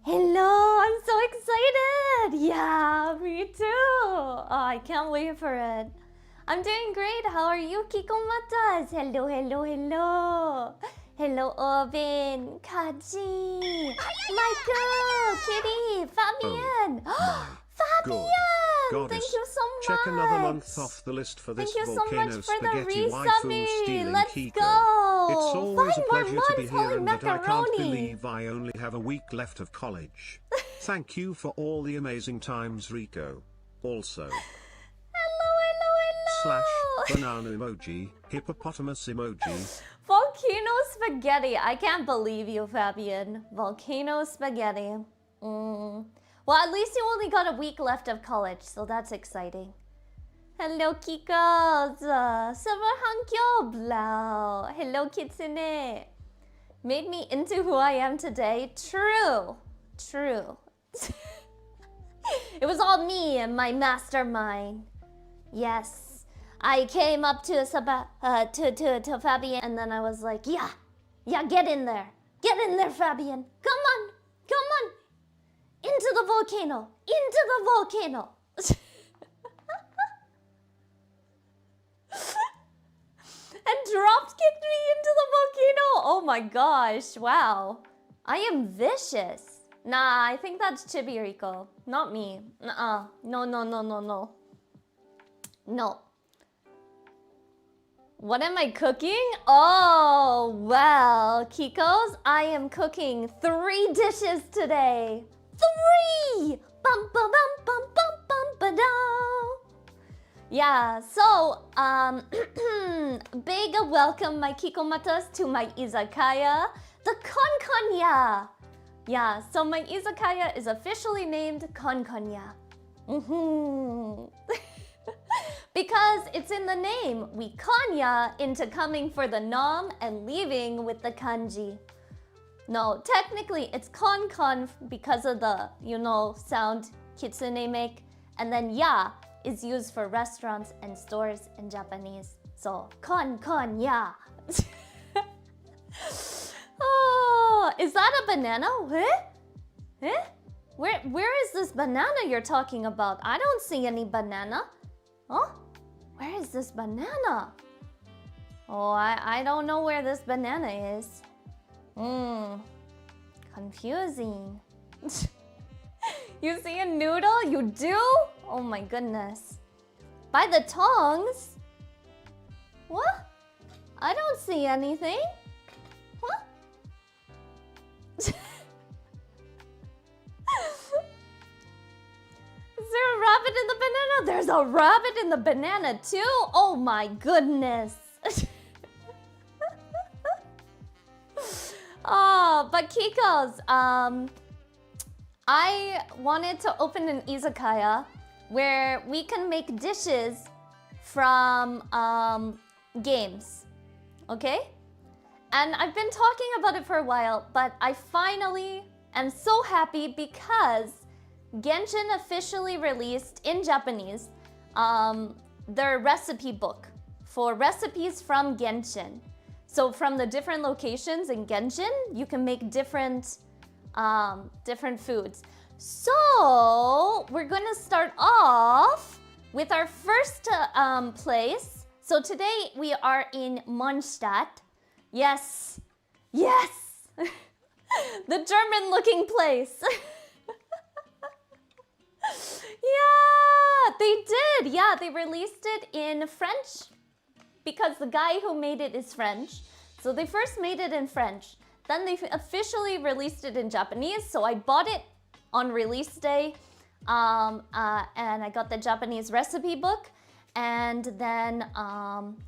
Hello, I'm so excited! Yeah, me too! Oh, I can't wait for it. I'm doing great. How are you, Kikomatas? Hello, hello, hello. Hello, Oben, Kaji, Michael, Kitty, Fabian. Fabian! Thank you so much! Check another month off the list for this Thank you so volcano much for the spaghetti waifu resubby! stealing Let's Kiko. go! It's always 5 a more pleasure to be months, here holy and that I can't macaroni! believe I only have a week left of college. Thank you for all the amazing times, Rico. Also, Hello! / banana emoji, hippopotamus emoji. Volcano spaghetti. I can't believe you, Fabian. Volcano spaghetti. Well, at least you only got a week left of college, so that's exciting. Hello, Kikos. Sabahankyo blau. Hello, Kitsune. Made me into who I am today. True. True. It was all me and my mastermind. Yes. I came up to Fabian and then I was like, yeah, get in there. Get in there, Fabian. Come on. Into the volcano. And drop-kicked me into the volcano. Oh my gosh, wow. I am vicious. Nah, I think that's Chibiriko, not me. No. No. What am I cooking? Oh, well, Kikos, I am cooking 3 dishes today. 3! Bum bum bum bum bum bum ba-da. Yeah, so, big welcome, my Kikomatas, to my izakaya, the KONKONYA. Yeah, so my izakaya is officially named KONKONYA. Because it's in the name, we konya into coming for the nom and leaving with the kanji. No, technically it's kon because of the, sound kitsune make. And then ya is used for restaurants and stores in Japanese. So, KONKONYA. Oh, is that a banana? Eh? Where is this banana you're talking about? I don't see any banana. Huh? Where is this banana? Oh, I don't know where this banana is. Confusing. You see a noodle? You do? Oh my goodness. By the tongs? What? I don't see anything. What? Is there a rabbit in the banana? There's a rabbit in the banana too? Oh my goodness. Oh, but Kikos, I wanted to open an izakaya where we can make dishes from games, okay? And I've been talking about it for a while, but I finally am so happy because Genshin officially released in Japanese their recipe book for recipes from Genshin. So from the different locations in Genshin, you can make different foods. So we're gonna start off with our first place. So today we are in Mondstadt. Yes. The German-looking place. Yeah, they did. Yeah, they released it in French because the guy who made it is French. So they first made it in French. Then they officially released it in Japanese. So I bought it on release day. And I got the Japanese recipe book. And then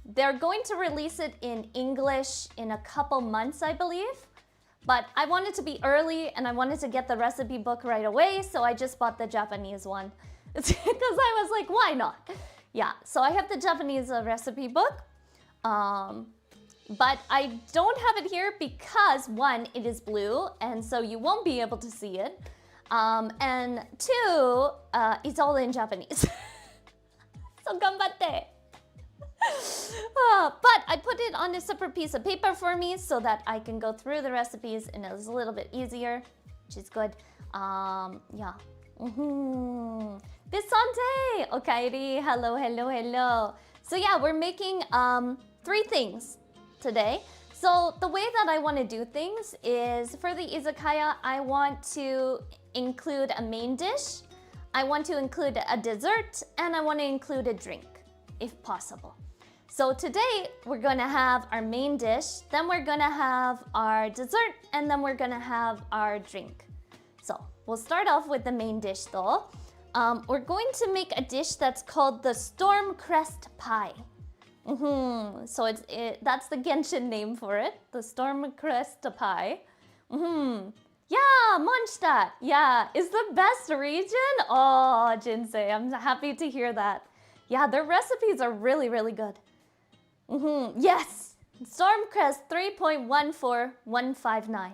they're going to release it in English in a couple months, I believe. But I wanted to be early and I wanted to get the recipe book right away, so I just bought the Japanese one. Because I was like, why not? Yeah, so I have the Japanese recipe book. But I don't have it here because 1, it is blue, and so you won't be able to see it. And 2, it's all in Japanese. So ganbatte! But I put it on a separate piece of paper for me so that I can go through the recipes and it was a little bit easier. which is good. Yeah. Bisante! Okairi, hello, hello, hello. So yeah, we're making 3 things today. So the way that I want to do things is for the izakaya, I want to include a main dish, I want to include a dessert, and I want to include a drink, if possible. So today we're gonna have our main dish, then we're gonna have our dessert, and then we're gonna have our drink. So we'll start off with the main dish though. We're going to make a dish that's called the Storm Crest Pie. So that's the Genshin name for it, the Storm Crest Pie. Yeah, Mondstadt. Yeah, is the best region. Oh, Jinsei, I'm happy to hear that. Yeah, their recipes are really, really good. Yes, Stormcrest 3.14159.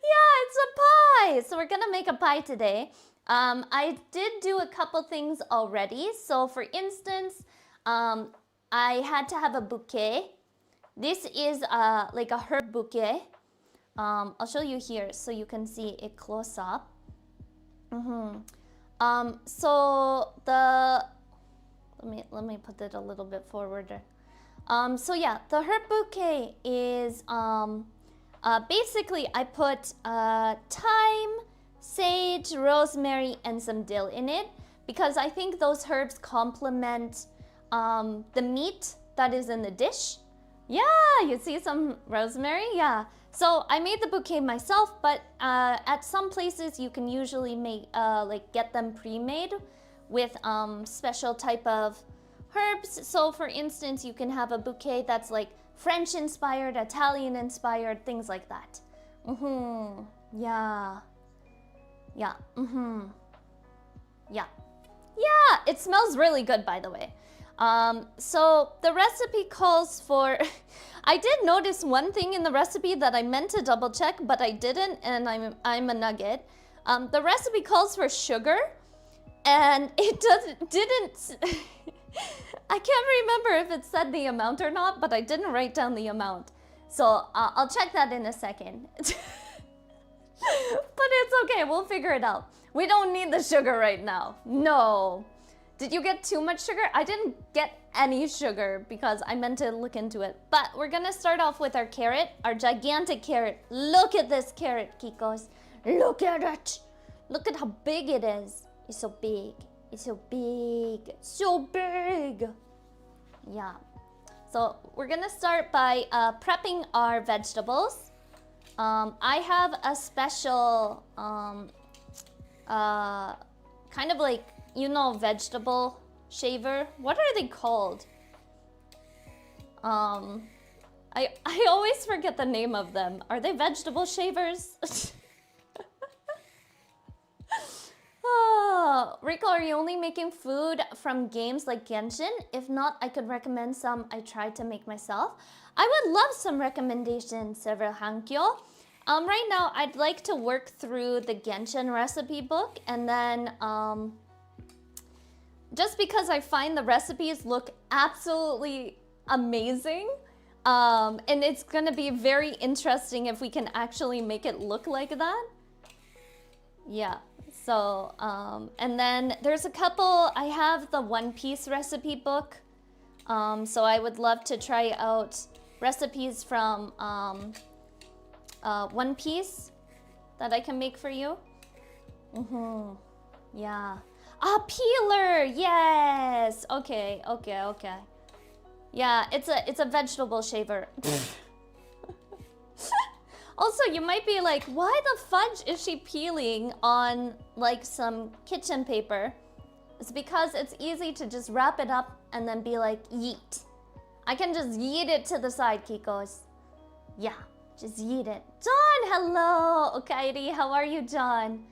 Yeah, it's a pie. So we're gonna make a pie today. I did do a couple things already. So for instance, I had to have a bouquet. This is like a herb bouquet. I'll show you here so you can see it close up. So the let me put it a little bit forward. So yeah, the herb bouquet is basically I put thyme, sage, rosemary, and some dill in it because I think those herbs complement the meat that is in the dish. Yeah, you see some rosemary? Yeah. So I made the bouquet myself, but at some places you can usually make like get them pre-made with special type of herbs. So for instance, you can have a bouquet that's like French inspired, Italian inspired, things like that. Yeah. Yeah. Yeah. Yeah, it smells really good, by the way. So the recipe calls for I did notice one thing in the recipe that I meant to double check, but I didn't, and I'm a nugget. The recipe calls for sugar, and it didn't I can't remember if it said the amount or not, but I didn't write down the amount. So I'll check that in a second. But it's okay, we'll figure it out. We don't need the sugar right now. No. Did you get too much sugar? I didn't get any sugar because I meant to look into it. But we're gonna start off with our carrot, our gigantic carrot. Look at this carrot, Kikos. Look at it. Look at how big it is. It's so big. It's so big. So big. Yeah. So we're gonna start by prepping our vegetables. I have a special kind of like, you know, vegetable shaver. What are they called? I always forget the name of them. Are they vegetable shavers? Oh, Rico, are you only making food from games like Genshin? If not, I could recommend some I tried to make myself. I would love some recommendations, Several Hankyo. Right now, I'd like to work through the Genshin recipe book, and then just because I find the recipes look absolutely amazing, and it's gonna be very interesting if we can actually make it look like that. Yeah. So, and then there's a couple, I have the One Piece recipe book. So I would love to try out recipes from One Piece that I can make for you. Yeah. Ah, peeler, yes. Okay. Yeah, it's a vegetable shaver. Also, you might be like, why the fudge is she peeling on like some kitchen paper? It's because it's easy to just wrap it up and then be like, yeet. I can just yeet it to the side, Kikos. Yeah, just yeet it. John, hello. Okairi, how are you, John?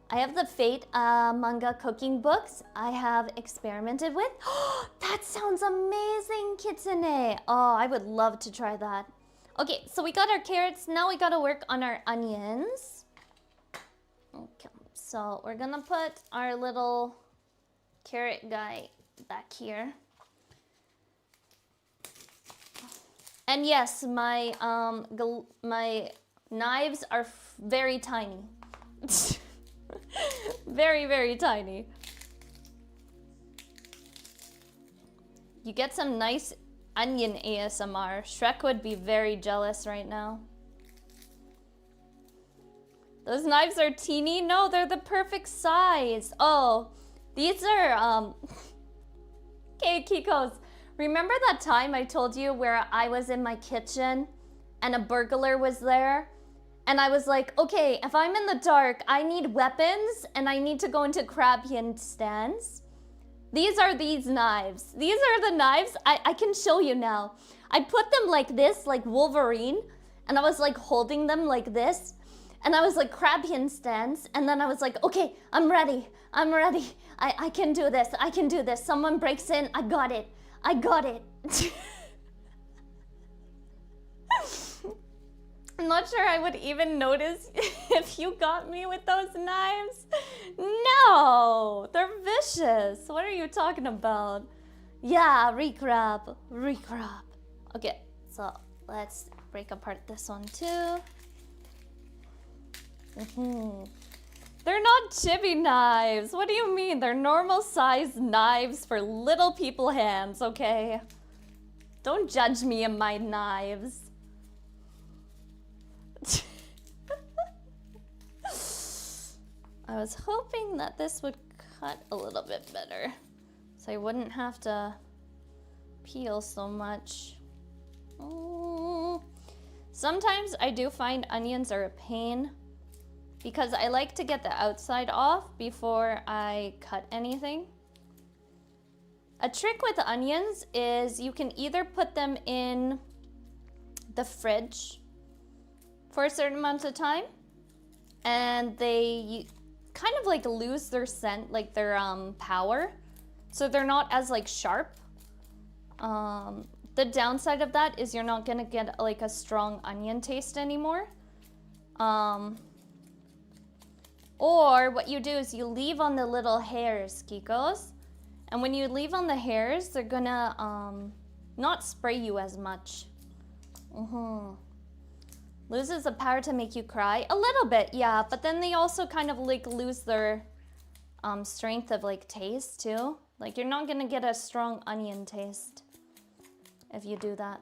I have the Fate manga cooking books I have experimented with. That sounds amazing, Kitsune. Oh, I would love to try that. Okay, so we got our carrots. Now we gotta work on our onions. Okay, so we're gonna put our little carrot guy back here. And yes, my my knives are very tiny. Very, very tiny. You get some nice onion ASMR. Shrek would be very jealous right now. Those knives are teeny? No, they're the perfect size. Oh, these are, Okay, Kikos. Remember that time I told you where I was in my kitchen and a burglar was there? And I was like, okay, if I'm in the dark, I need weapons and I need to go into Krabbian stands. These are these knives. These are the knives. I can show you now. I put them like this, like Wolverine, and I was like holding them like this. And I was like Krabbian stance, and then I was like, okay, I'm ready. I'm ready. I can do this. I can do this. Someone breaks in. I got it. I got it. I'm not sure I would even notice if you got me with those knives. No, they're vicious. What are you talking about? Yeah, recrab, recrab. Okay, so let's break apart this one too. They're not chibi knives. What do you mean? They're normal sized knives for little people hands, okay? Don't judge me and my knives. I was hoping that this would cut a little bit better, so I wouldn't have to peel so much. Sometimes I do find onions are a pain because I like to get the outside off before I cut anything. A trick with onions is you can either put them in the fridge for a certain amount of time and they kind of like lose their scent, like their power, so they're not as like sharp. The downside of that is you're not gonna get like a strong onion taste anymore. Or what you do is you leave on the little hairs, Kikos, and when you leave on the hairs, they're gonna not spray you as much. Loses the power to make you cry a little bit, yeah, but then they also kind of like lose their strength of like taste too. Like you're not gonna get a strong onion taste if you do that.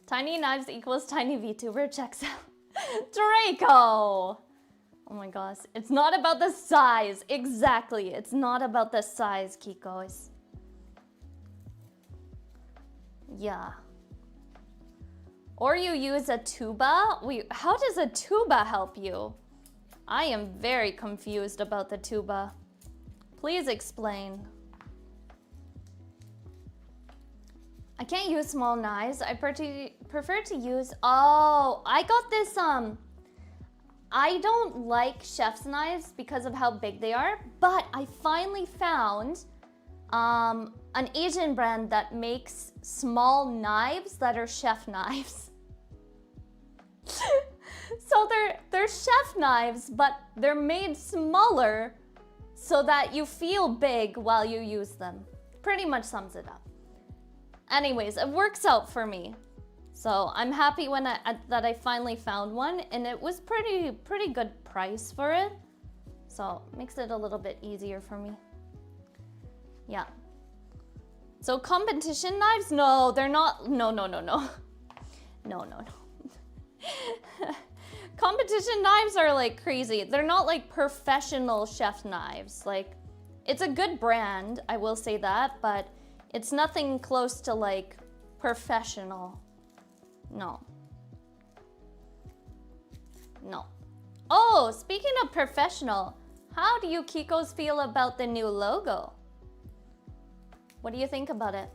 Tiny knives equals tiny VTuber, checks out. Draco! Oh my gosh, it's not about the size. Exactly, it's not about the size, Kikos. Yeah. Or you use a tuba. How does a tuba help you? I am very confused about the tuba. Please explain. I can't use small knives. I prefer to use, oh, I got this, I don't like chef's knives because of how big they are, but I finally found an Asian brand that makes small knives that are chef knives. So they're chef knives, but they're made smaller so that you feel big while you use them. Pretty much sums it up. Anyways, it works out for me. So I'm happy when that I finally found one, and it was pretty good price for it. So it makes it a little bit easier for me. Yeah. So competition knives? No, they're not. No. No. Competition knives are like crazy. They're not like professional chef knives. Like, it's a good brand, I will say that, but it's nothing close to like professional. No. Oh, speaking of professional, how do you Kikos feel about the new logo? What do you think about it?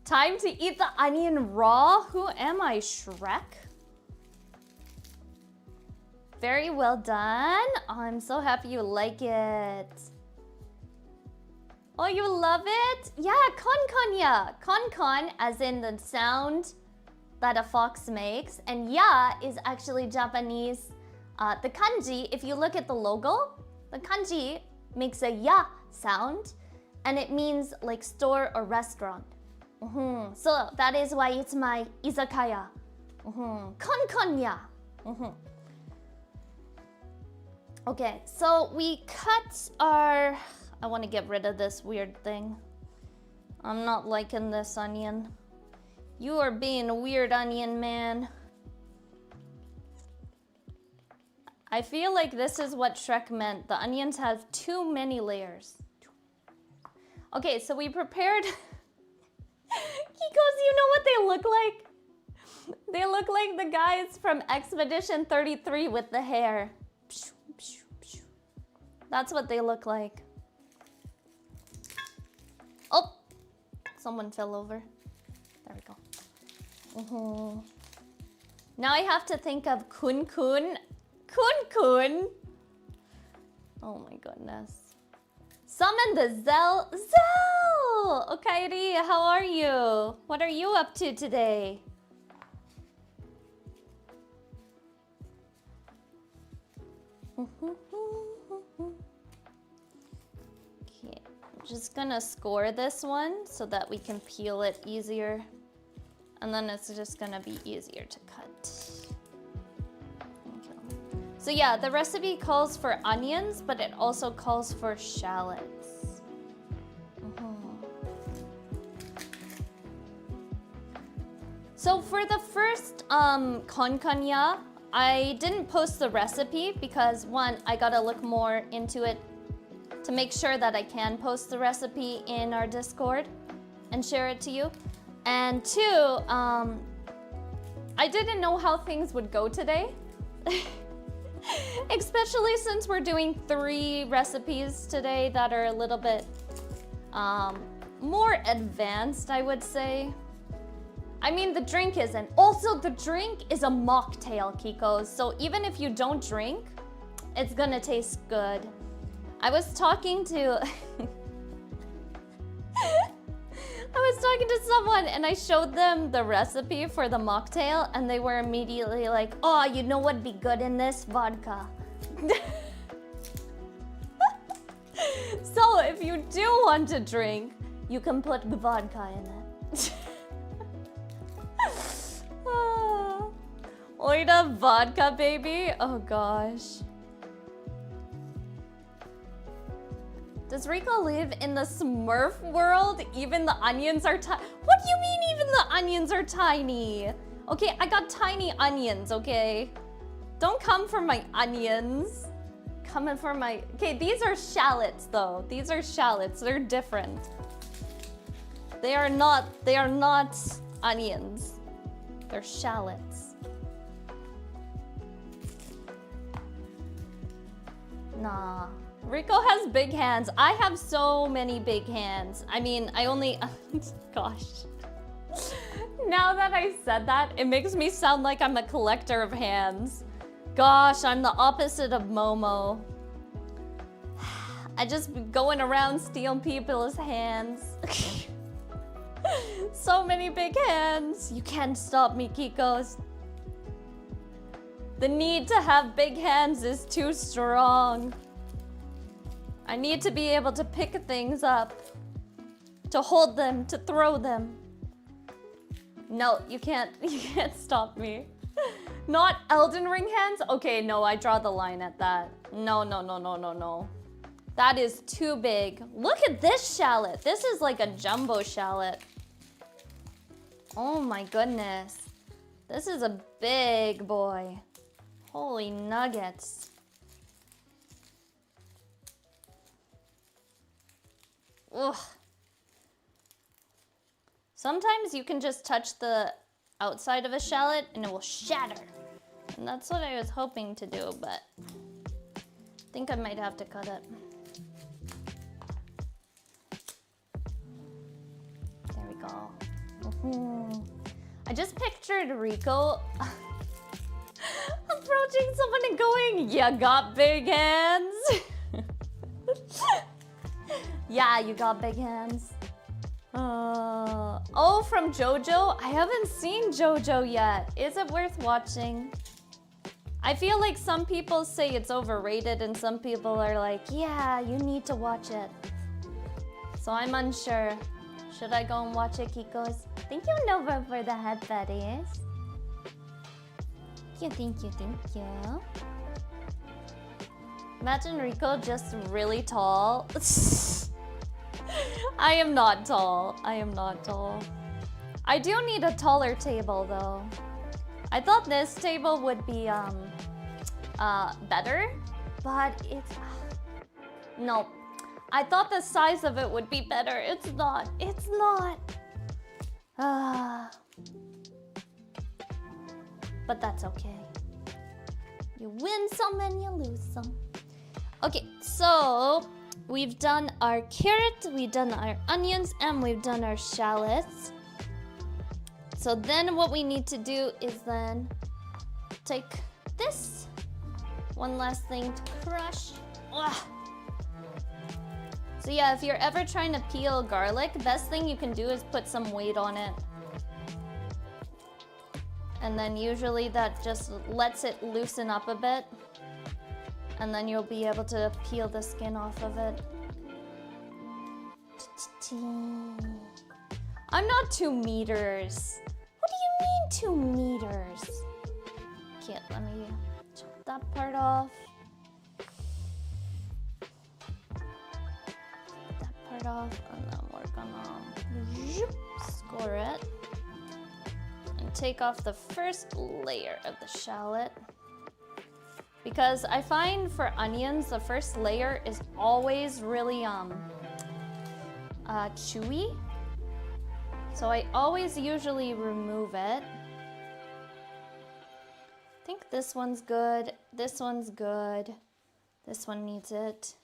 Time to eat the onion raw? Who am I, Shrek? Very well done. Oh, I'm so happy you like it. Oh, you love it? Yeah, KONKONYA. Konkon, as in the sound that a fox makes, and ya is actually Japanese. The kanji, if you look at the logo, the kanji makes a ya sound, and it means like store or restaurant. So that is why it's my izakaya. KONKONYA. Okay, so we cut our... I want to get rid of this weird thing. I'm not liking this onion. You are being a weird onion, man. I feel like this is what Shrek meant. The onions have too many layers. Okay, so we prepared... Kikos, you know what they look like? They look like the guys from Expedition 33 with the hair. That's what they look like. Oh! Someone fell over. There we go. Now I have to think of Kun Kun. Kun Kun! Oh my goodness. Summon the Zell. Zell! Okairi, how are you? What are you up to today? Okay, I'm just gonna score this one so that we can peel it easier. And then it's just gonna be easier to cut. Okay. So yeah, the recipe calls for onions, but it also calls for shallots. So for the first KONKONYA, I didn't post the recipe because one, I gotta look more into it to make sure that I can post the recipe in our Discord and share it to you. And two, I didn't know how things would go today. Especially since we're doing 3 recipes today that are a little bit more advanced, I would say. I mean, the drink isn't. Also, the drink is a mocktail, Kikos. So even if you don't drink, it's gonna taste good. I was talking to... I was talking to someone and I showed them the recipe for the mocktail and they were immediately like, oh, you know what'd be good in this? Vodka. So if you do want to drink, you can put vodka in it. Oida vodka, baby. Oh gosh. Does Rico live in the Smurf world? Even the onions are tiny. What do you mean even the onions are tiny? Okay, I got tiny onions, okay? Don't come for my onions. Coming for my... Okay, these are shallots though. These are shallots, they're different. They are not onions. They're shallots. Nah. Rico has big hands. I have so many big hands. I mean, I only... Gosh. Now that I said that, it makes me sound like I'm a collector of hands. Gosh, I'm the opposite of Momo. I just be going around stealing people's hands. So many big hands. You can't stop me, Kikos. The need to have big hands is too strong. I need to be able to pick things up, to hold them, to throw them. No, you can't stop me. Not Elden Ring hands? Okay, no, I draw the line at that. No. That is too big. Look at this shallot. This is like a jumbo shallot. Oh my goodness. This is a big boy. Holy nuggets. Ugh. Sometimes you can just touch the outside of a shallot and it will shatter. And that's what I was hoping to do, but I think I might have to cut it. There we go. I just pictured Rico approaching someone and going, "Ya got big hands?" Yeah, you got big hands. Oh, from JoJo? I haven't seen JoJo yet. Is it worth watching? I feel like some people say it's overrated and some people are like, yeah, you need to watch it. So I'm unsure. Should I go and watch it, Kikos? Thank you, Nova, for the head buddies. Thank you. Imagine Rico just really tall. I am not tall. I do need a taller table though. I thought this table would be better, but it's no. I thought the size of it would be better. It's not. But that's okay. You win some and you lose some. Okay, so we've done our carrot, we've done our onions, and we've done our shallots. So then what we need to do is then take this. One last thing to crush. Ugh. So yeah, if you're ever trying to peel garlic, best thing you can do is put some weight on it. And then usually that just lets it loosen up a bit. And then you'll be able to peel the skin off of it. I'm not 2 meters. What do you mean 2 meters? Okay, let me chop that part off. That part off, and then we're gonna score it. And take off the first layer of the shallot. Because I find for onions, the first layer is always really chewy. So I always usually remove it. I think this one's good. This one's good. This one needs it.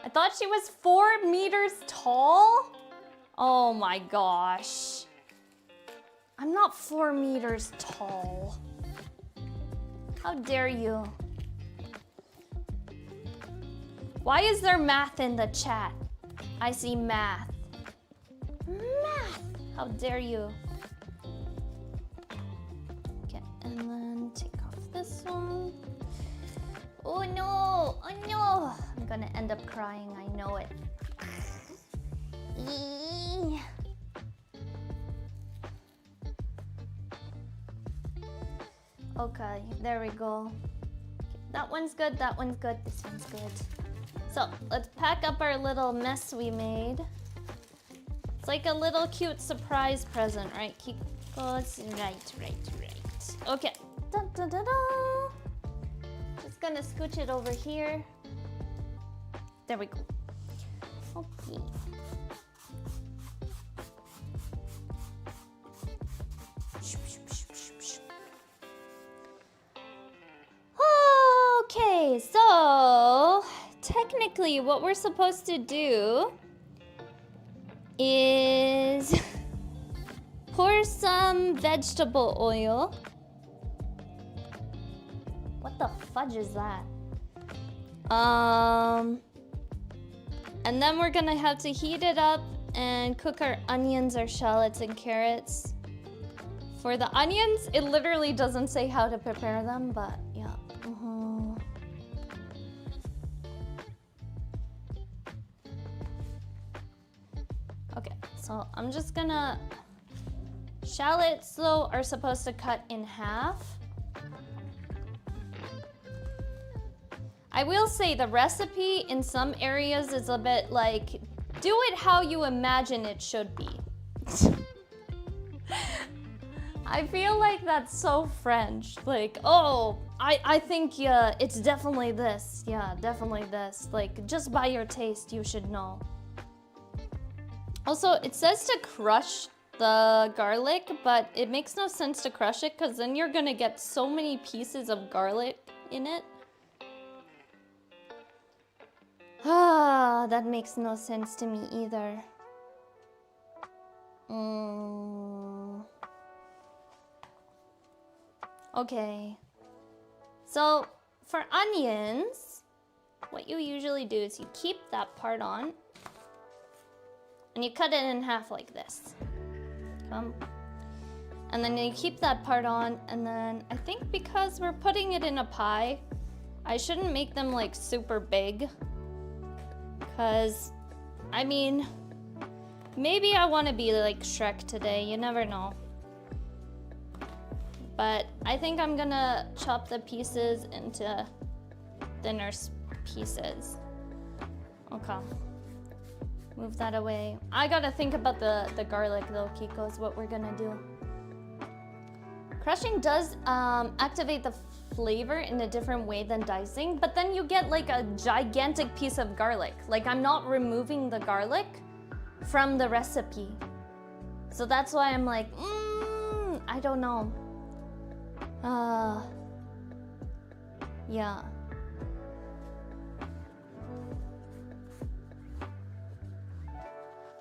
I thought she was 4 meters tall. Oh my gosh. I'm not 4 meters tall. How dare you? Why is there math in the chat? I see math. Math! How dare you? Okay, and then take off this one. Oh no! Oh no! I'm gonna end up crying, I know it. Okay, there we go. Okay, that one's good, that one's good, this one's good. So, let's pack up our little mess we made. It's like a little cute surprise present, right, Kikos? Right. Okay. Dun, dun, dun, dun. Just gonna scooch it over here. There we go. Okay. Okay, so technically what we're supposed to do is pour some vegetable oil. What the fudge is that? And then we're gonna have to heat it up and cook our onions, our shallots, and carrots. For the onions, it literally doesn't say how to prepare them, but yeah. Okay, so I'm just gonna... Shallots, though, are supposed to cut in half. I will say the recipe in some areas is a bit like, do it how you imagine it should be. I feel like that's so French. Like, oh, I think it's definitely this. Yeah, definitely this. Like, just by your taste, you should know. Also, it says to crush the garlic, but it makes no sense to crush it because then you're gonna get so many pieces of garlic in it. Ah, that makes no sense to me either. Okay. So, for onions, what you usually do is you keep that part on and you cut it in half like this. And then you keep that part on, and then I think because we're putting it in a pie, I shouldn't make them like super big. 'Cause, I mean, maybe I want to be like Shrek today, you never know. But I think I'm gonna chop the pieces into thinner pieces. Okay. Move that away. I gotta think about the garlic though, Kiko, is what we're gonna do. Crushing does activate the flavor in a different way than dicing, but then you get like a gigantic piece of garlic. Like, I'm not removing the garlic from the recipe. So that's why I'm like, I don't know. Yeah.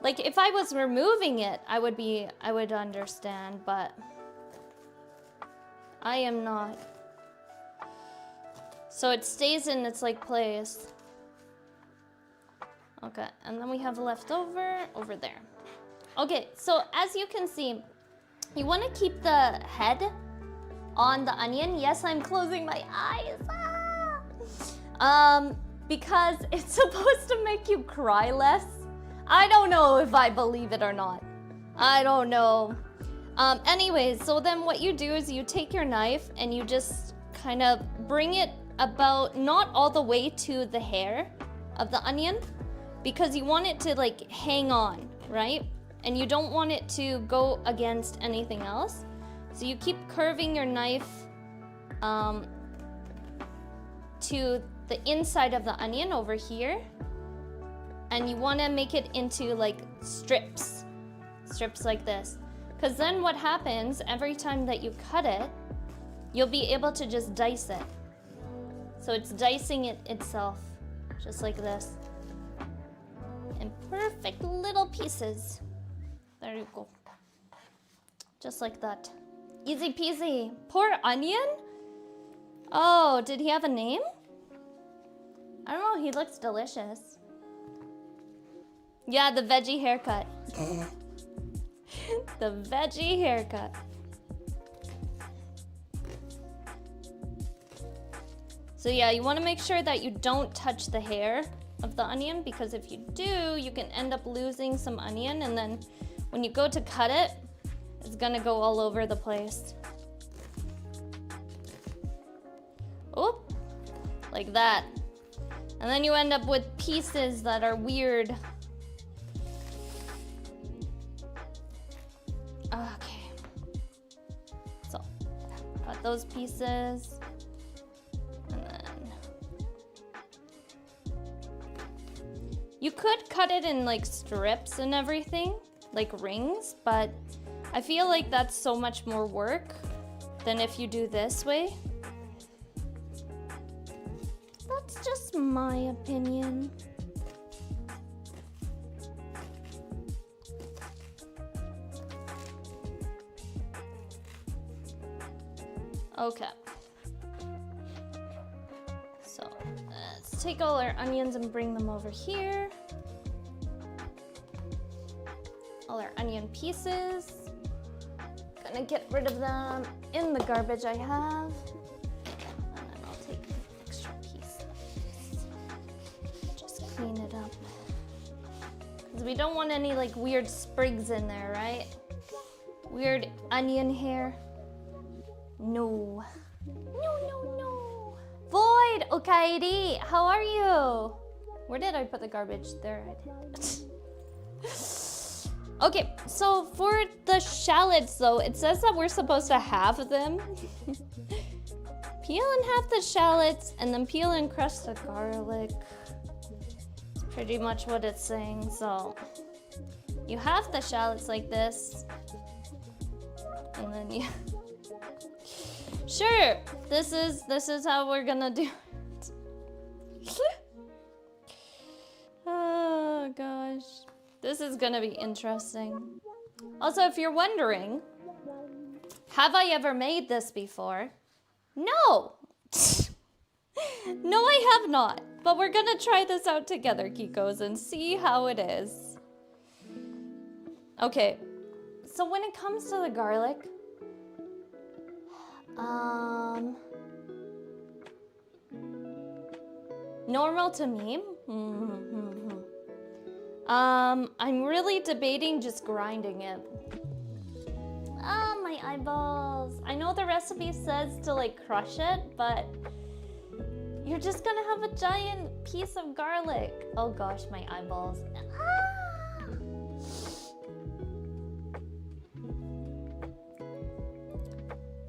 Like, if I was removing it, I would understand, but I am not. So it stays in its like place. Okay, and then we have leftover over there. Okay, so as you can see, you want to keep the head on the onion. Yes, I'm closing my eyes. Because it's supposed to make you cry less. I don't know if I believe it or not. I don't know. Anyways, so then what you do is you take your knife and you just kind of bring it about, not all the way to the hair of the onion, because you want it to like hang on, right? And you don't want it to go against anything else. So you keep curving your knife to the inside of the onion over here. And you want to make it into like strips like this. Because then what happens, every time that you cut it, you'll be able to just dice it. So it's dicing it itself, just like this. In perfect little pieces. There you go. Just like that. Easy peasy. Poor onion? Oh, did he have a name? I don't know, he looks delicious. Yeah, the veggie haircut. The veggie haircut. So yeah, you want to make sure that you don't touch the hair of the onion, because if you do, you can end up losing some onion, and then when you go to cut it, it's gonna go all over the place. Oop, like that. And then you end up with pieces that are weird. Okay. So, cut those pieces. And then you could cut it in like strips and everything, like rings, but I feel like that's so much more work than if you do this way. That's just my opinion. Okay. So let's take all our onions and bring them over here. All our onion pieces. Gonna get rid of them in the garbage I have. And then I'll take an extra piece. Just clean it up. Because we don't want any like weird sprigs in there, right? Weird onion hair. No. No. Void, okay, how are you? Where did I put the garbage? There I did. Okay, so for the shallots though, it says that we're supposed to halve them. Peel and half the shallots and then peel and crush the garlic. It's pretty much what it's saying, so. You half the shallots like this. And then you... Sure, this is how we're gonna do it. Oh gosh, this is gonna be interesting. Also, if you're wondering, have I ever made this before? No! No, I have not. But we're gonna try this out together, Kikos, and see how it is. Okay, so when it comes to the garlic, normal to me. I'm really debating just grinding it. Ah, my eyeballs. I know the recipe says to like crush it, but you're just gonna have a giant piece of garlic. Oh gosh, my eyeballs. Ah!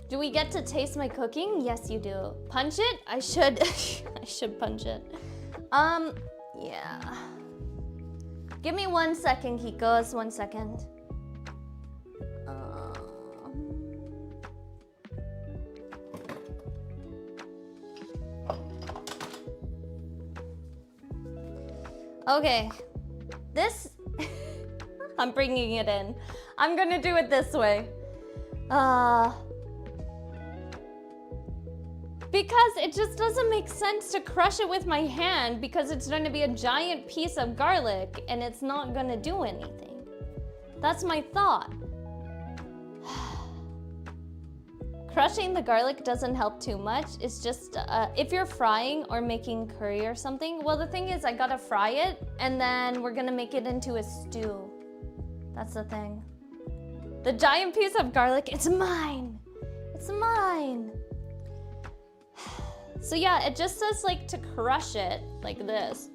Do we get to taste my cooking? Yes, you do. Punch it? I should. I should punch it. Yeah. Give me 1 second, Kikos. 1 second. Okay. This. I'm bringing it in. I'm gonna do it this way. Because it just doesn't make sense to crush it with my hand because it's going to be a giant piece of garlic and it's not going to do anything. That's my thought. Crushing the garlic doesn't help too much. It's just if you're frying or making curry or something. Well, the thing is I gotta fry it and then we're gonna make it into a stew. That's the thing. The giant piece of garlic, it's mine. It's mine. So yeah, it just says like to crush it like this.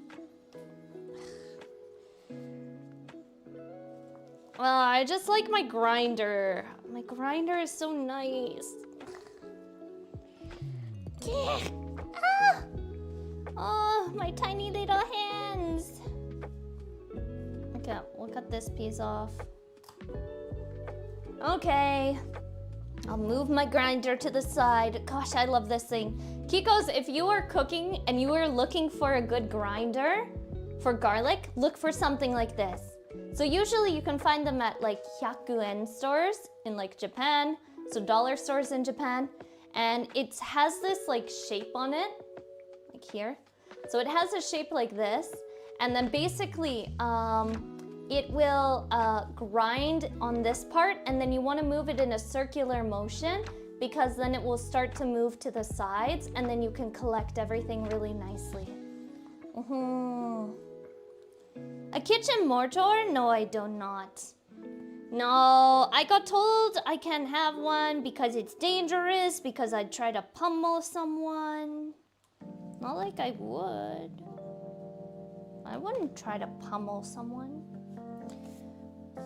Well, I just like my grinder. My grinder is so nice. Ah! Oh, my tiny little hands. Okay, we'll cut this piece off. Okay. I'll move my grinder to the side. Gosh, I love this thing. Kikos, if you are cooking and you are looking for a good grinder for garlic, look for something like this. So usually you can find them at like 100 stores in like Japan, so dollar stores in Japan. And it has this like shape on it, like here. So it has a shape like this. And then basically, it will grind on this part and then you want to move it in a circular motion because then it will start to move to the sides and then you can collect everything really nicely. A kitchen mortar? No, I do not. No, I got told I can't have one because it's dangerous, because I'd try to pummel someone. Not like I would. I wouldn't try to pummel someone.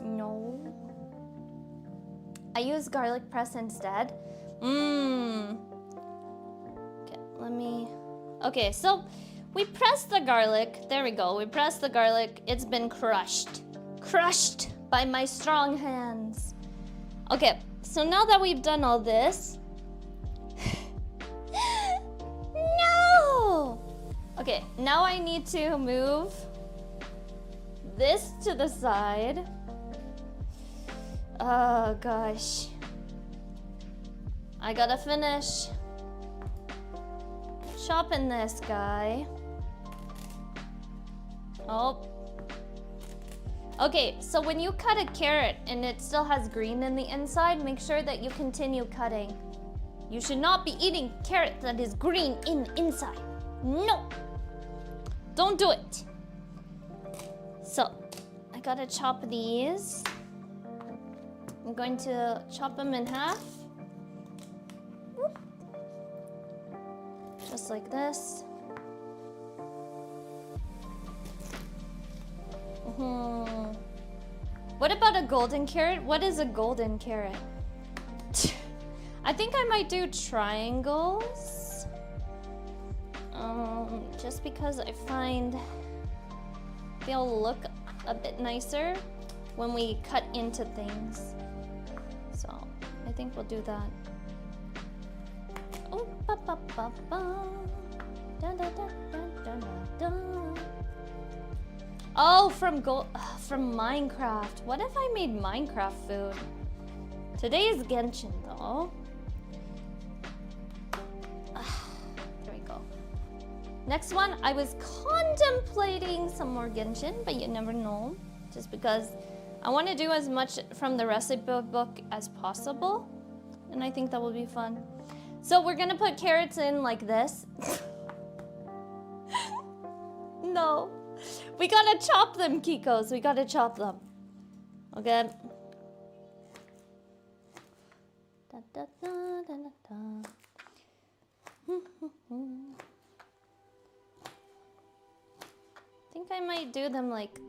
No. I use garlic press instead. Okay, let me... Okay, so we press the garlic. There we go. We press the garlic. It's been crushed. Crushed by my strong hands. Okay, so now that we've done all this... No! Okay, now I need to move this to the side. Oh gosh. I gotta finish chopping this guy. Oh. Okay, so when you cut a carrot and it still has green in the inside, make sure that you continue cutting. You should not be eating carrot that is green inside. No! Don't do it. So, I gotta chop these. I'm going to chop them in half. Whoop. Just like this. What about a golden carrot? What is a golden carrot? I think I might do triangles. Just because I find they'll look a bit nicer when we cut into things. So I think we'll do that. Oh, ba ba ba ba. Da da da da da da. Oh, from Minecraft. What if I made Minecraft food? Today is Genshin though. There we go. Next one, I was contemplating some more Genshin, but you never know. Just because I want to do as much from the recipe book as possible. And I think that will be fun. So we're gonna put carrots in like this. No. We gotta chop them, Kikos. We gotta chop them. Okay. Da, da, da, da, da, da. I think I might do them like,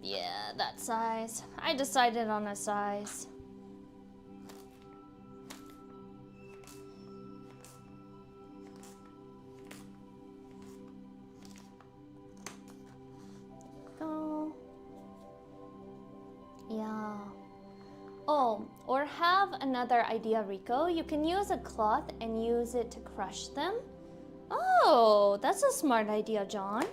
yeah, that size. I decided on a size. Go. Yeah. Oh, or have another idea, Rico. You can use a cloth and use it to crush them. Oh, that's a smart idea, John.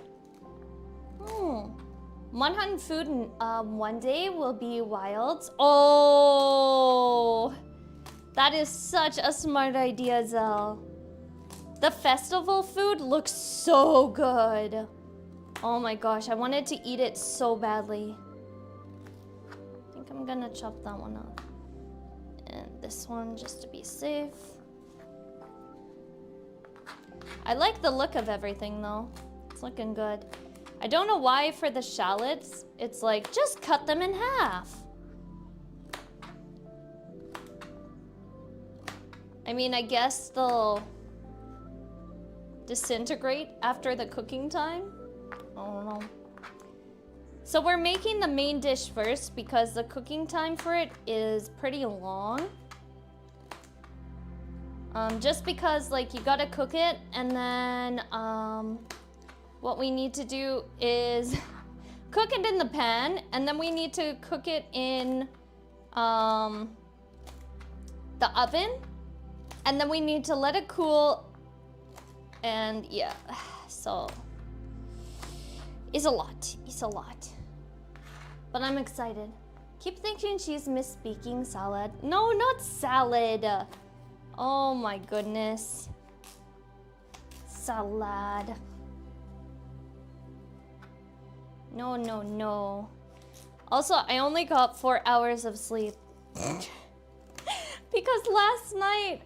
Manhunt food one day will be wilds. Oh, that is such a smart idea, Zell. The festival food looks so good. Oh my gosh, I wanted to eat it so badly. I think I'm gonna chop that one up. And this one just to be safe. I like the look of everything though. It's looking good. I don't know why for the shallots, it's like, just cut them in half. I mean, I guess they'll disintegrate after the cooking time. I don't know. So we're making the main dish first because the cooking time for it is pretty long. Just because like you gotta cook it and then what we need to do is cook it in the pan and then we need to cook it in the oven and then we need to let it cool and yeah, so it's a lot, but I'm excited. Keep thinking she's misspeaking salad. No, not salad. Oh my goodness. Salad. No, no, no. Also, I only got 4 hours of sleep. Because last night,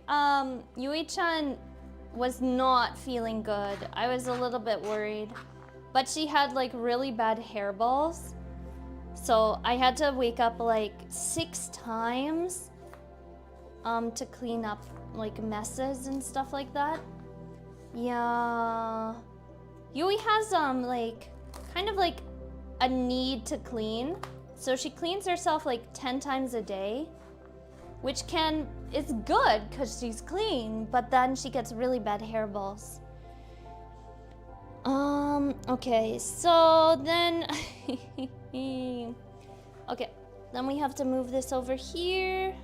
Yui-chan was not feeling good. I was a little bit worried. But she had like really bad hairballs. So I had to wake up like 6 times to clean up like messes and stuff like that. Yeah. Yui has like kind of like a need to clean. So she cleans herself like 10 times a day, which is good because she's clean, but then she gets really bad hairballs. Okay, so then okay, then we have to move this over here.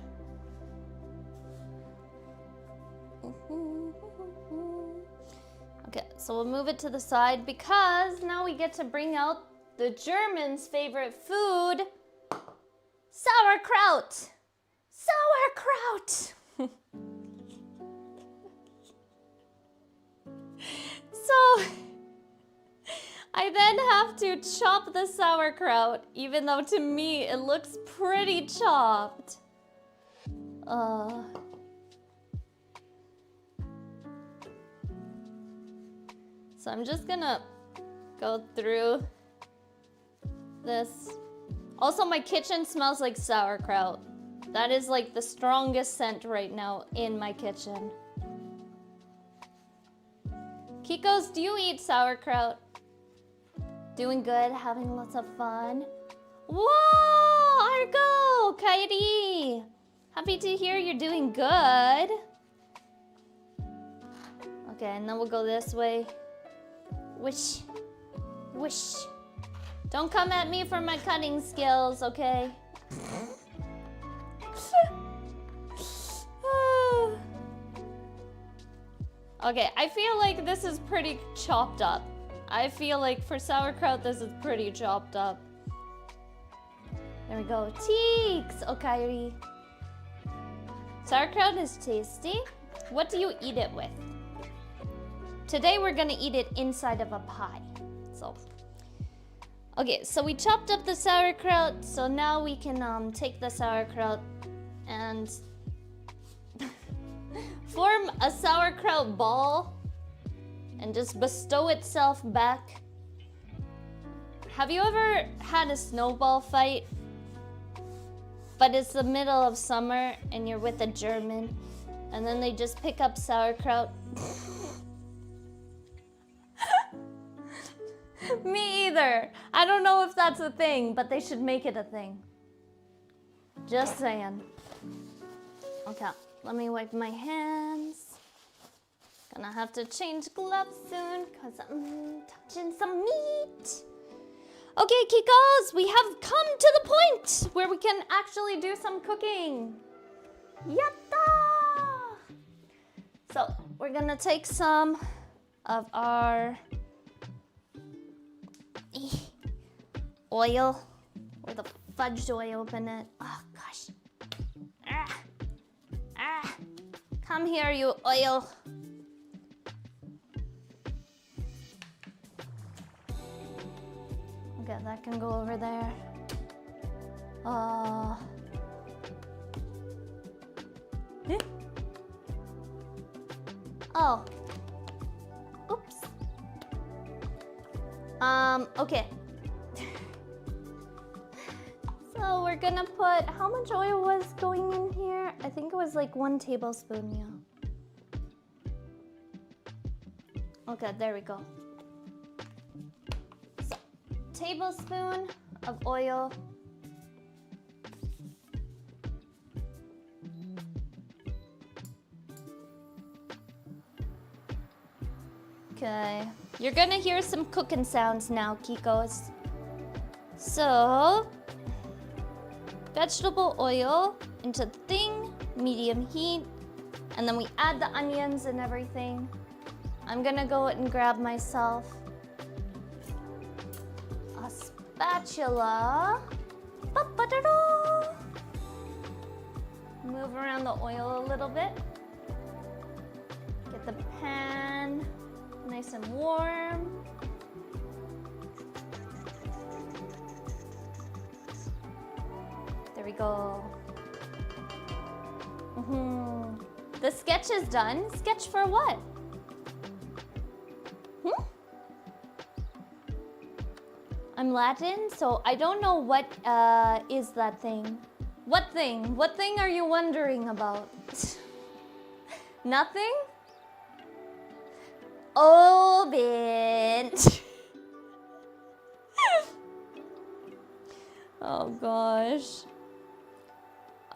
Okay, so we'll move it to the side because now we get to bring out the Germans' favorite food, sauerkraut. Sauerkraut. So I then have to chop the sauerkraut, even though to me it looks pretty chopped. So I'm just gonna go through this. Also, my kitchen smells like sauerkraut. That is like the strongest scent right now in my kitchen. Kikos, do you eat sauerkraut? Doing good, having lots of fun. Whoa, Argo, Kairi. Happy to hear you're doing good. Okay, and then we'll go this way. Wish, wish. Don't come at me for my cutting skills, okay? Okay, I feel like this is pretty chopped up. I feel like for sauerkraut, this is pretty chopped up. There we go. Cheeks! Okairi. Sauerkraut is tasty. What do you eat it with? Today we're gonna eat it inside of a pie. So, okay, so we chopped up the sauerkraut. So now we can take the sauerkraut and form a sauerkraut ball and just bestow itself back Have you ever had a snowball fight? But it's the middle of summer and you're with a German and then they just pick up sauerkraut. Me either. I don't know if that's a thing, but they should make it a thing. Just saying. Okay, let me wipe my hands. Gonna have to change gloves soon because I'm touching some meat. Okay, Kikos, we have come to the point where we can actually do some cooking. Yatta! So, we're gonna take some of our oil, or the fudged oil in it. Oh, gosh. Come here, you oil. Okay, that can go over there. Oh. Oops. Okay. So we're gonna put, how much oil was going in here? I think it was like 1 tablespoon, yeah. Okay, there we go. So, tablespoon of oil. Okay, you're gonna hear some cooking sounds now, Kikos. So, vegetable oil into the thing, medium heat, and then we add the onions and everything. I'm gonna go and grab myself a spatula. Move around the oil a little bit. Get the pan nice and warm. There we go. The sketch is done. Sketch for what? I'm Latin, so I don't know what is that thing. What thing? What thing are you wondering about? Nothing? Oh, bitch. Oh, gosh.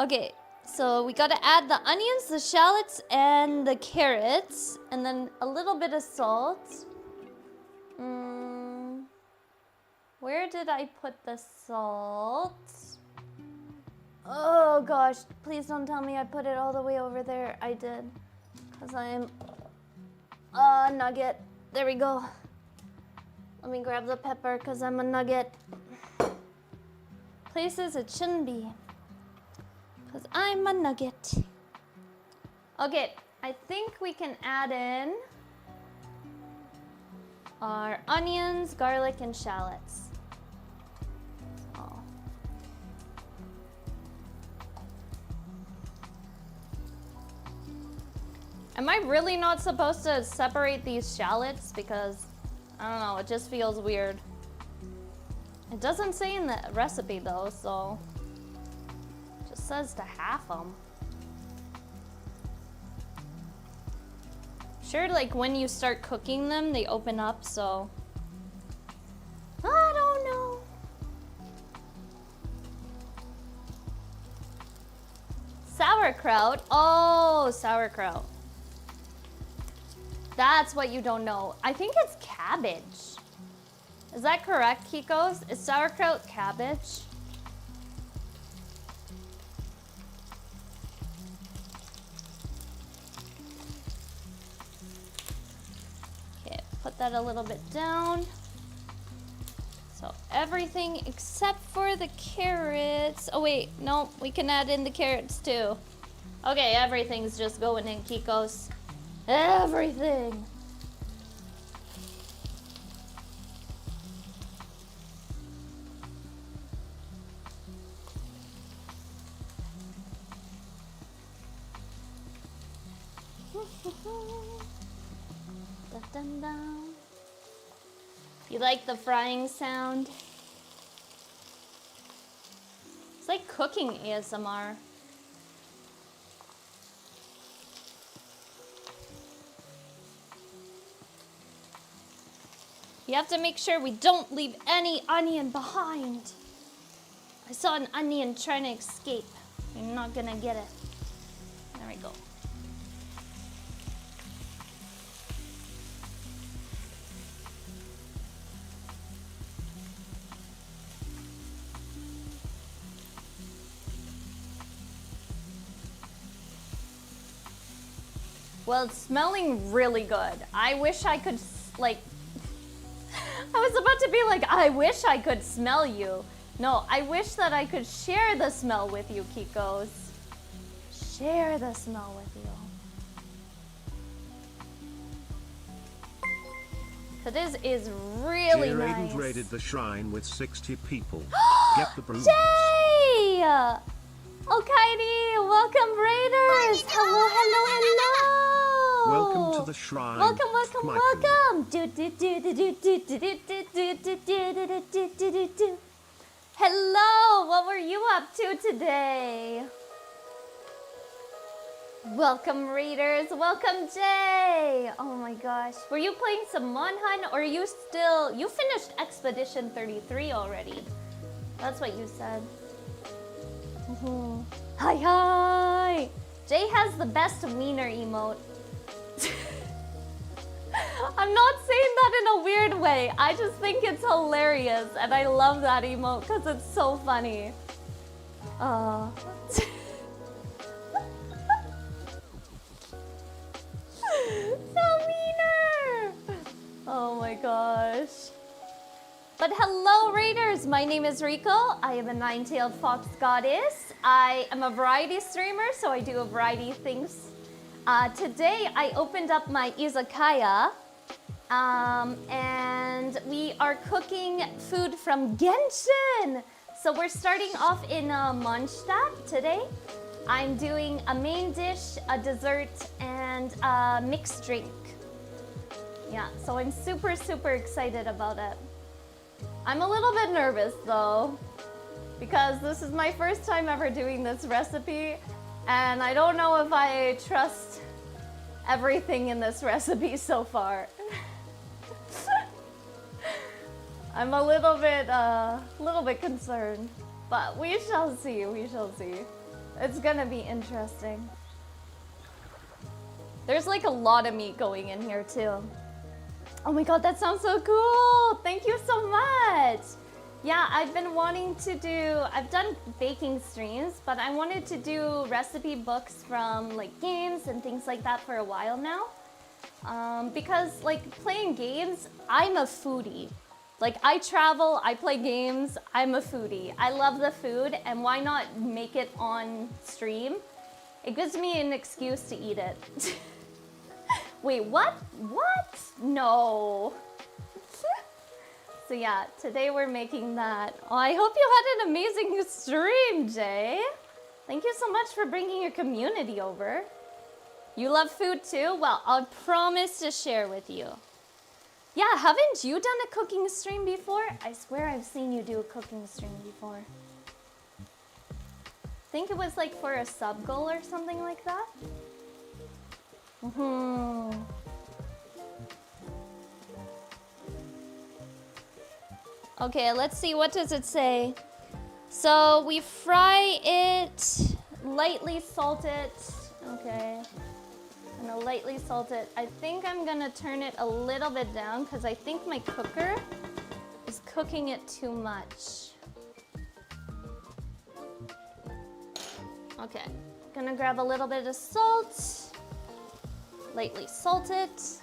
Okay, so we gotta add the onions, the shallots, and the carrots, and then a little bit of salt. Where did I put the salt? Oh gosh, please don't tell me I put it all the way over there. I did, because I'm a nugget. There we go. Let me grab the pepper, because I'm a nugget. Places it shouldn't be, because I'm a nugget. Okay, I think we can add in our onions, garlic, and shallots. Am I really not supposed to separate these shallots? Because, I don't know, it just feels weird. It doesn't say in the recipe though, so it just says to half them. Sure, like when you start cooking them, they open up, so I don't know. Sauerkraut? Oh, sauerkraut. That's what you don't know. I think it's cabbage. Is that correct, Kikos? Is sauerkraut cabbage? Okay, put that a little bit down. So everything except for the carrots. Oh wait, no, we can add in the carrots too. Okay, everything's just going in, Kikos. Everything. You like the frying sound? It's like cooking ASMR. You have to make sure we don't leave any onion behind. I saw an onion trying to escape. You're not gonna get it. There we go. Well, it's smelling really good. I wish I could, like, I was about to be like, I wish I could smell you. No, I wish that I could share the smell with you, Kikos. Share the smell with you. So this is really nice. Aiden raided the shrine with 60 people. Get the brooms. Jay! Oh, Kaidi, welcome, Raiders! Hello, hello, hello! Welcome to the shrine. Welcome, welcome, Michael. welcome! Hello, what were you up to today? Welcome, Raiders. Welcome, Jay. Oh my gosh. Were you playing some Monhan or are you still... You finished Expedition 33 already. That's what you said. Hi, hi. Jay has the best wiener emote. I'm not saying that in a weird way. I just think it's hilarious and I love that emote because it's so funny. So wiener! Oh my gosh. But hello, Raiders! My name is Rico. I am a nine-tailed fox goddess. I am a variety streamer, so I do a variety of things. Today, I opened up my izakaya, and we are cooking food from Genshin. So we're starting off in Mondstadt today. I'm doing a main dish, a dessert, and a mixed drink. Yeah, so I'm super, super excited about it. I'm a little bit nervous though, because this is my first time ever doing this recipe, and I don't know if I trust everything in this recipe so far. I'm a little bit concerned, but we shall see, we shall see. It's gonna be interesting. There's like a lot of meat going in here too. Oh my god, that sounds so cool! Thank you so much! Yeah, I've been wanting to do... I've done baking streams, but I wanted to do recipe books from like games and things like that for a while now. Because like playing games, I'm a foodie. Like I travel, I play games, I'm a foodie. I love the food, and why not make it on stream? It gives me an excuse to eat it. Wait, what? What? No. So yeah, today we're making that. Oh, I hope you had an amazing stream, Jay. Thank you so much for bringing your community over. You love food too? Well, I'll promise to share with you. Yeah, haven't you done a cooking stream before? I swear I've seen you do a cooking stream before. I think it was like for a sub goal or something like that. Okay, let's see, what does it say? So we fry it, lightly salt it. Okay, I'm gonna lightly salt it. I think I'm gonna turn it a little bit down because I think my cooker is cooking it too much. Okay, gonna grab a little bit of salt. Lightly salt it.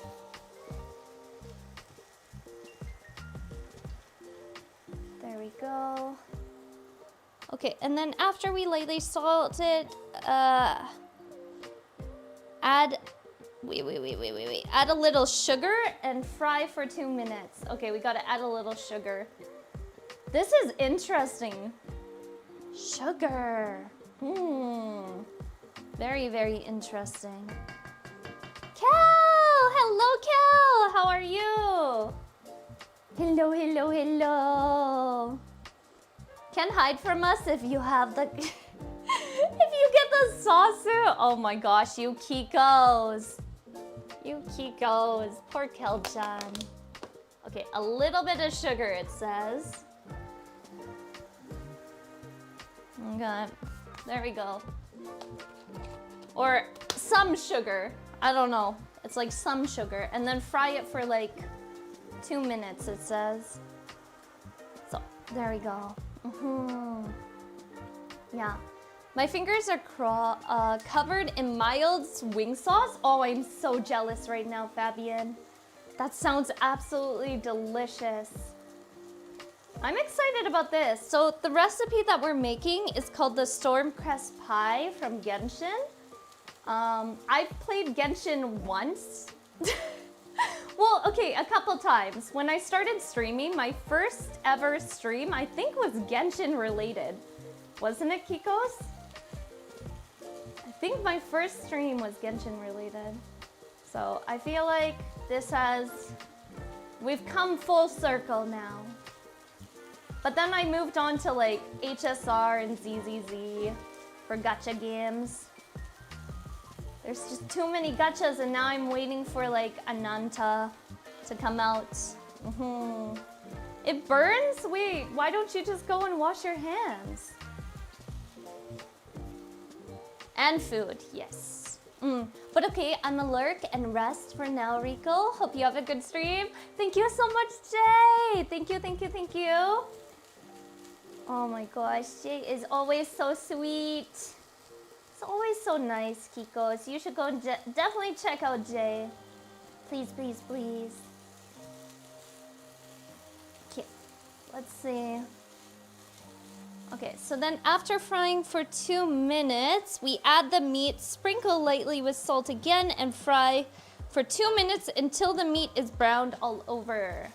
There we go. Okay, and then after we lightly salt it, add add a little sugar and fry for 2 minutes. Okay, we gotta add a little sugar. This is interesting. Sugar. Very, very interesting. Cal! Hello, Cal! How are you? Hello, hello, hello. Can't hide from us if you have the... if you get the saucer. Oh my gosh, you Kikos. You Kikos. Poor Kel-chan. Okay, a little bit of sugar, it says. Okay, there we go. Or some sugar. I don't know. It's like some sugar. And then fry it for like 2 minutes, it says. So, there we go. Yeah. My fingers are covered in mild wing sauce. Oh, I'm so jealous right now, Fabian. That sounds absolutely delicious. I'm excited about this. So the recipe that we're making is called the Stormcrest Pie from Genshin. I've played Genshin once. Well, okay, a couple times. When I started streaming, my first ever stream, I think was Genshin related. Wasn't it, Kikos? I think my first stream was Genshin related. So I feel like we've come full circle now. But then I moved on to like HSR and ZZZ for gacha games. There's just too many gachas, and now I'm waiting for like Ananta to come out. It burns? Wait, why don't you just go and wash your hands? And food, yes. But okay, I'm alert and rest for now, Rico. Hope you have a good stream. Thank you so much, Jay. Thank you, thank you, thank you. Oh my gosh, Jay is always so sweet. It's always so nice, Kikos. You should go and definitely check out Jay. Please, please, please. Okay, let's see. Okay, so then after frying for 2 minutes, we add the meat, sprinkle lightly with salt again, and fry for 2 minutes until the meat is browned all over.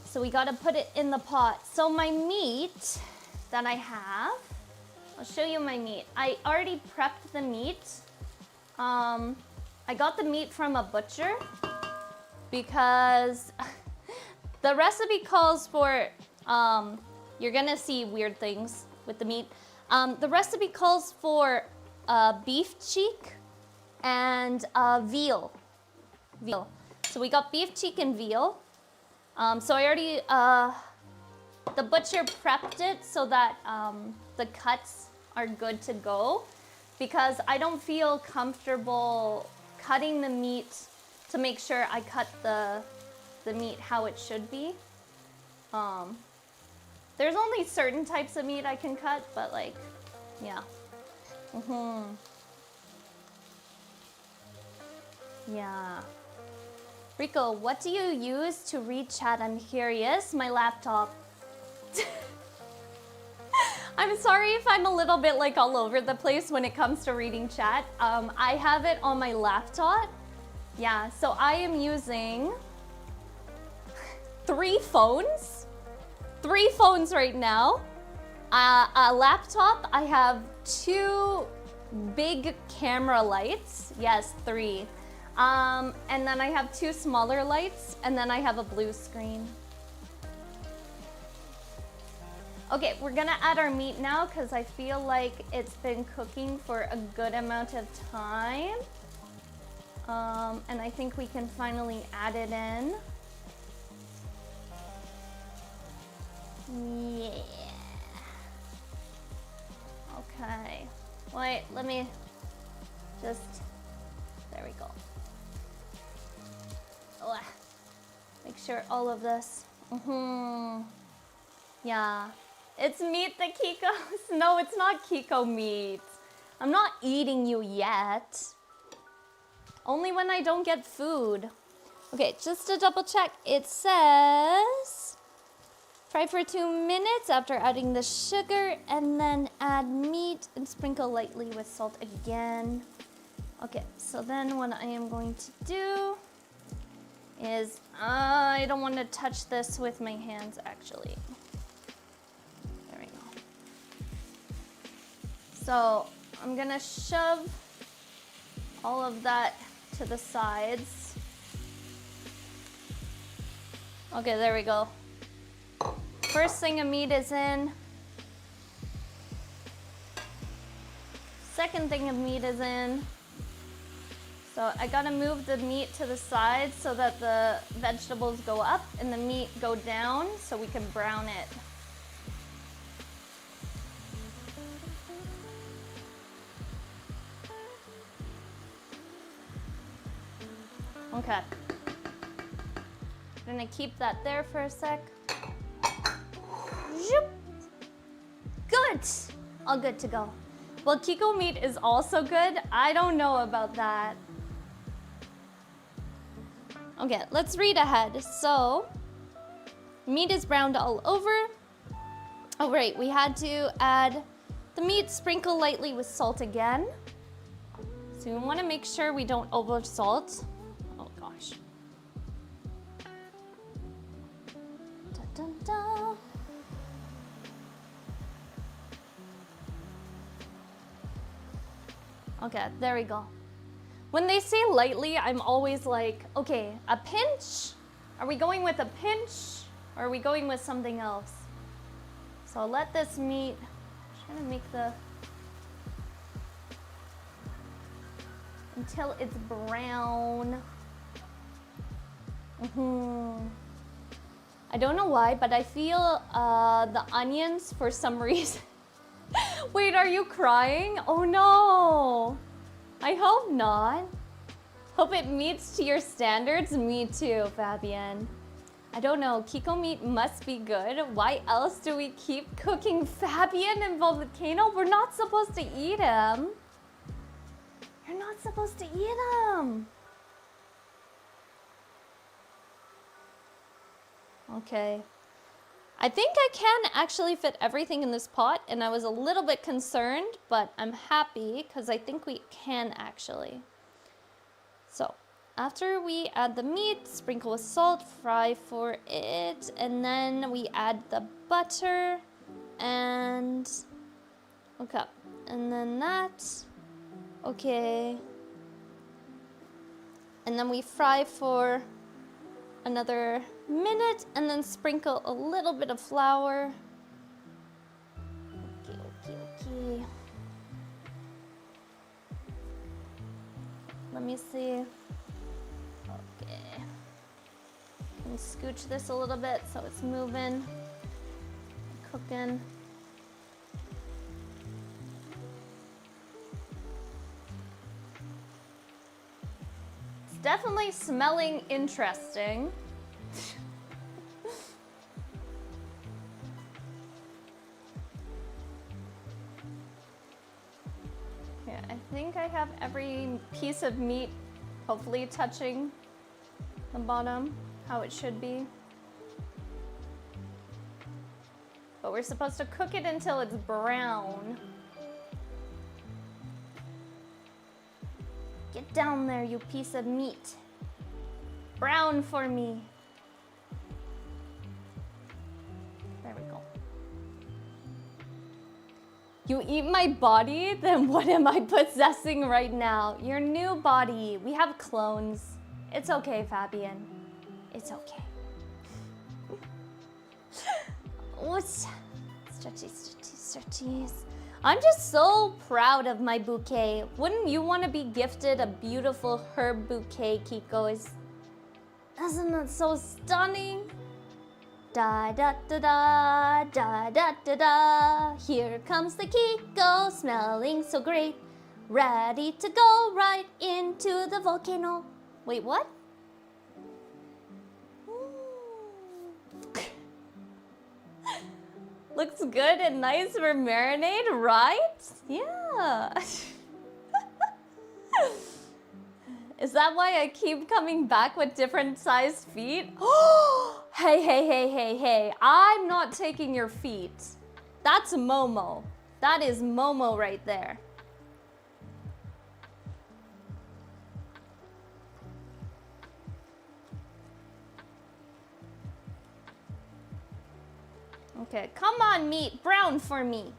So we gotta put it in the pot. So my meat that I have, I'll show you my meat. I already prepped the meat. I got the meat from a butcher because the recipe calls for, you're gonna see weird things with the meat. The recipe calls for beef cheek and veal. So we got beef cheek and veal. So I already, the butcher prepped it so that the cuts are good to go, because I don't feel comfortable cutting the meat to make sure I cut the meat how it should be. There's only certain types of meat I can cut, but like, yeah. Yeah. Rico, what do you use to read chat? I'm curious. My laptop. I'm sorry if I'm a little bit like all over the place when it comes to reading chat. I have it on my laptop. Yeah, so I am using 3 phones. 3 phones right now. A laptop. I have 2 big camera lights. Yes, 3. And then I have 2 smaller lights, and then I have a blue screen. Okay, we're gonna add our meat now because I feel like it's been cooking for a good amount of time. And I think we can finally add it in. Yeah. Okay. Wait, let me just, there we go. Ugh. Make sure all of this. Yeah. It's meat the Kikos. No, it's not Kiko meat. I'm not eating you yet. Only when I don't get food. Okay, just to double check, it says fry for 2 minutes after adding the sugar, and then add meat and sprinkle lightly with salt again. Okay, so then what I am going to do is, I don't want to touch this with my hands actually. There we go. So I'm gonna shove all of that to the sides. Okay, there we go. First thing of meat is in. Second thing of meat is in. So I gotta move the meat to the side so that the vegetables go up and the meat go down so we can brown it. Okay. I'm gonna keep that there for a sec. Zoop. Good. All good to go. Well, Kiko meat is also good. I don't know about that. Okay, let's read ahead. So, meat is browned all over. Oh, right, we had to add the meat, sprinkle lightly with salt again. So we want to make sure we don't over salt. Oh gosh. Dun, dun, dun. Okay, there we go. When they say lightly, I'm always like, okay, a pinch? Are we going with a pinch? Or are we going with something else? So I'll let this meat, I'm trying to make the, until it's brown. I don't know why, but I feel the onions for some reason. Wait, are you crying? Oh no. I hope not. Hope it meets to your standards. Me too, Fabian. I don't know, Kiko meat must be good. Why else do we keep cooking Fabian and Volcano? We're not supposed to eat him. You're not supposed to eat him. Okay. I think I can actually fit everything in this pot, and I was a little bit concerned, but I'm happy because I think we can actually. So, after we add the meat, sprinkle with salt, fry for it, and then we add the butter and okay, and then that, okay, and then we fry for another minute and then sprinkle a little bit of flour. Okay. Let me see. Okay. And scooch this a little bit so it's moving, cooking. It's definitely smelling interesting. Yeah, I think I have every piece of meat hopefully touching the bottom, how it should be. But we're supposed to cook it until it's brown. Get down there, you piece of meat. Brown for me. There we go. You eat my body? Then what am I possessing right now? Your new body. We have clones. It's okay, Fabian. It's okay. What's stretchies. I'm just so proud of my bouquet. Wouldn't you want to be gifted a beautiful herb bouquet, Kiko? Isn't it so stunning? Da da da da da da da da. Here comes the Kiko, smelling so great, ready to go right into the volcano. Wait, what? Looks good and nice for marinade, right? Yeah. Is that why I keep coming back with different sized feet? Hey. I'm not taking your feet. That's Momo. That is Momo right there. Okay, come on, meat. Brown for me.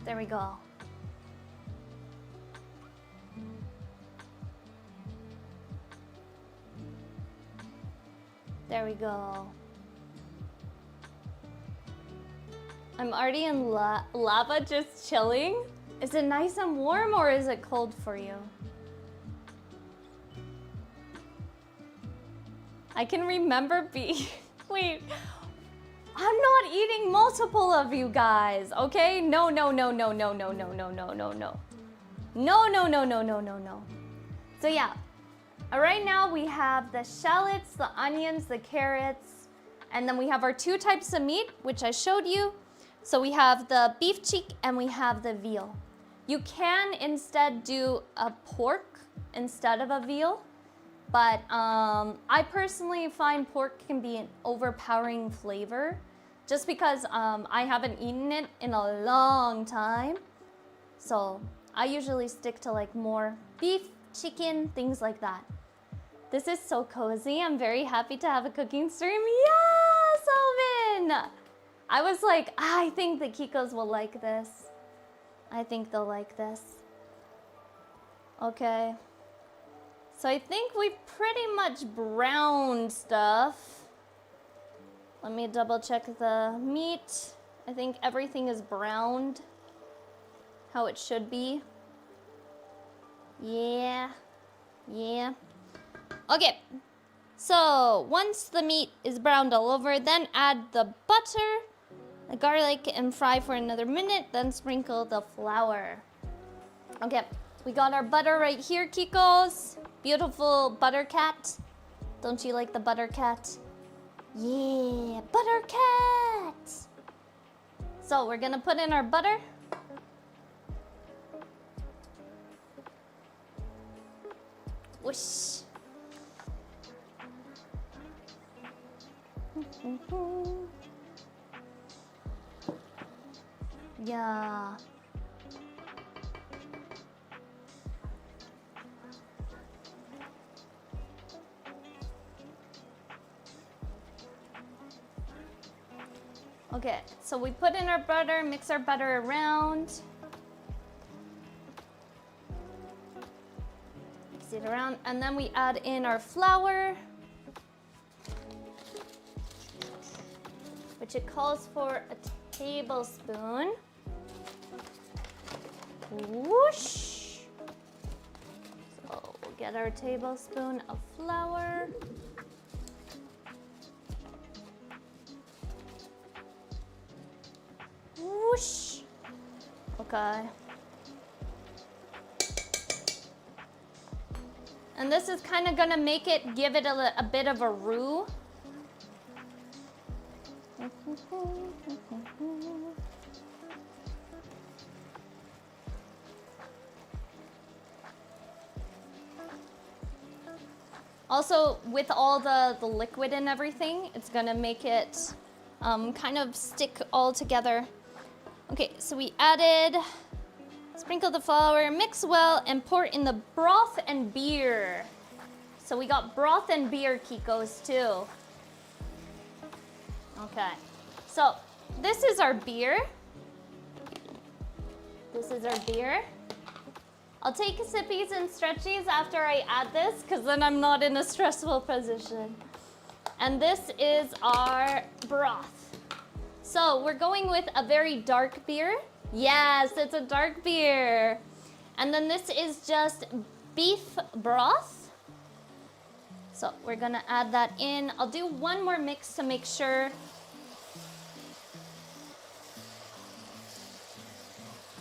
There we go. There we go. I'm already in lava just chilling. Is it nice and warm or is it cold for you? I can remember wait. I'm not eating multiple of you guys, okay? No. No. So yeah, right now we have the shallots, the onions, the carrots, and then we have our 2 types of meat, which I showed you. So we have the beef cheek and we have the veal. You can instead do a pork instead of a veal, but I personally find pork can be an overpowering flavor just because I haven't eaten it in a long time. So I usually stick to like more beef, chicken, things like that. This is so cozy. I'm very happy to have a cooking stream. Yes, Alvin! I was like, I think the Kikos will like this. I think they'll like this. Okay. So I think we've pretty much browned stuff. Let me double check the meat. I think everything is browned how it should be. Yeah. Okay. So once the meat is browned all over, then add the butter, the garlic, and fry for another minute, then sprinkle the flour. Okay, we got our butter right here, Kikos. Beautiful butter cat. Don't you like the butter cat? Yeah, butter cat. So we're gonna put in our butter. Whoosh. Yeah. Okay, so we put in our butter, mix our butter around. Mix it around, and then we add in our flour, which it calls for a tablespoon. Whoosh! So we'll get our tablespoon of flour. Whoosh! Okay. And this is kind of gonna make it, give it a bit of a roux. Also, with all the liquid and everything, it's gonna make it kind of stick all together. Okay, so we added, sprinkle the flour, mix well, and pour in the broth and beer. So we got broth and beer, Kikos, too. Okay, so this is our beer. This is our beer. I'll take sippies and stretchies after I add this, because then I'm not in a stressful position. And this is our broth. So we're going with a very dark beer. Yes, it's a dark beer. And then this is just beef broth. So we're gonna add that in. I'll do one more mix to make sure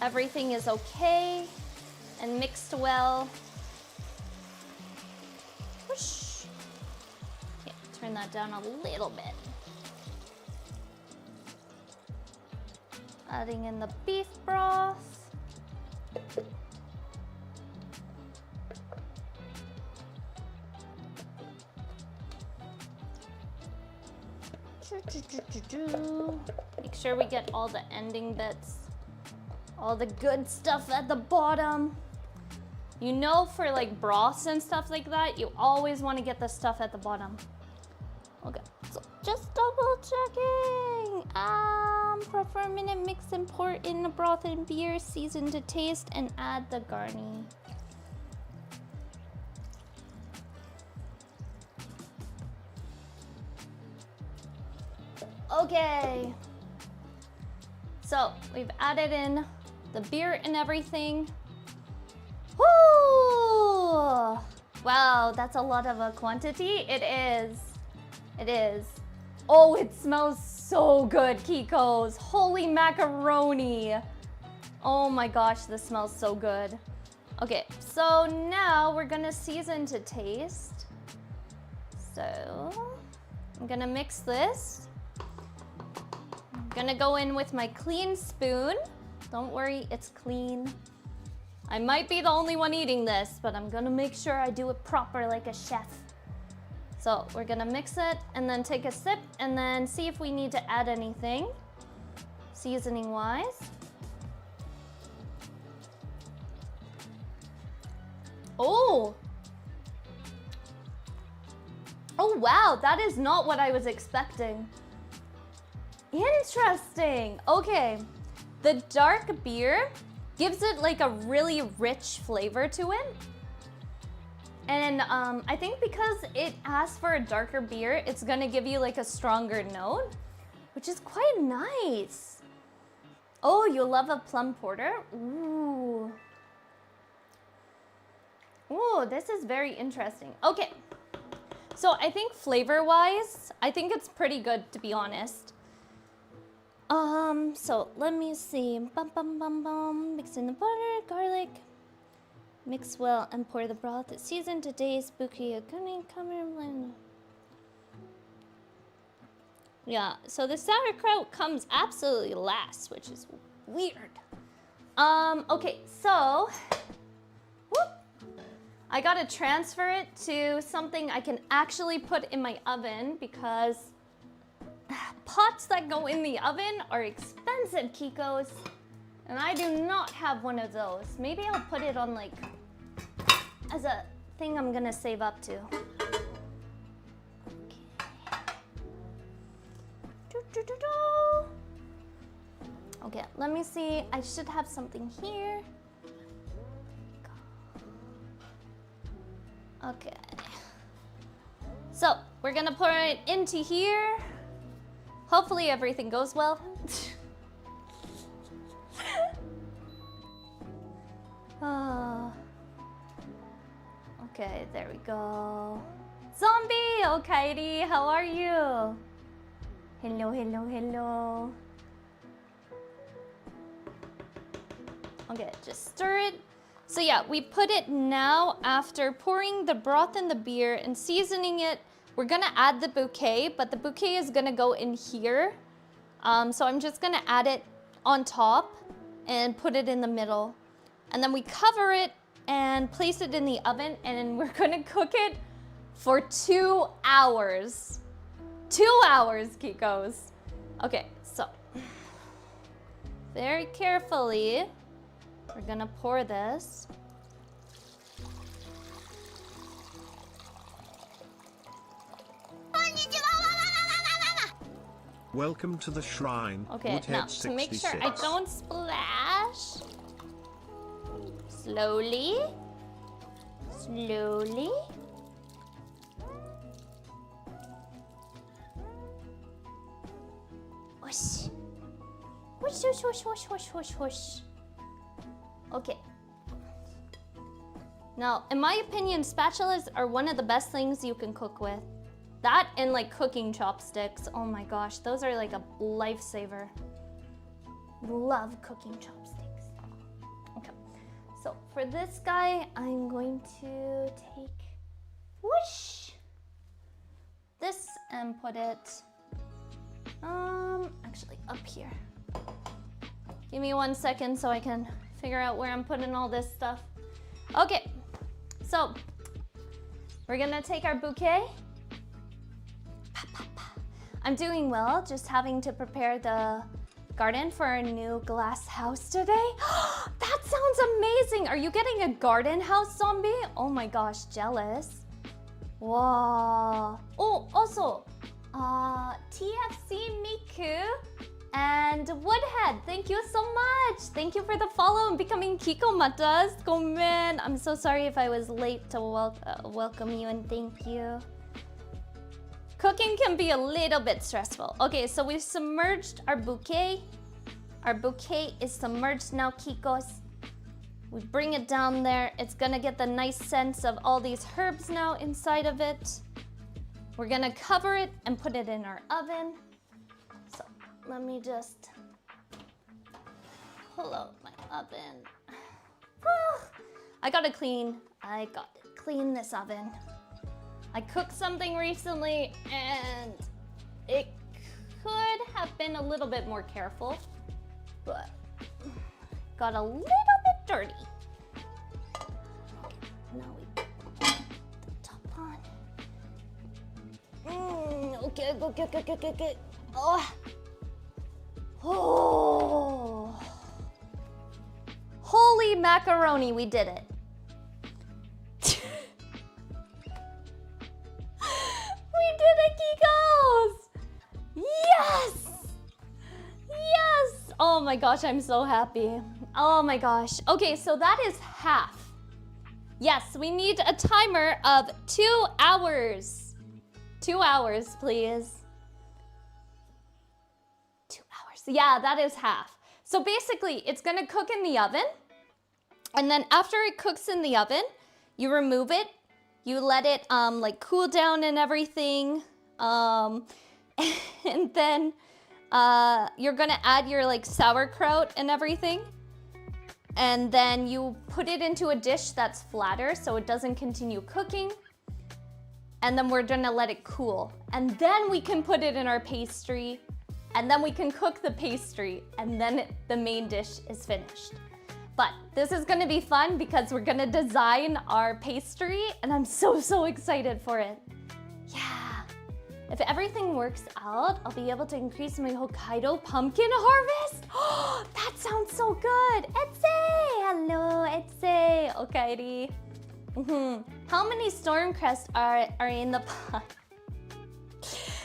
everything is okay and mixed well. Whoosh. Okay, turn that down a little bit. Adding in the beef broth. Make sure we get all the ending bits, all the good stuff at the bottom. You know, for like broths and stuff like that, you always want to get the stuff at the bottom. Okay, so just double checking. Prefer minute mix and pour in the broth and beer, season to taste, and add the garni. Okay. So we've added in the beer and everything. Woo! Wow, that's a lot of a quantity. It is. It is. Oh, it smells so good, Kikos. Holy macaroni. Oh my gosh, this smells so good. Okay, so now we're gonna season to taste. So I'm gonna mix this. I'm gonna go in with my clean spoon. Don't worry, it's clean. I might be the only one eating this, but I'm gonna make sure I do it proper like a chef. So we're gonna mix it and then take a sip and then see if we need to add anything seasoning wise. Oh! Oh wow, that is not what I was expecting. Interesting. Okay, the dark beer gives it like a really rich flavor to it. And I think because it asks for a darker beer, it's gonna give you like a stronger note, which is quite nice. Oh, you love a plum porter? Ooh. Ooh, this is very interesting. Okay, so I think flavor-wise, I think it's pretty good, to be honest. So let me see. Mix in the butter, garlic. Mix well and pour the broth. Season today's bouquet of cunning blend. Yeah, so the sauerkraut comes absolutely last, which is weird. Okay, so whoop, I gotta transfer it to something I can actually put in my oven because pots that go in the oven are expensive, Kikos. And I do not have one of those. Maybe I'll put it on like, as a thing I'm gonna save up to. Okay. Okay, let me see. I should have something here. Okay. So, we're gonna pour it into here. Hopefully everything goes well. Okay, there we go. Zombie! Oh, Kairi, how are you? Hello, hello, hello. Okay, just stir it. So yeah, we put it now after pouring the broth in the beer and seasoning it. We're gonna add the bouquet, but the bouquet is gonna go in here. So I'm just gonna add it on top and put it in the middle. And then we cover it and place it in the oven, and we're gonna cook it for 2 hours. 2 hours, Kikos. Okay, so very carefully, we're gonna pour this. Welcome to the shrine. Okay, now to make sure I don't splash. Slowly. Slowly. Whoosh. Whoosh, whoosh, whoosh, whoosh, whoosh, whoosh, whoosh. Okay. Now, in my opinion, spatulas are one of the best things you can cook with. That and like cooking chopsticks. Oh my gosh, those are like a lifesaver. Love cooking chopsticks. Okay, so for this guy, I'm going to take whoosh this and put it actually up here. Give me 1 second so I can figure out where I'm putting all this stuff. Okay, so we're gonna take our bouquet. I'm doing well, just having to prepare the garden for our new glass house today. That sounds amazing! Are you getting a garden house, Zombie? Oh my gosh, jealous. Wow. Oh, also, TFC Miku and Woodhead, thank you so much. Thank you for the follow and becoming Kiko Matas. Gomen. I'm so sorry if I was late to welcome you and thank you. Cooking can be a little bit stressful. Okay, so we've submerged our bouquet. Our bouquet is submerged now, Kikos. We bring it down there. It's gonna get the nice sense of all these herbs now inside of it. We're gonna cover it and put it in our oven. So let me just pull out my oven. I gotta clean this oven. I cooked something recently and it could have been a little bit more careful, but got a little bit dirty. Okay, now we put the top on. Okay. Oh. Holy macaroni, we did it. We did it, Kikos! Yes! Yes! Oh my gosh, I'm so happy. Oh my gosh. Okay, so that is half. Yes, we need a timer of 2 hours. 2 hours, please. 2 hours. Yeah, that is half. So basically, it's gonna cook in the oven. And then after it cooks in the oven, you remove it. You let it like cool down and everything. And then you're gonna add your like sauerkraut and everything. And then you put it into a dish that's flatter so it doesn't continue cooking. And then we're gonna let it cool. And then we can put it in our pastry. And then we can cook the pastry. And then the main dish is finished. But this is gonna be fun because we're gonna design our pastry and I'm so excited for it. Yeah. If everything works out, I'll be able to increase my Hokkaido pumpkin harvest. Oh, that sounds so good. Etse! Hello, Etse. Okaeri. How many Stormcrest are in the pot?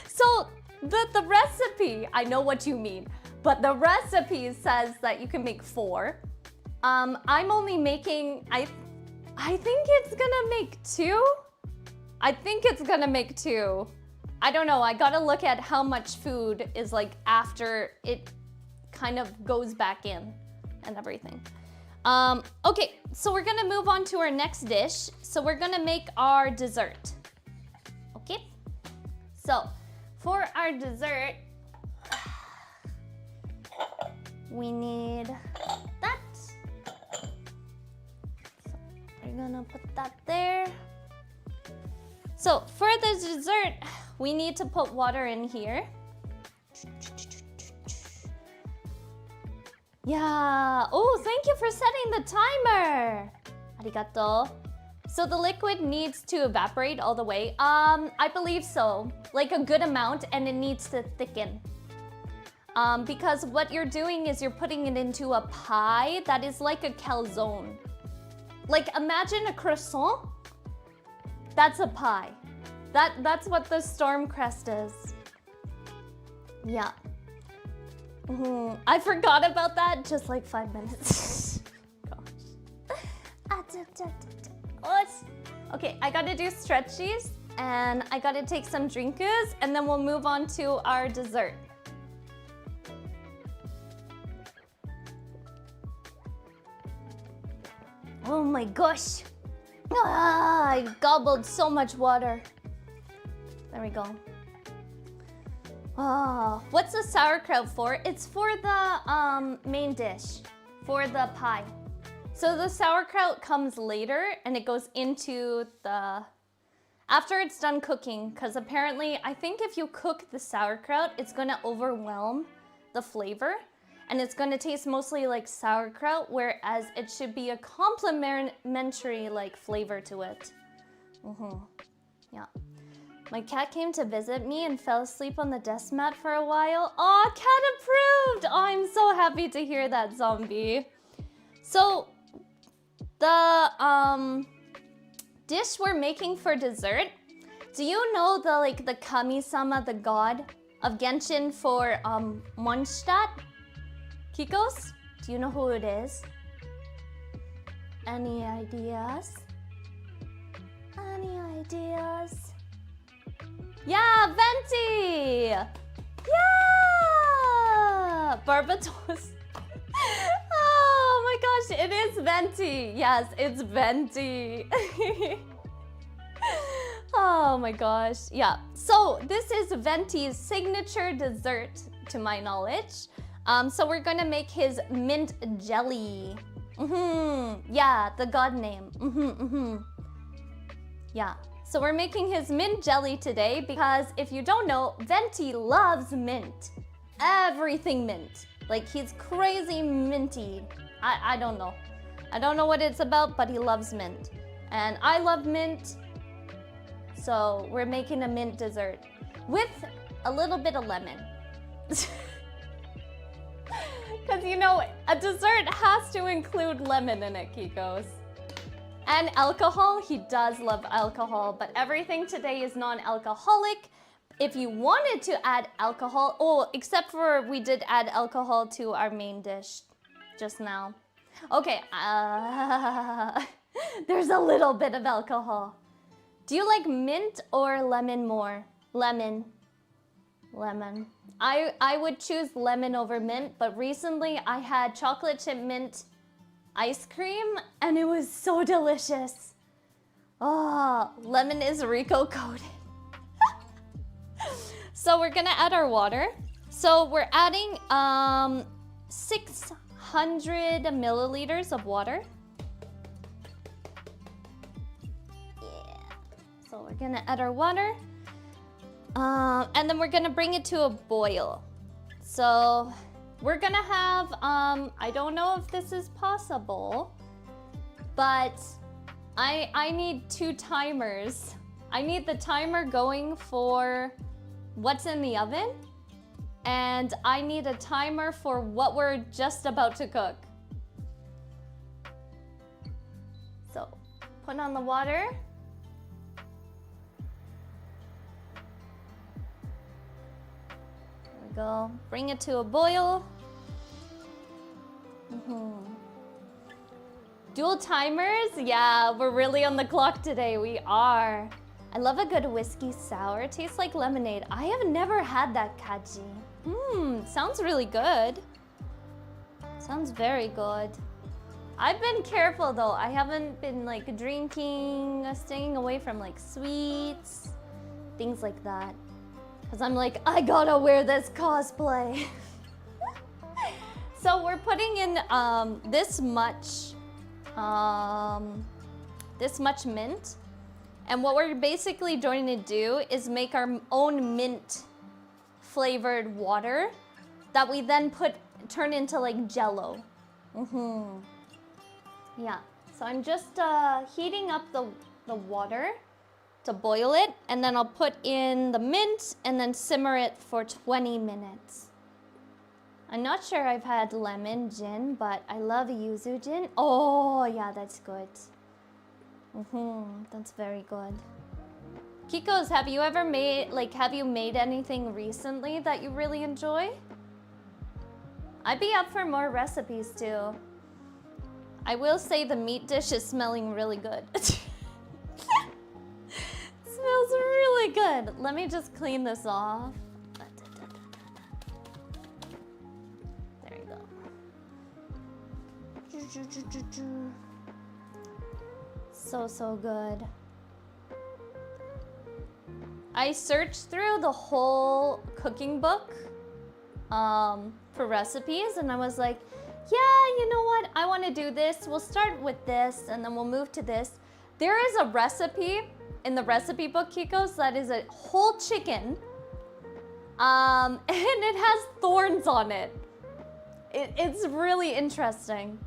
So the recipe, I know what you mean, but the recipe says that you can make 4. I'm only making, I think it's gonna make 2. I think it's gonna make 2. I don't know, I gotta look at how much food is like after it kind of goes back in and everything. Okay, so we're gonna move on to our next dish. So we're gonna make our dessert. Okay? So, for our dessert, we need that. We're gonna put that there. So for the dessert, we need to put water in here. Yeah. Oh, thank you for setting the timer. Arigato. So the liquid needs to evaporate all the way. I believe so. Like a good amount, and it needs to thicken. Because what you're doing is you're putting it into a pie that is like a calzone. Like imagine a croissant. That's a pie. That's what the Stormcrest is. Yeah. I forgot about that just like 5 minutes. Gosh. Okay, I gotta do stretchies and I gotta take some drinkas and then we'll move on to our dessert. Oh my gosh. I gobbled so much water. There we go. Oh, what's the sauerkraut for? It's for the main dish, for the pie. So the sauerkraut comes later and it goes into the, after it's done cooking, because apparently I think if you cook the sauerkraut, it's gonna overwhelm the flavor and it's gonna taste mostly like sauerkraut, whereas it should be a complementary like flavor to it. Yeah. My cat came to visit me and fell asleep on the desk mat for a while. Aw, cat approved! Oh, I'm so happy to hear that, Zombie. So, the dish we're making for dessert Do you know the Kami-sama, the god of Genshin for Mondstadt? Kikos? Do you know who it is? Any ideas? Any ideas? Yeah, Venti! Yeah! Barbatos. Oh my gosh, it is Venti. Yes, it's Venti. Oh my gosh. Yeah. So this is Venti's signature dessert, to my knowledge. So we're gonna make his mint jelly. Yeah, the god name. Yeah. So we're making his mint jelly today because if you don't know, Venti loves mint. Everything mint. Like he's crazy minty. I don't know. I don't know what it's about, but he loves mint. And I love mint. So we're making a mint dessert with a little bit of lemon. Because you know, a dessert has to include lemon in it, Kikos. And alcohol, he does love alcohol, but everything today is non-alcoholic. If you wanted to add alcohol, oh, except for we did add alcohol to our main dish just now. Okay, there's a little bit of alcohol. Do you like mint or lemon more? Lemon. Lemon. I would choose lemon over mint, but recently I had chocolate chip mint ice cream and it was so delicious. Oh, lemon is Rico coated. So we're gonna add our water. So we're adding 600 milliliters of water. So we're gonna add our water. And then we're gonna bring it to a boil. So we're gonna have, I don't know if this is possible, but I need 2 timers. I need the timer going for what's in the oven, and I need a timer for what we're just about to cook. So put on the water. Go. Bring it to a boil. Dual timers? Yeah, we're really on the clock today. We are. I love a good whiskey sour. It tastes like lemonade. I have never had that, Kaji. Sounds really good. Sounds very good. I've been careful though. I haven't been like drinking, staying away from like sweets, things like that. Because I'm like, I gotta wear this cosplay. So we're putting in this much mint. And what we're basically going to do is make our own mint flavored water that we then turn into like jello. Yeah, so I'm just heating up the water to boil it, and then I'll put in the mint and then simmer it for 20 minutes. I'm not sure I've had lemon gin, but I love yuzu gin. Oh yeah, that's good. That's very good. Kikos, have you ever made anything recently that you really enjoy? I'd be up for more recipes too. I will say the meat dish is smelling really good. Smells really good. Let me just clean this off. There you go. So good. I searched through the whole cooking book for recipes, and I was like, yeah, you know what? I want to do this. We'll start with this, and then we'll move to this. There is a recipe in the recipe book, Kikos, that is a whole chicken, and it has thorns on it. It's really interesting.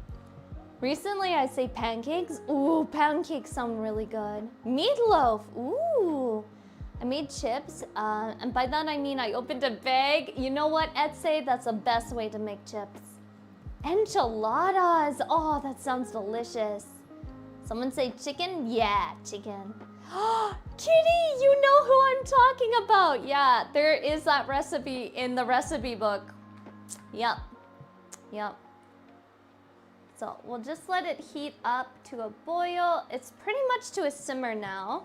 Recently, I say pancakes. Ooh, pancakes sound really good. Meatloaf. Ooh. I made chips, and by that I mean I opened a bag. You know what, Etsy? That's the best way to make chips. Enchiladas. Oh, that sounds delicious. Someone say chicken? Yeah, chicken. Kitty, you know who I'm talking about. Yeah, there is that recipe in the recipe book. Yep. Yep. So we'll just let it heat up to a boil. It's pretty much to a simmer now.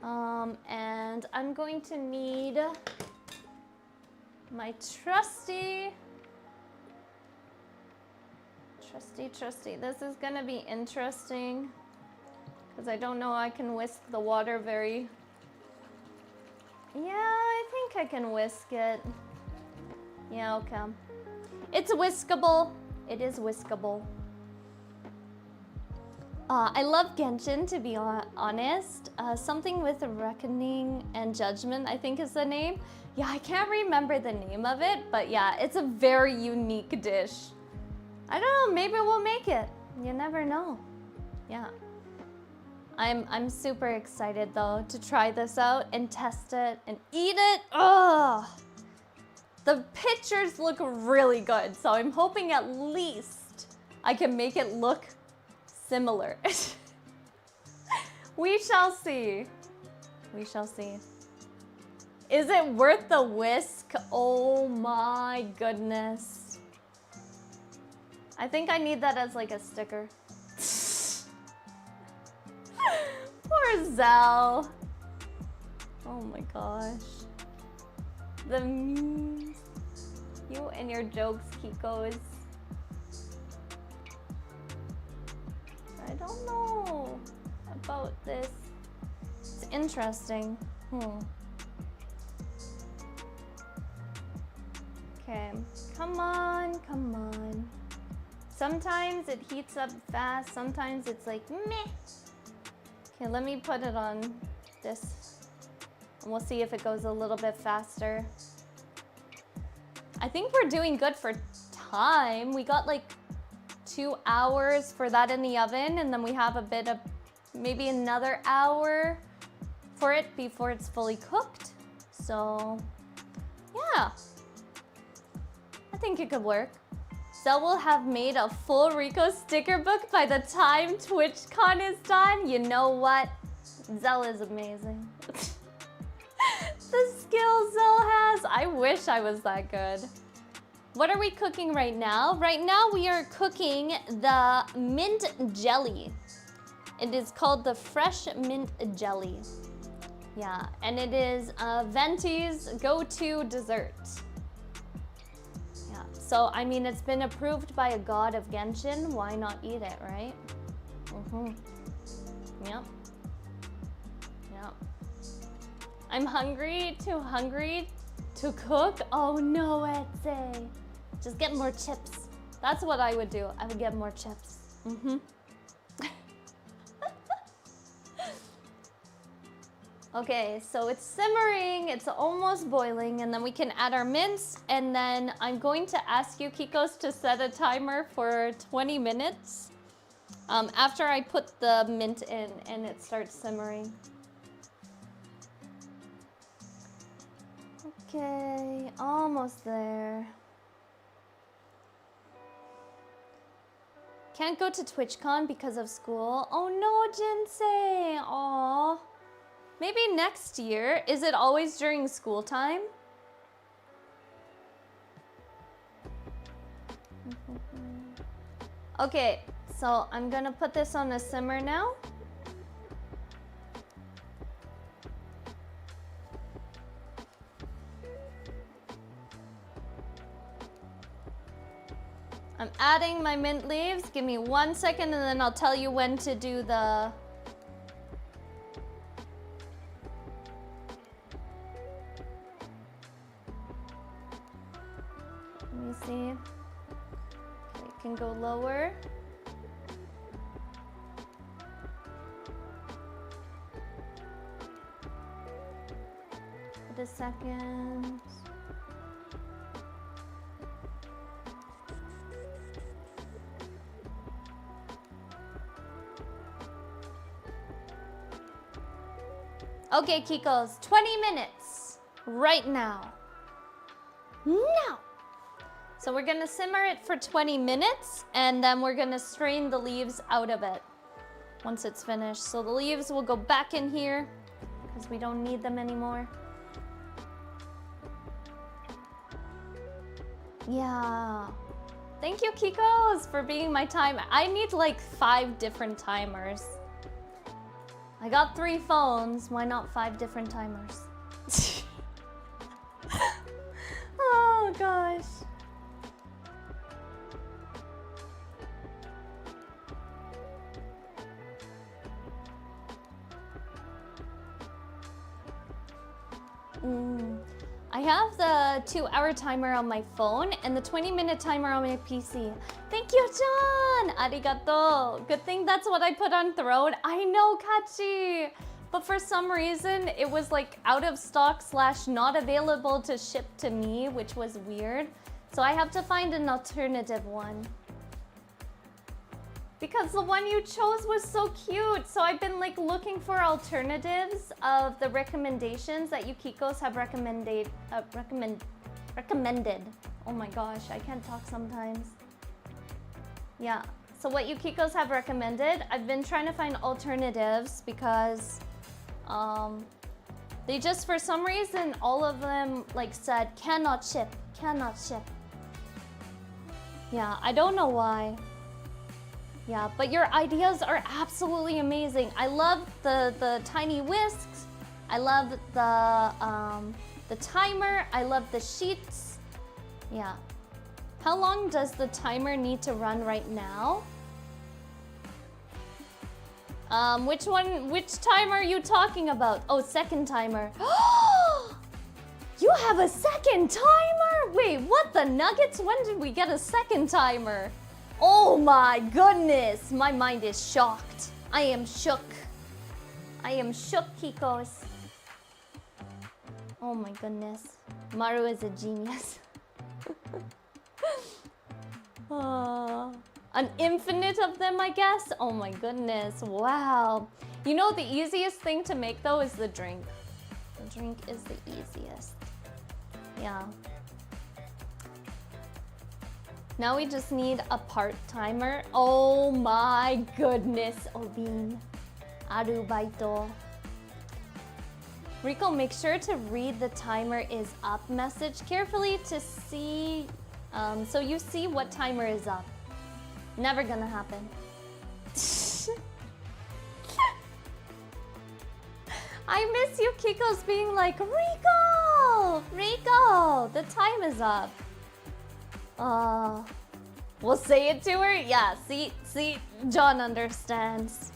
And I'm going to need my trusty. This is gonna be interesting because I don't know I can whisk the water very. Yeah, I think I can whisk it. Yeah, okay. It's whiskable. It is whiskable. I love Genshin, to be honest. Something with reckoning and judgment, I think is the name. Yeah, I can't remember the name of it, but yeah, it's a very unique dish. I don't know, maybe we'll make it. You never know. Yeah. I'm super excited though to try this out and test it and eat it. Ugh. The pictures look really good, so I'm hoping at least I can make it look similar. We shall see. We shall see. Is it worth the whisk? Oh my goodness. I think I need that as like a sticker. Poor Zell. Oh my gosh. The memes. You and your jokes, Kikos. I don't know about this. It's interesting. Okay, come on, come on. Sometimes it heats up fast, sometimes it's like meh. Okay, let me put it on this and we'll see if it goes a little bit faster. I think we're doing good for time. We got like 2 hours for that in the oven, and then we have a bit of maybe another hour for it before it's fully cooked. So yeah, I think it could work. Zell will have made a full Rico sticker book by the time TwitchCon is done. You know what? Zell is amazing. The skills Zell has, I wish I was that good. What are we cooking right now? Right now we are cooking the mint jelly. It is called the fresh mint jelly. Yeah, and it is Venti's go-to dessert. Yeah, so I mean it's been approved by a god of Genshin. Why not eat it, right? Yep. Yep. I'm hungry, too hungry to cook. Oh no, Etsy. Just get more chips. That's what I would do. I would get more chips. Okay, so it's simmering, it's almost boiling, and then we can add our mince, and then I'm going to ask you, Kikos, to set a timer for 20 minutes after I put the mint in and it starts simmering. Okay, almost there. Can't go to TwitchCon because of school. Oh no, Jinsei. Aw. Maybe next year. Is it always during school time? Okay, so I'm gonna put this on a simmer now. I'm adding my mint leaves. Give me 1 second and then I'll tell you when to do the... Let me see. Okay, it can go lower. Wait a second. Okay, Kikos, 20 minutes right now. Now. So we're gonna simmer it for 20 minutes and then we're gonna strain the leaves out of it. once it's finished. So the leaves will go back in here because we don't need them anymore. Yeah. Thank you, Kikos, for being my timer. I need like 5 different timers. I got 3 phones. Why not 5 different timers? Oh gosh. I have the 2-hour timer on my phone and the 20-minute timer on my PC. Thank you, John! Arigato! Good thing that's what I put on Throne. I know, Kachi! But for some reason, it was like out of stock / not available to ship to me, which was weird. So I have to find an alternative one. Because the one you chose was so cute. So I've been like looking for alternatives of the recommendations that you Kikos have recommended. Oh my gosh, I can't talk sometimes. Yeah, so what you Kikos have recommended, I've been trying to find alternatives because they just, for some reason, all of them like said, cannot ship. Yeah, I don't know why. Yeah, but your ideas are absolutely amazing. I love the tiny whisks. I love the timer. I love the sheets. Yeah. How long does the timer need to run right now? Which timer are you talking about? Oh, second timer. You have a second timer? Wait, what the nuggets? When did we get a second timer? Oh my goodness, my mind is shocked. I am shook. I am shook, Kikos. Oh my goodness. Maru is a genius. An infinite of them, I guess? Oh my goodness, wow. You know, the easiest thing to make though is the drink. The drink is the easiest. Yeah. Now we just need a part timer. Oh my goodness, Obin. Arubaito. Rico, make sure to read the timer is up message carefully to see, so you see what timer is up. Never gonna happen. I miss you, Kiko's being like, Rico, the time is up. We'll say it to her. Yeah, see, John understands.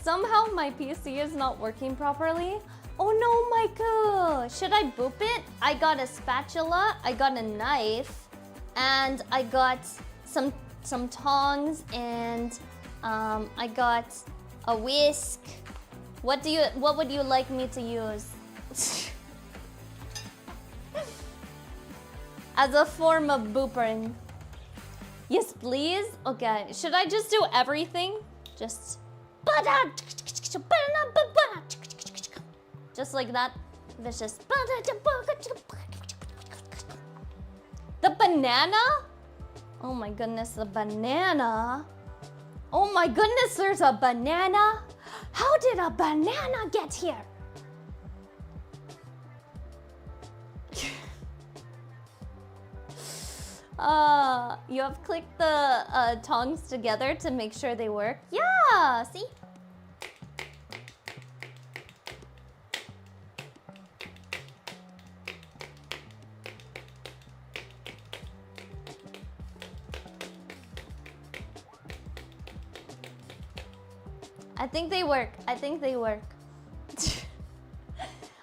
Somehow my PC is not working properly. Oh no, Michael! Should I boop it? I got a spatula, I got a knife, and I got some tongs, and I got a whisk. What would you like me to use? As a form of boopering. Yes, please. Okay. Should I just do everything? Just like that. Vicious. The banana? Oh my goodness, the banana. Oh my goodness, there's a banana. How did a banana get here? You have clicked the tongs together to make sure they work. Yeah, see? I think they work.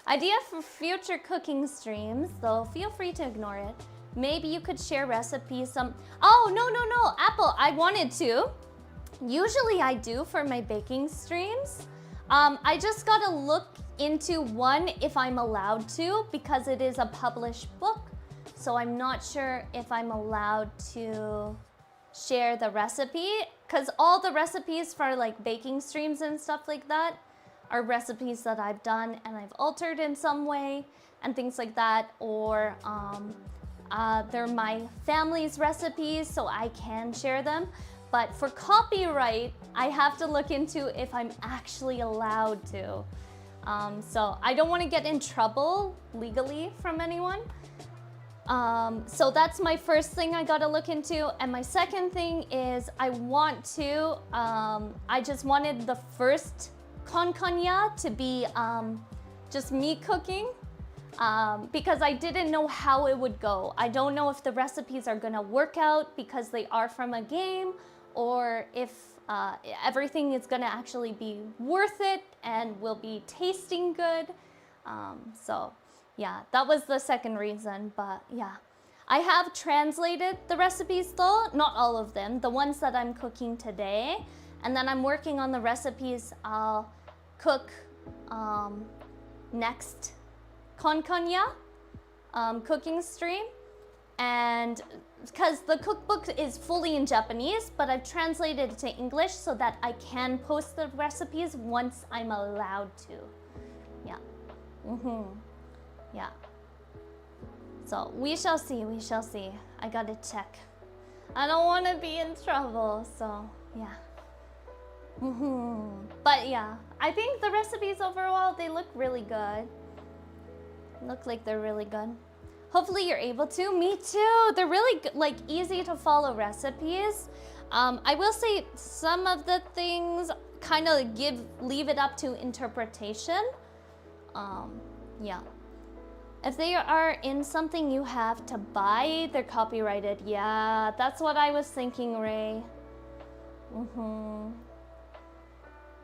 Idea for future cooking streams, though feel free to ignore it. Maybe you could share recipes. Oh, no, Apple, I wanted to. Usually I do for my baking streams. I just gotta look into one if I'm allowed to, because it is a published book. So I'm not sure if I'm allowed to share the recipe, because all the recipes for like baking streams and stuff like that are recipes that I've done and I've altered in some way and things like that, or they're my family's recipes, so I can share them. But for copyright, I have to look into if I'm actually allowed to. So I don't want to get in trouble legally from anyone. So that's my first thing I gotta look into. And my second thing is I just wanted the first KONKONYA to be just me cooking. Because I didn't know how it would go. I don't know if the recipes are gonna work out because they are from a game, or if everything is gonna actually be worth it and will be tasting good. So yeah, that was the second reason, but yeah. I have translated the recipes though, not all of them, the ones that I'm cooking today. And then I'm working on the recipes I'll cook next KONKONYA cooking stream. And because the cookbook is fully in Japanese, but I've translated it to English so that I can post the recipes once I'm allowed to. Yeah. Yeah. So we shall see, we shall see. I gotta check. I don't want to be in trouble, so yeah. But yeah, I think the recipes overall, they look really good. Look like they're really good. Hopefully you're able to. Me too. They're really like easy to follow recipes. I will say some of the things kind of leave it up to interpretation. Yeah. If they are in something you have to buy, they're copyrighted. Yeah, that's what I was thinking, Ray.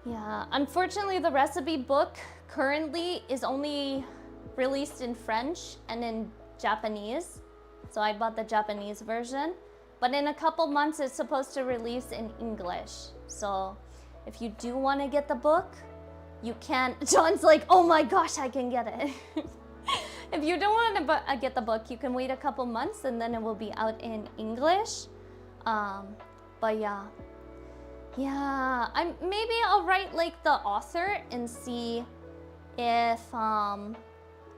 Yeah, unfortunately the recipe book currently is only released in French and in Japanese. So I bought the Japanese version. But in a couple months it's supposed to release in English. So if you do want to get the book, you can. John's like, oh my gosh, I can get it. If you don't want to get the book, you can wait a couple months and then it will be out in English. But yeah. Yeah, maybe I'll write like the author and see if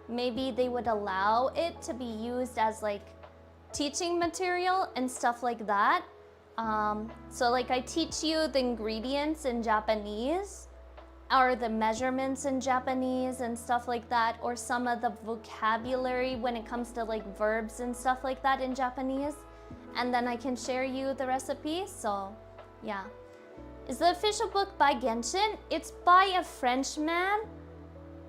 maybe they would allow it to be used as like teaching material and stuff like that. So like I teach you the ingredients in Japanese or the measurements in Japanese and stuff like that, or some of the vocabulary when it comes to like verbs and stuff like that in Japanese, and then I can share you the recipe. So yeah. Is the official book by Genshin? It's by a Frenchman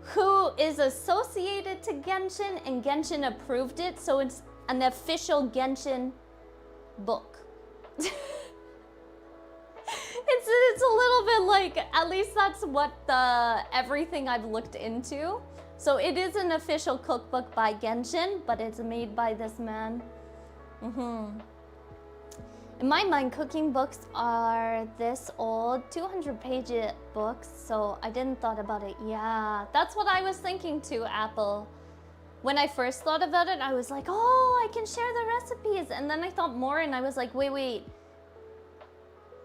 who is associated to Genshin, and Genshin approved it, so it's an official Genshin book. It's a little bit like, at least that's what everything I've looked into. So it is an official cookbook by Genshin, but it's made by this man. In my mind, cooking books are this old, 200-page books, so I didn't thought about it. Yeah, that's what I was thinking too, Apple. When I first thought about it, I was like, oh, I can share the recipes. And then I thought more and I was like, wait.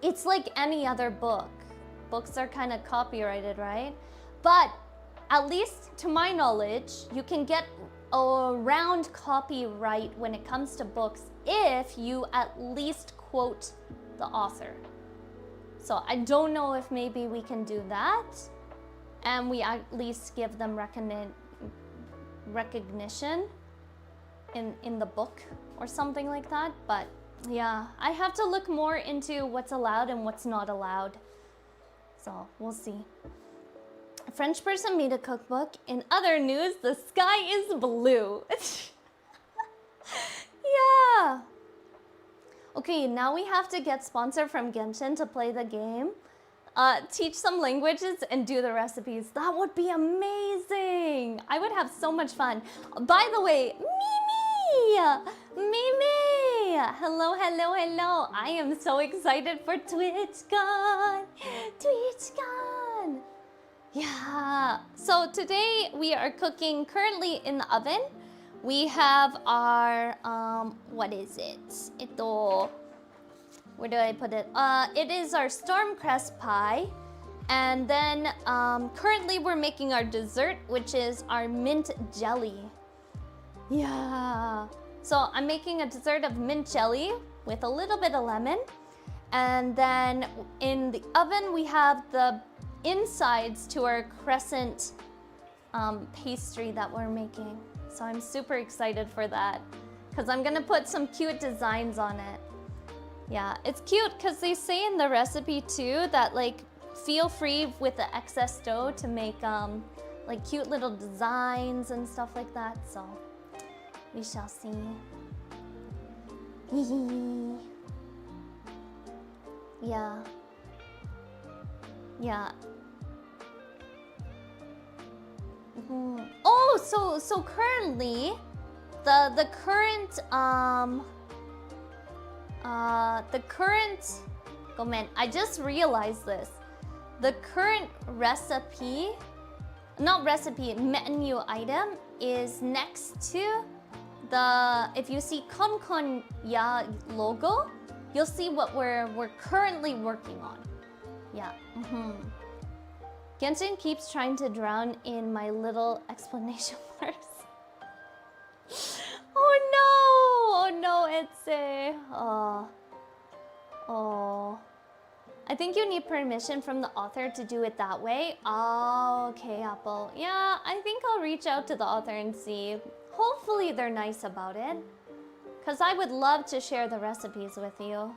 It's like any other book. Books are kind of copyrighted, right? But at least to my knowledge, you can get around copyright when it comes to books if you at least quote the author. So I don't know if maybe we can do that and we at least give them recognition in the book or something like that. But yeah, I have to look more into what's allowed and what's not allowed. So we'll see. A French person made a cookbook. In other news, the sky is blue. Yeah. Okay, now we have to get sponsored from Genshin to play the game. Teach some languages and do the recipes. That would be amazing. I would have so much fun. By the way, Mimi! Hello. I am so excited for TwitchCon. Yeah. So today we are cooking currently in the oven. We have our, what is it? Where do I put it? It is our Stormcrest pie. And then currently we're making our dessert, which is our mint jelly. Yeah. So I'm making a dessert of mint jelly with a little bit of lemon. And then in the oven, we have the insides to our crescent pastry that we're making. So I'm super excited for that because I'm gonna put some cute designs on it. Yeah, it's cute because they say in the recipe too that like feel free with the excess dough to make like cute little designs and stuff like that. So we shall see. Yeah. Yeah. Oh, so currently, the current oh man, I just realized this. The current recipe, not recipe, menu item is next to the, if you see KONKONYA logo, you'll see what we're currently working on. Yeah. Genshin keeps trying to drown in my little explanation marks. Oh no, Etse. Oh. I think you need permission from the author to do it that way. Oh, okay, Apple. Yeah, I think I'll reach out to the author and see. Hopefully they're nice about it. Because I would love to share the recipes with you.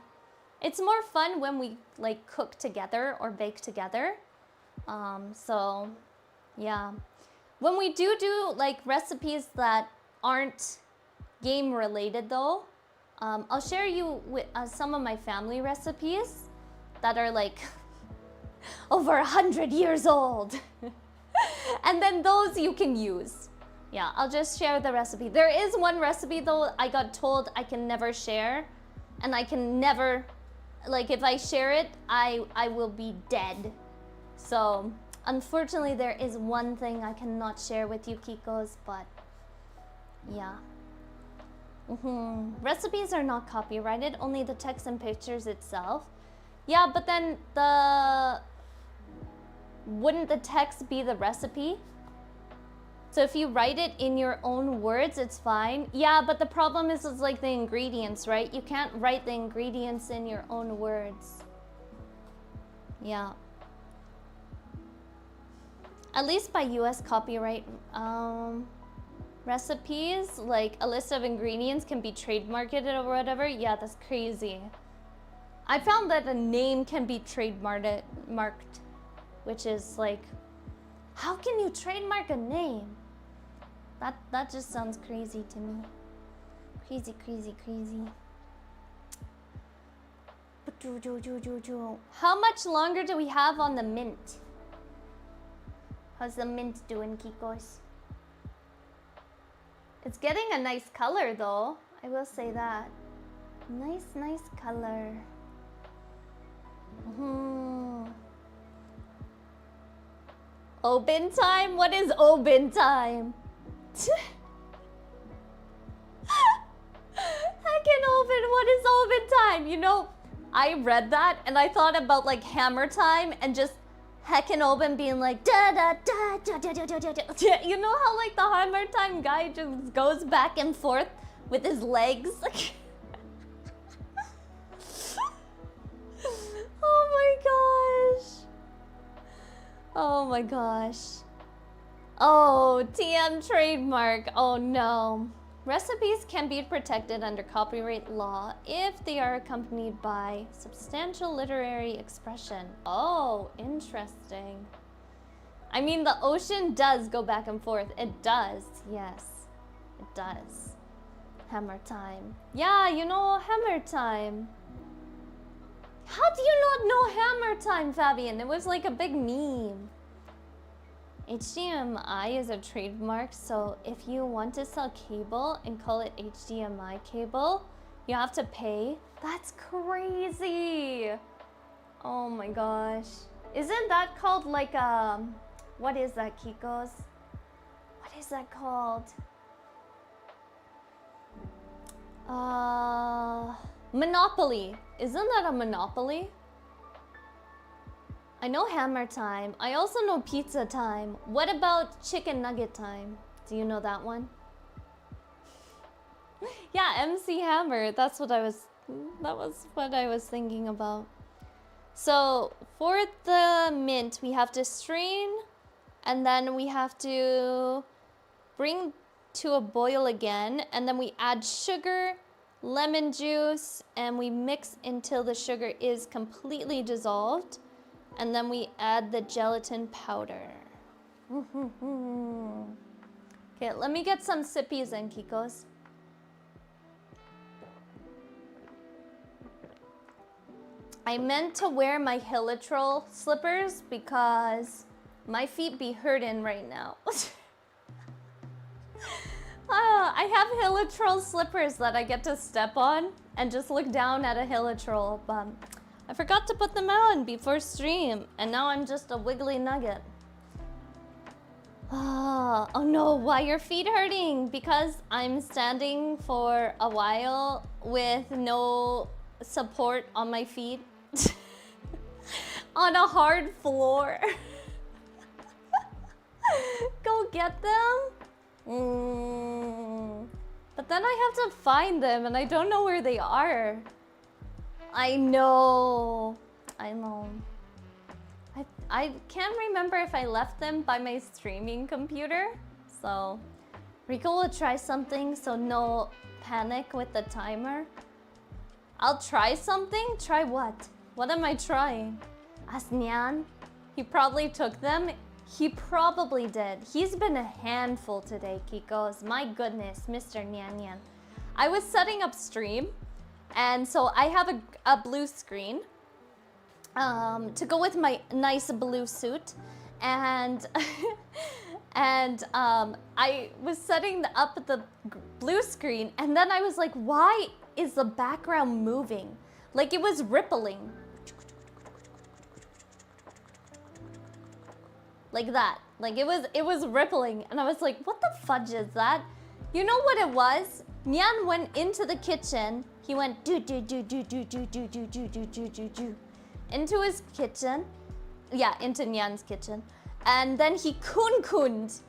It's more fun when we like cook together or bake together. So, yeah. When we do like recipes that aren't game related though, I'll share you with some of my family recipes that are like over 100 years old. And then those you can use. Yeah, I'll just share the recipe. There is one recipe though I got told I can never share, and I can never, like if I share it, I will be dead. So unfortunately there is one thing I cannot share with you Kikos, but yeah. Recipes are not copyrighted, only the text and pictures itself. Yeah, but then wouldn't the text be the recipe? So if you write it in your own words, it's fine. Yeah, but the problem is it's like the ingredients, right? You can't write the ingredients in your own words. Yeah. At least by US copyright recipes, like a list of ingredients can be trademarked or whatever. Yeah, that's crazy. I found that a name can be trademarked, which is like, how can you trademark a name? That just sounds crazy to me. Crazy. How much longer do we have on the mint? How's the mint doing, Kikos? It's getting a nice color though, I will say that. Nice color. Open time? What is open time? Heckin' open, what is open time? You know, I read that and I thought about like hammer time and just heckin' open being like da da da da da da da da. You know how like the hammer time guy just goes back and forth with his legs? Oh my gosh. Oh, TM trademark. Oh no. Recipes can be protected under copyright law if they are accompanied by substantial literary expression. Oh, interesting. I mean, the ocean does go back and forth. It does, yes. It does. Hammer time. Yeah, you know, hammer time. How do you not know hammer time, Fabian? It was like a big meme. HDMI is a trademark, so if you want to sell cable and call it HDMI cable, you have to pay. That's crazy. Oh my gosh. Isn't that called like what is that, Kikos? What is that called? Monopoly. Isn't that a monopoly? I know hammer time. I also know pizza time. What about chicken nugget time? Do you know that one? Yeah, MC Hammer. That's what I was That was what I was thinking about. So for the mint, we have to strain, and then we have to bring to a boil again, and then we add sugar, lemon juice, and we mix until the sugar is completely dissolved, and then we add the gelatin powder. Okay, let me get some sippies in, Kikos. I meant to wear my Hilitrol slippers because my feet be hurting right now. I have Hilitrol slippers that I get to step on and just look down at a Hilitrol, but I forgot to put them on before stream, and now I'm just a wiggly nugget. Oh no, why are your feet hurting? Because I'm standing for a while with no support on my feet. On a hard floor. Go get them? But then I have to find them and I don't know where they are. I know. I can't remember if I left them by my streaming computer. So Rico will try something, so no panic with the timer. I'll try something? Try what? What am I trying? Ask Nyan. He probably took them. He probably did. He's been a handful today, Kikos. My goodness, Mr. Nyan Nyan. I was setting up stream, and so I have a blue screen to go with my nice blue suit, and I was setting up the blue screen, and then I was like, why is the background moving? Like it was rippling. Like that. Like it was rippling, and I was like, what the fudge is that? You know what it was? Nyan went into the kitchen. He went do do do do do do do do do do do do do into his kitchen. Yeah, into Nyan's kitchen. And then he kun-kunned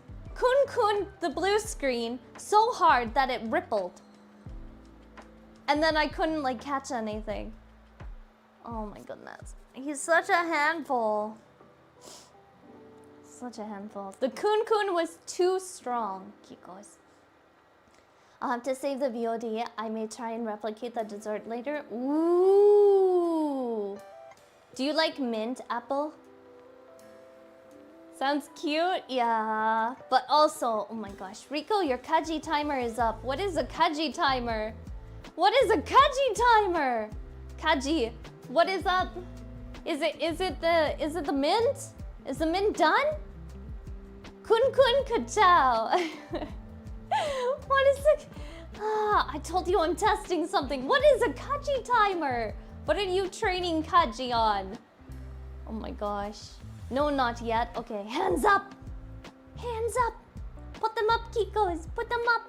the blue screen so hard that it rippled. And then I couldn't like catch anything. Oh my goodness. He's such a handful. Such a handful. The kun-kun was too strong, Kikos. I'll have to save the VOD. I may try and replicate the dessert later. Ooh. Do you like mint apple? Sounds cute, yeah. But also, oh my gosh, Rico, your Kaji timer is up. What is a Kaji timer? What is a Kaji timer? Kaji, what is up? Is it the mint? Is the mint done? Kun ka-chow. What is it? I told you I'm testing something. What is a Kaji timer? What are you training Kaji on? Oh my gosh. No, not yet. Okay, hands up. Hands up. Put them up, Kikos. Put them up.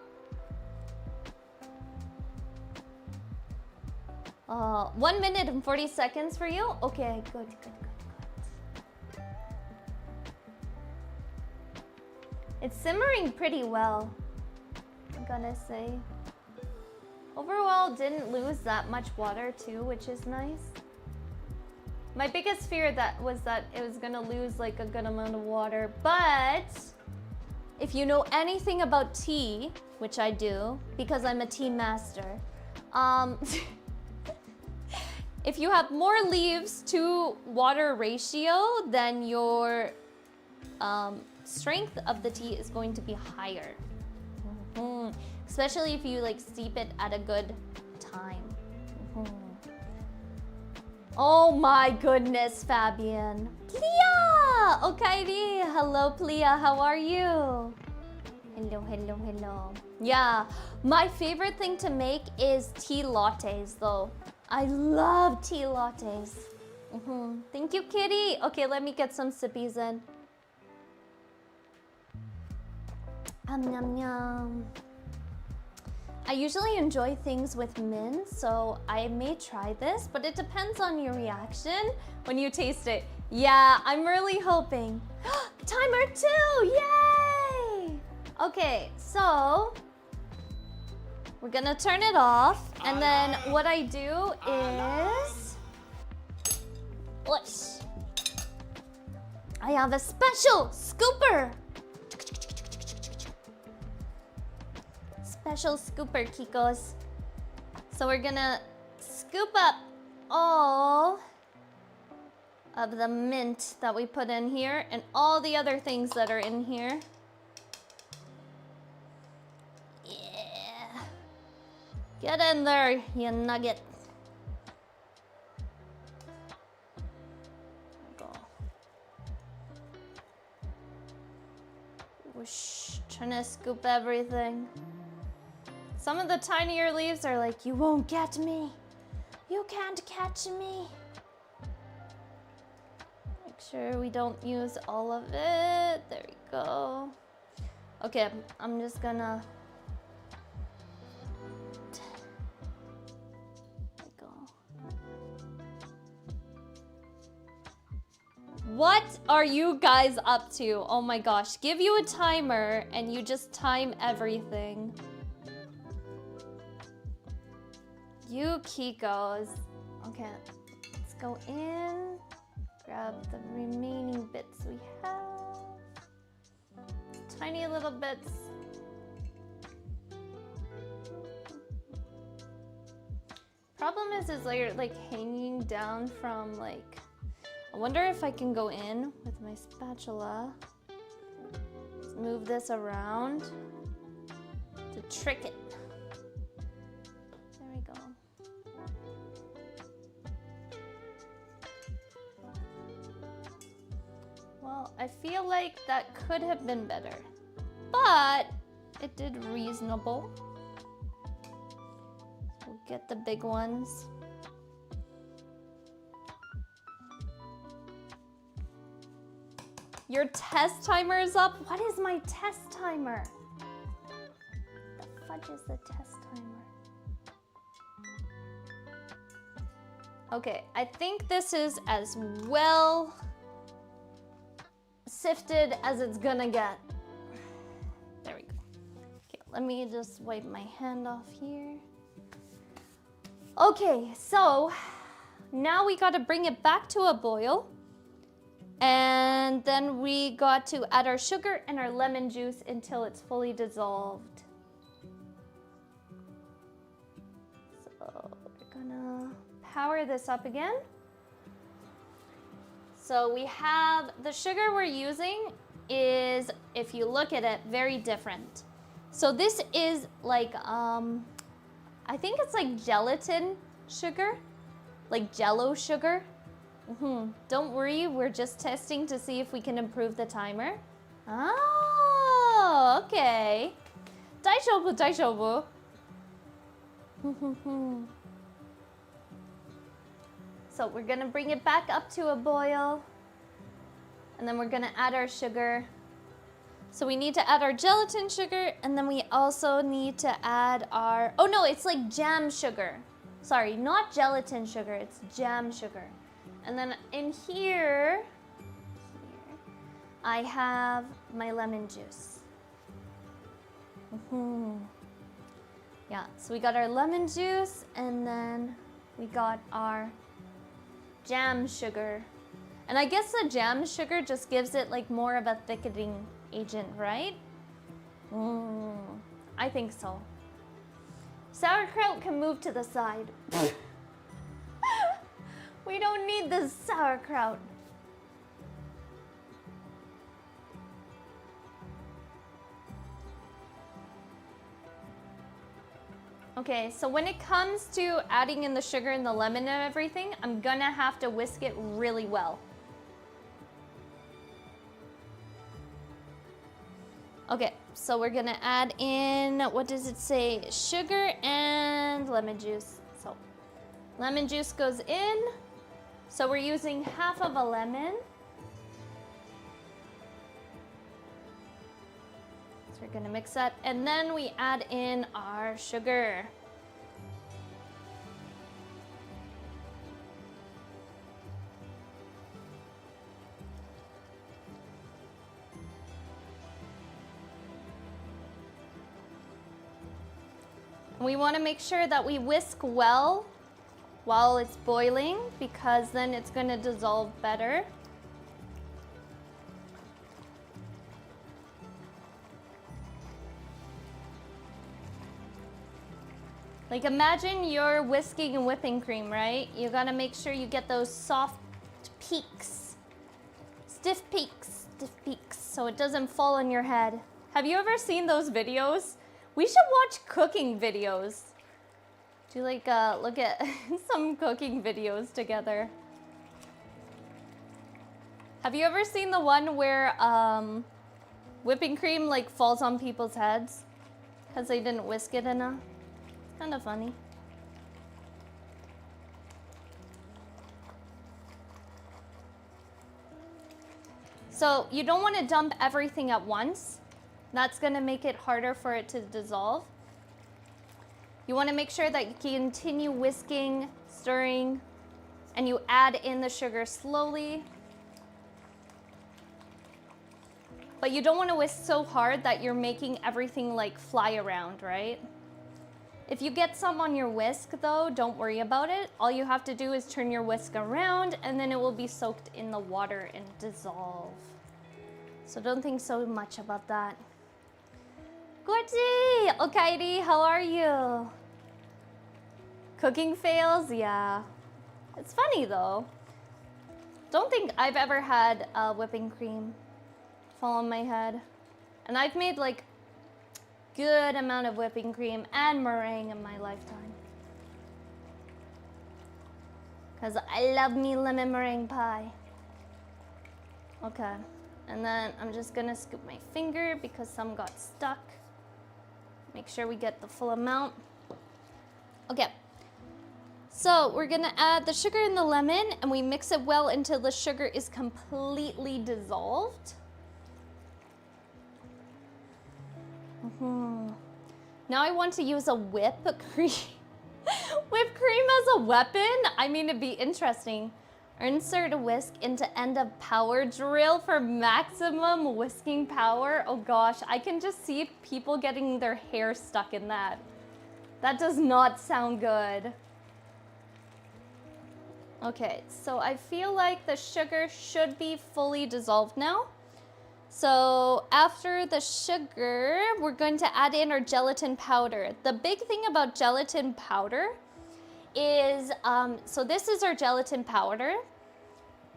1 minute and 40 seconds for you? Okay, good. It's simmering pretty well, I'm gonna say. Overall, didn't lose that much water too, which is nice. My biggest fear was that it was gonna lose like a good amount of water, but if you know anything about tea, which I do, because I'm a tea master, if you have more leaves to water ratio, then your strength of the tea is going to be higher. Especially if you like steep it at a good time. Oh my goodness, Fabian. Plia! Okairi! Hello, Plia. How are you? Hello. Yeah, my favorite thing to make is tea lattes, though. I love tea lattes. Thank you, Kitty. Okay, let me get some sippies in. Yum yum. I usually enjoy things with mint, so I may try this, but it depends on your reaction when you taste it. Yeah, I'm really hoping. Timer 2! Yay! Okay, so We're gonna turn it off, and then what I do is... Whoosh. I have a special scooper! Special scooper, Kikos. So we're gonna scoop up all of the mint that we put in here and all the other things that are in here. Yeah. Get in there, you nugget. Go. Whoosh. Trying to scoop everything. Some of the tinier leaves are like, you won't get me. You can't catch me. Make sure we don't use all of it. There we go. Okay, I'm just gonna... There we go. What are you guys up to? Oh my gosh, give you a timer and you just time everything. You Kikos. Okay, let's go in, grab the remaining bits we have. Tiny little bits. Problem is like hanging down from like, I wonder if I can go in with my spatula. Let's move this around to trick it. There we go. Well, I feel like that could have been better, but it did reasonable. We'll get the big ones. Your test timer is up? What is my test timer? The fudge is the test timer? Okay, I think this is as well sifted as it's gonna get. There we go. Okay, let me just wipe my hand off here. Okay, so now we gotta bring it back to a boil. And then we got to add our sugar and our lemon juice until it's fully dissolved. So we're gonna power this up again. So we have the sugar we're using is, if you look at it, very different. So this is like, I think it's like gelatin sugar, like Jello sugar. Don't worry, we're just testing to see if we can improve the timer. Oh, okay. Daijoubu, daijoubu. So we're gonna bring it back up to a boil. And then we're gonna add our sugar. So we need to add our gelatin sugar, and then we also need to add our, oh no, it's like jam sugar. Sorry, not gelatin sugar, it's jam sugar. And then in here, I have my lemon juice. Yeah, so we got our lemon juice, and then we got our jam sugar. And I guess the jam sugar just gives it like more of a thickening agent, right? I think so. Sauerkraut can move to the side. We don't need this sauerkraut. Okay, so when it comes to adding in the sugar and the lemon and everything, I'm gonna have to whisk it really well. Okay, so we're gonna add in, what does it say? Sugar and lemon juice. So lemon juice goes in. So we're using half of a lemon. So we're gonna mix that, and then we add in our sugar. We want to make sure that we whisk well while it's boiling, because then it's going to dissolve better. Like, imagine you're whisking whipping cream, right? You gotta make sure you get those soft peaks. Stiff peaks, so it doesn't fall on your head. Have you ever seen those videos? We should watch cooking videos. Do like, look at some cooking videos together. Have you ever seen the one where, whipping cream, like, falls on people's heads? Because they didn't whisk it enough? Kind of funny. So you don't want to dump everything at once. That's going to make it harder for it to dissolve. You want to make sure that you continue whisking, stirring, and you add in the sugar slowly. But you don't want to whisk so hard that you're making everything like fly around, right? If you get some on your whisk though, don't worry about it. All you have to do is turn your whisk around and then it will be soaked in the water and dissolve. So don't think so much about that. Gordy! Okairi, how are you? Cooking fails? Yeah. It's funny though. Don't think I've ever had whipping cream fall on my head. And I've made like good amount of whipping cream and meringue in my lifetime. Because I love me lemon meringue pie. Okay, and then I'm just gonna scoop my finger because some got stuck. Make sure we get the full amount. Okay, so we're gonna add the sugar and the lemon and we mix it well until the sugar is completely dissolved. Now I want to use a whipped cream as a weapon. I mean, it'd be interesting. Insert a whisk into end of power drill for maximum whisking power. Oh gosh, I can just see people getting their hair stuck in that. That does not sound good. Okay, so I feel like the sugar should be fully dissolved now. So after the sugar, we're going to add in our gelatin powder. The big thing about gelatin powder is, so this is our gelatin powder.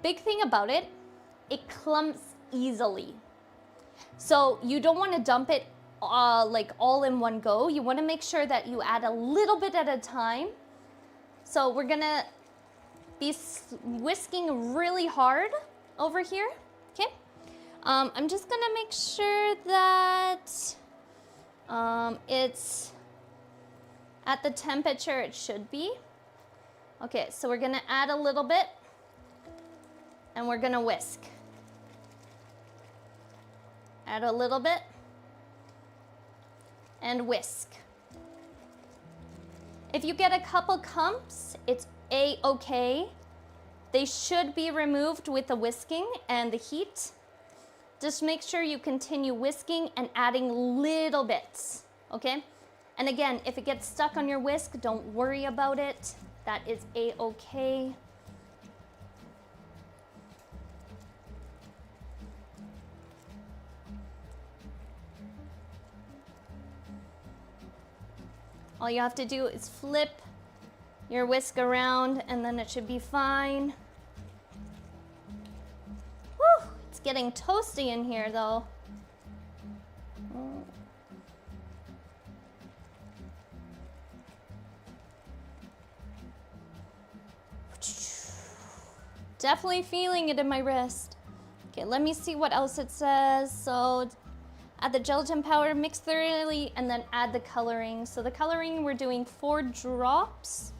Big thing about it, it clumps easily. So you don't want to dump it like all in one go. You want to make sure that you add a little bit at a time. So we're gonna be whisking really hard over here, okay? I'm just gonna make sure that it's at the temperature it should be. Okay, so we're gonna add a little bit and we're gonna whisk. Add a little bit and whisk. If you get a couple clumps, it's a-okay. They should be removed with the whisking and the heat. Just make sure you continue whisking and adding little bits, okay? And again, if it gets stuck on your whisk, don't worry about it. That is a-okay. All you have to do is flip your whisk around and then it should be fine. Whew, it's getting toasty in here though. Definitely feeling it in my wrist. Okay, let me see what else it says. So add the gelatin powder, mix thoroughly, and then add the coloring. So the coloring, we're doing 4 drops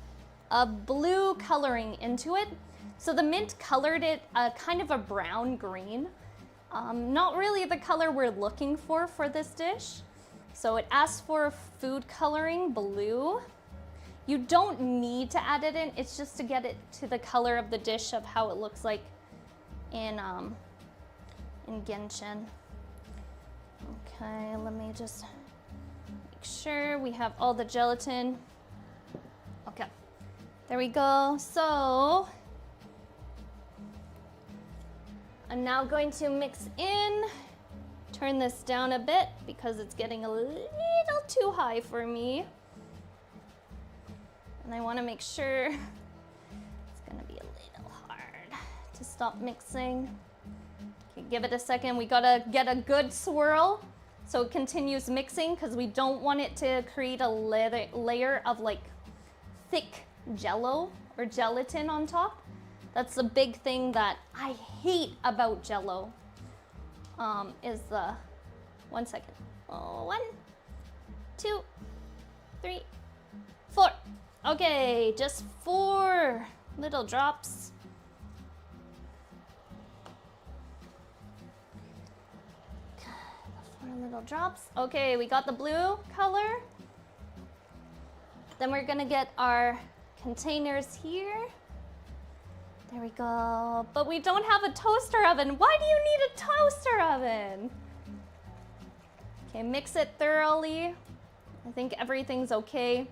of blue coloring into it. So the mint colored it kind of a brown green. Not really the color we're looking for this dish. So it asks for food coloring, blue. You don't need to add it in, it's just to get it to the color of the dish of how it looks like in Genshin. Okay, let me just make make sure we have all the gelatin. Okay, there we go. So I'm now going to mix in, turn this down a bit because it's getting a little too high for me. And I want to make sure it's gonna be a little hard to stop mixing. Okay, give it a second. We gotta get a good swirl so it continues mixing because we don't want it to create a layer of like thick jello or gelatin on top. That's the big thing that I hate about jello. Is the, 1 second. Oh, 1, 2, 3, 4. Okay, just 4 little drops. Little drops. Okay, we got the blue color. Then we're gonna get our containers here. There we go. But we don't have a toaster oven. Why do you need a toaster oven? Okay, mix it thoroughly. I think everything's okay.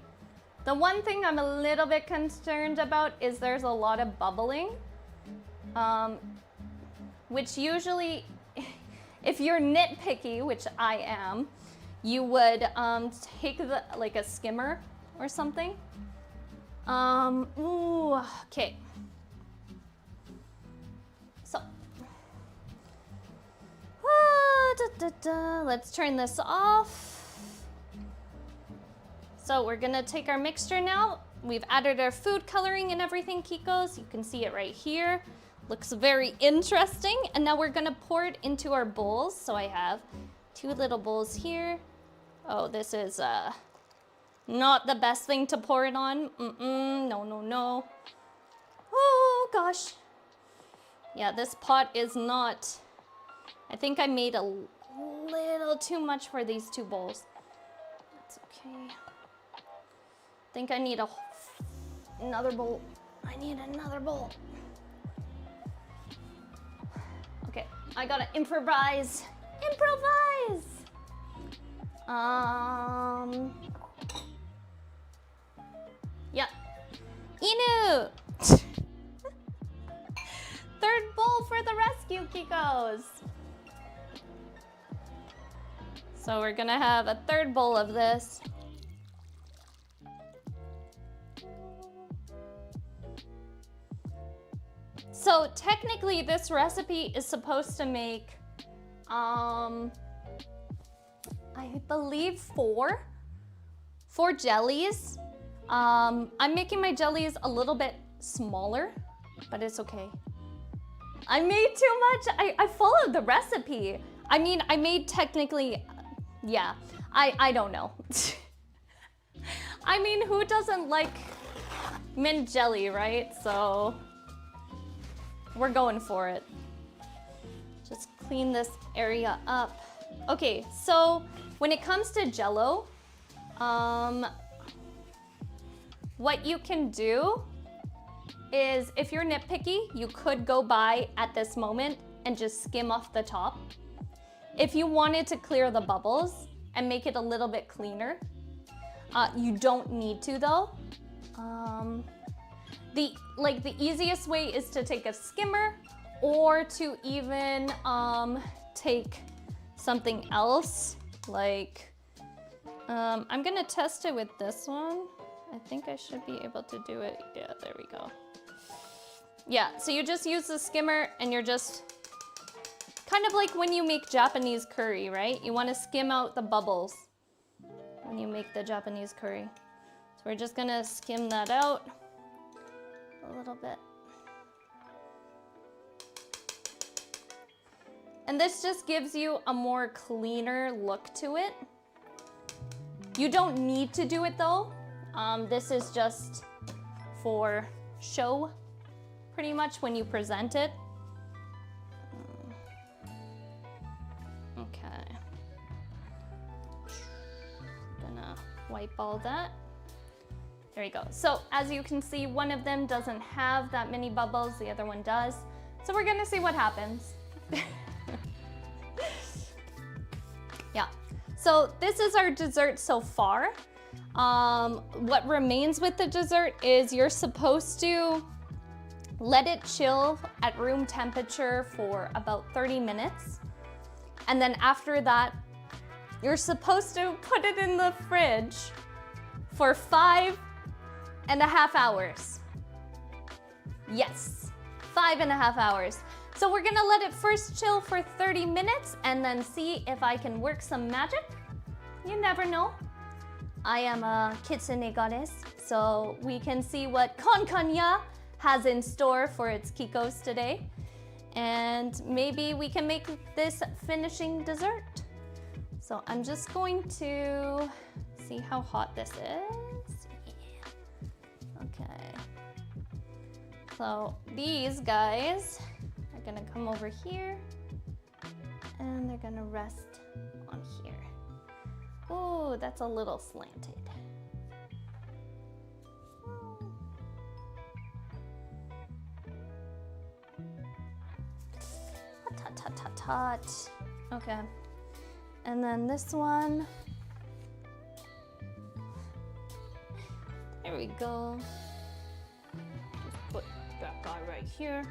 The one thing I'm a little bit concerned about is there's a lot of bubbling, which usually, if you're nitpicky, which I am, you would take like a skimmer or something. Ooh, okay. So, let's turn this off. So we're gonna take our mixture now. We've added our food coloring and everything, Kikos. You can see it right here. Looks very interesting. And now we're gonna pour it into our bowls. So I have 2 little bowls here. Oh, this is not the best thing to pour it on. No, no, no. Oh gosh. Yeah, this pot is not, I think I made a little too much for these 2 bowls. That's okay. I think I need another bowl. I need another bowl. Okay, I gotta improvise. Improvise! Yeah. Inu! Third bowl for the rescue, Kikos. So we're gonna have a 3rd bowl of this. So technically this recipe is supposed to make, I believe 4 jellies. I'm making my jellies a little bit smaller, but it's okay. I made too much. I followed the recipe. I mean, I made technically, yeah, I don't know. I mean, who doesn't like mint jelly, right? So we're going for it. Just clean this area up. Okay, so when it comes to Jello, what you can do is, if you're nitpicky, you could go by at this moment and just skim off the top. If you wanted to clear the bubbles and make it a little bit cleaner, you don't need to though. The easiest way is to take a skimmer, or to even take something else. Like, I'm gonna test it with this one. I think I should be able to do it. Yeah, there we go. Yeah, so you just use the skimmer and you're just kind of like when you make Japanese curry, right? You want to skim out the bubbles when you make the Japanese curry. So we're just gonna skim that out a little bit. And this just gives you a more cleaner look to it. You don't need to do it though. This is just for show, pretty much, when you present it. Okay. Gonna wipe all that. There you go. So as you can see, one of them doesn't have that many bubbles, the other one does. So we're gonna see what happens. Yeah. so this is our dessert so far. What remains with the dessert is you're supposed to let it chill at room temperature for about 30 minutes. And then after that, you're supposed to put it in the fridge for 5.5 hours. Yes, 5.5 hours. So we're gonna let it first chill for 30 minutes and then see if I can work some magic. You never know. I am a kitsune goddess, so we can see what KONKONYA has in store for its Kikos today. And maybe we can make this finishing dessert. So I'm just going to see how hot this is. Yeah. Okay. So these guys are gonna come over here and they're gonna rest on here. Oh, that's a little slanted. Hot, hot, hot, hot. Okay. And then this one. There we go. Just put that guy right here.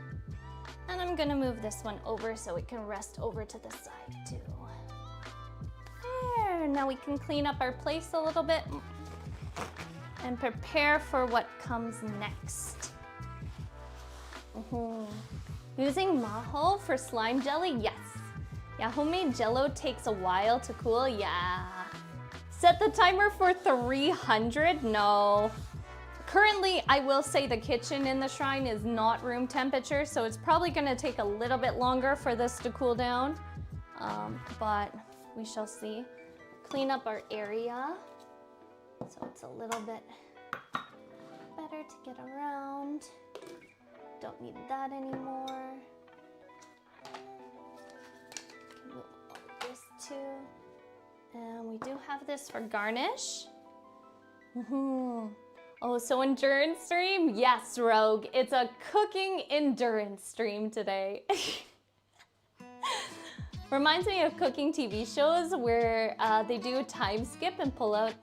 And I'm gonna move this one over so it can rest over to the side too. There, now we can clean up our place a little bit and prepare for what comes next. Using maho for slime jelly? Yes. Yeah, homemade jello takes a while to cool, yeah. Set the timer for 300? No. Currently, I will say the kitchen in the shrine is not room temperature, so it's probably gonna take a little bit longer for this to cool down, but we shall see. Clean up our area, so it's a little bit better to get around. Don't need that anymore. Move all this too. And we do have this for garnish. Oh, so endurance stream? Yes, Rogue. It's a cooking endurance stream today. Reminds me of cooking TV shows where they do a time skip and pull out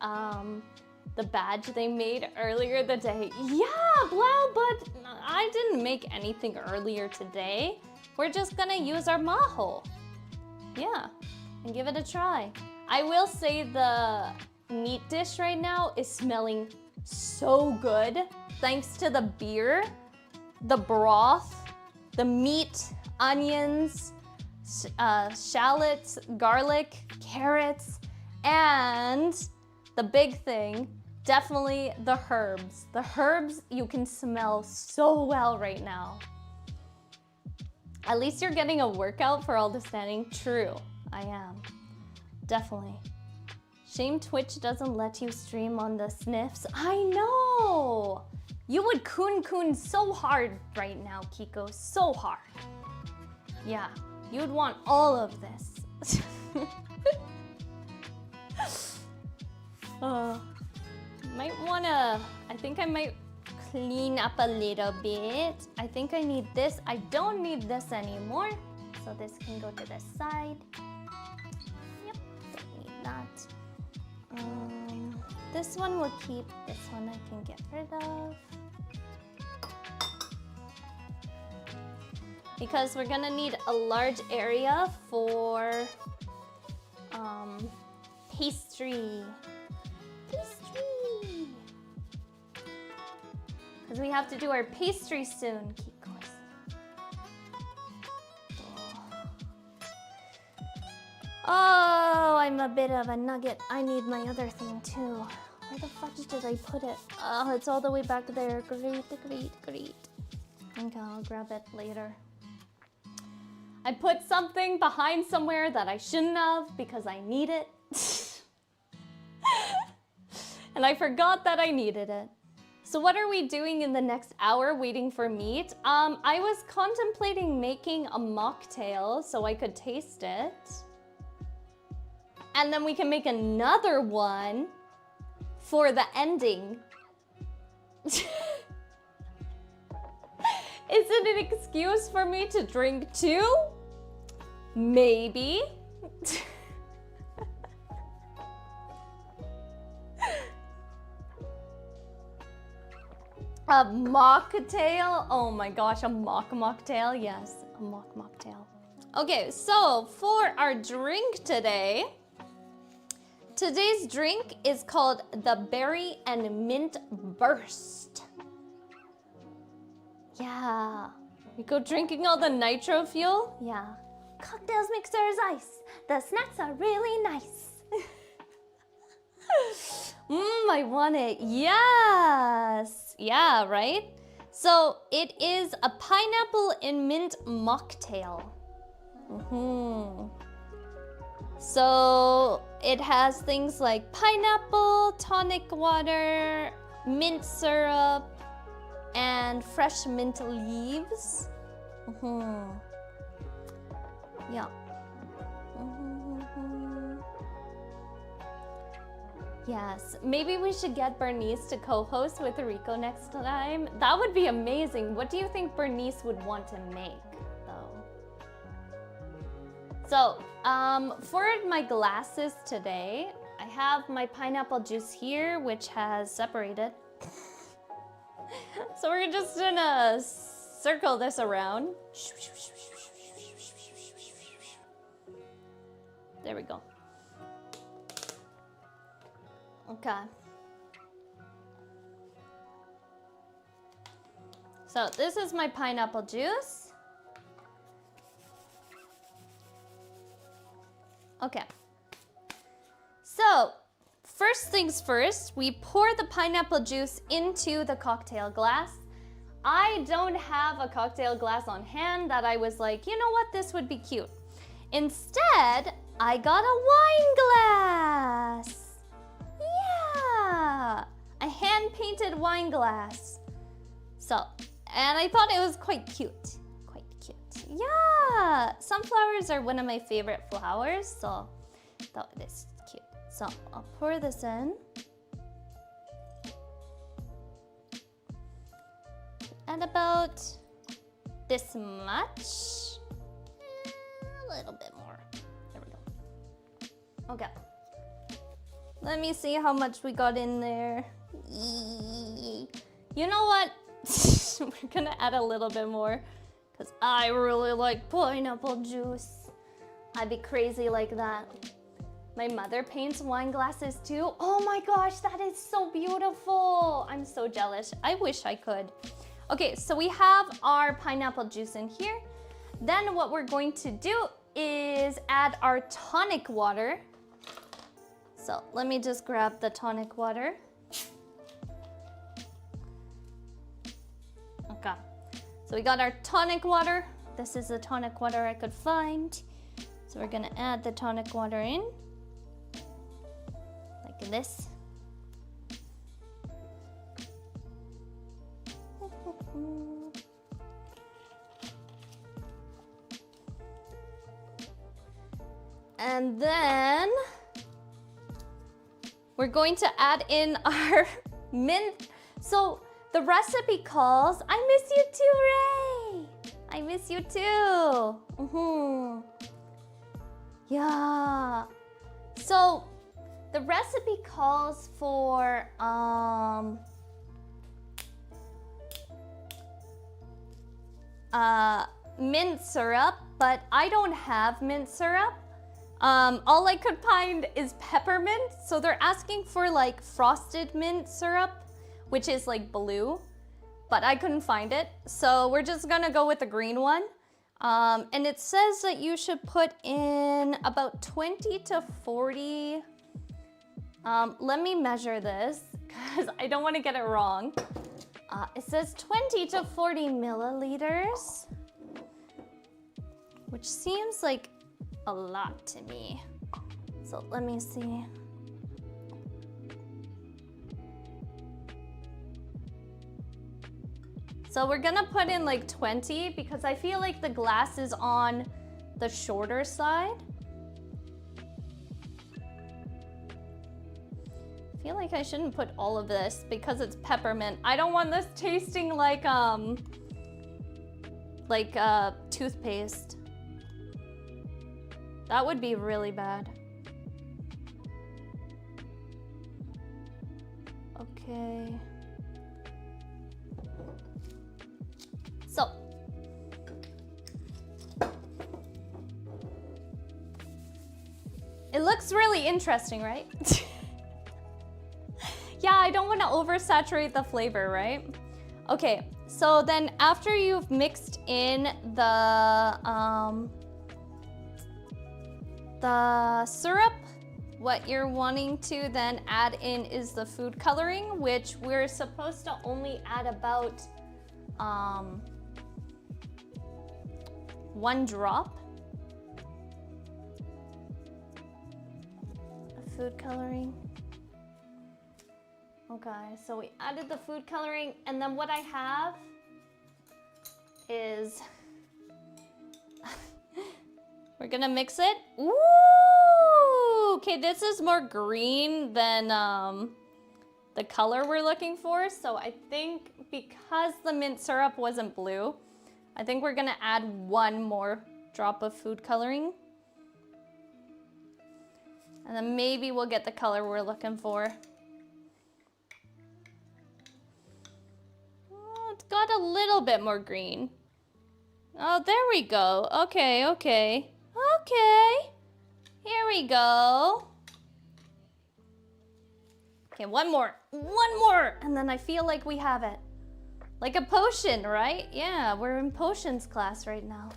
the badge they made earlier the day. Yeah, Blau, but I didn't make anything earlier today. We're just gonna use our maho. Yeah, and give it a try. I will say the meat dish right now is smelling so good thanks to the beer, the broth, the meat, onions, shallots, garlic, carrots, and the big thing, definitely the herbs. The herbs you can smell so well right now. At least you're getting a workout for all the standing. True, I am. Definitely. Shame Twitch doesn't let you stream on the sniffs. I know! You would kun so hard right now, Kiko, so hard. Yeah, you'd want all of this. Might wanna, I think I might clean up a little bit. I think I need this. I don't need this anymore. So this can go to the side. Yep, don't need that. This one will keep, this one I can get rid of. Because we're gonna need a large area for pastry. Because we have to do our pastry soon, Kikos. Oh, I'm a bit of a nugget. I need my other thing too. Where the fudge did I put it? Oh, it's all the way back there. Great. Okay, I'll grab it later. I put something behind somewhere that I shouldn't have because I need it. And I forgot that I needed it. So what are we doing in the next hour waiting for meat? I was contemplating making a mocktail so I could taste it. And then we can make another one for the ending. Is it an excuse for me to drink too? Maybe. A mocktail? Oh my gosh, a mocktail? Yes, a mocktail. Okay, so for our drink today, today's drink is called the Berry and Mint Burst. Yeah. We go drinking all the nitro fuel? Yeah. Cocktails, mixers, ice. The snacks are really nice. I want it. Yes. Yeah, right? So it is a pineapple and mint mocktail. So it has things like pineapple, tonic water, mint syrup, and fresh mint leaves. Yeah. Yes, maybe we should get Bernice to co-host with Rico next time. That would be amazing. What do you think Bernice would want to make, though? So, for my glasses today, I have my pineapple juice here, which has separated. So we're just gonna circle this around. There we go. Okay. So this is my pineapple juice. Okay. So first things first, we pour the pineapple juice into the cocktail glass. I don't have a cocktail glass on hand that I was like, you know what, this would be cute. Instead, I got a wine glass. Yeah, a hand-painted wine glass. So, and I thought it was quite cute. Quite cute. Yeah, sunflowers are one of my favorite flowers, so I thought this is cute. So I'll pour this in. And about this much. A little bit more. There we go. Okay. Let me see how much we got in there. You know what? We're gonna add a little bit more because I really like pineapple juice. I'd be crazy like that. My mother paints wine glasses too. Oh my gosh, that is so beautiful. I'm so jealous. I wish I could. Okay, so we have our pineapple juice in here. Then what we're going to do is add our tonic water. So let me just grab the tonic water. Okay, so we got our tonic water. This is the tonic water I could find. So we're gonna add the tonic water in, like this. And then we're going to add in our mint. So the recipe calls, I miss you too, Ray. I miss you too. Yeah. So the recipe calls for mint syrup, but I don't have mint syrup. All I could find is peppermint. So they're asking for like frosted mint syrup, which is like blue, but I couldn't find it. So we're just gonna go with the green one. And it says that you should put in about 20 to 40. Let me measure this because I don't want to get it wrong. It says 20 to 40 milliliters, which seems like a lot to me. So let me see. So we're gonna put in like 20 because I feel like the glass is on the shorter side. I feel like I shouldn't put all of this because it's peppermint. I don't want this tasting like toothpaste. That would be really bad. Okay. looks really interesting, right? Yeah, I don't want to oversaturate the flavor, right? Okay, so then after you've mixed in the syrup, what you're wanting to then add in is the food coloring, which we're supposed to only add about 1 drop of food coloring. Okay, so we added the food coloring, and then what I have is we're gonna mix it. Ooh! Okay, this is more green than the color we're looking for. So I think because the mint syrup wasn't blue, I think we're gonna add 1 more drop of food coloring. And then maybe we'll get the color we're looking for. Oh, it's got a little bit more green. Oh, there we go. Okay, okay. Okay. Here we go. Okay, 1 more. 1 more. And then I feel like we have it. Like a potion, right? Yeah, we're in potions class right now.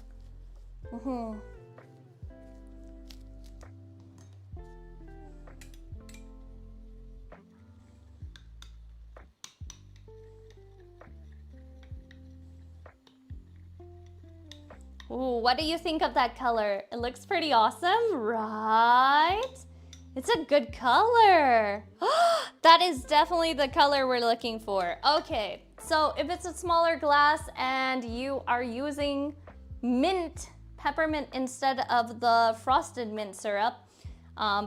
Ooh, what do you think of that color? It looks pretty awesome, right? It's a good color. That is definitely the color we're looking for. Okay, so if it's a smaller glass and you are using mint peppermint instead of the frosted mint syrup,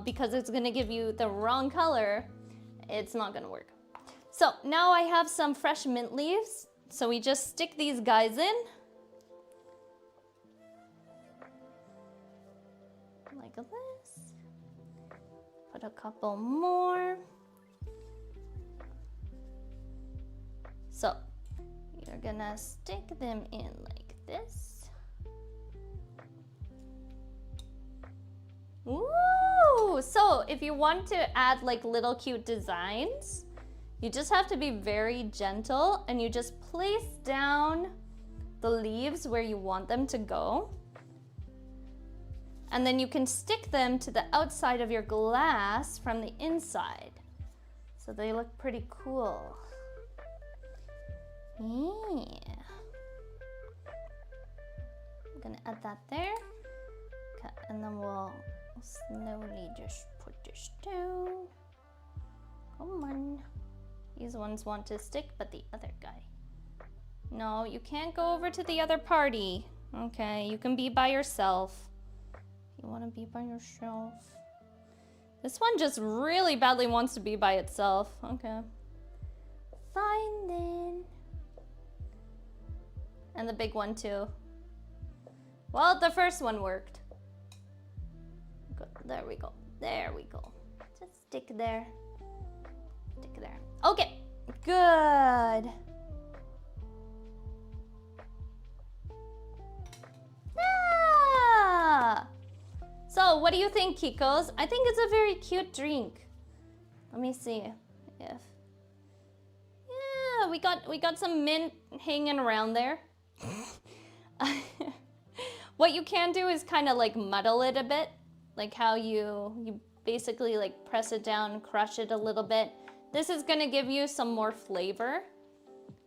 because it's gonna give you the wrong color, it's not gonna work. So now I have some fresh mint leaves. So we just stick these guys in. Like this. Put a couple more. So you're gonna stick them in like this. Ooh! So if you want to add like little cute designs, you just have to be very gentle and you just place down the leaves where you want them to go. And then you can stick them to the outside of your glass from the inside. So they look pretty cool. Yeah. I'm gonna add that there. Okay, and then we'll slowly just put this down. Come on. These ones want to stick, but the other guy. No, you can't go over to the other party. Okay, you can be by yourself. You want to be by yourself. This one just really badly wants to be by itself. Okay. Fine then. And the big one too. Well, the first one worked. Good. There we go. There we go. Just stick there. Stick there. Okay. Good. Ah! So, what do you think, Kikos? I think it's a very cute drink. Let me see if... Yeah, we got some mint hanging around there. What you can do is kind of like muddle it a bit. Like how you basically like press it down, crush it a little bit. This is gonna give you some more flavor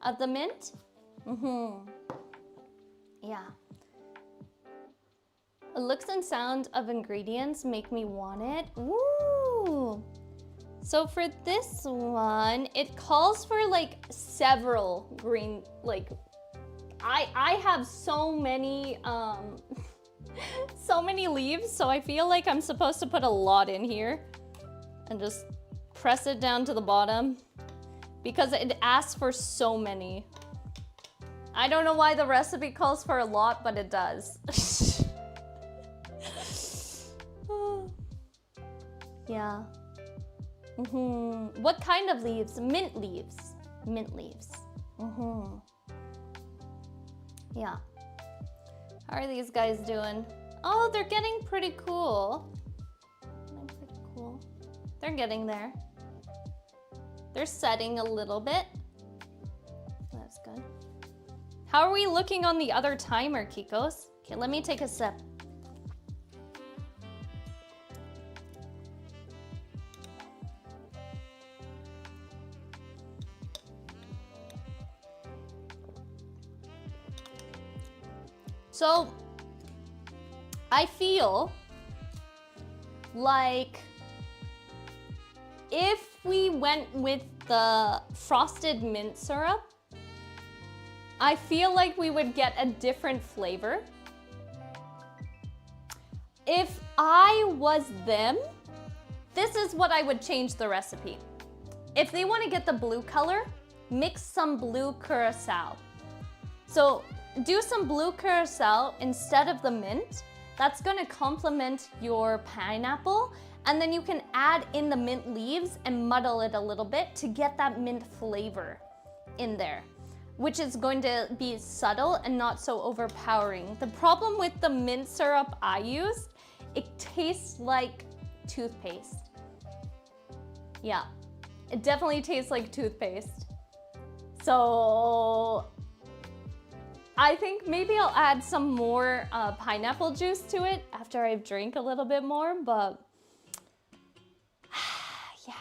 of the mint. Yeah. The looks and sound of ingredients make me want it. Ooh. So for this one, it calls for like several green, like, I have so many, so many leaves, so I feel like I'm supposed to put a lot in here and just press it down to the bottom because it asks for so many. I don't know why the recipe calls for a lot, but it does. Yeah. What kind of leaves? Mint leaves. Mint leaves. Yeah. How are these guys doing? Oh, they're getting pretty cool. They're getting there. They're setting a little bit. That's good. How are we looking on the other timer, Kikos? Okay, let me take a sip. So, I feel like if we went with the frosted mint syrup, I feel like we would get a different flavor. If I was them, this is what I would change the recipe. If they want to get the blue color, mix some blue curacao. So do some blue curacao instead of the mint. That's going to complement your pineapple. And then you can add in the mint leaves and muddle it a little bit to get that mint flavor in there, which is going to be subtle and not so overpowering. The problem with the mint syrup I used, it tastes like toothpaste. Yeah, it definitely tastes like toothpaste. So I think maybe I'll add some more pineapple juice to it after I've drank a little bit more, but yeah,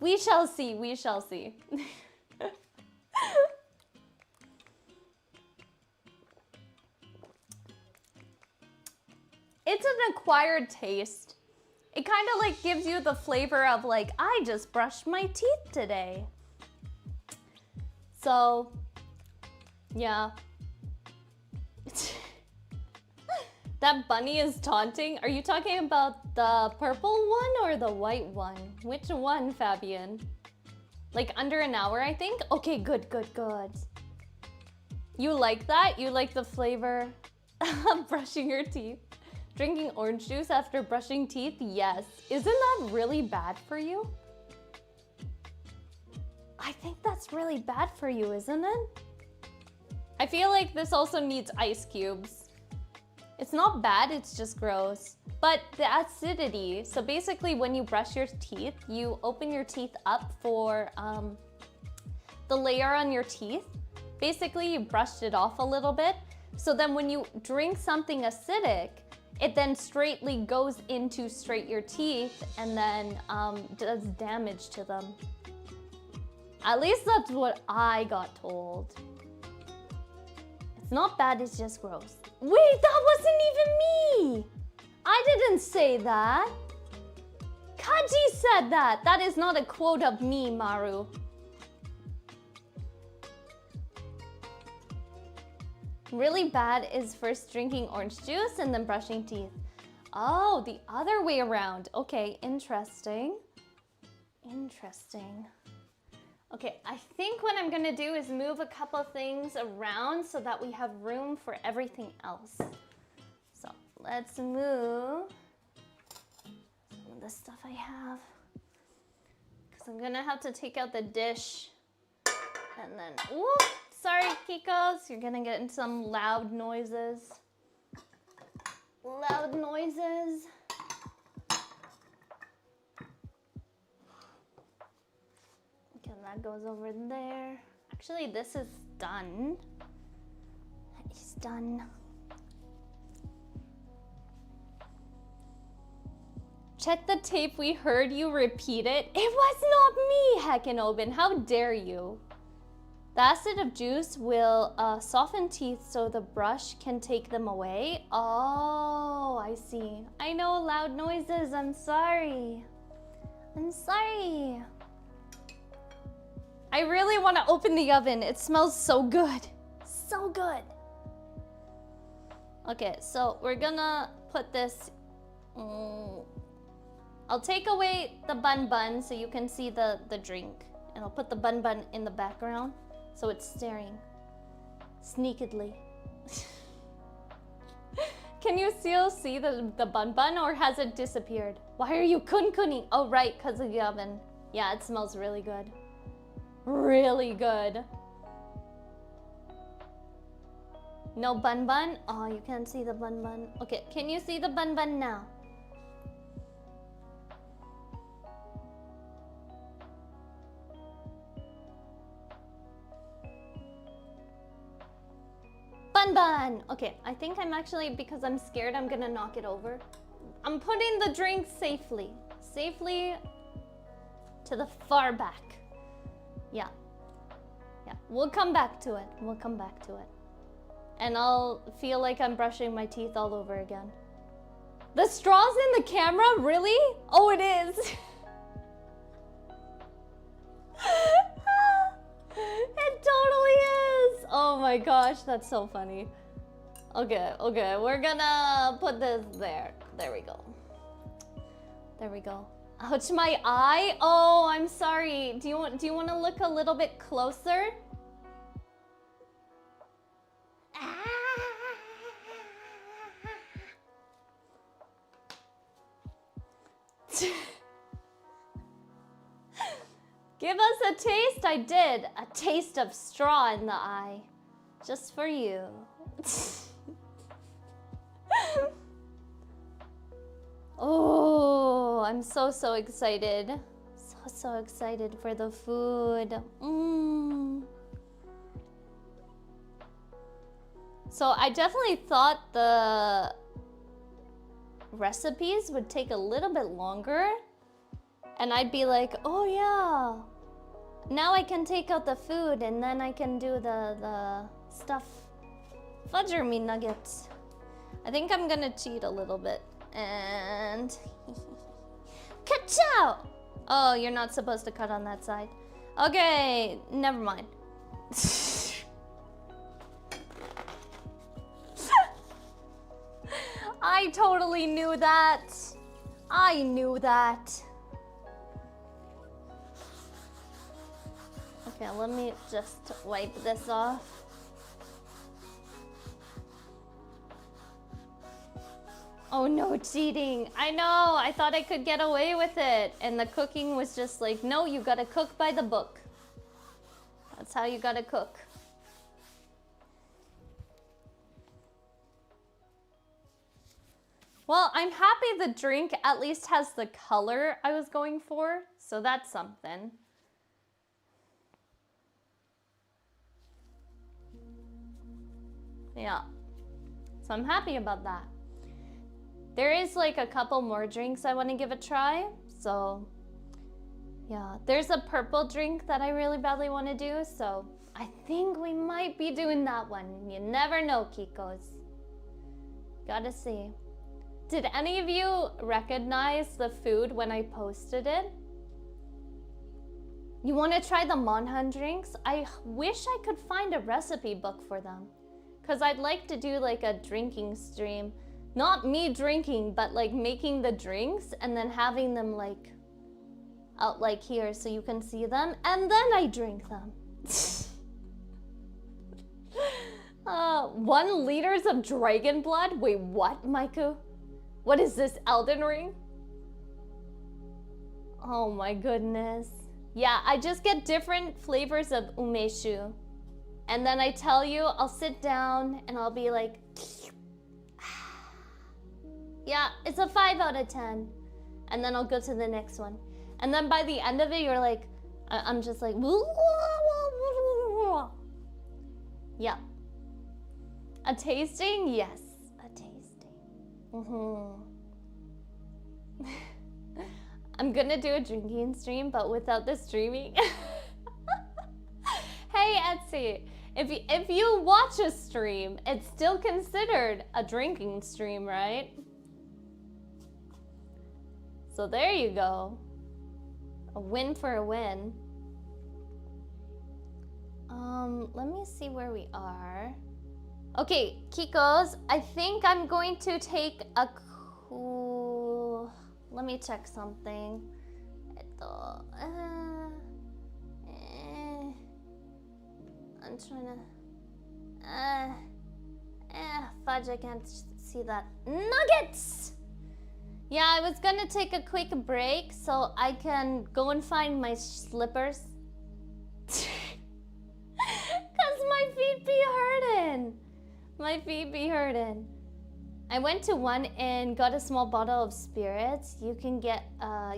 we shall see, we shall see. It's an acquired taste. It kind of like gives you the flavor of like, I just brushed my teeth today. So, yeah. That bunny is taunting. Are you talking about the purple one or the white one? Which one, Fabian? Like under an hour, I think? Okay, good, good, good. You like that? You like the flavor of brushing your teeth? Drinking orange juice after brushing teeth? Yes. Isn't that really bad for you? I think that's really bad for you, isn't it? I feel like this also needs ice cubes. It's not bad, it's just gross. But the acidity, so basically when you brush your teeth, you open your teeth up for the layer on your teeth. Basically, you brushed it off a little bit. So then when you drink something acidic, it then straightly goes into straight your teeth and then does damage to them. At least that's what I got told. It's not bad, it's just gross. Wait, that wasn't even me! I didn't say that. Kaji said that. That is not a quote of me, Maru. Really bad is first drinking orange juice and then brushing teeth. Oh, the other way around. Okay, interesting. Interesting. Okay, I think what I'm gonna do is move a couple things around so that we have room for everything else. So let's move some of the stuff I have. Because I'm gonna have to take out the dish. And then, whoop, sorry Kikos, you're gonna get some loud noises. Loud noises. Okay, that goes over there. Actually, this is done. That is done. Check the tape, we heard you repeat it. It was not me, Heckin' how dare you? The acid of juice will soften teeth so the brush can take them away. Oh, I see. I know loud noises, I'm sorry. I'm sorry. I really want to open the oven. It smells so good. So good. Okay, so we're gonna put this... I'll take away the bun so you can see the drink. And I'll put the bun in the background so it's staring sneakily. Can you still see the bun or has it disappeared? Why are you kunkuning? Oh, right, because of the oven. Yeah, it smells really good. Really good. No bun? Oh, you can't see the bun. Okay, can you see the bun now? bun. Okay, I think I'm actually, because I'm scared I'm gonna knock it over. I'm putting the drink safely. Safely to the far back. Yeah. Yeah, we'll come back to it. We'll come back to it. And I'll feel like I'm brushing my teeth all over again. The straw's in the camera? Really? Oh, it is. It totally is. Oh my gosh, that's so funny. Okay, okay, we're gonna put this there. There we go. There we go. Ouch, my eye. Oh, I'm sorry. Do you want to look a little bit closer? Give us a taste. I did. A taste of straw in the eye. Just for you. Oh, I'm so excited. So excited for the food. So I definitely thought the recipes would take a little bit longer. And I'd be like, oh yeah, now I can take out the food and then I can do the stuff. Fudger me nuggets. I think I'm gonna cheat a little bit. And ka-chow! Oh, you're not supposed to cut on that side. Okay, never mind. I totally knew that. I knew that. Okay, let me just wipe this off. Oh no, cheating. I know, I thought I could get away with it. And the cooking was just like, no, you gotta cook by the book. That's how you gotta cook. Well, I'm happy the drink at least has the color I was going for, so that's something. Yeah, so I'm happy about that. There is like a couple more drinks I want to give a try, so yeah. There's a purple drink that I really badly want to do, so I think we might be doing that one. You never know, Kikos. Gotta see. Did any of you recognize the food when I posted it? You want to try the Monhan drinks? I wish I could find a recipe book for them. Because I'd like to do like a drinking stream. Not me drinking, but like making the drinks and then having them like out like here so you can see them. And then I drink them. 1 liter of dragon blood? Wait, what, Maiku? What is this, Elden Ring? Oh my goodness. Yeah, I just get different flavors of umeshu. And then I tell you, I'll sit down and I'll be like, yeah, it's a 5 out of 10. And then I'll go to the next one. And then by the end of it, you're like, I'm just like, yeah. A tasting? Yes, a tasting. I'm gonna do a drinking stream, but without the streaming. Hey, Etsy, if you watch a stream, it's still considered a drinking stream, right? So there you go. A win for a win. Let me see where we are. Okay, Kikos, I think I'm going to take a cool... Let me check something. I'm trying to... fudge, I can't see that. Nuggets! Yeah, I was gonna take a quick break so I can go and find my slippers. Cause my feet be hurting. My feet be hurting. I went to one and got a small bottle of spirits. You can get,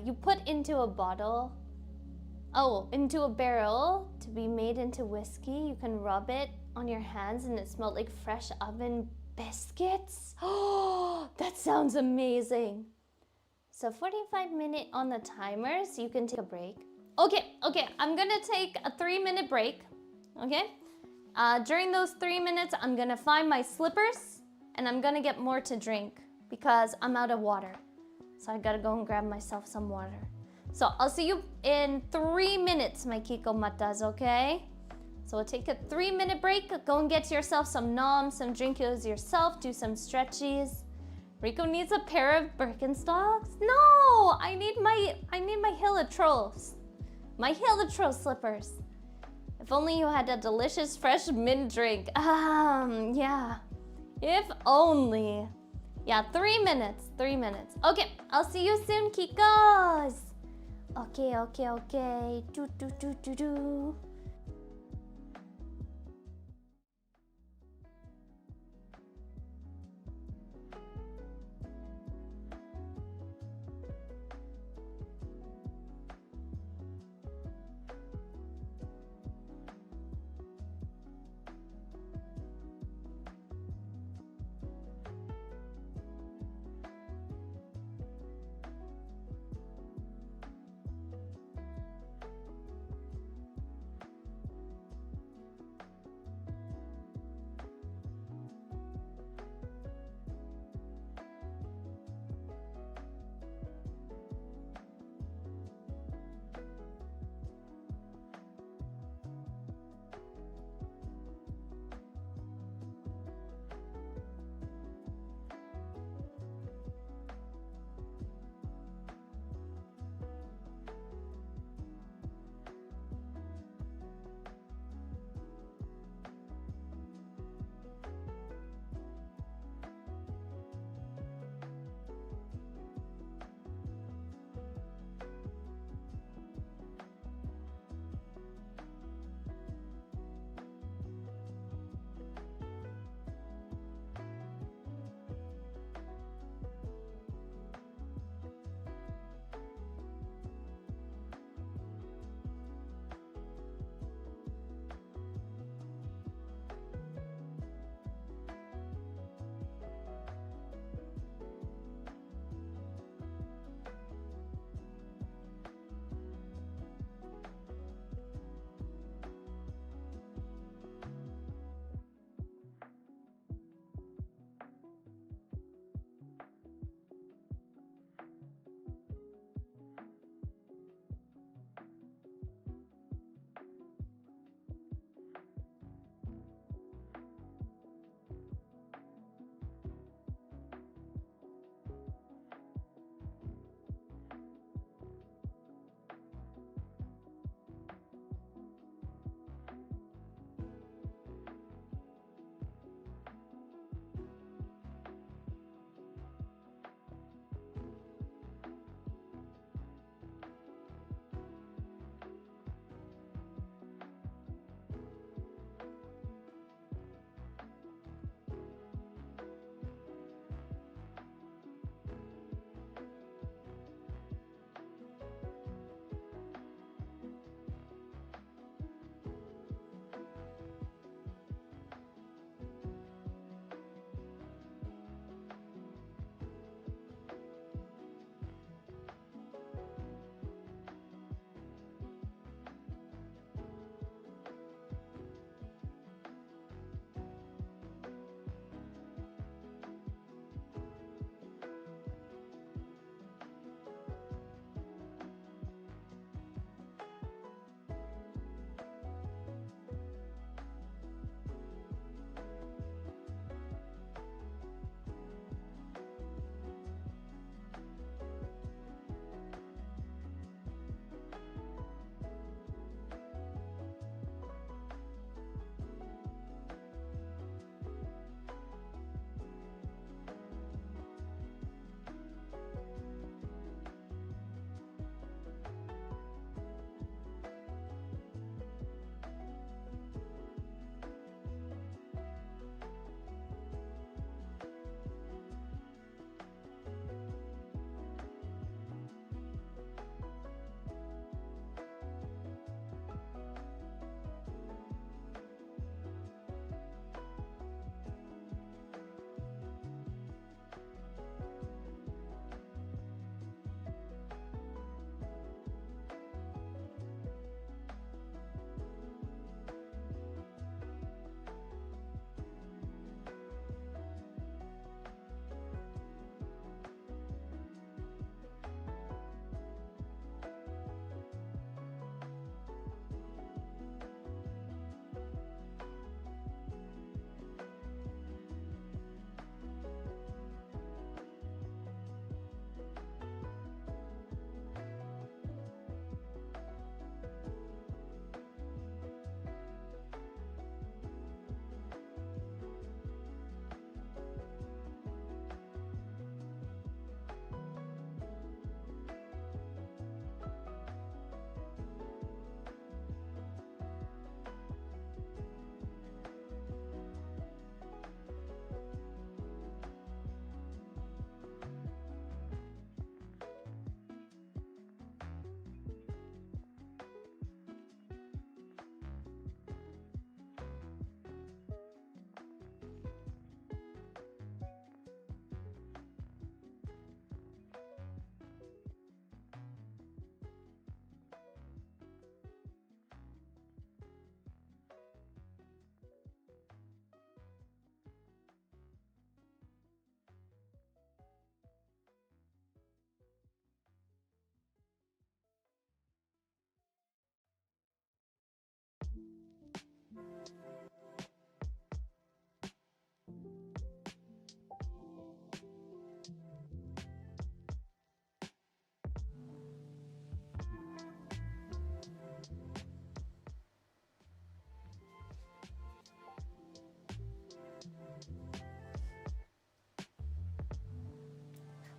you put into a bottle, into a barrel to be made into whiskey. You can rub it on your hands and it smelled like fresh oven biscuits. Oh, that sounds amazing. So 45-minute on the timer, so you can take a break. Okay, I'm gonna take a 3-minute break, okay? During those 3 minutes, I'm gonna find my slippers and I'm gonna get more to drink because I'm out of water. So I gotta go and grab myself some water. So I'll see you in 3 minutes, my Kiko Matas, okay? So we'll take a 3-minute break. Go and get yourself some noms, some drinkies yourself, do some stretchies. Rico needs a pair of Birkenstocks? No! I need my Hilitros. My Hilitros slippers. If only you had a delicious fresh mint drink. Yeah. If only. Yeah, 3 minutes. 3 minutes. Okay, I'll see you soon, Kikos. Okay. Do.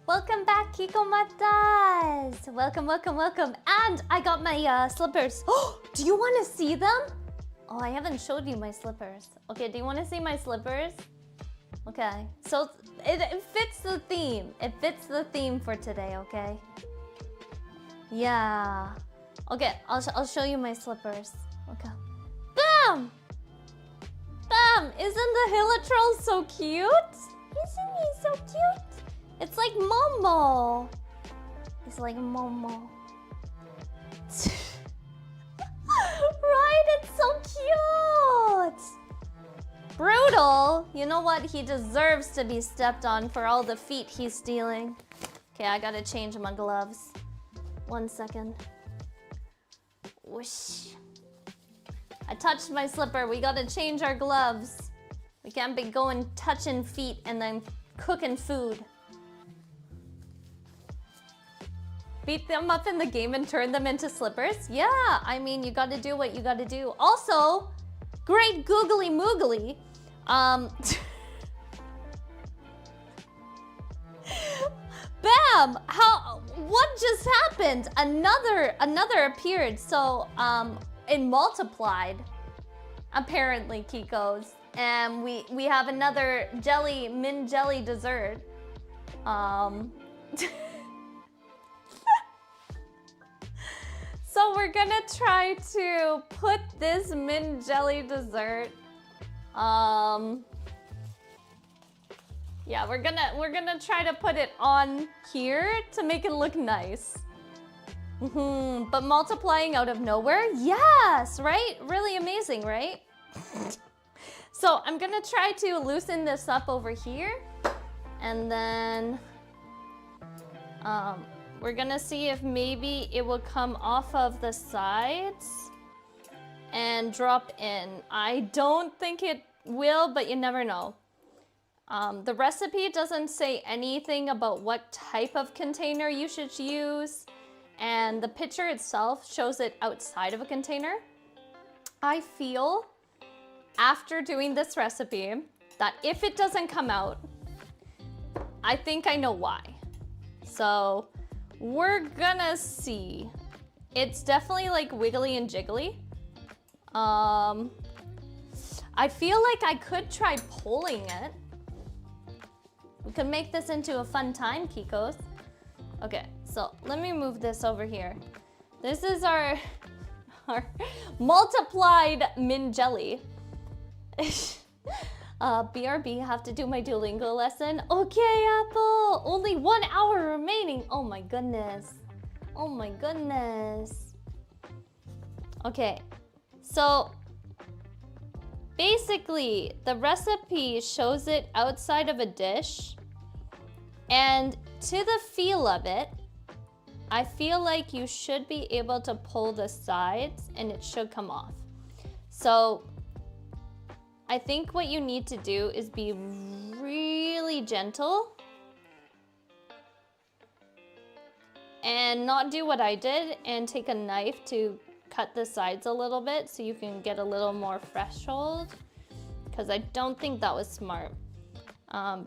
Welcome back, Kikomatas! Welcome, welcome, welcome. And I got my slippers. Oh, do you want to see them? Oh, I haven't showed you my slippers. Okay, do you want to see my slippers? Okay, so it fits the theme. It fits the theme for today, okay? Yeah. Okay, I'll show you my slippers. Okay. Bam! Bam! Isn't the Hilitroll so cute? Isn't he so cute? It's like Momo. He's like Momo. Right? It's so cute. Brutal. You know what? He deserves to be stepped on for all the feet he's stealing. Okay, I gotta change my gloves. 1 second. Whoosh. I touched my slipper. We gotta change our gloves. We can't be going touching feet and then cooking food. Beat them up in the game and turn them into slippers? Yeah, I mean, you gotta do what you gotta do. Also, great googly moogly. Bam! What just happened? Another appeared. So, it multiplied, apparently, Kiko's. And we have another mint jelly dessert. So we're gonna try to put this mint jelly dessert. Yeah, we're gonna try to put it on here to make it look nice. But multiplying out of nowhere? Yes, right? Really amazing, right? So I'm gonna try to loosen this up over here. And then we're gonna see if maybe it will come off of the sides and drop in. I don't think it will, but you never know. The recipe doesn't say anything about what type of container you should use, and the picture itself shows it outside of a container. I feel, after doing this recipe, that if it doesn't come out, I think I know why. So we're gonna see. It's definitely like wiggly and jiggly. I feel like I could try pulling it. We could make this into a fun time, Kikos. Okay, so let me move this over here. This is our multiplied mint jelly. BRB, have to do my Duolingo lesson. Okay, Apple, only 1 hour remaining. Oh my goodness. Oh my goodness. Okay, so basically the recipe shows it outside of a dish, and to the feel of it, I feel like you should be able to pull the sides and it should come off. So I think what you need to do is be really gentle and not do what I did and take a knife to cut the sides a little bit so you can get a little more threshold, because I don't think that was smart.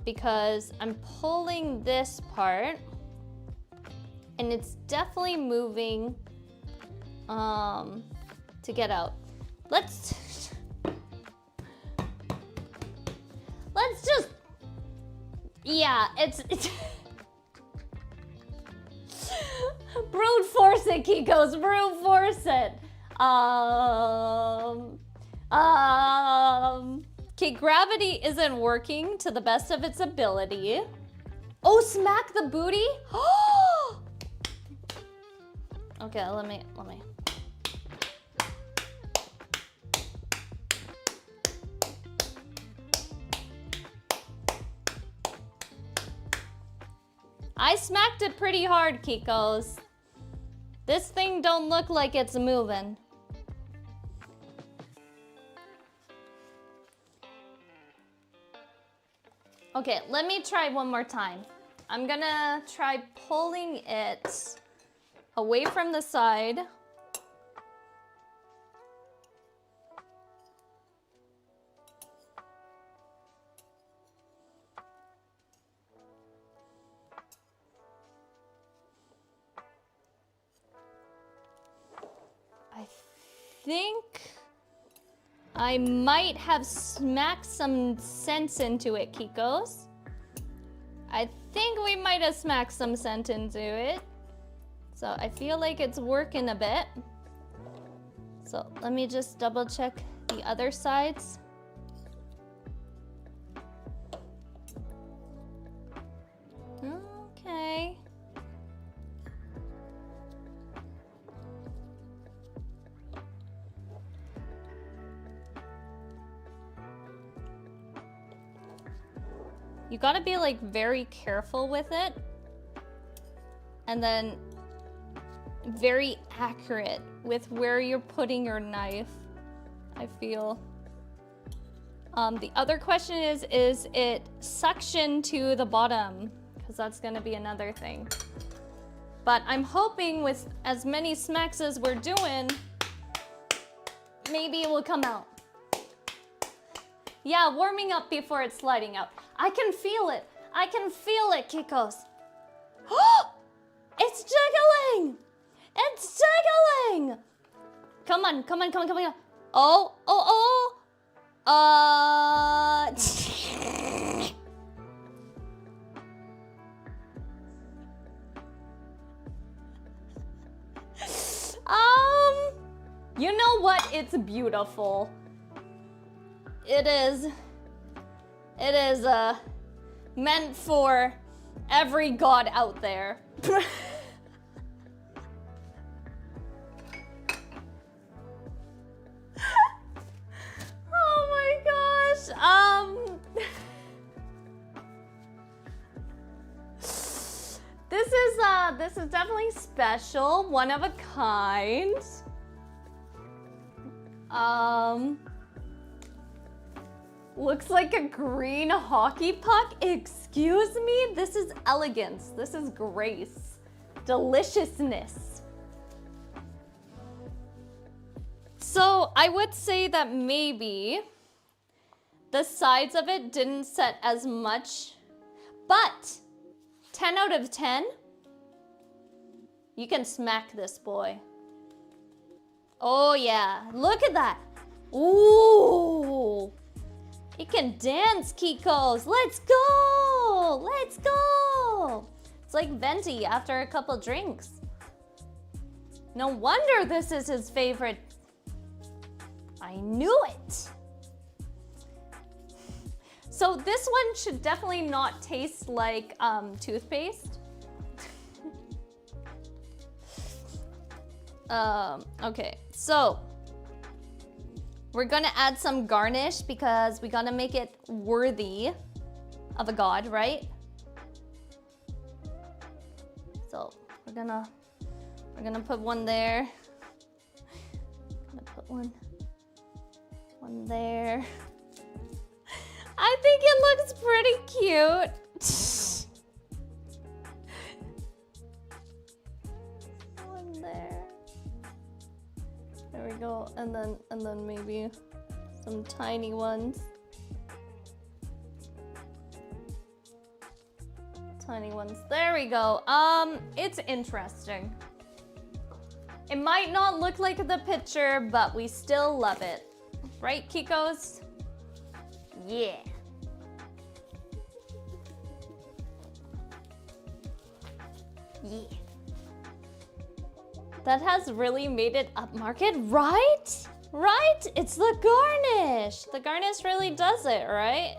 Because I'm pulling this part and it's definitely moving to get out. Let's just, yeah, it's brute force it, Kikos, brute force it. Okay, gravity isn't working to the best of its ability. Oh, smack the booty? Okay, let me. I smacked it pretty hard, Kikos. This thing don't look like it's moving. Okay, let me try one more time. I'm gonna try pulling it away from the side. think I might have smacked some sense into it, Kikos. I think we might have smacked some sense into it. So I feel like it's working a bit. So let me just double check the other sides. Okay. You gotta be like very careful with it. And then very accurate with where you're putting your knife, I feel. The other question is it suction to the bottom? Because that's gonna be another thing. But I'm hoping with as many smacks as we're doing, maybe it will come out. Yeah, warming up before it's sliding out. I can feel it. I can feel it, Kikos. It's jiggling! It's jiggling! Come on, come on, come on, come on. Oh, oh, oh. You know what? It's beautiful. It is meant for every god out there. Oh my gosh. This is definitely special, one of a kind. Looks like a green hockey puck. Excuse me? This is elegance. This is grace. Deliciousness. So I would say that maybe the sides of it didn't set as much, but 10 out of 10, you can smack this boy. Oh yeah, look at that. Ooh. It can dance, Kikos. Let's go! Let's go! It's like Venti after a couple drinks. No wonder this is his favorite. I knew it. So this one should definitely not taste like toothpaste. Okay, so we're gonna add some garnish because we gotta make it worthy of a god, right? So we're gonna put one there. Gonna put one there. I think it looks pretty cute. One there. There we go, and then maybe some tiny ones. Tiny ones. There we go. It's interesting. It might not look like the picture, but we still love it. Right, Kikos? Yeah. Yeah. That has really made it upmarket, right? Right? It's the garnish. The garnish really does it, right?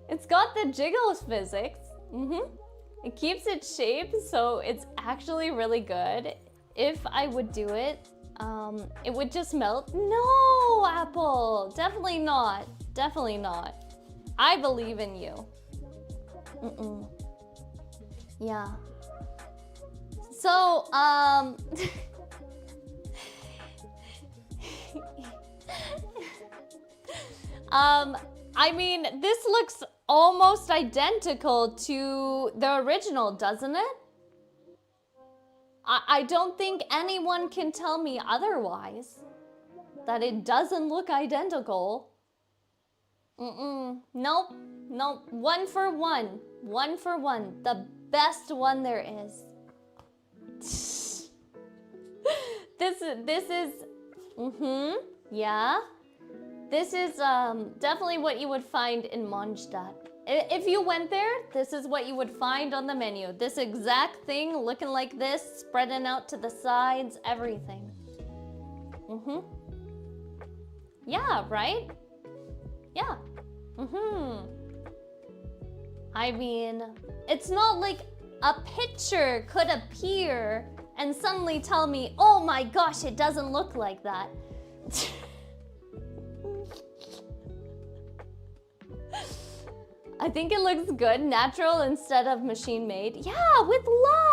It's got the jiggles physics. It keeps its shape, so it's actually really good. If I would do it, it would just melt. No, Apple, definitely not. Definitely not. I believe in you. Yeah. So, I mean, this looks almost identical to the original, doesn't it? I don't think anyone can tell me otherwise, that it doesn't look identical. Nope, nope, 1 for 1. 1 for 1, the best one there is. this is, yeah. This is definitely what you would find in Mondstadt. If you went there, this is what you would find on the menu. This exact thing, looking like this, spreading out to the sides, everything. Yeah, right? Yeah. I mean, it's not like a picture could appear and suddenly tell me, oh my gosh, it doesn't look like that. I think it looks good, natural instead of machine made. Yeah, with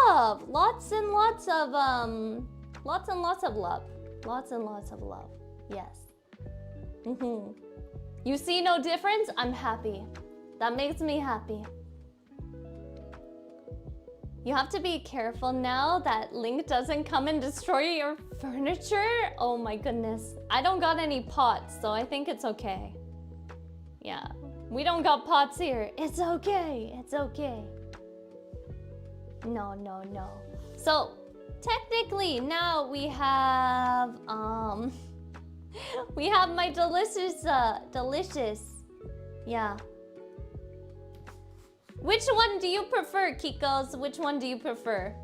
love. Lots and lots of love. Lots and lots of love. Yes. You see no difference? I'm happy. That makes me happy. You have to be careful now that Link doesn't come and destroy your furniture. Oh my goodness. I don't got any pots, so I think it's okay. Yeah. We don't got pots here. It's okay. It's okay. No. So, technically, now we have we have my delicious. Yeah. Which one do you prefer, Kikos? Which one do you prefer?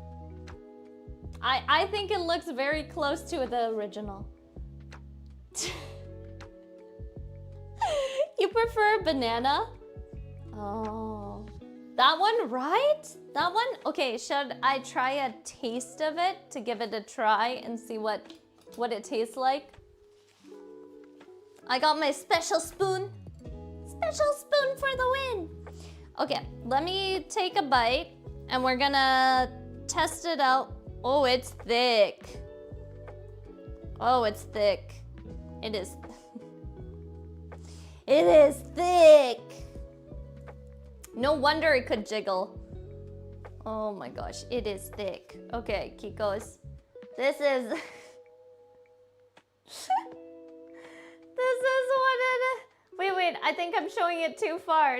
I think it looks very close to the original. You prefer banana? Oh. That one, right? That one? Okay, should I try a taste of it to give it a try and see what it tastes like? I got my special spoon. Special spoon for the win. Okay, let me take a bite and we're gonna test it out. Oh, it's thick. Oh, it's thick. It is. It is thick. No wonder it could jiggle. Oh my gosh, it is thick. Okay, Kikos. This is... this is what it is. Wait, I think I'm showing it too far.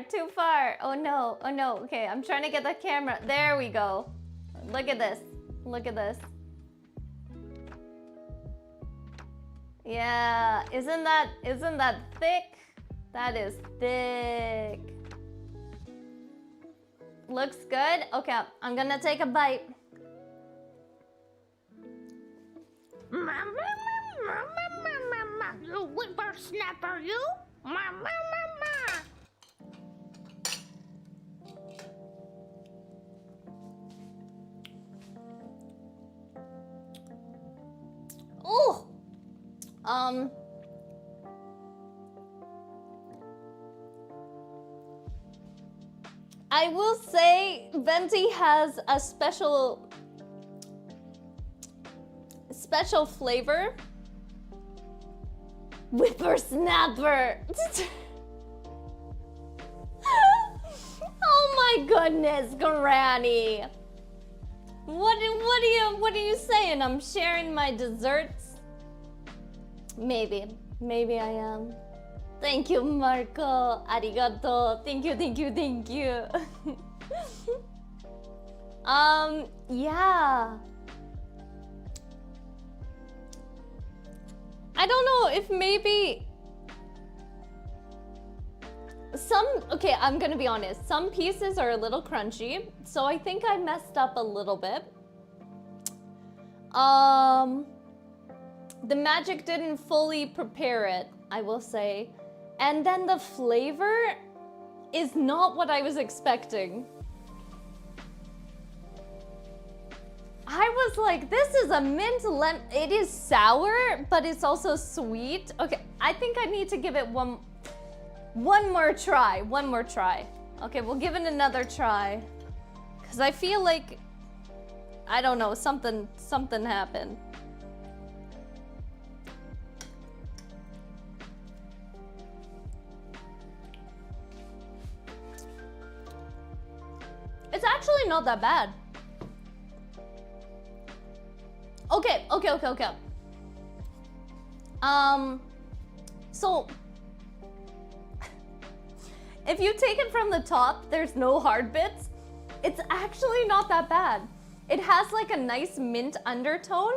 Oh no. Okay, I'm trying to get the camera. There we go. Look at this. Yeah, isn't that thick? That is thick. Looks good. Okay, I'm gonna take a bite. You whippersnapper, you! Oh! I will say Venti has a special flavor. Whippersnapper. Oh my goodness, Granny. What are you saying? I'm sharing my desserts? Maybe I am. Thank you, Marco. Arigato. Thank you. Yeah. I don't know if maybe okay, I'm gonna be honest. Some pieces are a little crunchy, so I think I messed up a little bit. The magic didn't fully prepare it, I will say. And then the flavor is not what I was expecting. I was like, this is a mint lemon. It is sour, but it's also sweet. Okay, I think I need to give it one more try. Okay, we'll give it another try. Because I feel like, I don't know, something happened. It's actually not that bad. Okay. So if you take it from the top, there's no hard bits. It's actually not that bad. It has like a nice mint undertone,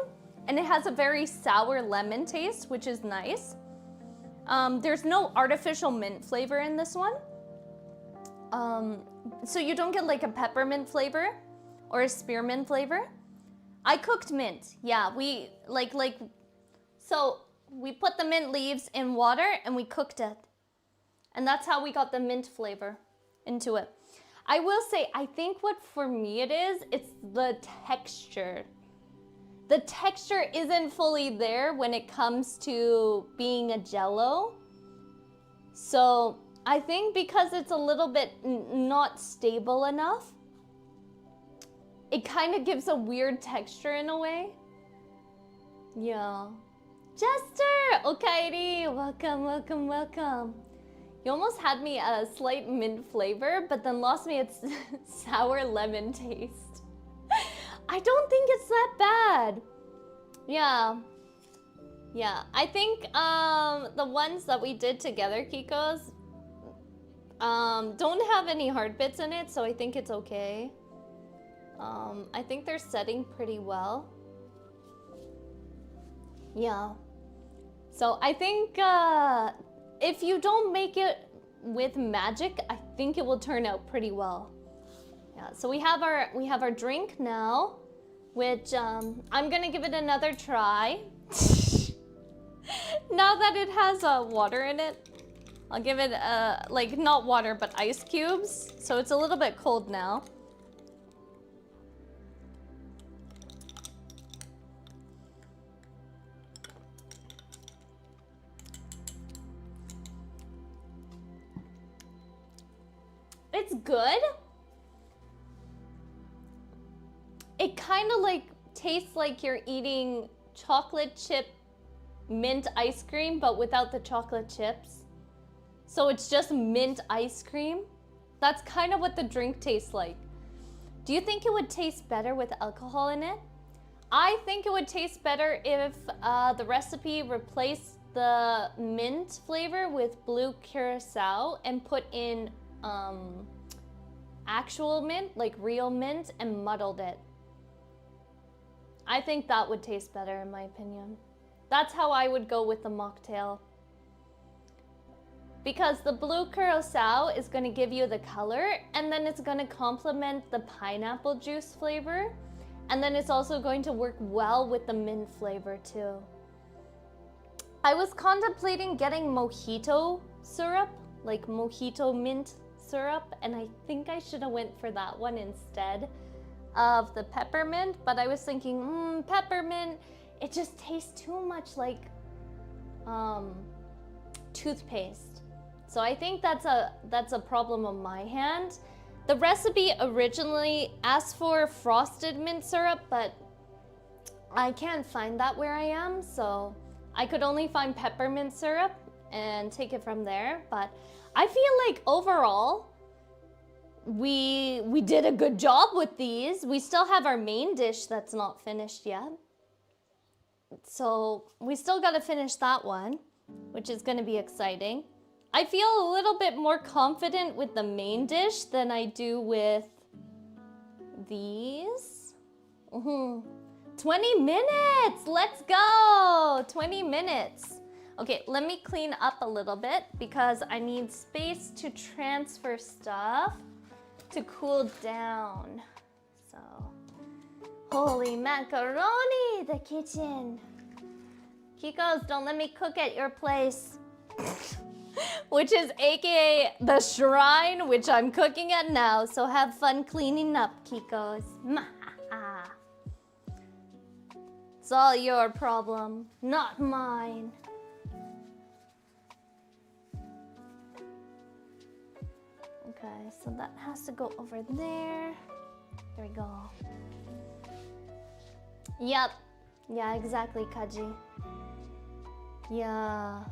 and it has a very sour lemon taste, which is nice. There's no artificial mint flavor in this one. So you don't get like a peppermint flavor or a spearmint flavor. I cooked mint. Yeah, we so we put the mint leaves in water and we cooked it. And that's how we got the mint flavor into it. I will say, I think what for me it's the texture. The texture isn't fully there when it comes to being a jello. So I think because it's a little bit not stable enough, it kind of gives a weird texture in a way. Yeah. Jester! Okaeri! Welcome, welcome, welcome. You almost had me a slight mint flavor, but then lost me its sour lemon taste. I don't think it's that bad. Yeah. Yeah, I think the ones that we did together, Kiko's, don't have any hard bits in it, so I think it's okay. I think they're setting pretty well. Yeah. So I think if you don't make it with magic, I think it will turn out pretty well. Yeah. So we have our drink now, which I'm gonna give it another try. Now that it has water in it, I'll give it like not water but ice cubes. So it's a little bit cold now. It's good. It kind of like tastes like you're eating chocolate chip mint ice cream, but without the chocolate chips. So it's just mint ice cream. That's kind of what the drink tastes like. Do you think it would taste better with alcohol in it? I think it would taste better if the recipe replaced the mint flavor with blue curacao and put in actual mint, like real mint, and muddled it. I think that would taste better in my opinion. That's how I would go with the mocktail. Because the blue curacao is going to give you the color, and then it's going to complement the pineapple juice flavor, and then it's also going to work well with the mint flavor too. I was contemplating getting mojito syrup, like mojito mint syrup, and I think I should have went for that one instead of the peppermint, but I was thinking, peppermint, it just tastes too much like toothpaste. So I think that's a problem on my hand. The recipe originally asked for frosted mint syrup, but I can't find that where I am, so I could only find peppermint syrup and take it from there. But I feel like overall, we did a good job with these. We still have our main dish that's not finished yet. So we still gotta finish that one, which is gonna be exciting. I feel a little bit more confident with the main dish than I do with these. 20 minutes, let's go, 20 minutes. Okay, let me clean up a little bit because I need space to transfer stuff to cool down. So, holy macaroni, the kitchen. Kikos, don't let me cook at your place. Which is AKA the shrine, which I'm cooking at now. So have fun cleaning up, Kikos. It's all your problem, not mine. Okay, so that has to go over there. There we go. Yep. Yeah, exactly, Kaji. Yeah.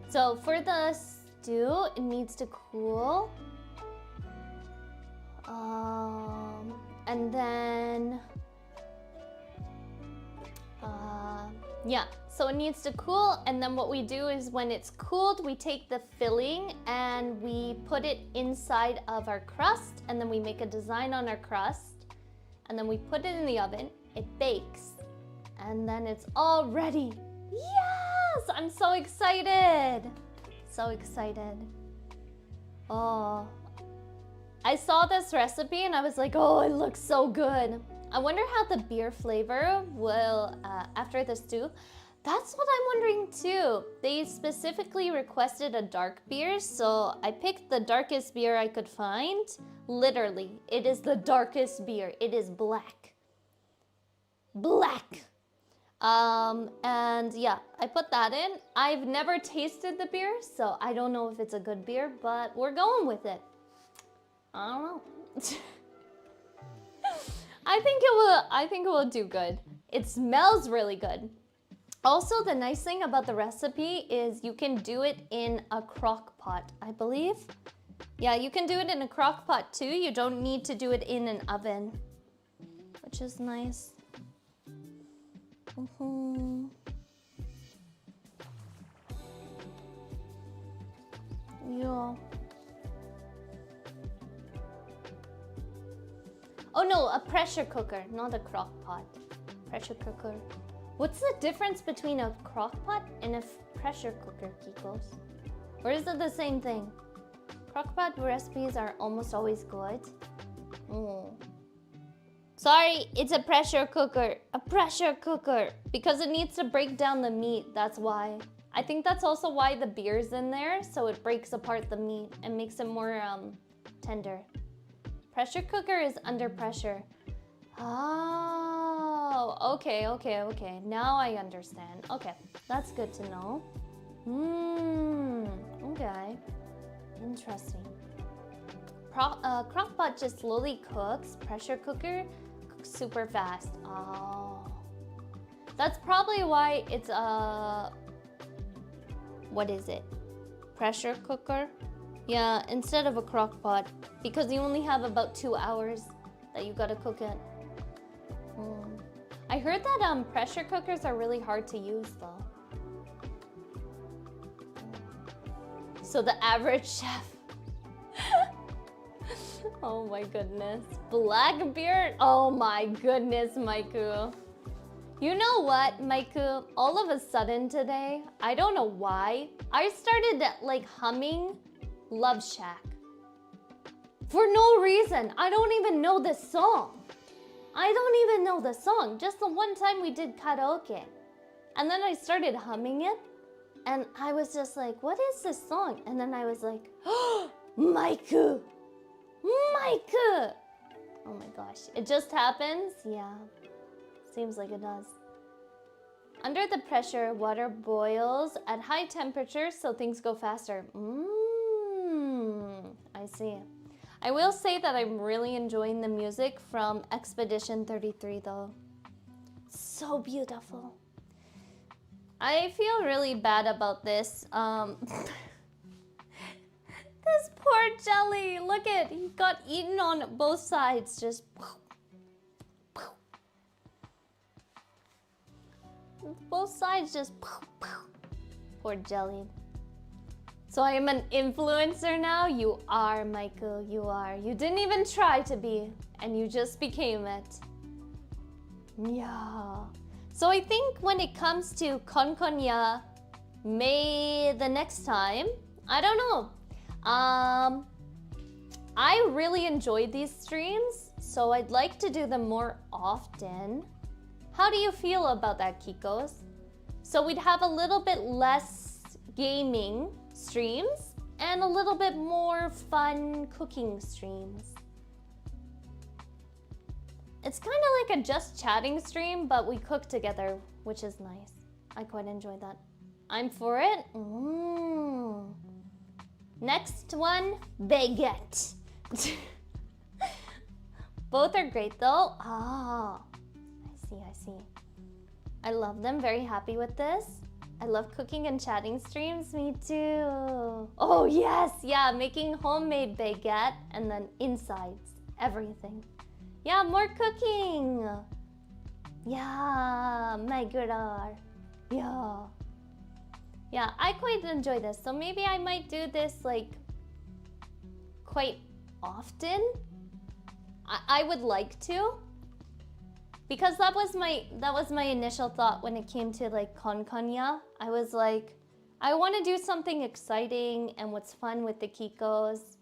So for the stew, it needs to cool. And then Yeah, so it needs to cool, and then what we do is when it's cooled, we take the filling and we put it inside of our crust, and then we make a design on our crust, and then we put it in the oven, it bakes, and then it's all ready. Yes! I'm so excited! So excited. Oh. I saw this recipe and I was like, oh, it looks so good. I wonder how the beer flavor will, after the stew. That's what I'm wondering too. They specifically requested a dark beer, so I picked the darkest beer I could find. Literally, it is the darkest beer. It is black. Black. And yeah, I put that in. I've never tasted the beer, so I don't know if it's a good beer, but we're going with it. I don't know. I think it will do good. It smells really good. Also, the nice thing about the recipe is you can do it in a crock pot, I believe. Yeah, you can do it in a crock pot too. You don't need to do it in an oven, which is nice. Yeah. Oh no, a pressure cooker, not a crock pot. Pressure cooker. What's the difference between a crock pot and a pressure cooker, Kikos? Or is it the same thing? Crock pot recipes are almost always good. Sorry, it's a pressure cooker. A pressure cooker. Because it needs to break down the meat, that's why. I think that's also why the beer's in there, so it breaks apart the meat and makes it more tender. Pressure cooker is under pressure. Oh, okay. Now I understand. Okay, that's good to know. Okay. Interesting. Crockpot just slowly cooks. Pressure cooker cooks super fast. Oh. That's probably why it's what is it? Pressure cooker? Yeah, instead of a crock pot, because you only have about 2 hours that you gotta cook it. I heard that pressure cookers are really hard to use though. So the average chef. Oh my goodness. Blackbeard? Oh my goodness, Maiku. You know what, Maiku? All of a sudden today, I don't know why, I started like humming Love Shack. For no reason. I don't even know the song. Just the one time we did karaoke. And then I started humming it. And I was just like, what is this song? And then I was like, oh, Maiku. Maiku. Oh my gosh. It just happens? Yeah. Seems like it does. Under the pressure, water boils at high temperature so things go faster. I see. I will say that I'm really enjoying the music from Expedition 33 though. So beautiful. I feel really bad about this. This poor jelly. Look at, he got eaten on both sides. Just both sides just poor jelly. So I am an influencer now? You are, Michael, you are. You didn't even try to be, and you just became it. Yeah. So I think when it comes to KONKONYA, May the next time, I don't know. I really enjoyed these streams, so I'd like to do them more often. How do you feel about that, Kikos? So we'd have a little bit less gaming streams and a little bit more fun cooking streams. It's kind of like a just chatting stream, but we cook together, which is nice. I quite enjoy that. I'm for it. Next one, baguette. Both are great though. Ah, I see. I love them, very happy with this. I love cooking and chatting streams, me too. Oh yes, yeah, making homemade baguette and then insides, everything. Yeah, more cooking. Yeah, my god. Yeah. Yeah, I quite enjoy this. So maybe I might do this like quite often. I would like to. Because that was my initial thought when it came to like KONKONYA. I was like, I want to do something exciting and what's fun with the Kikos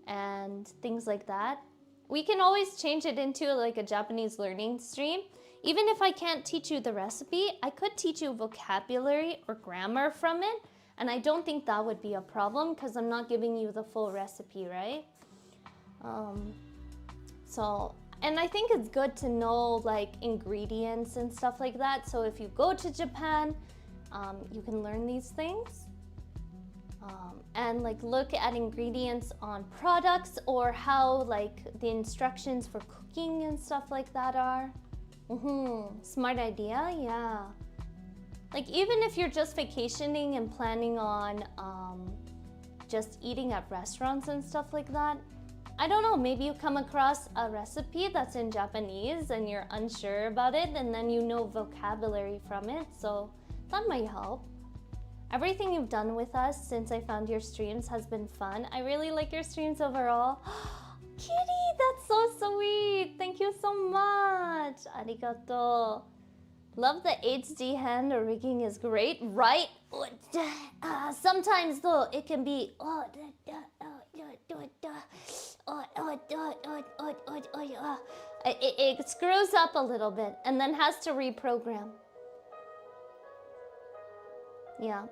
and things like that. We can always change it into like a Japanese learning stream. Even if I can't teach you the recipe, I could teach you vocabulary or grammar from it. And I don't think that would be a problem because I'm not giving you the full recipe, right? And I think it's good to know like ingredients and stuff like that. So if you go to Japan, you can learn these things. And like look at ingredients on products or how like the instructions for cooking and stuff like that are. Smart idea, yeah. Like even if you're just vacationing and planning on just eating at restaurants and stuff like that, I don't know, maybe you come across a recipe that's in Japanese and you're unsure about it and then you know vocabulary from it, so that might help. Everything you've done with us since I found your streams has been fun. I really like your streams overall. Kitty, that's so sweet. Thank you so much. Arigato. Love the HD hand rigging is great, right? Sometimes though, it can be it screws up a little bit and then has to reprogram. Yeah.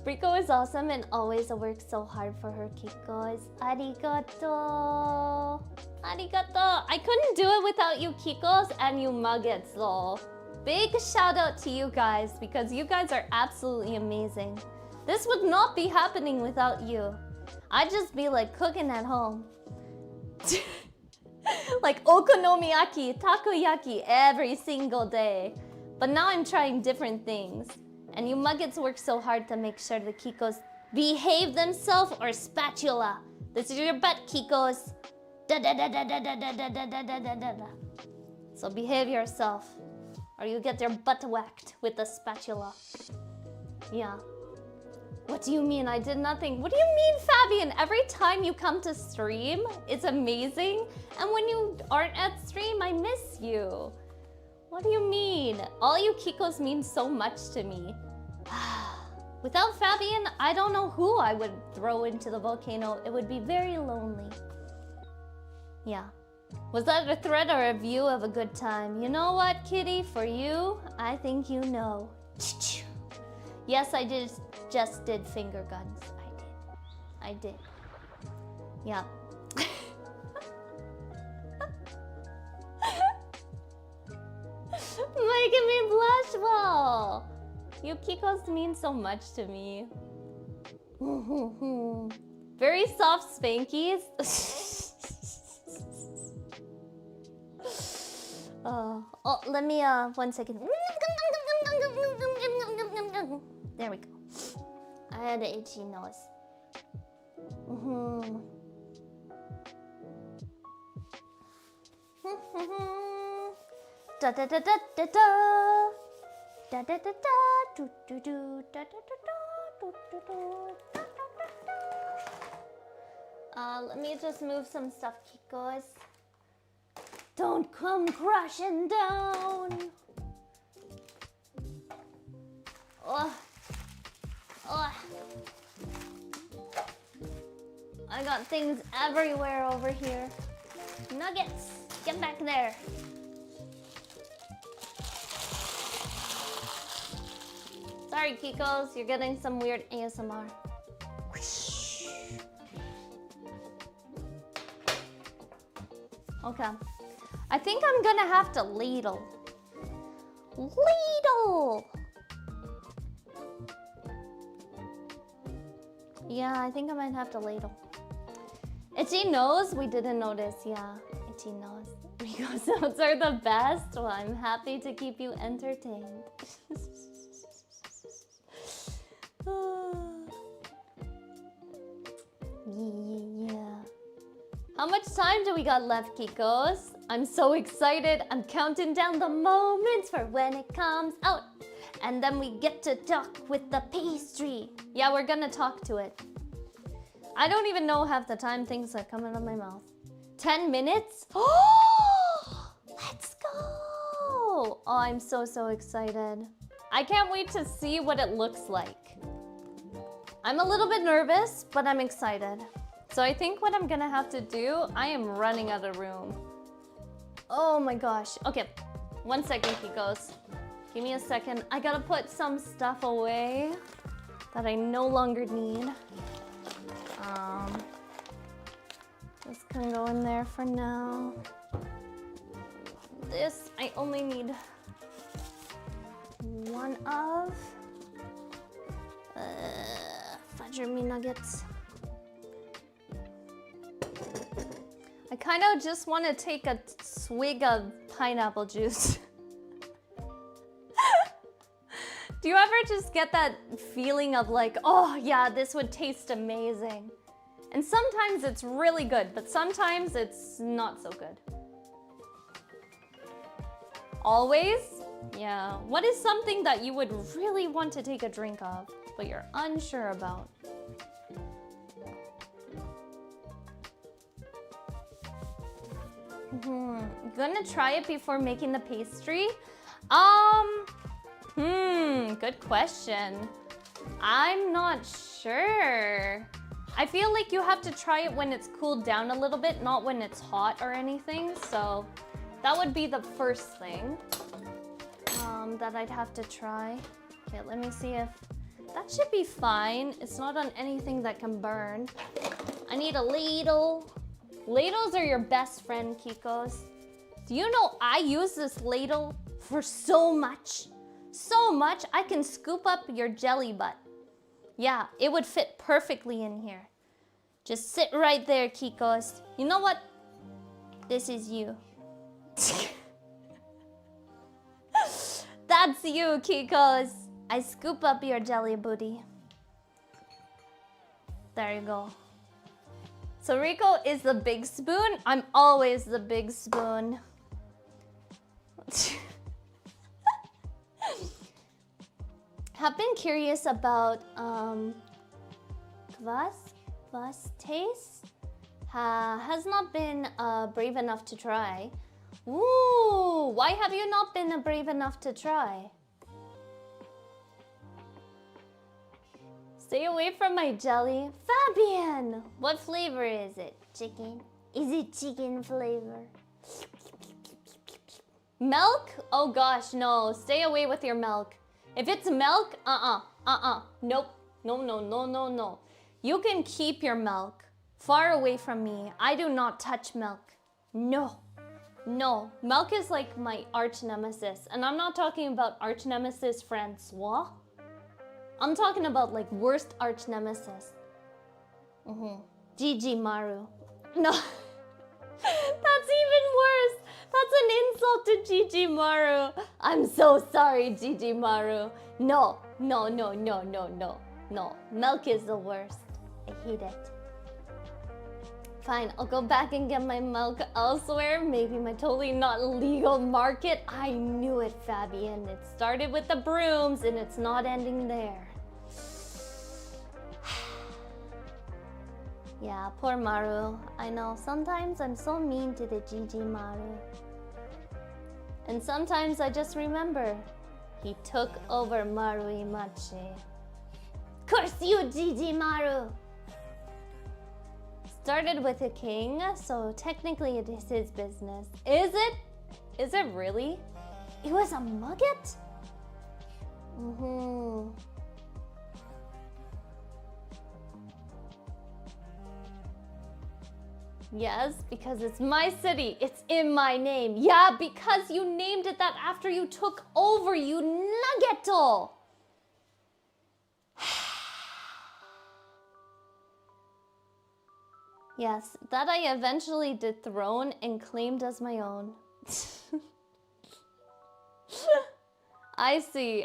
Riko is awesome and always works so hard for her Kikos. Arigato. Arigato. I couldn't do it without you Kikos and you Muggets though. Big shout out to you guys because you guys are absolutely amazing. This would not be happening without you. I'd just be like cooking at home. Like okonomiyaki, takoyaki every single day. But now I'm trying different things. And you Muggets work so hard to make sure the Kikos behave themselves or spatula. This is your butt, Kikos. So behave yourself or you get your butt whacked with the spatula. Yeah. What do you mean? I did nothing. What do you mean, Fabian? Every time you come to stream, it's amazing. And when you aren't at stream, I miss you. What do you mean? All you Kikos mean so much to me. Without Fabian, I don't know who I would throw into the volcano. It would be very lonely. Yeah. Was that a threat or a view of a good time? You know what, Kitty? For you, I think you know. Yes, I just did finger guns. I did. Yeah. Making me blush, well. You Kikos mean so much to me. Very soft spankies. Oh, let me, 1 second. There we go. I had an itchy nose. Da da da da da da. Da da da da do do do da da da da do do do da da da. Let me just move some stuff, Kikos. Don't come crashing down. Oh. I got things everywhere over here. Nuggets, get back there. Sorry, Kikos, you're getting some weird ASMR. Okay. I think I'm gonna have to ladle. Ladle! Yeah, I think I might have to ladle. Itchy nose? We didn't notice, yeah. Itchy nose. Rico's notes are the best. Well, I'm happy to keep you entertained. Yeah. How much time do we got left, Kikos? I'm so excited. I'm counting down the moments for when it comes out. And then we get to talk with the pastry. Yeah, we're gonna talk to it. I don't even know half the time things that come out of my mouth. 10 minutes? Oh, let's go. Oh, I'm so excited. I can't wait to see what it looks like. I'm a little bit nervous, but I'm excited. So I think what I'm gonna have to do, I am running out of room. Oh my gosh. Okay, 1 second, Kikos. Give me a second. I gotta put some stuff away that I no longer need. This can go in there for now. This, I only need one of. Fudger me nuggets. I kind of just want to take a swig of pineapple juice. Do you ever just get that feeling of like, oh yeah, this would taste amazing? And sometimes it's really good, but sometimes it's not so good. Always? Yeah. What is something that you would really want to take a drink of, but you're unsure about? Gonna try it before making the pastry? Good question. I'm not sure. I feel like you have to try it when it's cooled down a little bit, not when it's hot or anything. So that would be the first thing that I'd have to try. Okay, let me see if that should be fine. It's not on anything that can burn. I need a ladle. Ladles are your best friend, Kikos. Do you know I use this ladle for so much? So much, I can scoop up your jelly butt. Yeah, it would fit perfectly in here. Just sit right there, Kikos. You know what? This is you. That's you, Kikos. I scoop up your jelly booty. There you go. So Rico is the big spoon. I'm always the big spoon. Have been curious about kvass taste. Has not been brave enough to try. Ooh, why have you not been brave enough to try? Stay away from my jelly. Fabian! What flavor is it? Chicken? Is it chicken flavor? Milk? Oh gosh, no. Stay away with your milk. If it's milk, nope. No. You can keep your milk far away from me. I do not touch milk. No. Milk is like my arch nemesis. And I'm not talking about arch nemesis Francois. I'm talking about like worst arch nemesis. Gigi Maru. No. That's even worse. That's an insult to Gigi Maru. I'm so sorry, Gigi Maru. No. Milk is the worst. I hate it. Fine, I'll go back and get my milk elsewhere. Maybe my totally not legal market. I knew it, Fabian. It started with the brooms and it's not ending there. Yeah, poor Maru. I know, sometimes I'm so mean to the Gigi Maru. And sometimes I just remember, he took over Maru Imachi. Curse you, Gigi Maru! Started with a king, so technically it is his business. Is it? Is it really? It was a mugget? Yes, because it's my city. It's in my name. Yeah, because you named it that after you took over, you nuggeto. Yes, that I eventually dethroned and claimed as my own. I see.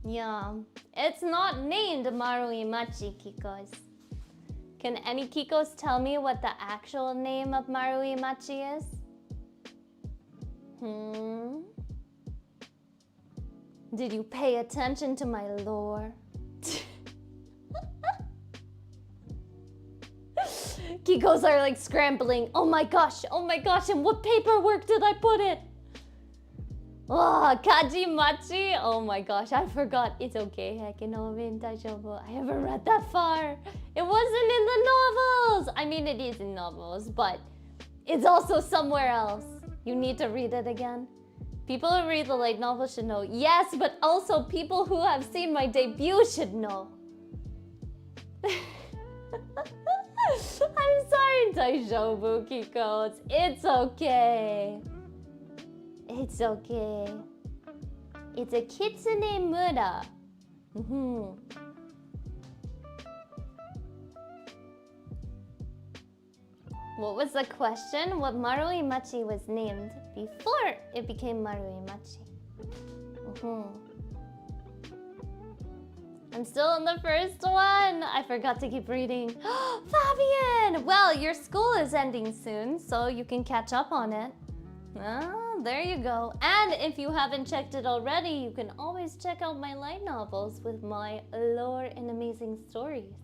Yeah. It's not named Maruimachi, Kikos. Can any Kikos tell me what the actual name of Maruimachi is? Did you pay attention to my lore? Kikos are like scrambling. Oh my gosh, and what paperwork did I put it? Oh, Kajimachi. Oh my gosh, I forgot. It's okay. I haven't read that far. It wasn't in the novels. I mean, it is in novels, but it's also somewhere else. You need to read it again. People who read the light novel should know. Yes, but also people who have seen my debut should know. I'm sorry, Daijoubu, Kiko. It's okay. It's okay. It's a Kitsune Mura. What was the question? What Maruimachi was named before it became Maruimachi. I'm still on the first one. I forgot to keep reading. Fabian! Well, your school is ending soon, so you can catch up on it. Ah, there you go. And if you haven't checked it already, you can always check out my light novels with my lore and amazing stories.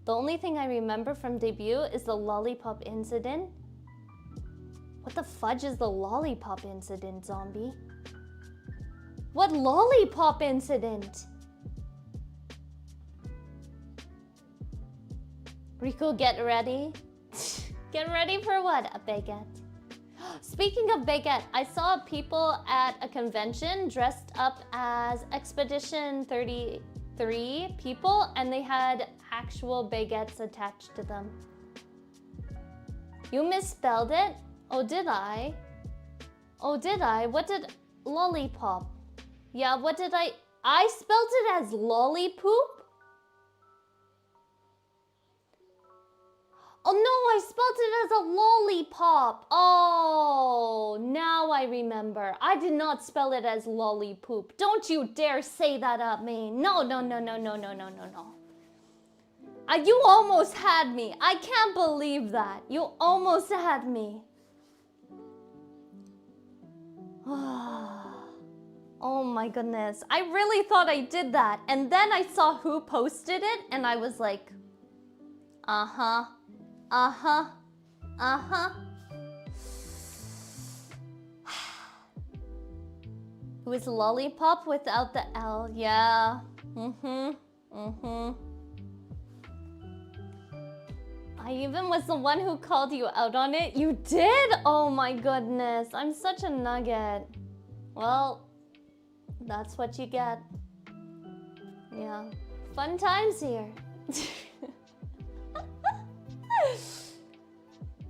The only thing I remember from debut is the lollipop incident. What the fudge is the lollipop incident, zombie? What lollipop incident? Rico, get ready. Get ready for what? A baguette. Speaking of baguette, I saw people at a convention dressed up as Expedition 33 people, and they had actual baguettes attached to them. You misspelled it? Oh, did I? Oh, did I? What did... Lollipop. Yeah, what did I spelled it as lollipoop? Oh no, I spelled it as a lollipop. Oh, now I remember. I did not spell it as lollipoop. Don't you dare say that at me. No. You almost had me. I can't believe that. You almost had me. Oh my goodness. I really thought I did that. And then I saw who posted it and I was like, It was lollipop without the L. Yeah. I even was the one who called you out on it. You did? Oh my goodness. I'm such a nugget. Well, that's what you get. Yeah. Fun times here.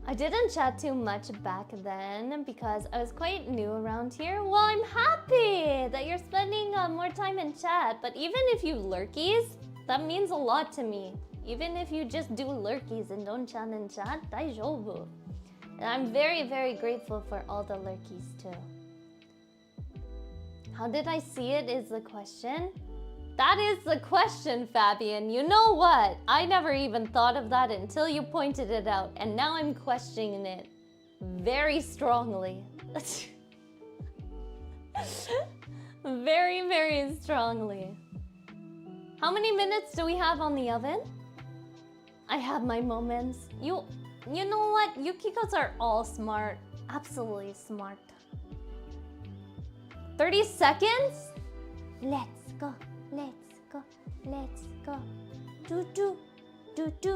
I didn't chat too much back then because I was quite new around here. Well, I'm happy that you're spending more time in chat. But even if you lurkies, that means a lot to me. Even if you just do lurkies and don't chat in chat, daijoubu. And I'm very, very grateful for all the lurkies too. How did I see it is the question? That is the question, Fabian. You know what? I never even thought of that until you pointed it out. And now I'm questioning it very strongly. Very, very strongly. How many minutes do we have on the oven? I have my moments. You know what? Yukikos are all smart. Absolutely smart. 30 seconds? Let's go. Let's go. Let's go. Do do do do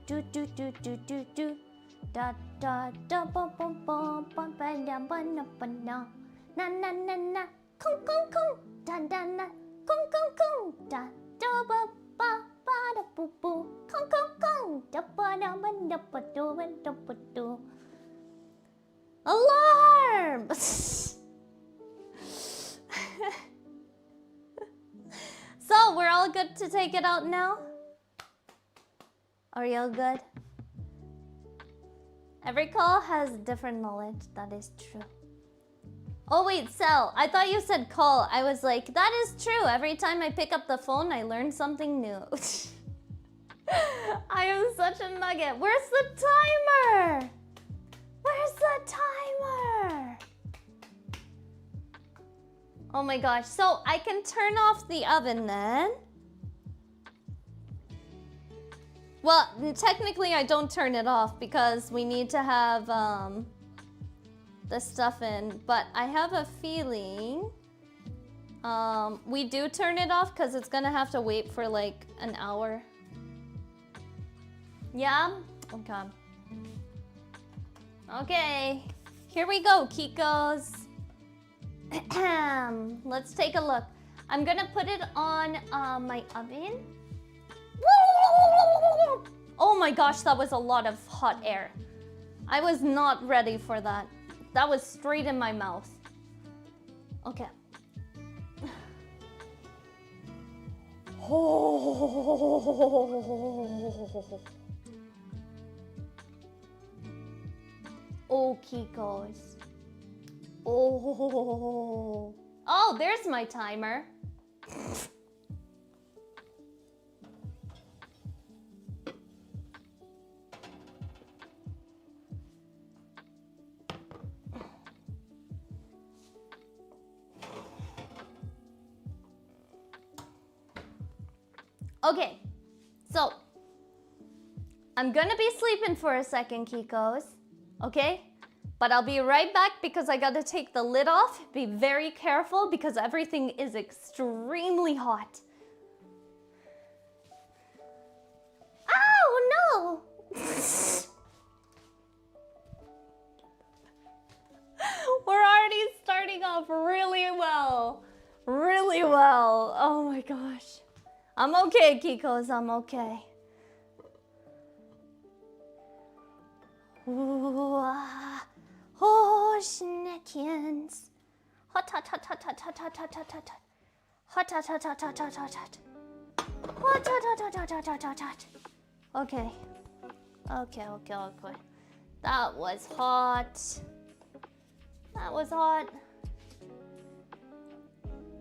do do do do do do da da da bum bum bum bum ba da ba na na na na kong kong kong da da na kong kong kong da da ba ba ba da boo boo kong kong kong da ba da ba do. Alarm! So, we're all good to take it out now? Are y'all good? Every call has different knowledge, that is true. Oh wait, Sel, I thought you said call. I was like, that is true. Every time I pick up the phone, I learn something new. I am such a nugget. Where's the timer? Where's the timer? Oh my gosh. So I can turn off the oven then. Well, technically I don't turn it off because we need to have the stuff in, but I have a feeling we do turn it off because it's gonna have to wait for like an hour. Yeah? Okay. Okay, here we go, Kikos. Let's take a look. I'm gonna put it on my oven. Oh my gosh, that was a lot of hot air. I was not ready for that. That was straight in my mouth. Okay. Oh, Kikos. Oh. Oh, there's my timer. Okay, so I'm gonna be sleeping for a second, Kikos, okay? But I'll be right back because I gotta take the lid off. Be very careful because everything is extremely hot. Oh no! We're already starting off really well. Really well. Oh my gosh. I'm okay, Kikos, I'm okay. Ooh, oh, Schneckens. Hot, hot, hot, hot, hot, hot, hot, hot, hot, hot. Hot, hot, hot, hot, hot, hot, hot, hot. Hot, hot, hot, hot, hot, hot, hot, hot. Okay. Okay. That was hot. That was hot.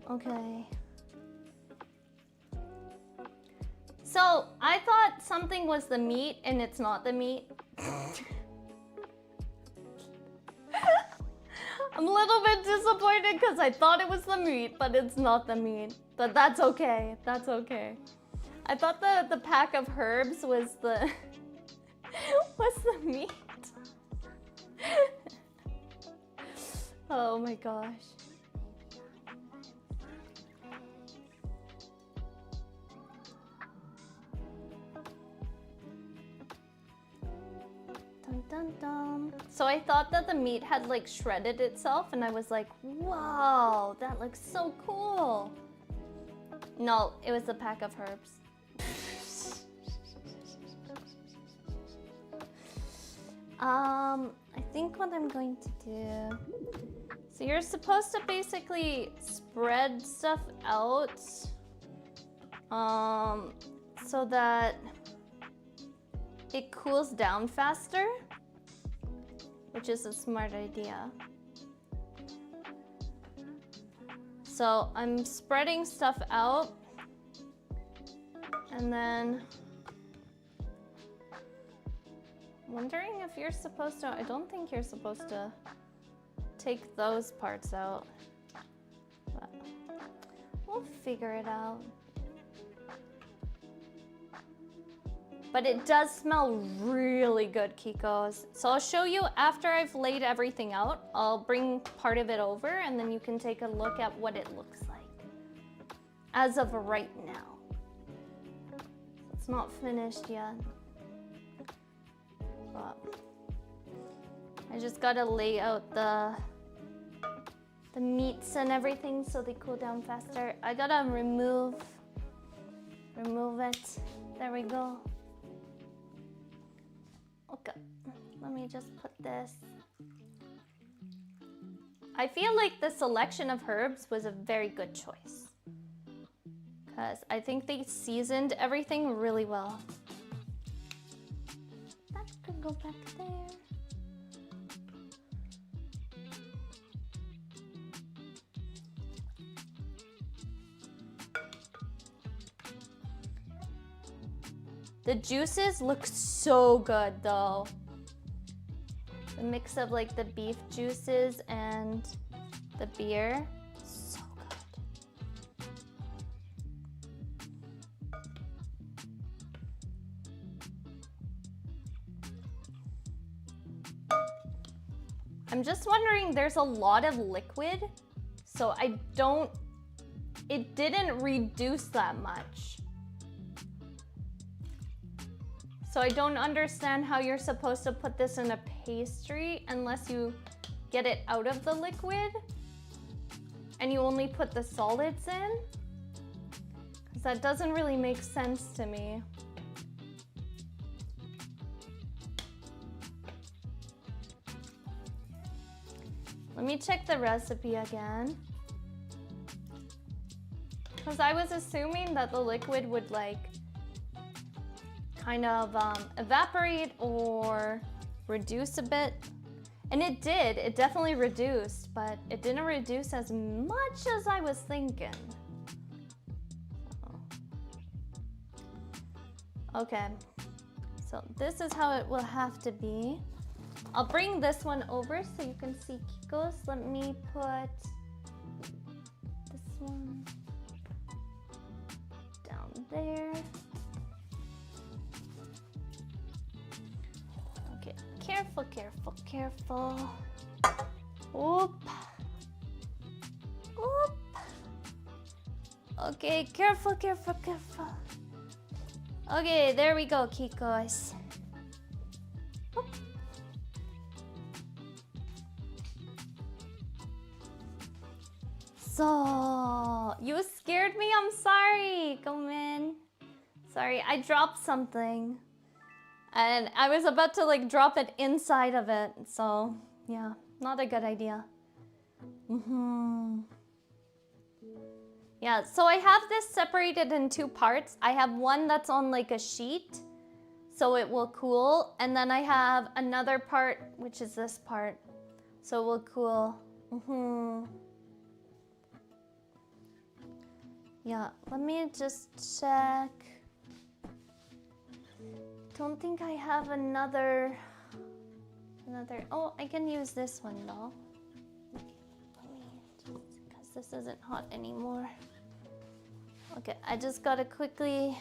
Okay. So, I thought something was the meat and it's not the meat. I'm a little bit disappointed because I thought it was the meat, but it's not the meat. But that's okay, that's okay. I thought the pack of herbs was the meat. Oh my gosh. Dun, dun, dun. So I thought that the meat had like shredded itself and I was like, wow, that looks so cool. No, it was a pack of herbs. I think what I'm going to do, so you're supposed to basically spread stuff out so that it cools down faster, which is a smart idea. So I'm spreading stuff out and then wondering if you're supposed to, I don't think you're supposed to take those parts out, but we'll figure it out. But it does smell really good, Kikos. So I'll show you after I've laid everything out. I'll bring part of it over and then you can take a look at what it looks like as of right now. It's not finished yet. But I just gotta lay out the meats and everything so they cool down faster. I gotta remove it. There we go. Okay, let me just put this. I feel like the selection of herbs was a very good choice because I think they seasoned everything really well. That could go back there. The juices look so good though. The mix of like the beef juices and the beer. So good. I'm just wondering, there's a lot of liquid, so it didn't reduce that much. So I don't understand how you're supposed to put this in a pastry unless you get it out of the liquid and you only put the solids in. Because that doesn't really make sense to me. Let me check the recipe again. Because I was assuming that the liquid would like kind of evaporate or reduce a bit. And it did, it definitely reduced, but it didn't reduce as much as I was thinking. Okay, so this is how it will have to be. I'll bring this one over so you can see Kiko's. Let me put this one down there. Okay, careful, careful, careful. Oop. Oop. Okay, careful, careful, careful. Okay, there we go, Kikos. Oop. So, you scared me? I'm sorry, Gomin. Sorry, I dropped something. And I was about to like drop it inside of it. So, yeah, not a good idea. Yeah, so I have this separated in two parts. I have one that's on like a sheet, so it will cool. And then I have another part, which is this part, so it will cool. Yeah, let me just check. Don't think I have another. Oh, I can use this one though. Let me just, because this isn't hot anymore. Okay, I just gotta quickly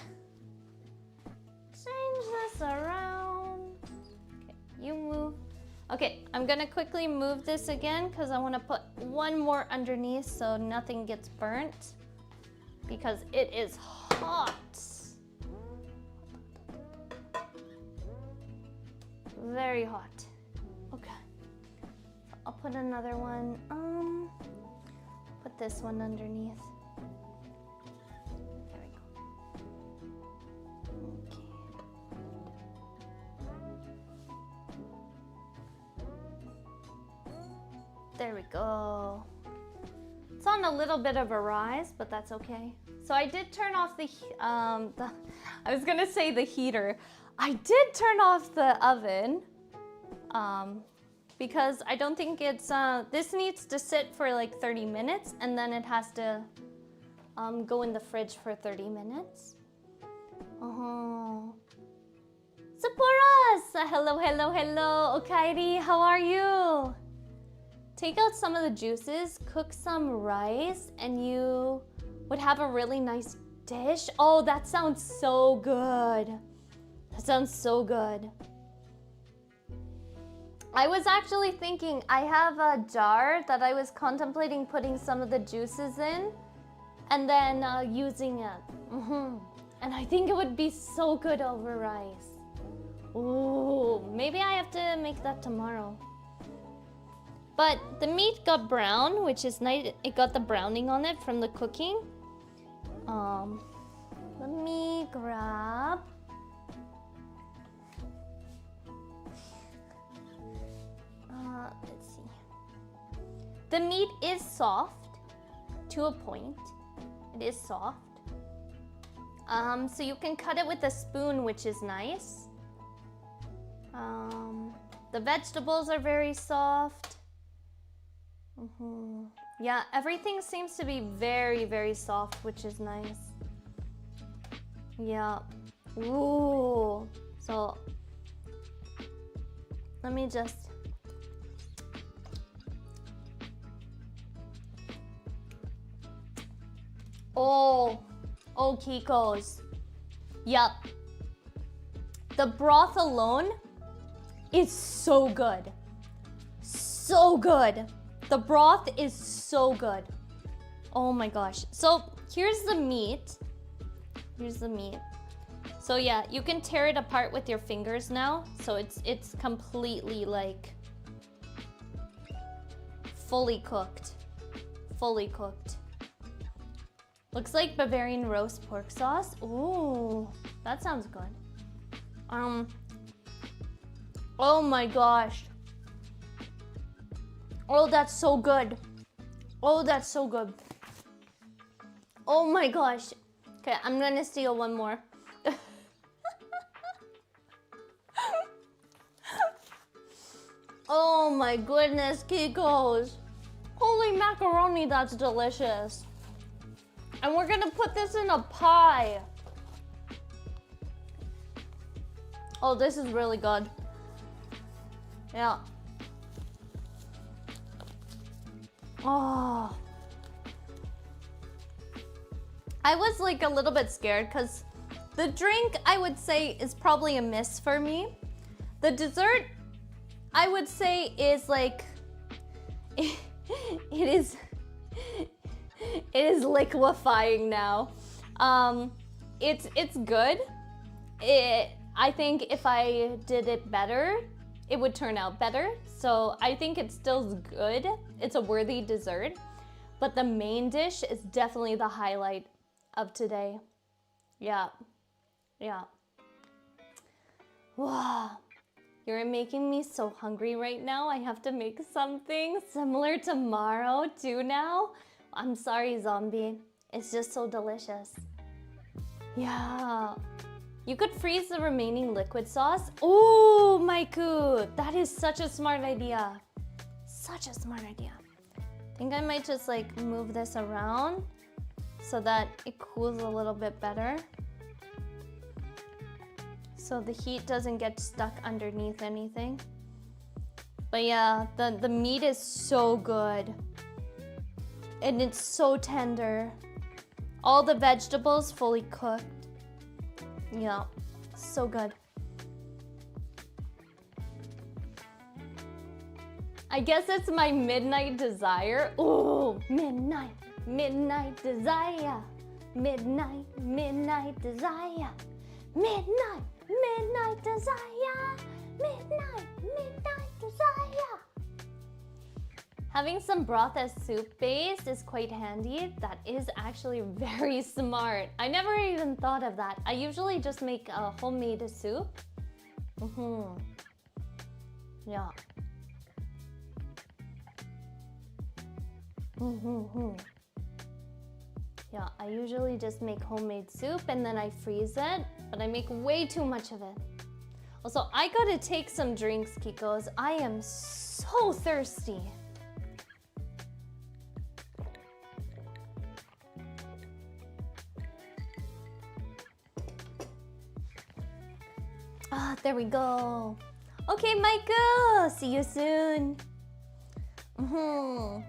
change this around. Okay, you move. Okay, I'm gonna quickly move this again because I want to put one more underneath so nothing gets burnt. Because it is hot. Very hot. Okay. So I'll put another one. Put this one underneath. There we go. Okay. There we go. It's on a little bit of a rise, but that's okay. So I did turn off the I was gonna say the heater. I did turn off the oven because I don't think it's, this needs to sit for like 30 minutes and then it has to go in the fridge for 30 minutes. Sapporas! Hello, hello, hello. Okairi, how are you? Take out some of the juices, cook some rice, and you would have a really nice dish. Oh, that sounds so good. That sounds so good. I was actually thinking, I have a jar that I was contemplating putting some of the juices in and then using it. And I think it would be so good over rice. Ooh, maybe I have to make that tomorrow. But the meat got brown, which is nice. It got the browning on it from the cooking. Let me grab. Let's see. The meat is soft to a point. It is soft. So you can cut it with a spoon, which is nice. The vegetables are very soft. Yeah, everything seems to be very, very soft, which is nice. Yeah. Ooh. So let me just. Oh, Kikos. Yup. The broth alone is so good. So good. The broth is so good. Oh my gosh. So here's the meat. Here's the meat. So yeah, you can tear it apart with your fingers now. So it's completely like fully cooked. Fully cooked. Looks like Bavarian roast pork sauce. Ooh, that sounds good. Oh my gosh. Oh, that's so good. Oh, that's so good. Oh my gosh. Okay, I'm gonna steal one more. Oh my goodness, Kikos. Holy macaroni, that's delicious. And we're gonna put this in a pie. Oh, this is really good. Yeah. Oh. I was like a little bit scared because the drink I would say is probably a miss for me. The dessert I would say is like it is liquefying now. It's good. I think if I did it better, it would turn out better. So I think it's still good. It's a worthy dessert. But the main dish is definitely the highlight of today. Yeah. Yeah. Wow. You're making me so hungry right now. I have to make something similar tomorrow too now. I'm sorry, zombie. It's just so delicious. Yeah. You could freeze the remaining liquid sauce. Oh, Maiku. That is such a smart idea. Such a smart idea. I think I might just like move this around so that it cools a little bit better. So the heat doesn't get stuck underneath anything. But yeah, the meat is so good. And it's so tender. All the vegetables fully cooked. Yeah, so good. I guess it's my midnight desire. Ooh, midnight desire. Midnight desire. Midnight desire. Midnight desire. Having some broth as soup base is quite handy. That is actually very smart. I never even thought of that. I usually just make a homemade soup. Yeah. Yeah, I usually just make homemade soup and then I freeze it, but I make way too much of it. Also, I gotta take some drinks, Kikos. I am so thirsty. Ah, there we go. Okay, Michael, see you soon. Wow.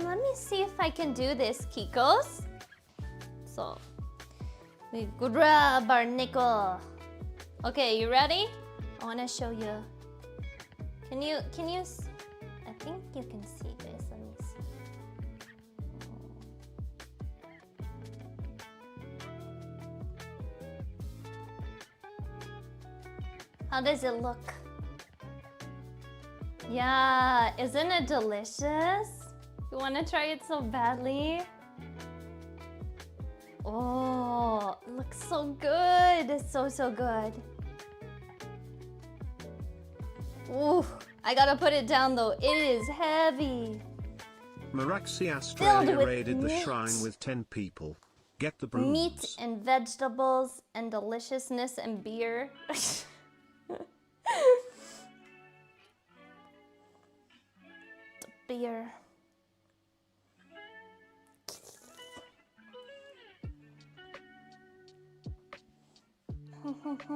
Let me see if I can do this, Kikos. So, we grab our nickel. Okay, you ready? I want to show you. Can you, I think you can see this. Let me see. How does it look? Yeah, isn't it delicious? You want to try it so badly? Oh, it looks so good. So good. Ooh, I gotta put it down though. It is heavy. Maraxi Australia with raided the meat. shrine with 10 people. Get the brooms. Meat and vegetables and deliciousness and beer. The beer. Moraxi!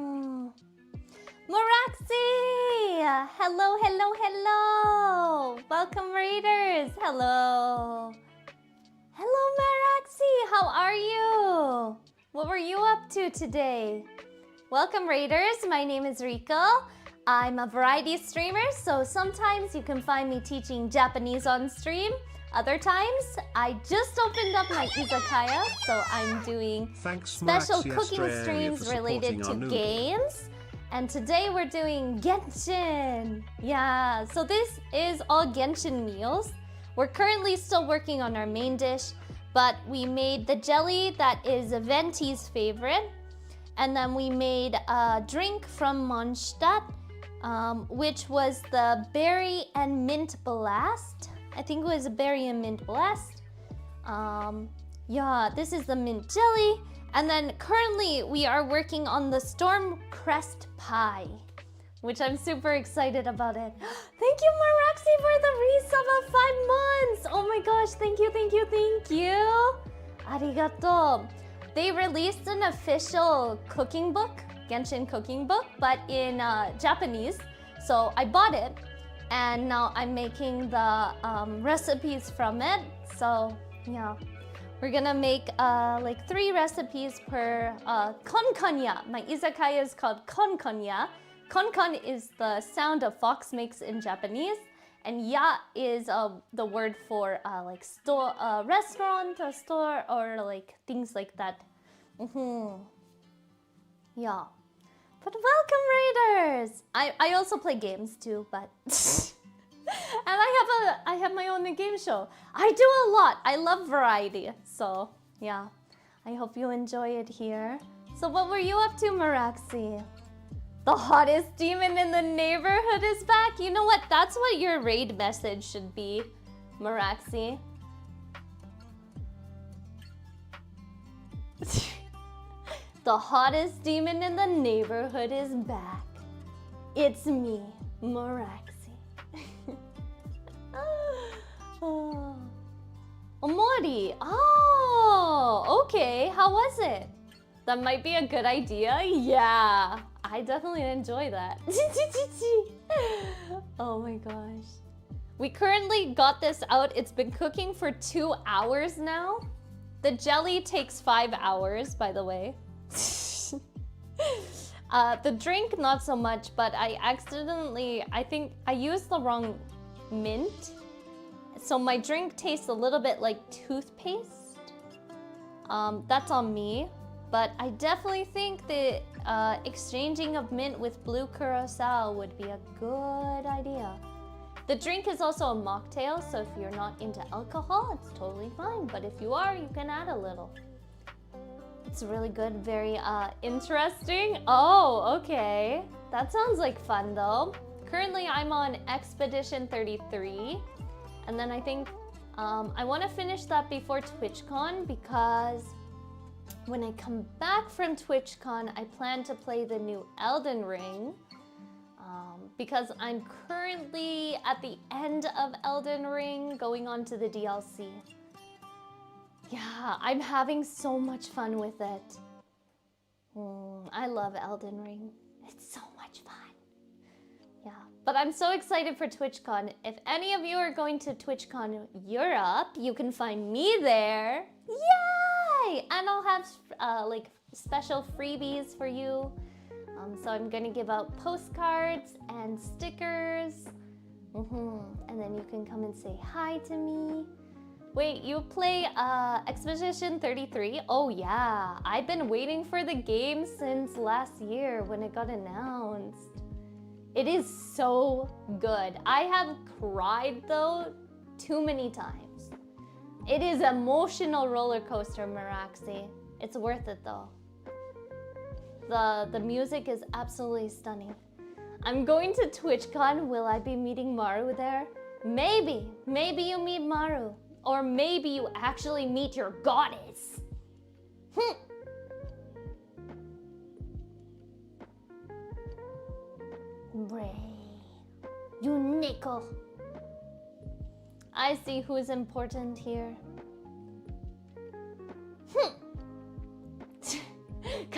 Hello, hello, hello! Welcome, Raiders! Hello! Hello, Moraxi! How are you? What were you up to today? Welcome, Raiders! My name is Riko. I'm a variety streamer, so sometimes you can find me teaching Japanese on stream. Other times, I just opened up my izakaya, so I'm doing special Moraxi cooking Australia streams for related supporting to our games. And today we're doing Genshin. Yeah, so this is all Genshin meals. We're currently still working on our main dish, but we made the jelly that is Venti's favorite. And then we made a drink from Mondstadt, which was the berry and mint blast. I think it was a berry and mint blast. Yeah, this is the mint jelly. And then currently we are working on the storm crest pie, which I'm super excited about it. Thank you, Moraxi, for the resub of 5 months. Oh my gosh, thank you, thank you, thank you. Arigato. They released an official cooking book, Genshin cooking book, but in Japanese. So I bought it, and now I'm making the recipes from it. So yeah, we're gonna make like 3 recipes per KONKONYA. My izakaya is called KONKONYA. Konkon is the sound a fox makes in Japanese, and ya is the word for like store, restaurant, or store, or like things like that. Yeah. But welcome, Raiders! I also play games too, but and I have my own game show. I do a lot. I love variety. So yeah, I hope you enjoy it here. So what were you up to, Moraxi? The hottest demon in the neighborhood is back. You know what? That's what your raid message should be, Moraxi. The hottest demon in the neighborhood is back. It's me, Moraxi. Oh. Omori. Oh, okay. How was it? That might be a good idea. Yeah, I definitely enjoy that. Oh my gosh. We currently got this out. It's been cooking for 2 hours now. The jelly takes 5 hours, by the way. The drink, not so much, but I think I used the wrong mint. So my drink tastes a little bit like toothpaste. That's on me. But I definitely think the exchanging of mint with blue curacao would be a good idea. The drink is also a mocktail, so if you're not into alcohol, it's totally fine. But if you are, you can add a little. It's really good, very interesting. Oh, okay. That sounds like fun though. Currently, I'm on Expedition 33. And then I think I want to finish that before TwitchCon, because when I come back from TwitchCon, I plan to play the new Elden Ring. Because I'm currently at the end of Elden Ring, going on to the DLC. Yeah, I'm having so much fun with it. I love Elden Ring. It's so much fun. Yeah, but I'm so excited for TwitchCon. If any of you are going to TwitchCon Europe, you can find me there. Yay! And I'll have like special freebies for you. So I'm gonna give out postcards and stickers. And then you can come and say hi to me. Wait, you play Expedition 33? Oh yeah, I've been waiting for the game since last year when it got announced. It is so good. I have cried though too many times. It is an emotional roller coaster, Moraxi. It's worth it though. The music is absolutely stunning. I'm going to TwitchCon. Will I be meeting Maru there? Maybe. Maybe you meet Maru. Or maybe you actually meet your goddess. Ray. You nickel. I see who's important here.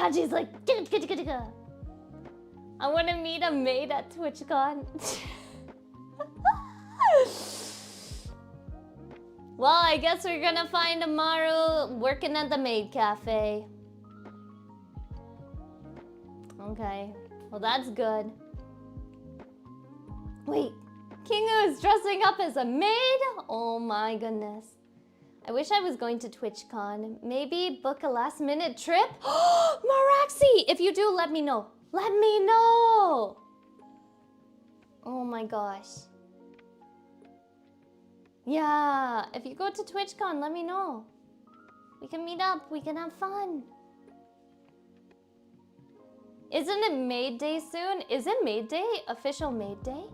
Kaji's like, I want to meet a maid at TwitchCon. Well, I guess we're gonna find Amaru working at the maid cafe. Okay, well that's good. Wait, Kingu is dressing up as a maid? Oh my goodness. I wish I was going to TwitchCon. Maybe book a last minute trip? Maraxi! If you do, let me know. Let me know! Oh my gosh. Yeah, if you go to TwitchCon, let me know. We can meet up, we can have fun. Isn't it Maid Day soon? Is it Maid Day? Official Maid Day?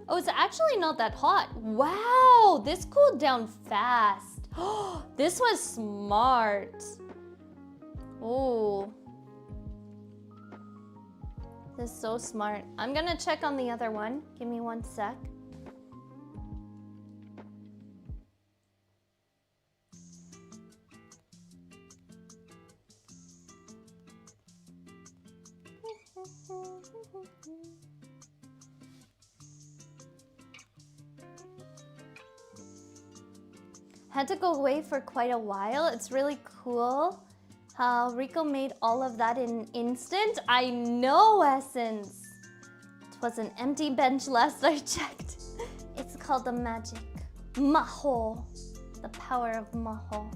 Oh, it's actually not that hot. Wow, this cooled down fast. This was smart. Oh. This is so smart. I'm gonna check on the other one. Give me 1 sec. Had to go away for quite a while. It's really cool how Rico made all of that in instant. I know, Essence. It was an empty bench last I checked. It's called the magic. Maho. The power of Maho.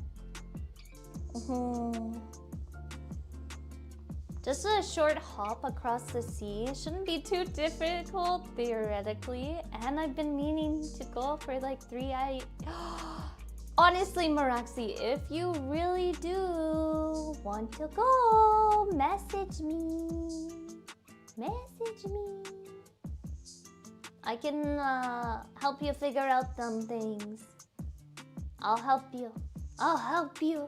Just a short hop across the sea. Shouldn't be too difficult, theoretically. And I've been meaning to go for like 3 hours. Honestly, Maraxi, if you really do want to go, message me. Message me. I can help you figure out some things. I'll help you. I'll help you.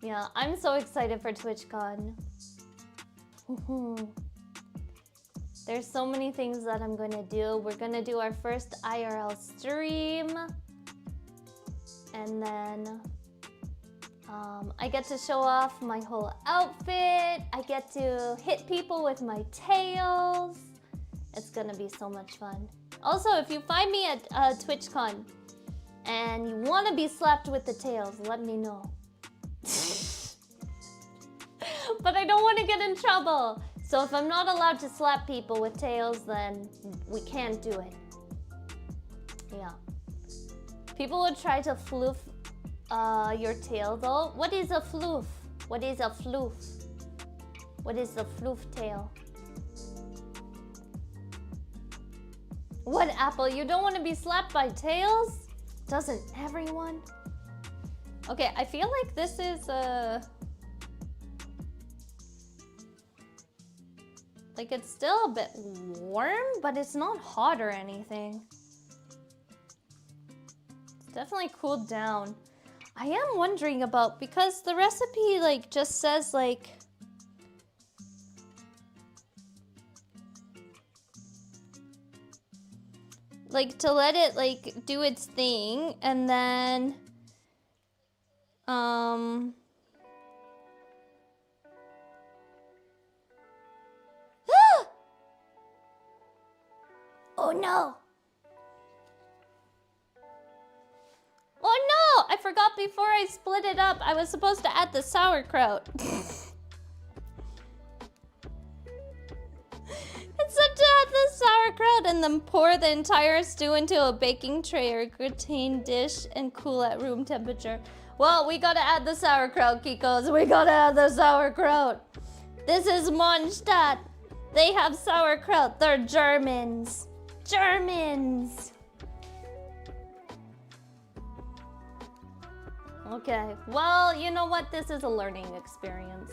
Yeah, I'm so excited for TwitchCon. There's so many things that I'm gonna do. We're gonna do our first IRL stream. And then I get to show off my whole outfit. I get to hit people with my tails. It's gonna be so much fun. Also, if you find me at TwitchCon and you wanna be slapped with the tails, let me know. But I don't wanna get in trouble. So if I'm not allowed to slap people with tails, then we can't do it. Yeah. People would try to floof your tail though. What is a floof? What is a floof? What is a floof tail? What, Apple? You don't want to be slapped by tails? Doesn't everyone? Okay, I feel like this is like it's still a bit warm, but it's not hot or anything. It's definitely cooled down. I am wondering about, because the recipe like just says like to let it like do its thing and then oh no! Oh no! I forgot before I split it up, I was supposed to add the sauerkraut. It's said to add the sauerkraut and then pour the entire stew into a baking tray or gratin dish and cool at room temperature. Well, we gotta add the sauerkraut, Kikos. We gotta add the sauerkraut. This is Mondstadt. They have sauerkraut. They're Germans. Germans! Okay, well, you know what? This is a learning experience.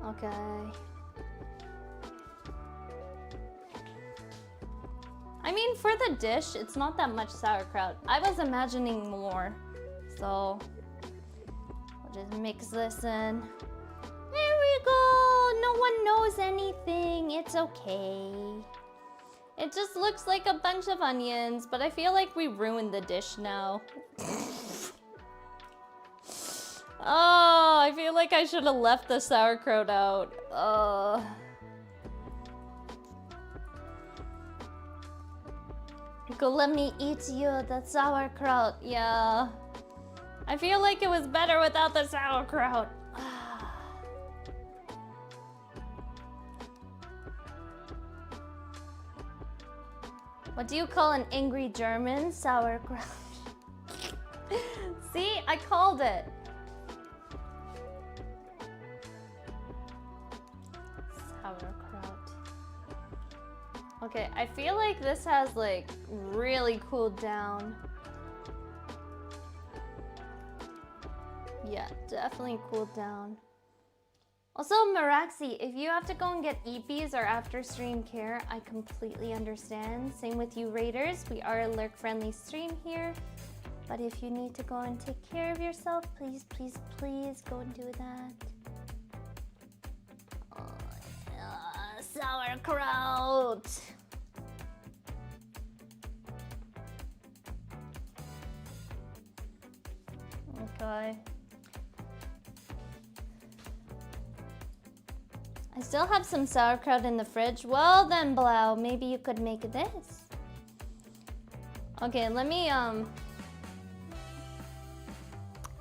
Okay. I mean, for the dish, it's not that much sauerkraut. I was imagining more. So, we'll just mix this in. There we go! No no one knows anything. It's okay. It just looks like a bunch of onions, but I feel like we ruined the dish now. Oh, I feel like I should have left the sauerkraut out. Go, let me eat you the sauerkraut. Yeah. I feel like it was better without the sauerkraut. What do you call an angry German? Sauerkraut. See, I called it. Sauerkraut. Okay, I feel like this has like really cooled down. Yeah, definitely cooled down. Also, Maraxi, if you have to go and get EPs or after stream care, I completely understand. Same with you Raiders, we are a lurk-friendly stream here. But if you need to go and take care of yourself, please, please, please go and do that. Sauerkraut! Okay. I still have some sauerkraut in the fridge. Well then, Blau, maybe you could make this. Okay, let me,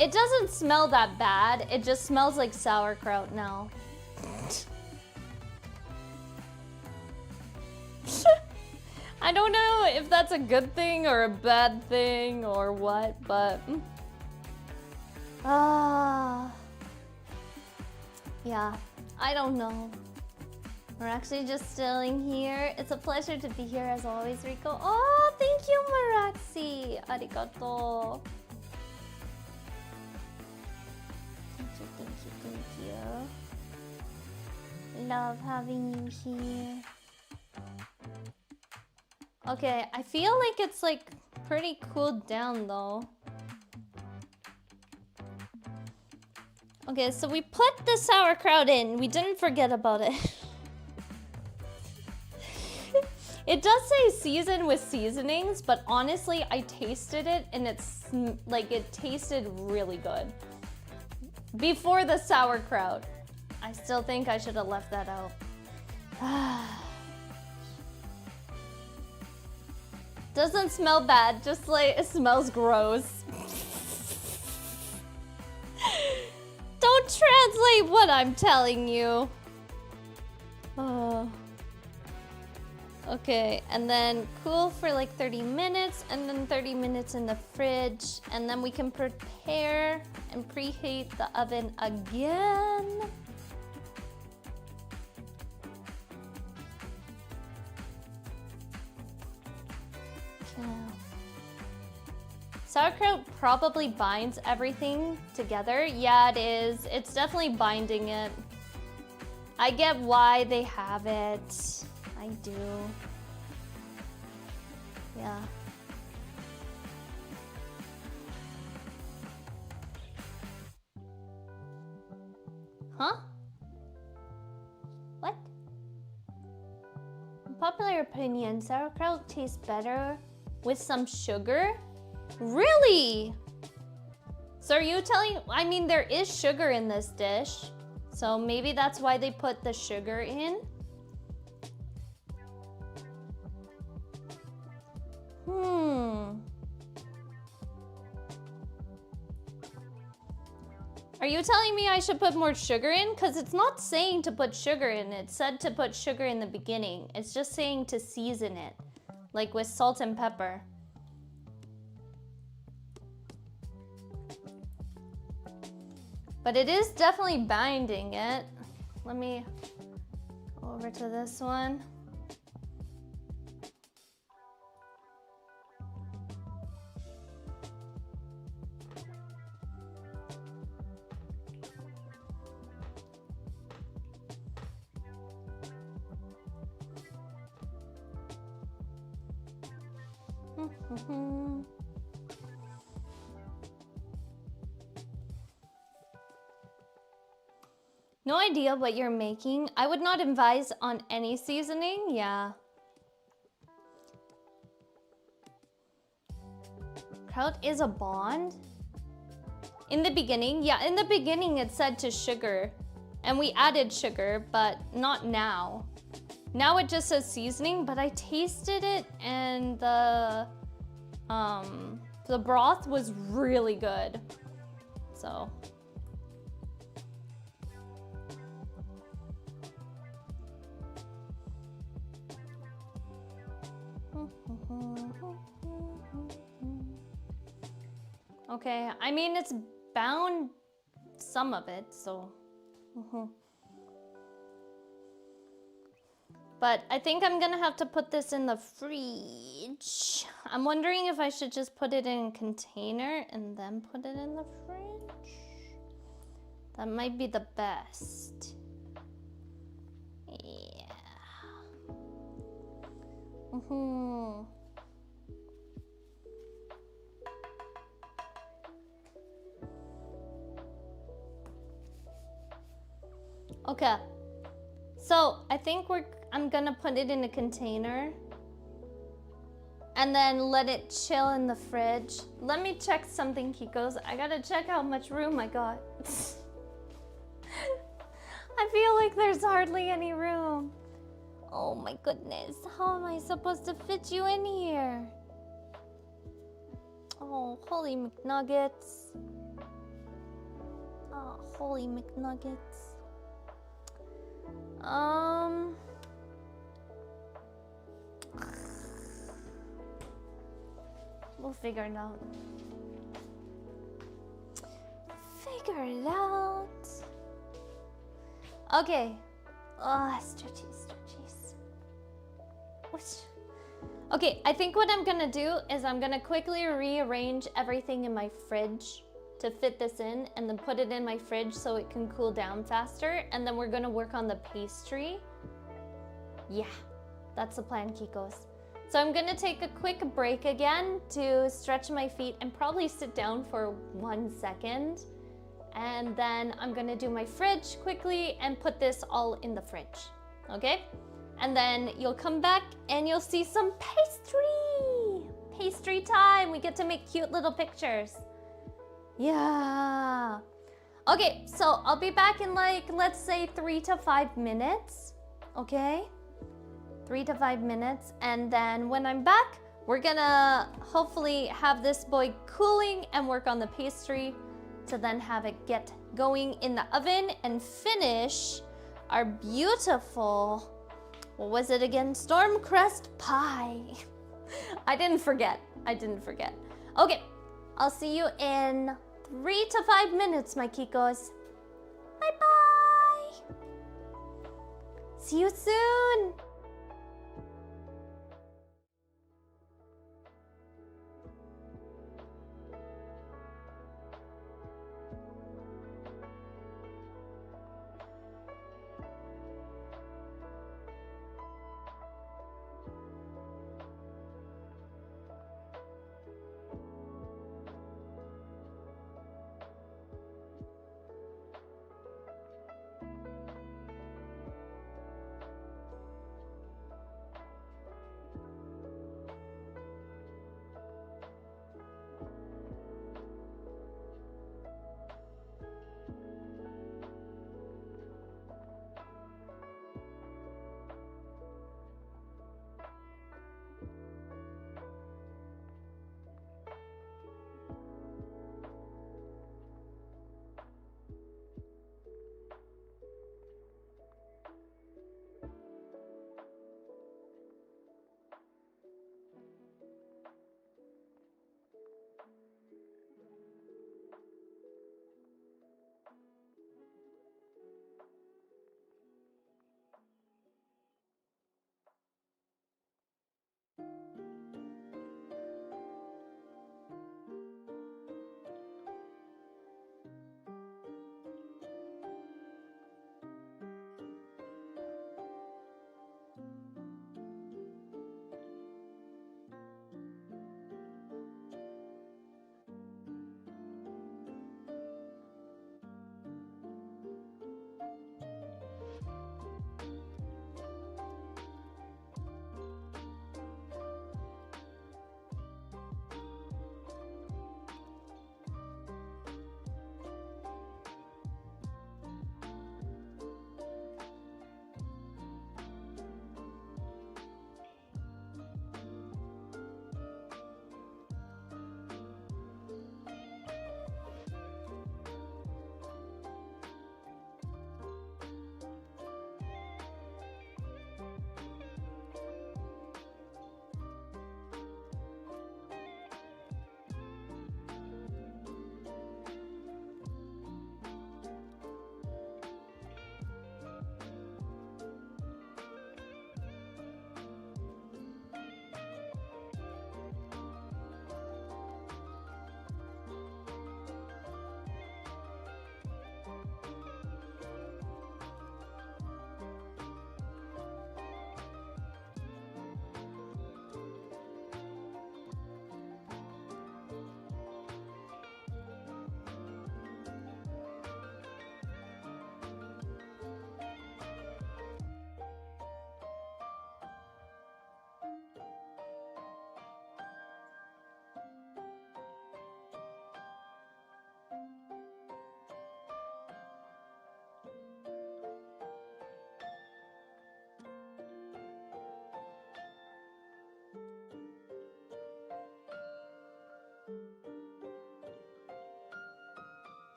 It doesn't smell that bad. It just smells like sauerkraut now. I don't know if that's a good thing or a bad thing or what, but... yeah, I don't know. We're actually just chilling here. It's a pleasure to be here as always, Rico. Oh, thank you, Maraxi. Arigato. Thank you, thank you, thank you. Love having you here. Okay, I feel like it's like pretty cooled down though. Okay, so we put the sauerkraut in. We didn't forget about it. It does say season with seasonings, but honestly, I tasted it and it's like it tasted really good. Before the sauerkraut. I still think I should have left that out. Doesn't smell bad, just like it smells gross. Don't translate what I'm telling you. Okay, and then cool for like 30 minutes, and then 30 minutes in the fridge, and then we can prepare and preheat the oven again. Sauerkraut probably binds everything together. Yeah, it is. It's definitely binding it. I get why they have it. I do. Yeah. Huh? What? Popular opinion, sauerkraut tastes better with some sugar? Really? So are you telling, I mean, there is sugar in this dish, so maybe that's why they put the sugar in? Are you telling me I should put more sugar in? Because it's not saying to put sugar in. It said to put sugar in the beginning. It's just saying to season it, like with salt and pepper. But it is definitely binding it. Let me go over to this one. No idea what you're making. I would not advise on any seasoning. Yeah. Kraut is a bond? In the beginning? Yeah, in the beginning it said to sugar. And we added sugar, but not now. Now it just says seasoning, but I tasted it and the broth was really good. So. Okay, I mean, it's bound some of it, so. But I think I'm gonna have to put this in the fridge. I'm wondering if I should just put it in a container and then put it in the fridge. That might be the best. Yeah. Okay. So I think I'm gonna put it in a container and then let it chill in the fridge. Let me check something, Kikos. I gotta check how much room I got. I feel like there's hardly any room. Oh my goodness, how am I supposed to fit you in here? Oh, holy McNuggets. Oh, holy McNuggets. We'll figure it out. Figure it out. Okay. Stretchies. Okay, I think what I'm gonna do is I'm gonna quickly rearrange everything in my fridge to fit this in and then put it in my fridge so it can cool down faster, and then we're gonna work on the pastry. Yeah, that's the plan, Kikos. So I'm gonna take a quick break again to stretch my feet and probably sit down for 1 second. And then I'm gonna do my fridge quickly and put this all in the fridge, okay? And then you'll come back and you'll see some pastry! Pastry time, we get to make cute little pictures. Yeah. Okay, so I'll be back in like, let's say 3 to 5 minutes, okay? 3 to 5 minutes, and then when I'm back, we're gonna hopefully have this boy cooling and work on the pastry to then have it get going in the oven and finish our beautiful, what was it again? Storm crust pie. I didn't forget. Okay, I'll see you in 3 to 5 minutes, my Kikos. Bye-bye. See you soon.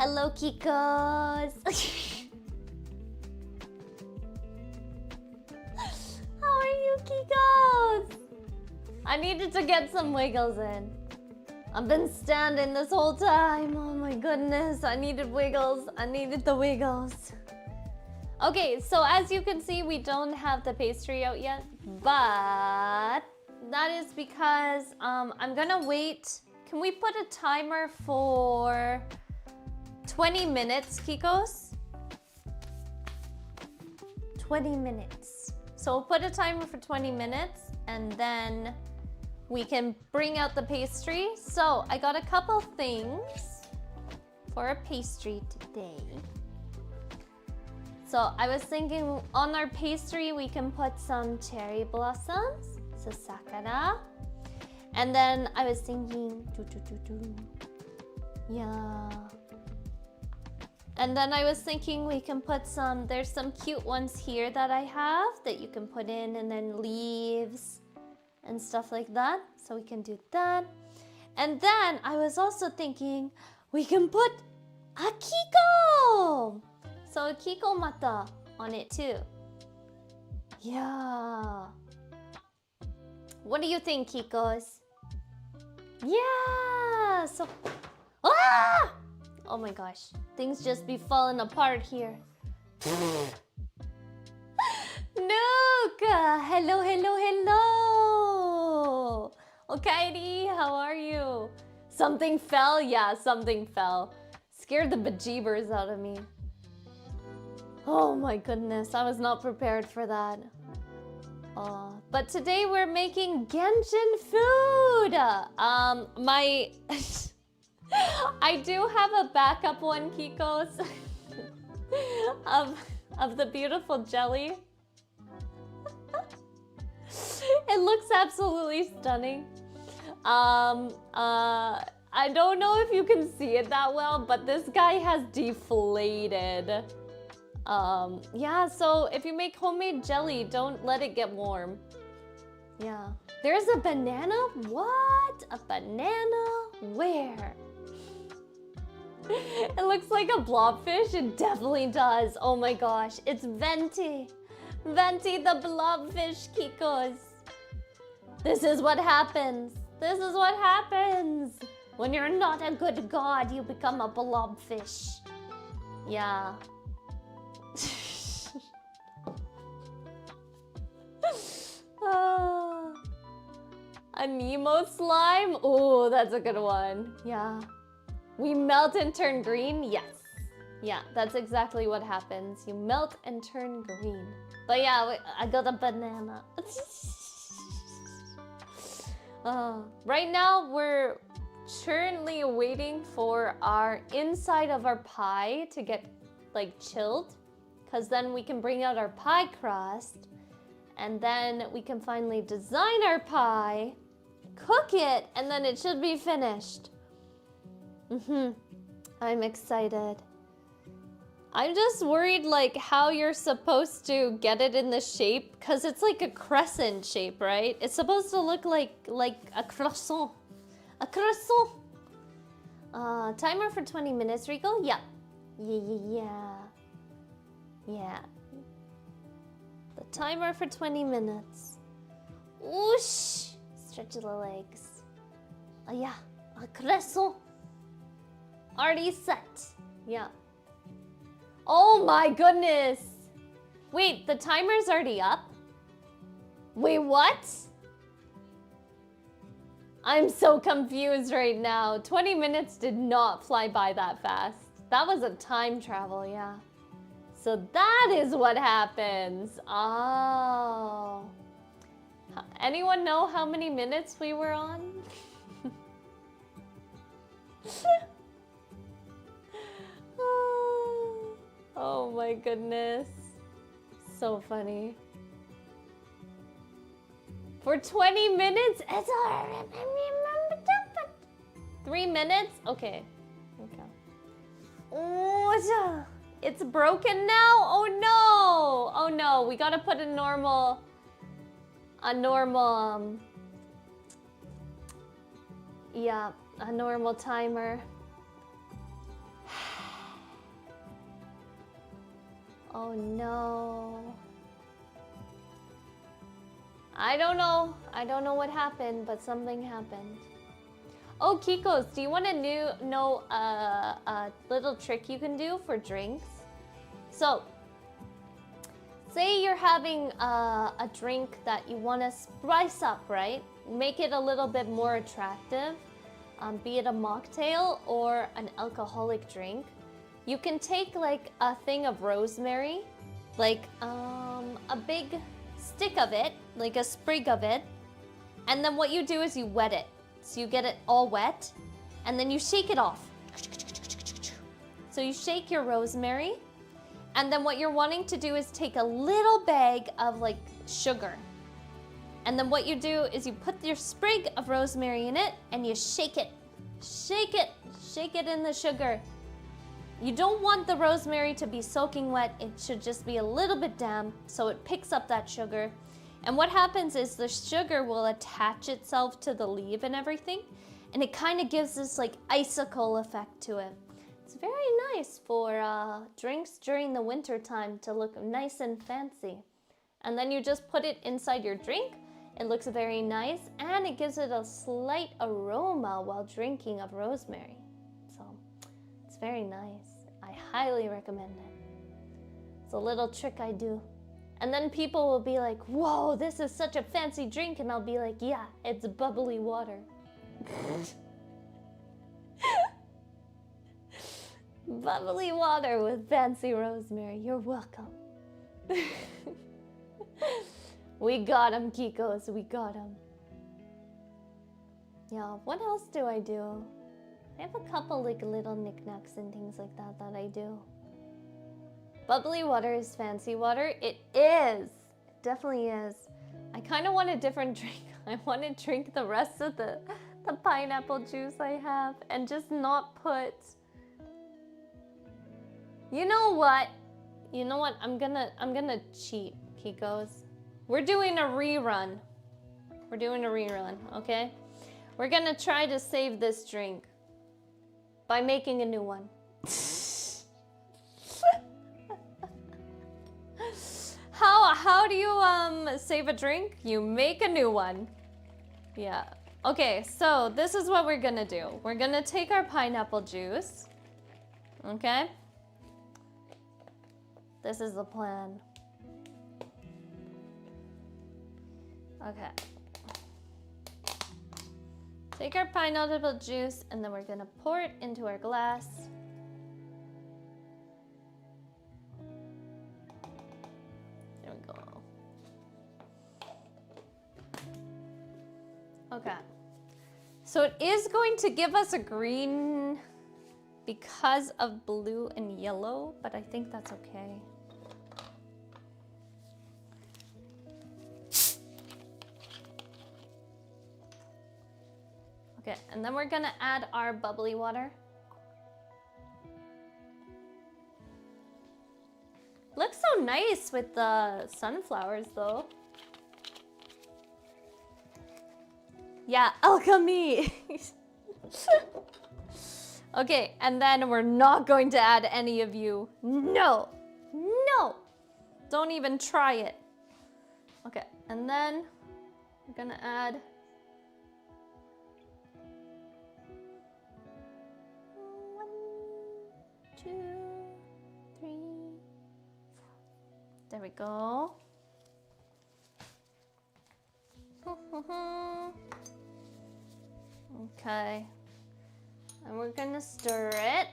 Hello, Kikos. How are you, Kikos? I needed to get some wiggles in. I've been standing this whole time. Oh my goodness. I needed wiggles. I needed the wiggles. Okay, so as you can see, we don't have the pastry out yet, but that is because I'm gonna wait. Can we put a timer for 20 minutes, Kikos? 20 minutes. So we'll put a timer for 20 minutes and then we can bring out the pastry. So I got a couple things for a pastry today. So I was thinking on our pastry, we can put some cherry blossoms, so sakura. And then I was thinking, yeah. And then I was thinking we can put some, there's some cute ones here that I have that you can put in, and then leaves and stuff like that. So we can do that. And then I was also thinking we can put a Kiko! So a Kiko mata on it too. Yeah. What do you think, Kikos? Yeah! So... Ah! Oh my gosh. Things just be falling apart here. Nuka! Hello, hello, hello! Okairi, how are you? Something fell? Yeah, something fell. Scared the bejeebers out of me. Oh my goodness, I was not prepared for that. But today we're making Genshin food! I do have a backup one, Kikos, of the beautiful jelly. It looks absolutely stunning. I don't know if you can see it that well, but this guy has deflated. Yeah, so if you make homemade jelly, don't let it get warm. Yeah. There's a banana? What? A banana? Where? It looks like a blobfish. It definitely does. Oh my gosh. It's Venti. Venti the blobfish, Kikos. This is what happens. This is what happens. When you're not a good god, you become a blobfish. Yeah. A Nemo slime? Oh, that's a good one. Yeah. We melt and turn green? Yes. Yeah, that's exactly what happens. You melt and turn green. But yeah, I got a banana. Right now, we're currently waiting for our inside of our pie to get like chilled, because then we can bring out our pie crust and then we can finally design our pie, cook it, and then it should be finished. I'm excited. I'm just worried like how you're supposed to get it in the shape, because it's like a crescent shape, right? It's supposed to look like a croissant. A croissant. Timer for 20 minutes, Rico? Yeah. Yeah. The timer for 20 minutes. Whoosh! Stretch the legs. Oh yeah, a croissant. Already set. Yeah. Oh my goodness! Wait, the timer's already up? Wait, what? I'm so confused right now. 20 minutes did not fly by that fast. That was a time travel, yeah. So that is what happens. Oh. Anyone know how many minutes we were on? Oh my goodness. So funny. For 20 minutes? It's alright. 3 minutes? Okay. Oh, it's broken now? Oh no! Oh no, we gotta put a normal yeah, a normal timer. Oh no. I don't know. I don't know what happened, but something happened. Oh, Kikos, do you want to know a little trick you can do for drinks? So, say you're having a drink that you want to spice up, right? Make it a little bit more attractive, be it a mocktail or an alcoholic drink. You can take like a thing of rosemary, like a big stick of it, like a sprig of it, and then what you do is you wet it. So you get it all wet, and then you shake it off. So you shake your rosemary, and then what you're wanting to do is take a little bag of like sugar. And then what you do is you put your sprig of rosemary in it, and you shake it. Shake it. Shake it in the sugar. You don't want the rosemary to be soaking wet. It should just be a little bit damp so it picks up that sugar. And what happens is the sugar will attach itself to the leaf and everything, and it kind of gives this like icicle effect to it. It's very nice for drinks during the winter time to look nice and fancy. And then you just put it inside your drink. It looks very nice, and it gives it a slight aroma while drinking of rosemary. So it's very nice. I highly recommend it. It's a little trick I do. And then people will be like, whoa, this is such a fancy drink. And I'll be like, yeah, it's bubbly water. Bubbly water with fancy rosemary. You're welcome. We got him, Kikos. We got him. Yeah, what else do? I have a couple like little knickknacks and things like that that I do. Bubbly water is fancy water. It is. It definitely is. I kind of want a different drink. I want to drink the rest of the pineapple juice I have and just not put... You know what? You know what? I'm gonna cheat, Kikos. We're doing a rerun. We're doing a rerun, okay? We're gonna try to save this drink by making a new one. How do you save a drink? You make a new one. Yeah. Okay, so this is what we're gonna do. We're gonna take our pineapple juice. Okay? This is the plan. Okay. Take our pineapple juice and then we're gonna pour it into our glass. There we go. Okay. So it is going to give us a green because of blue and yellow, but I think that's okay. Okay, and then we're gonna add our bubbly water. Looks so nice with the sunflowers though. Yeah, alchemy! Okay, and then we're not going to add any of you. No! No! Don't even try it. Okay, and then we're gonna add... There we go. Okay. And we're gonna stir it.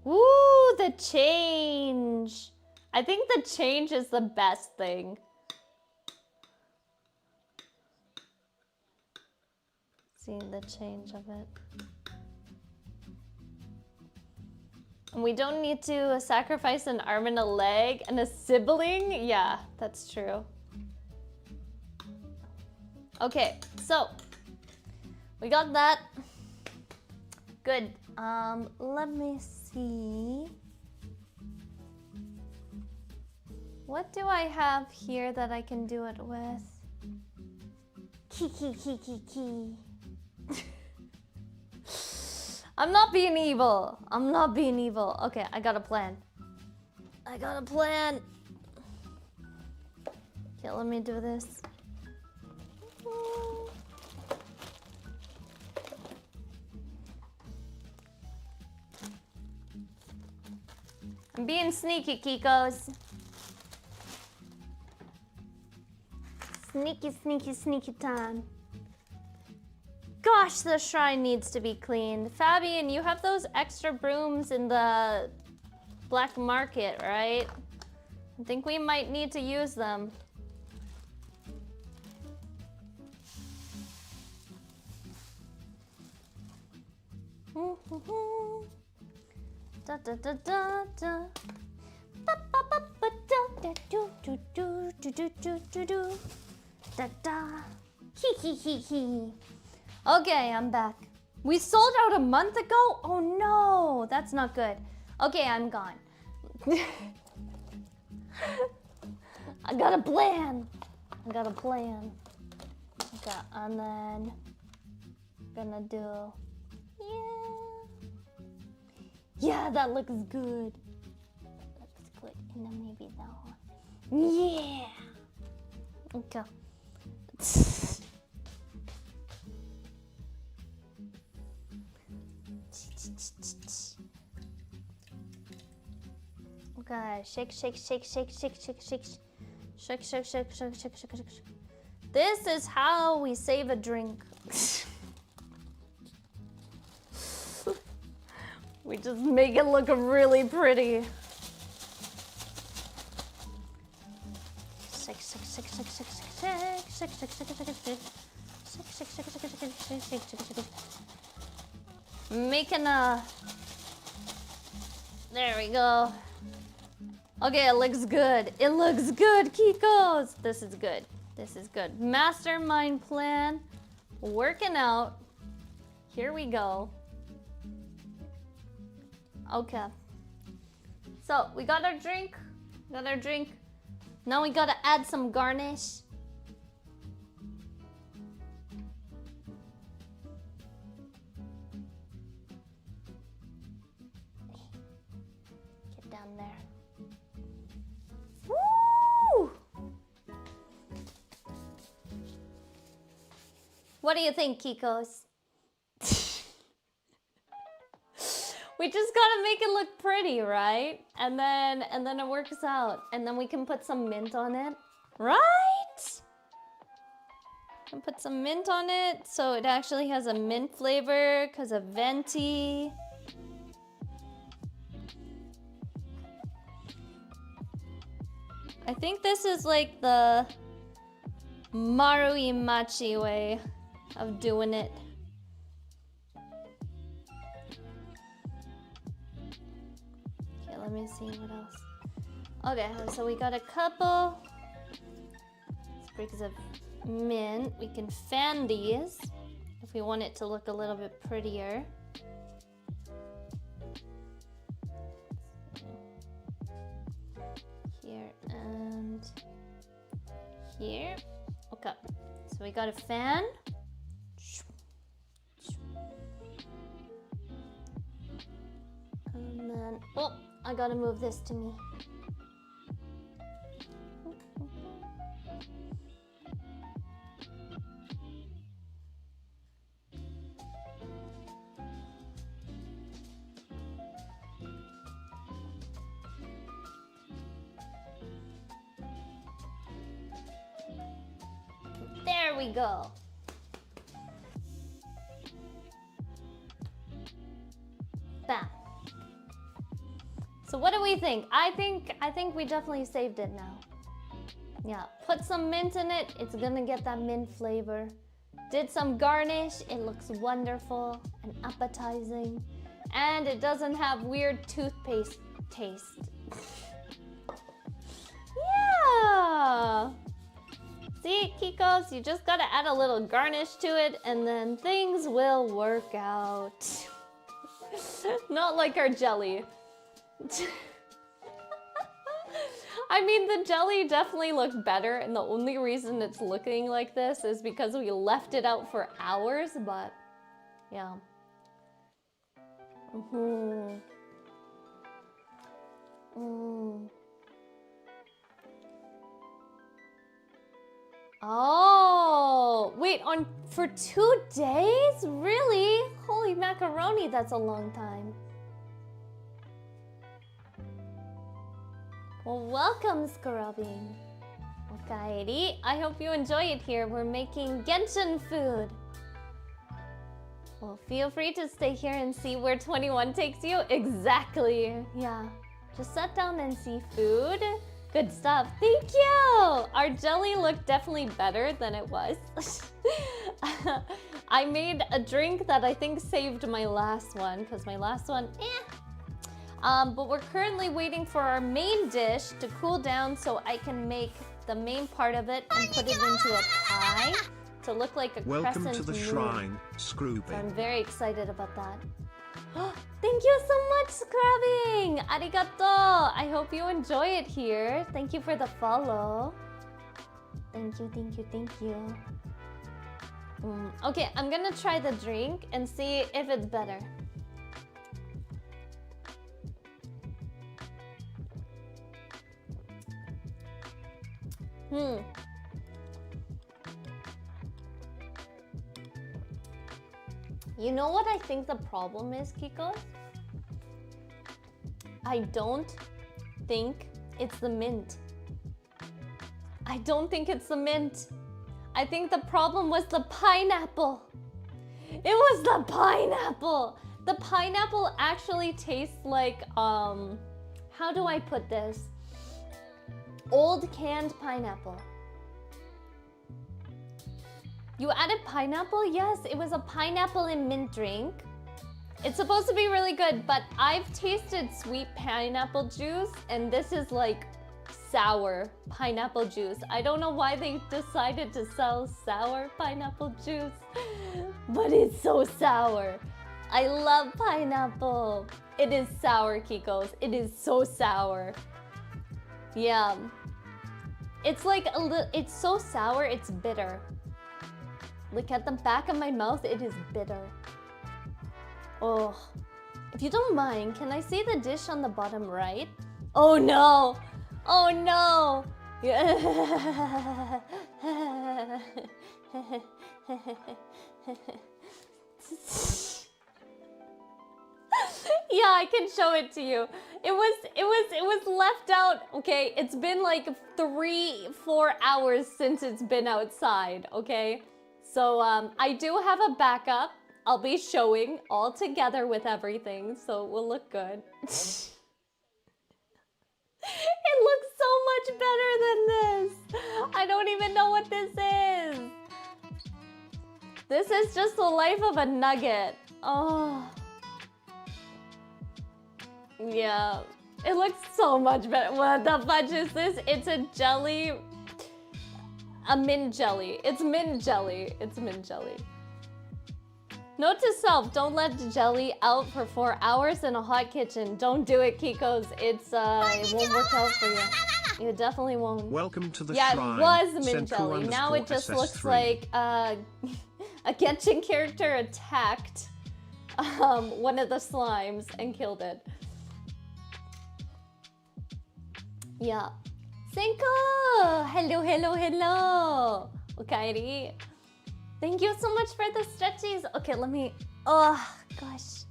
Ooh, the change. I think the change is the best thing. See the change of it. And we don't need to sacrifice an arm and a leg and a sibling. Yeah, that's true. Okay, so we got that. Good. Let me see. What do I have here that I can do it with? Key. I'm not being evil. I'm not being evil. Okay, I got a plan. I got a plan. Okay, let me do this. I'm being sneaky, Kikos. Sneaky, sneaky, sneaky time. Gosh, the shrine needs to be cleaned. Fabian, you have those extra brooms in the black market, right? I think we might need to use them. Da da da da da. Ba ba ba ba da da do do do do do do do do. Da da. Hee hee hee hee. Okay, I'm back. We sold out a month ago? Oh no, that's not good. Okay, I'm gone. I got a plan. I got a plan. Okay, and then gonna do. Yeah, that looks good. That looks good. And then maybe that one. Yeah. Okay. Okay, shake, shake, shake, shake, shake, shake, shake, shake, shake, shake, shake, shake, shake, shake, shake. This is how we save a drink. We just make it look really pretty. Shake, shake, shake, shake, shake, shake, shake, shake, shake, shake, shake, shake, shake, shake, shake, shake, shake, shake. Making a. There we go. Okay, it looks good. It looks good, Kikos. This is good. This is good. Mastermind plan. Working out. Here we go. Okay. So, we got our drink. Got our drink. Now we gotta add some garnish. Get down there. Woo! What do you think, Kikos? We just gotta make it look pretty, right? And then it works out. And then we can put some mint on it, right? And put some mint on it so it actually has a mint flavor because of venti. I think this is like the Marui Machi way of doing it. Let me see what else. Okay, so we got a couple sprigs of mint. We can fan these if we want it to look a little bit prettier. Here and here. Okay, so we got a fan. And then, oh, I gotta move this to me. There we go. Bam. So what do we think? I think we definitely saved it now. Yeah, put some mint in it. It's gonna get that mint flavor. Did some garnish. It looks wonderful and appetizing. And it doesn't have weird toothpaste taste. Yeah. See, Kikos, you just gotta add a little garnish to it and then things will work out. Not like our jelly. I mean, the jelly definitely looked better, and the only reason it's looking like this is because we left it out for hours, but yeah. Mm-hmm. Mm. Oh, wait, for 2 days? Really? Holy macaroni, that's a long time. Well, welcome, Scrubbing. Okaeri, I hope you enjoy it here. We're making Genshin food. Well, feel free to stay here and see where 21 takes you. Exactly. Yeah. Just sit down and see food. Good stuff. Thank you! Our jelly looked definitely better than it was. I made a drink that I think saved my last one, because my last one, but we're currently waiting for our main dish to cool down so I can make the main part of it and put it into a pie to look like a Welcome crescent to the moon. shrine, Scrooby. So I'm very excited about that. Thank you so much, Scrubbing! Arigato! I hope you enjoy it here. Thank you for the follow. Thank you, thank you, thank you. Okay, I'm gonna try the drink and see if it's better. You know what I think the problem is, Kiko? I don't think it's the mint. I don't think it's the mint. I think the problem was the pineapple. It was the pineapple. The pineapple actually tastes like, how do I put this? Old canned pineapple. You added pineapple? Yes, it was a pineapple and mint drink. It's supposed to be really good, but I've tasted sweet pineapple juice, and this is like sour pineapple juice. I don't know why they decided to sell sour pineapple juice, but it's so sour. I love pineapple. It is sour, Kikos. It is so sour. Yeah. It's like it's so sour, it's bitter. Look at the back of my mouth, it is bitter. Oh, if you don't mind, can I see the dish on the bottom right? Oh no! Oh no! Yeah, I can show it to you. It was left out. Okay, it's been like 3-4 hours since it's been outside. Okay, so I do have a backup. I'll be showing all together with everything, so it will look good. It looks so much better than this. I don't even know what this is. This is just the life of a nugget. Oh. Yeah, it looks so much better. What the fudge is this? It's a jelly, a mint jelly. It's mint jelly. It's mint jelly. Note to self, don't let the jelly out for 4 hours in a hot kitchen. Don't do it, Kikos. It won't work out for you. It definitely won't. Welcome to the yeah, shrine. It was mint jelly. Now it just looks SS3. like a Genshin character attacked one of the slimes and killed it. Yeah. Senko! Hello, hello, hello! Okaeri. Thank you so much for the stretchies. Okay, let me... Oh, gosh.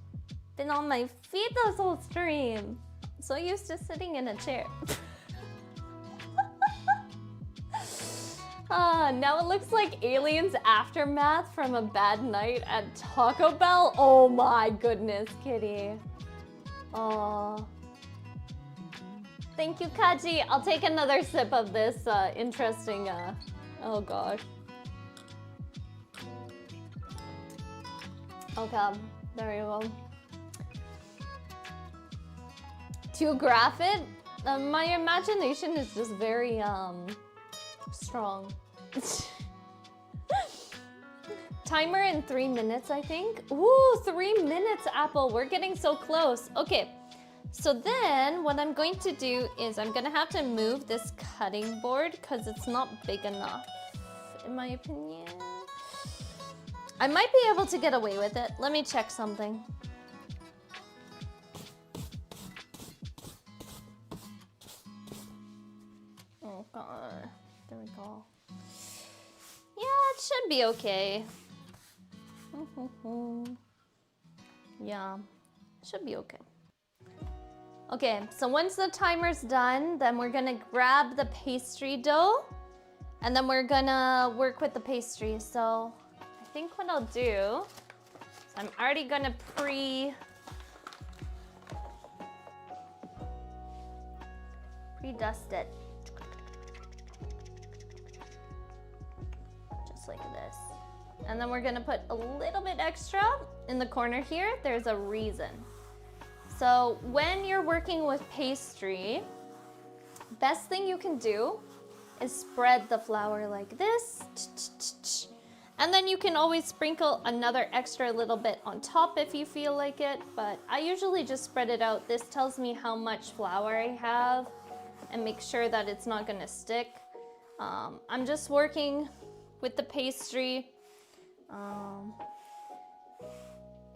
Been on my feet this whole stream. So used to sitting in a chair. Now it looks like Aliens Aftermath from a bad night at Taco Bell. Oh my goodness, kitty. Oh. Thank you, Kaji. I'll take another sip of this interesting, oh gosh. Okay, there you go. To graph it, my imagination is just very, strong. Timer in 3 minutes, I think. Ooh, 3 minutes, Apple. We're getting so close. Okay. So then what I'm going to do is I'm gonna have to move this cutting board because it's not big enough, in my opinion. I might be able to get away with it. Let me check something. There we go. Yeah, it should be okay. Yeah, should be okay. Okay, so once the timer's done, then we're gonna grab the pastry dough and then we're gonna work with the pastry. So I think what I'll do is I'm already gonna pre-dust it. Just like this. And then we're gonna put a little bit extra in the corner here. There's a reason. So when you're working with pastry, best thing you can do is spread the flour like this. And then you can always sprinkle another extra little bit on top if you feel like it, but I usually just spread it out. This tells me how much flour I have and make sure that it's not gonna stick. I'm just working with the pastry.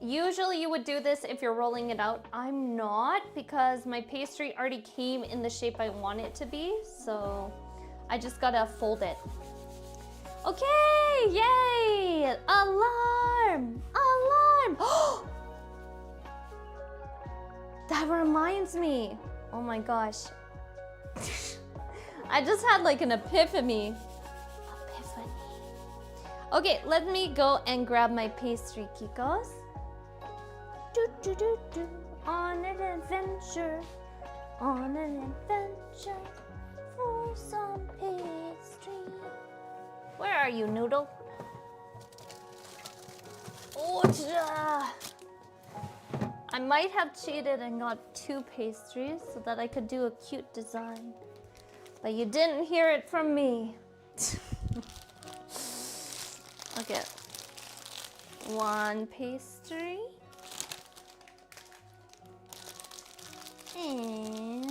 Usually you would do this if you're rolling it out. I'm not, because my pastry already came in the shape I want it to be, so I just gotta fold it. Okay, yay! Alarm! Alarm! That reminds me. Oh my gosh. I just had like an epiphany. Okay, let me go and grab my pastry, Kikos. On an adventure for some pastry. Where are you, Noodle? Oh, I might have cheated and got 2 pastries so that I could do a cute design. But you didn't hear it from me. Okay. 1 pastry. And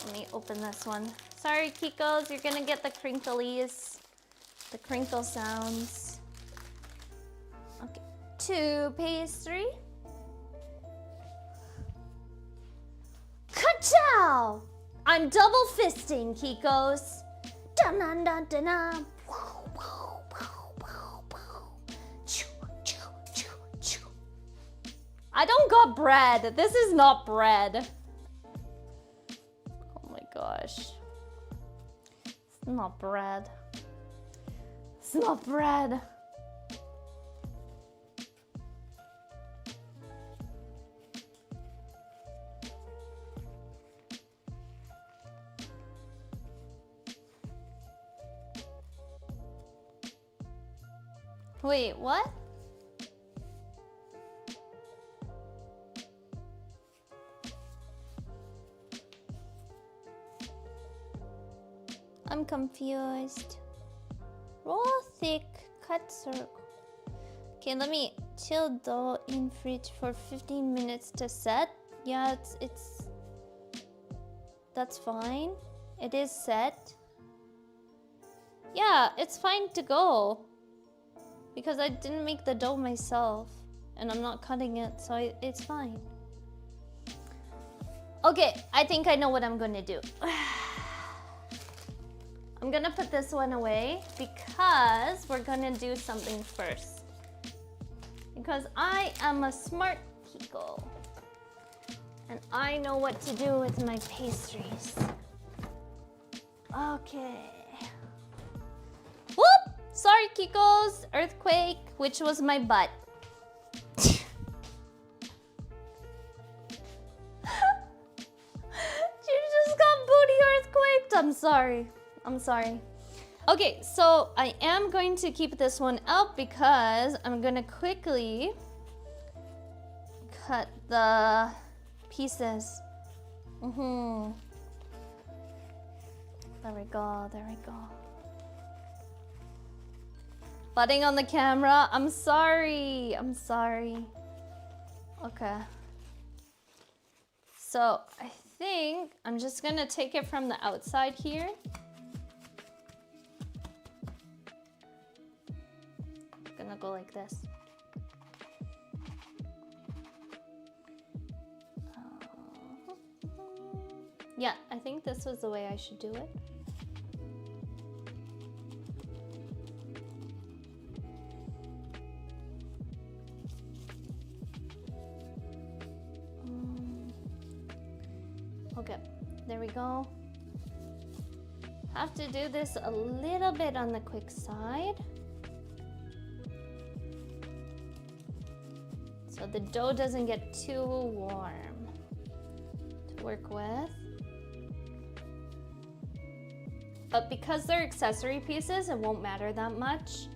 let me open this one. Sorry, Kikos, you're gonna get the crinklies, the crinkle sounds. Okay, 2 pastry. Ka-chow! I'm double fisting, Kikos. Dun-dun-dun-dun-dun. I don't got bread. This is not bread. Oh my gosh. It's not bread. It's not bread. Wait, what? I'm confused. Roll thick, cut circle. Okay, let me chill dough in fridge for 15 minutes to set. Yeah, that's fine. It is set. Yeah, it's fine to go. Because I didn't make the dough myself. And I'm not cutting it, so it's fine. Okay, I think I know what I'm gonna do. I'm gonna put this one away because we're gonna do something first. Because I am a smart Kiko. And I know what to do with my pastries. Okay. Whoop! Sorry, Kikos. Earthquake, which was my butt. You just got booty earthquaked. I'm sorry. I'm sorry. Okay, so I am going to keep this one out because I'm gonna quickly cut the pieces. There we go, there we go. Butting on the camera, I'm sorry, I'm sorry. Okay. So I think I'm just gonna take it from the outside here. Gonna go like this. Yeah, I think this was the way I should do it. Okay, there we go. Have to do this a little bit on the quick side. So the dough doesn't get too warm to work with. But because they're accessory pieces, it won't matter that much.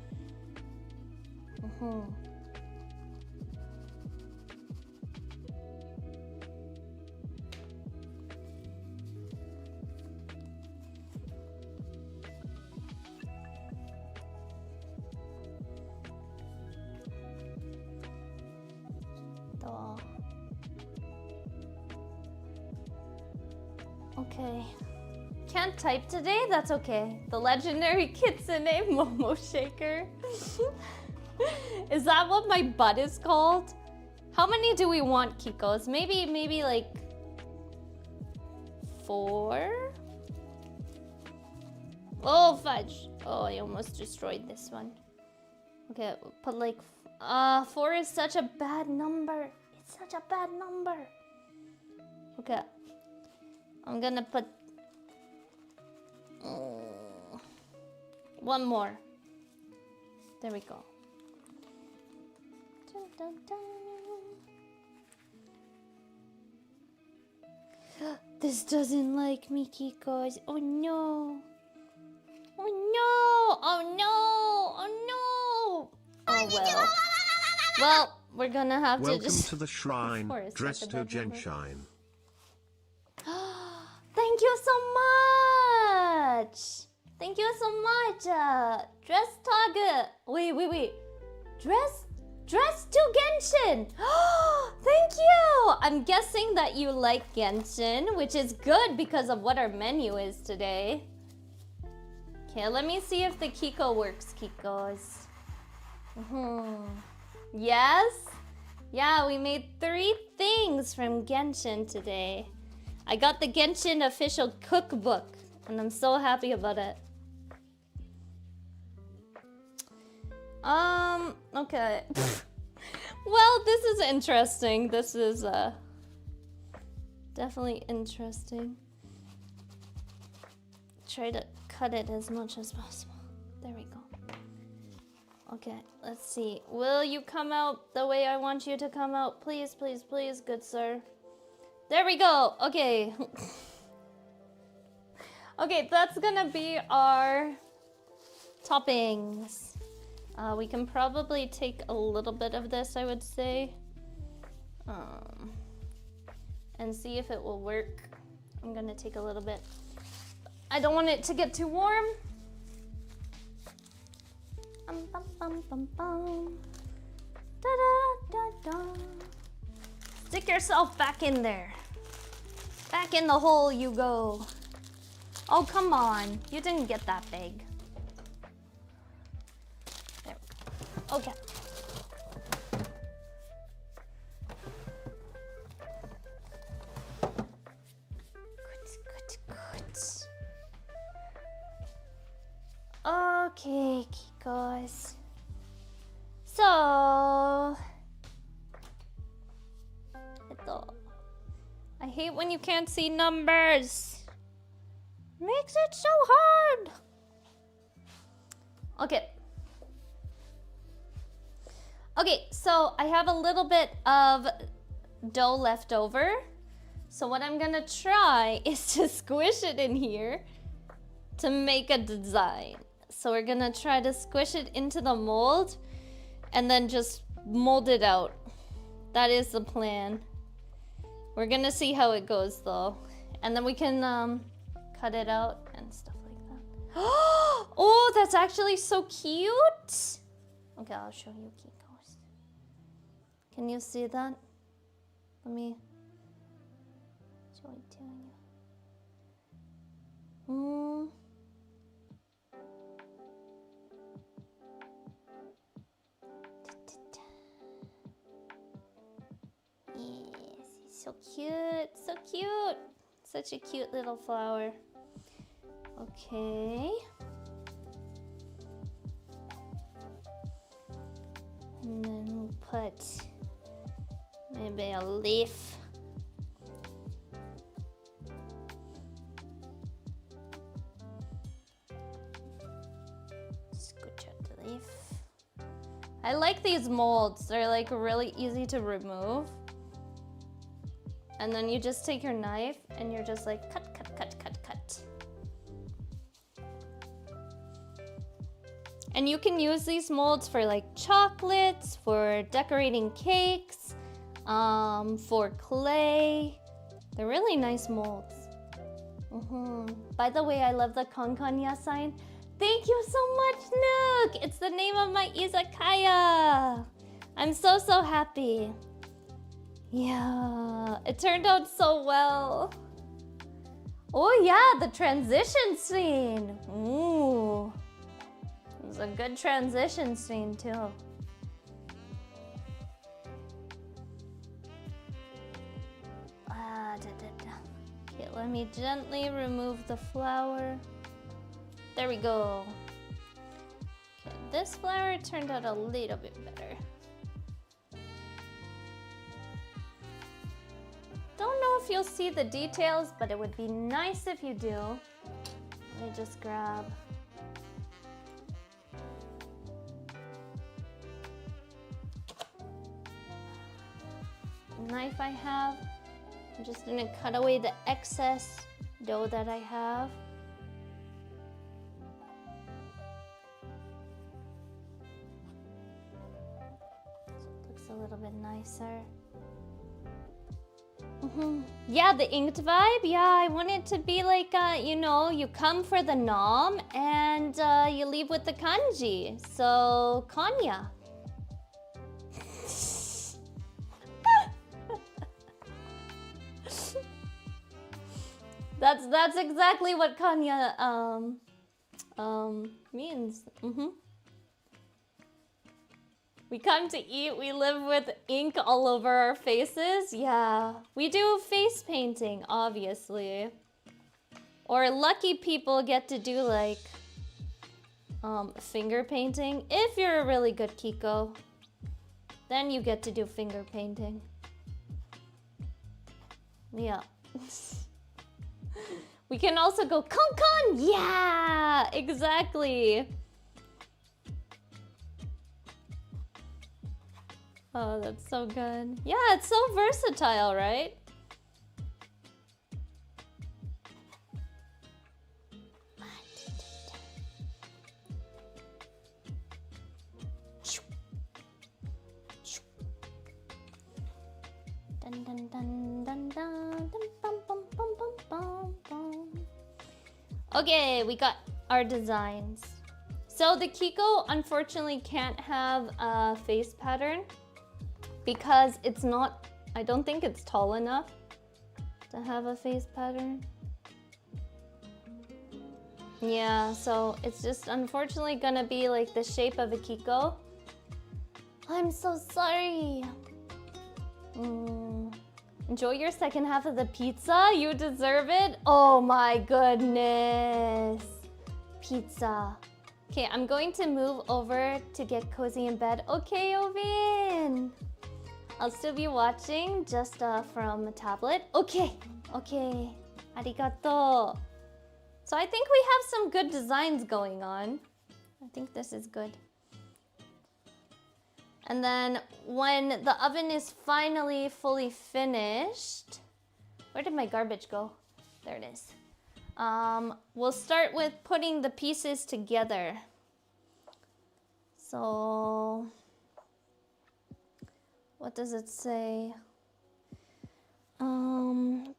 Okay. Can't type today? That's okay. The legendary Kitsune Momo Shaker. Is that what my butt is called? How many do we want, Kikos? Maybe like 4? Oh, fudge. Oh, I almost destroyed this one. Okay, put like 4 is such a bad number. It's such a bad number. Okay. I'm gonna put 1 more. There we go. Dun, dun, dun. This doesn't like me, Kikos. Oh no. Oh no. Oh no. Oh no. Oh well. Well, we're gonna have Welcome to just... to the shrine, course, dressed like to a bad number. Genshin. Thank you so much. Thank you so much. Dress Target. Wait. Dress to Genshin. Thank you. I'm guessing that you like Genshin, which is good because of what our menu is today. Okay, let me see if the Kiko works, Kikos. Yes? Yeah, we made 3 things from Genshin today. I got the Genshin official cookbook, and I'm so happy about it. Okay. Well, this is interesting. This is definitely interesting. Try to cut it as much as possible. There we go. Okay, let's see. Will you come out the way I want you to come out? Please, please, please, good sir. There we go. Okay. Okay, that's gonna be our toppings. We can probably take a little bit of this, I would say. And see if it will work. I'm gonna take a little bit. I don't want it to get too warm. Bum, bum, bum, bum. Da, da, da, da. Stick yourself back in there. Back in the hole you go. Oh, come on. You didn't get that big. There we go. Okay. Good. Okay, Kikos. So... I hate when you can't see numbers. Makes it so hard. Okay, so I have a little bit of dough left over. So what I'm gonna try is to squish it in here to make a design. So we're gonna try to squish it into the mold and then just mold it out. That is the plan. We're gonna see how it goes though. And then we can cut it out and stuff like that. Oh, that's actually so cute. Okay, I'll show you, Kikos. Can you see that? Let me show it to you. Yes, he's so cute, so cute. Such a cute little flower. Okay. And then we'll put maybe a leaf. Scooch out the leaf. I like these molds. They're like really easy to remove. And then you just take your knife and you're just like cut, cut, cut, cut, cut. And you can use these molds for like chocolates, for decorating cakes, for clay. They're really nice molds. By the way, I love the KONKONYA sign. Thank you so much, Nook! It's the name of my izakaya. I'm so, so happy. Yeah, it turned out so well. Oh yeah, the transition scene. Ooh. It was a good transition scene too. Okay, let me gently remove the flower. There we go. Okay, this flower turned out a little bit better. Don't know if you'll see the details, but it would be nice if you do. Let me just grab. Knife I have. I'm just gonna cut away the excess dough that I have. So it looks a little bit nicer. Yeah, the inked vibe. Yeah, I want it to be like, you know, you come for the nom and you leave with the kanji. So, Konya. That's exactly what Konya means. We come to eat, we live with ink all over our faces. Yeah, we do face painting, obviously. Or lucky people get to do like finger painting. If you're a really good Kiko, then you get to do finger painting. Yeah. We can also go konkon! Yeah, exactly. Oh, that's so good. Yeah, it's so versatile, right? Dun, dun, dun, dun, dun, dun, bum, bum, bum, bum, bum, bum. Okay, we got our designs. So the Kiko unfortunately can't have a face pattern because it's not, I don't think it's tall enough to have a face pattern. Yeah, so it's just unfortunately gonna be like the shape of a Kiko. I'm so sorry. Enjoy your second half of the pizza. You deserve it. Oh my goodness. Pizza. Okay, I'm going to move over to get cozy in bed. Okay, Ovin. I'll still be watching just from a tablet. Okay, okay. Arigato. So I think we have some good designs going on. I think this is good. And then when the oven is finally fully finished, where did my garbage go? There it is. We'll start with putting the pieces together. So, what does it say?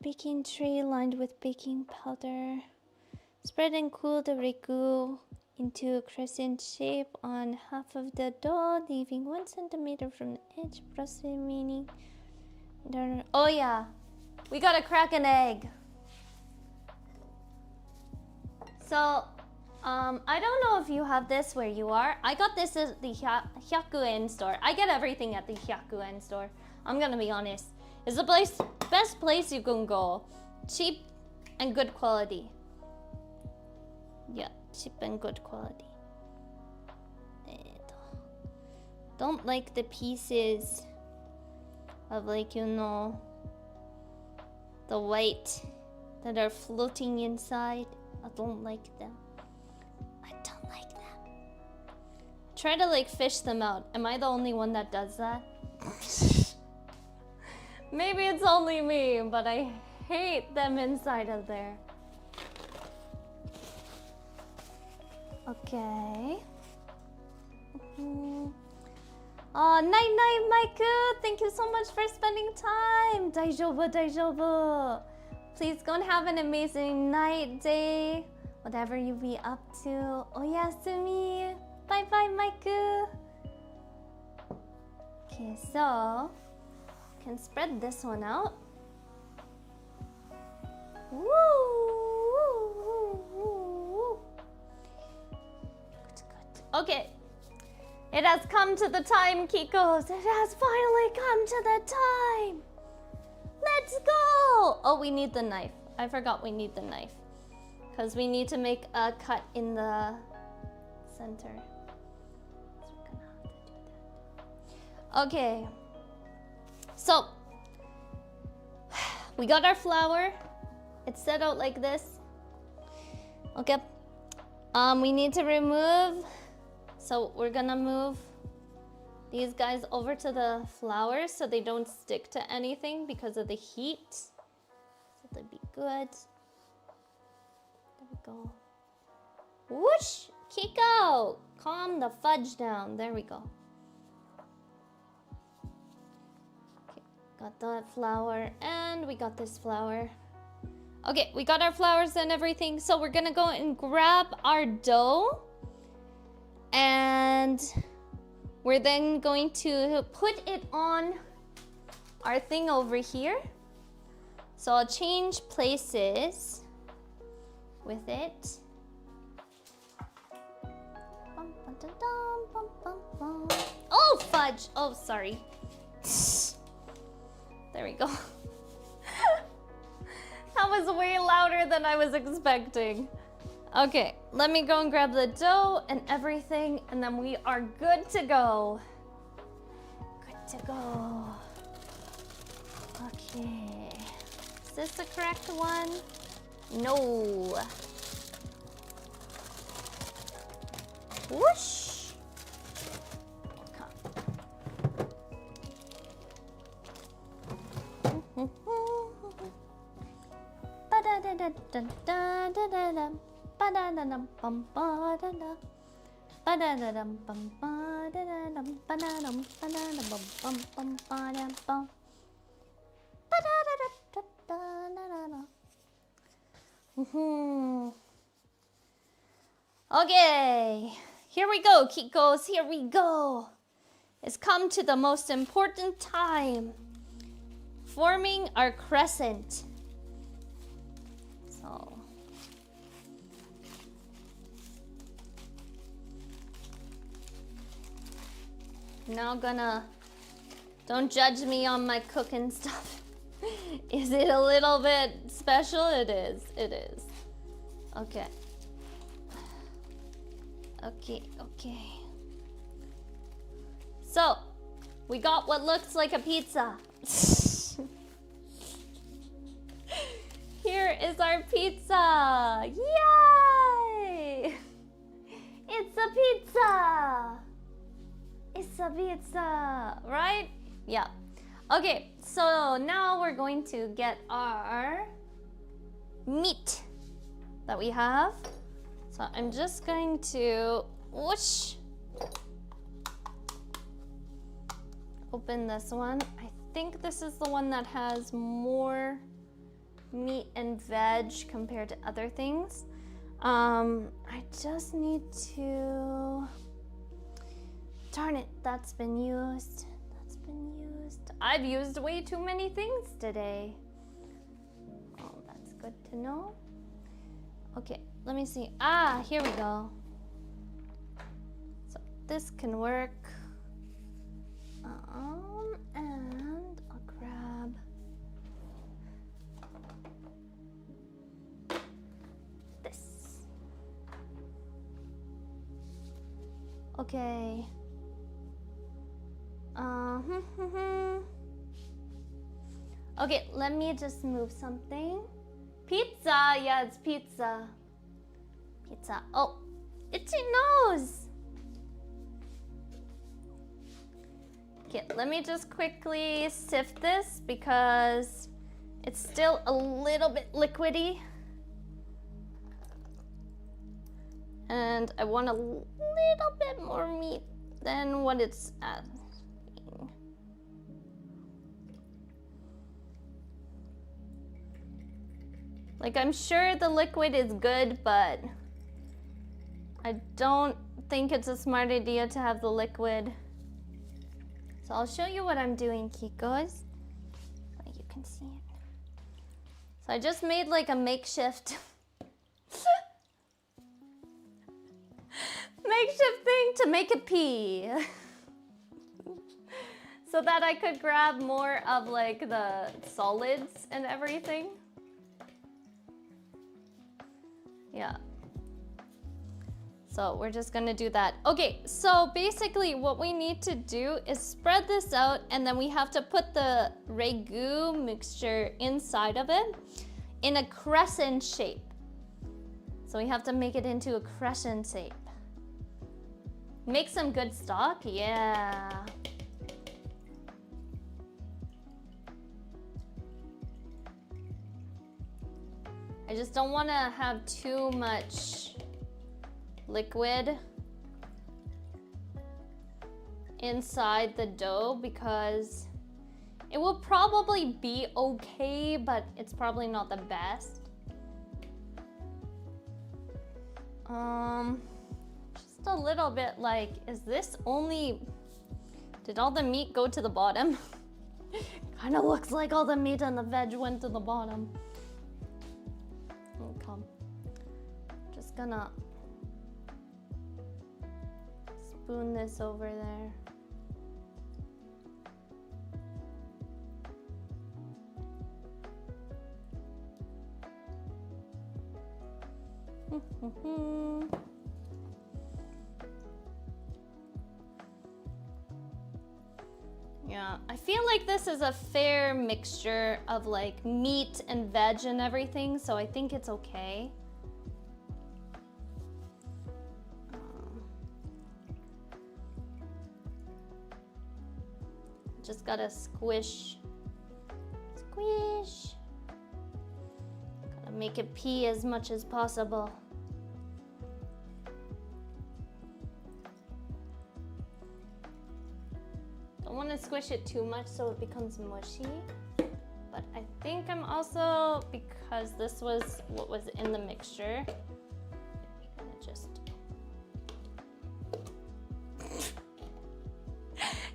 Baking tray lined with baking powder. Spread and cool the ragu into a crescent shape on half of the dough, leaving 1 centimeter from the edge, press remaining. Oh yeah, we gotta crack an egg. So, I don't know if you have this where you are. I got this at the Hyakuen store. I get everything at the Hyakuen store. I'm gonna be honest. It's the best place you can go. Cheap and good quality. Yeah, cheap and good quality. Don't like the pieces of, like, you know, the white that are floating inside. I don't like them. I don't like them. Try to, like, fish them out. Am I the only one that does that? Maybe it's only me, but I hate them inside of there. Okay. Oh, night night, Maiku. Thank you so much for spending time. Daijoubu, daijoubu. Please go and have an amazing night, day, whatever you be up to. Oyasumi. Bye bye, Maiku. Okay, so can spread this one out. Woo! Good. Okay. It has come to the time, Kikos. It has finally come to the time. Let's go. Oh, we need the knife. I forgot we need the knife. Because we need to make a cut in the center. So we're gonna have to do that. Okay. So, we got our flower. It's set out like this. Okay. We need to remove. So we're gonna move these guys over to the flowers so they don't stick to anything because of the heat. So they'll be good. There we go. Whoosh! Kiko! Calm the fudge down. There we go. Okay, got that flower and we got this flower. Okay, we got our flowers and everything. So we're gonna go and grab our dough. And we're then going to put it on our thing over here. So I'll change places with it. Oh, fudge! Oh, sorry. There we go. That was way louder than I was expecting. Okay, let me go and grab the dough and everything, and then we are good to go. Good to go. Okay. Is this the correct one? No. Whoosh. Ba-da-da-da-da-da-da-da. Ba-da-da-dum bum ba-da-da. Ba-da-da-dum bum ba-da-da-dum ba-da-dum ba-da-da bum bum bum ba-da bum. Ba-da-da-da-da-da-da-da. Okay, here we go, Kikos. Here we go. It's come to the most important time. Forming our crescent. So now don't judge me on my cooking stuff. Is it a little bit special? It is. Okay. Okay. So, we got what looks like a pizza. Here is our pizza. Yay! It's a pizza. It's a pizza, right? Yeah. Okay, so now we're going to get our meat that we have. So I'm just going to whoosh, open this one. I think this is the one that has more meat and veg compared to other things. I just need to... Darn it, that's been used. I've used way too many things today. Oh, that's good to know. Okay, let me see. Ah, here we go. So this can work. And I'll grab Okay. Okay, let me just move something. Pizza, yeah, it's pizza. Pizza. Oh, itchy nose. Okay, let me just quickly sift this because it's still a little bit liquidy. And I want a little bit more meat than what it's at. Like, I'm sure the liquid is good, but I don't think it's a smart idea to have the liquid. So I'll show you what I'm doing, Kikos, so you can see it. So I just made like a makeshift thing to make it pee. So that I could grab more of like the solids and everything. Yeah. So we're just gonna do that. Okay, so basically what we need to do is spread this out, and then we have to put the ragu mixture inside of it in a crescent shape. So we have to make it into a crescent shape. Make some good stock, yeah. I just don't want to have too much liquid inside the dough because it will probably be okay, but it's probably not the best. Just a little bit like, is this only, did all the meat go to the bottom? Kind of looks like all the meat and the veg went to the bottom. Okay. Just gonna spoon this over there. Yeah, I feel like this is a fair mixture of like meat and veg and everything, so I think it's okay. Just gotta squish. Squish. Gotta make it pee as much as possible. Don't want to squish it too much so it becomes mushy. But I think I'm also, because this was what was in the mixture, gonna just...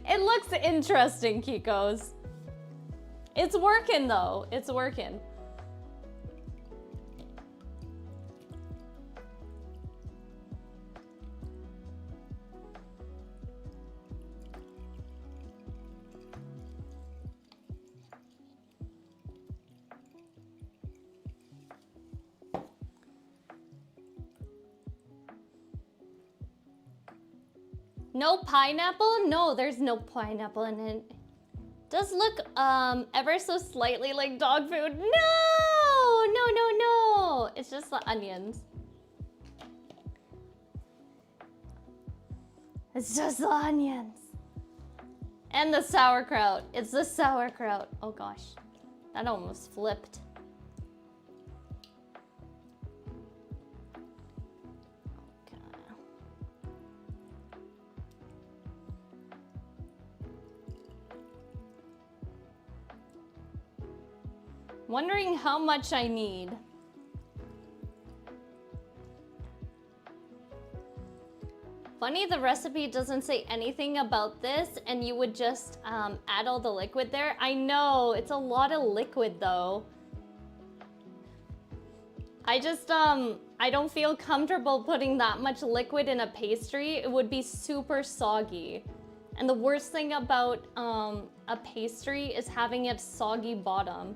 It looks interesting, Kikos. It's working though, it's working. No pineapple? No, there's no pineapple in it. Does look ever so slightly like dog food. No! No, no, no! It's just the onions. It's just the onions. And the sauerkraut. It's the sauerkraut. Oh gosh. That almost flipped. Wondering how much I need. Funny, the recipe doesn't say anything about this and you would just add all the liquid there. I know, it's a lot of liquid though. I just, I don't feel comfortable putting that much liquid in a pastry. It would be super soggy. And the worst thing about a pastry is having a soggy bottom.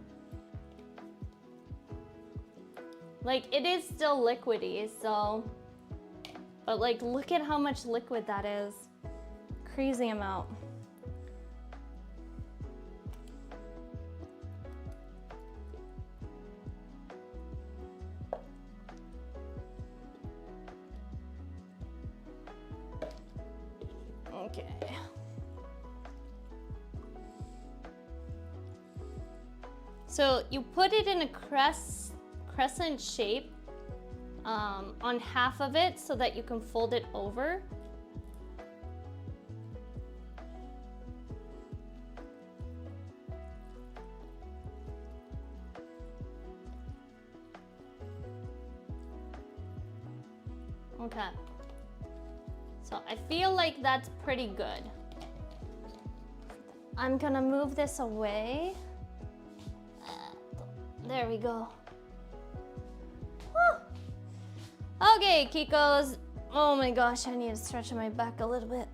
Like, it is still liquidy, so... But like, look at how much liquid that is. Crazy amount. Okay. So you put it in a crescent shape on half of it so that you can fold it over. Okay. So I feel like that's pretty good. I'm gonna move this away. There we go. Whew. Okay, Kikos. Oh my gosh, I need to stretch my back a little bit.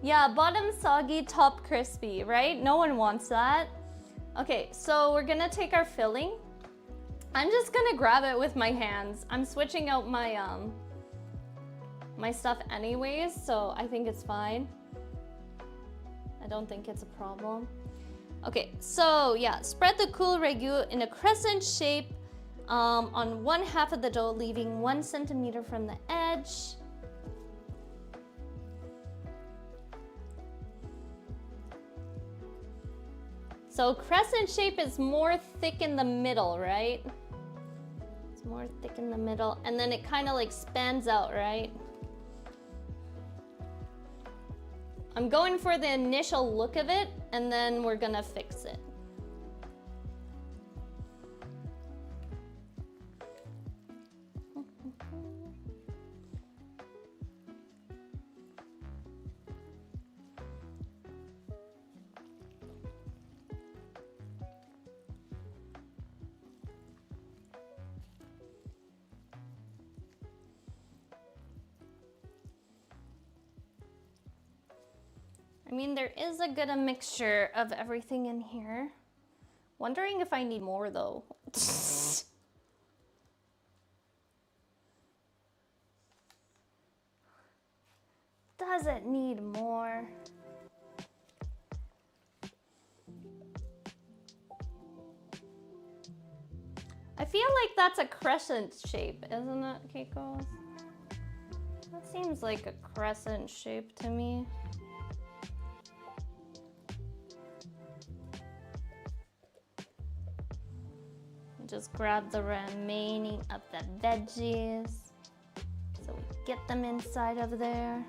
Yeah, bottom soggy, top crispy, right? No one wants that. Okay, so we're gonna take our filling. I'm just gonna grab it with my hands. I'm switching out my my stuff anyways, so I think it's fine. I don't think it's a problem. Okay, so yeah, spread the cool ragu in a crescent shape on one half of the dough, leaving 1 centimeter from the edge. So crescent shape is more thick in the middle, right? It's more thick in the middle, and then it kind of like spans out, right? I'm going for the initial look of it, and then we're gonna fix it. I mean, there is a good mixture of everything in here. Wondering if I need more though. Does it need more? I feel like that's a crescent shape, isn't it, Keiko? That seems like a crescent shape to me. Just grab the remaining of the veggies so we get them inside of there.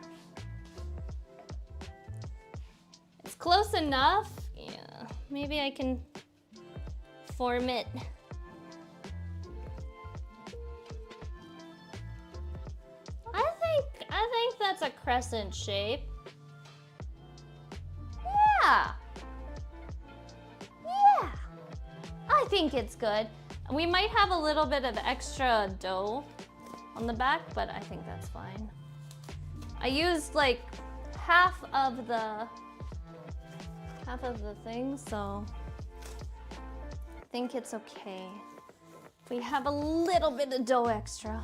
It's close enough. Yeah, maybe I can form it. I think that's a crescent shape. Yeah. Yeah. I think it's good. We might have a little bit of extra dough on the back, but I think that's fine. I used like half of the thing, so I think it's okay. We have a little bit of dough extra.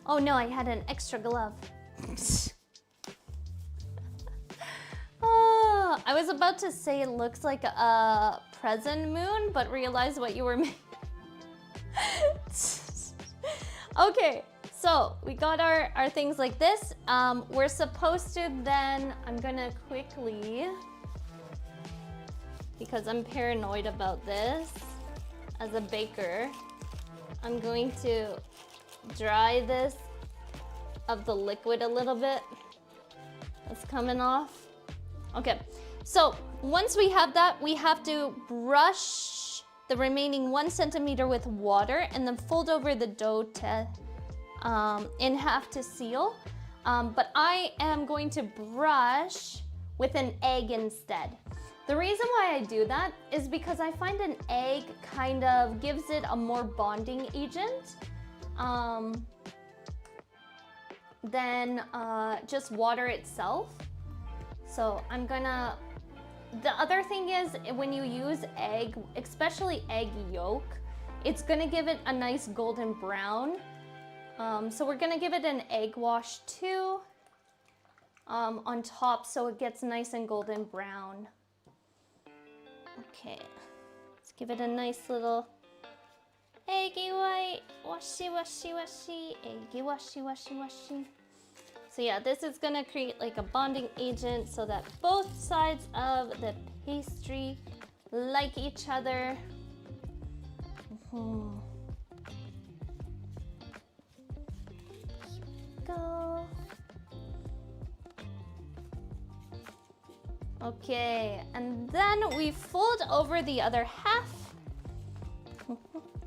Oh no, I had an extra glove. I was about to say it looks like a present moon, but realized what you were making. Okay, so we got our things like this. We're supposed to then, I'm gonna quickly, because I'm paranoid about this as a baker, I'm going to dry this of the liquid a little bit that's coming off. Okay, so once we have that, we have to brush the remaining 1 centimeter with water and then fold over the dough to in half to seal. But I am going to brush with an egg instead. The reason why I do that is because I find an egg kind of gives it a more bonding agent than just water itself. So I'm gonna the other thing is when you use egg, especially egg yolk, it's gonna give it a nice golden brown. So we're gonna give it an egg wash too on top so it gets nice and golden brown. Okay, let's give it a nice little eggy white, washy, washy, washy, eggy, washy, washy, washy. So yeah, this is gonna create like a bonding agent so that both sides of the pastry like each other. Here we go. Okay, and then we fold over the other half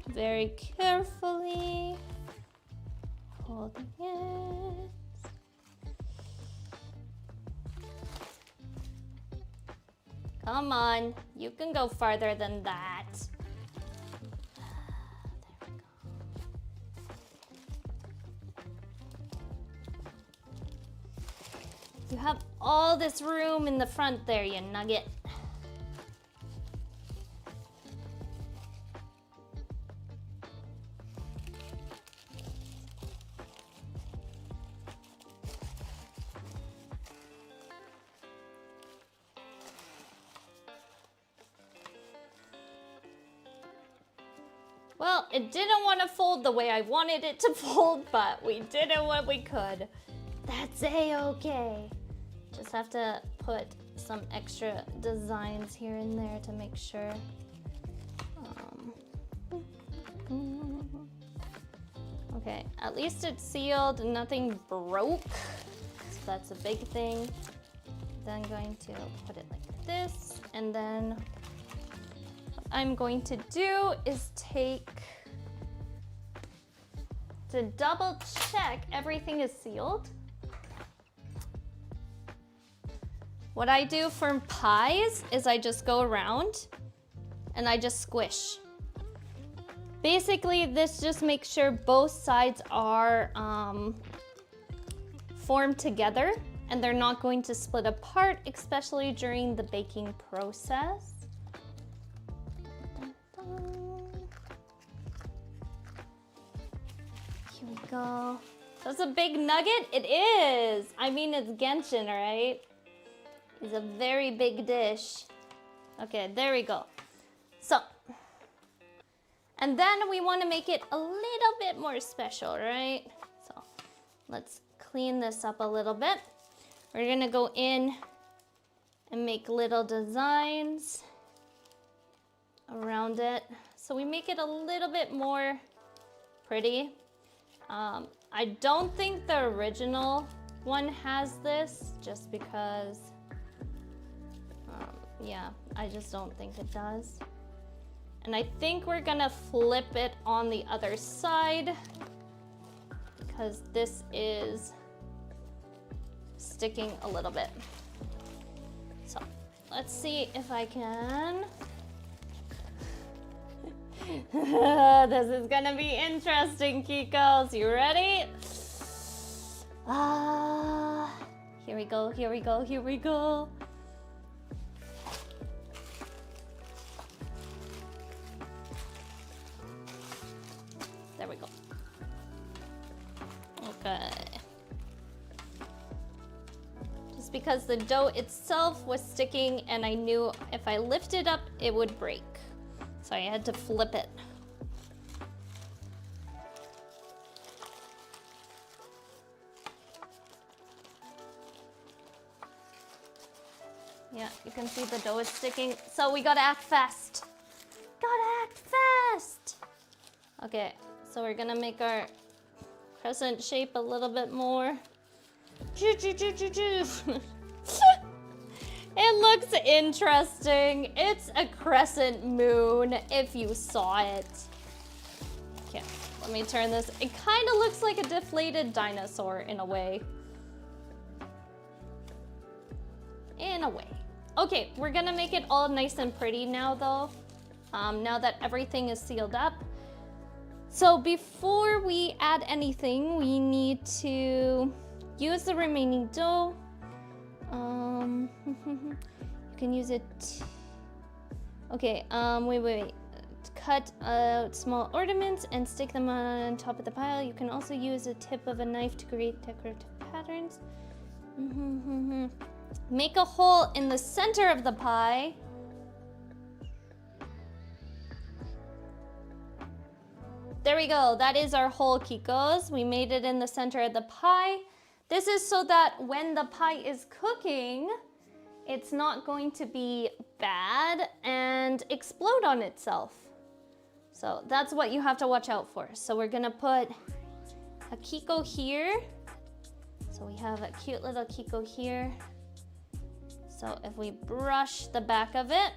very carefully, holding it. Come on, you can go farther than that. There we go. You have all this room in the front there, you nugget. Well, it didn't want to fold the way I wanted it to fold, but we did it what we could. That's a-okay. Just have to put some extra designs here and there to make sure. Okay, at least it's sealed, nothing broke. So that's a big thing. Then I'm going to put it like this, and then I'm going to do is to double check everything is sealed. What I do for pies is I just go around and I just squish. Basically, this just makes sure both sides are formed together and they're not going to split apart, especially during the baking process. Here we go. That's a big nugget? It is! I mean, it's Genshin, right? It's a very big dish. Okay, there we go. So, and then we want to make it a little bit more special, right? So, let's clean this up a little bit. We're gonna go in and make little designs around it. So we make it a little bit more pretty. I don't think the original one has this, just because, yeah, I just don't think it does. And I think we're gonna flip it on the other side because this is sticking a little bit. So let's see if I can. This is gonna be interesting, Kikos. You ready? Here we go, here we go, here we go. There we go. Okay. Just because the dough itself was sticking and I knew if I lifted up, it would break. So I had to flip it. Yeah, you can see the dough is sticking. So we gotta act fast. Gotta act fast. Okay, so we're gonna make our crescent shape a little bit more. It looks interesting. It's a crescent moon, if you saw it. Okay, let me turn this. It kind of looks like a deflated dinosaur in a way. In a way. Okay, we're gonna make it all nice and pretty now though. Now that everything is sealed up. So before we add anything, we need to use the remaining dough. You can use it. Okay, wait. Cut out small ornaments and stick them on top of the pile. You can also use a tip of a knife to create decorative patterns. Make a hole in the center of the pie. There we go. That is our hole, Kikos. We made it in the center of the pie. This is so that when the pie is cooking, it's not going to be bad and explode on itself. So that's what you have to watch out for. So we're gonna put a Kiko here. So we have a cute little Kiko here. So if we brush the back of it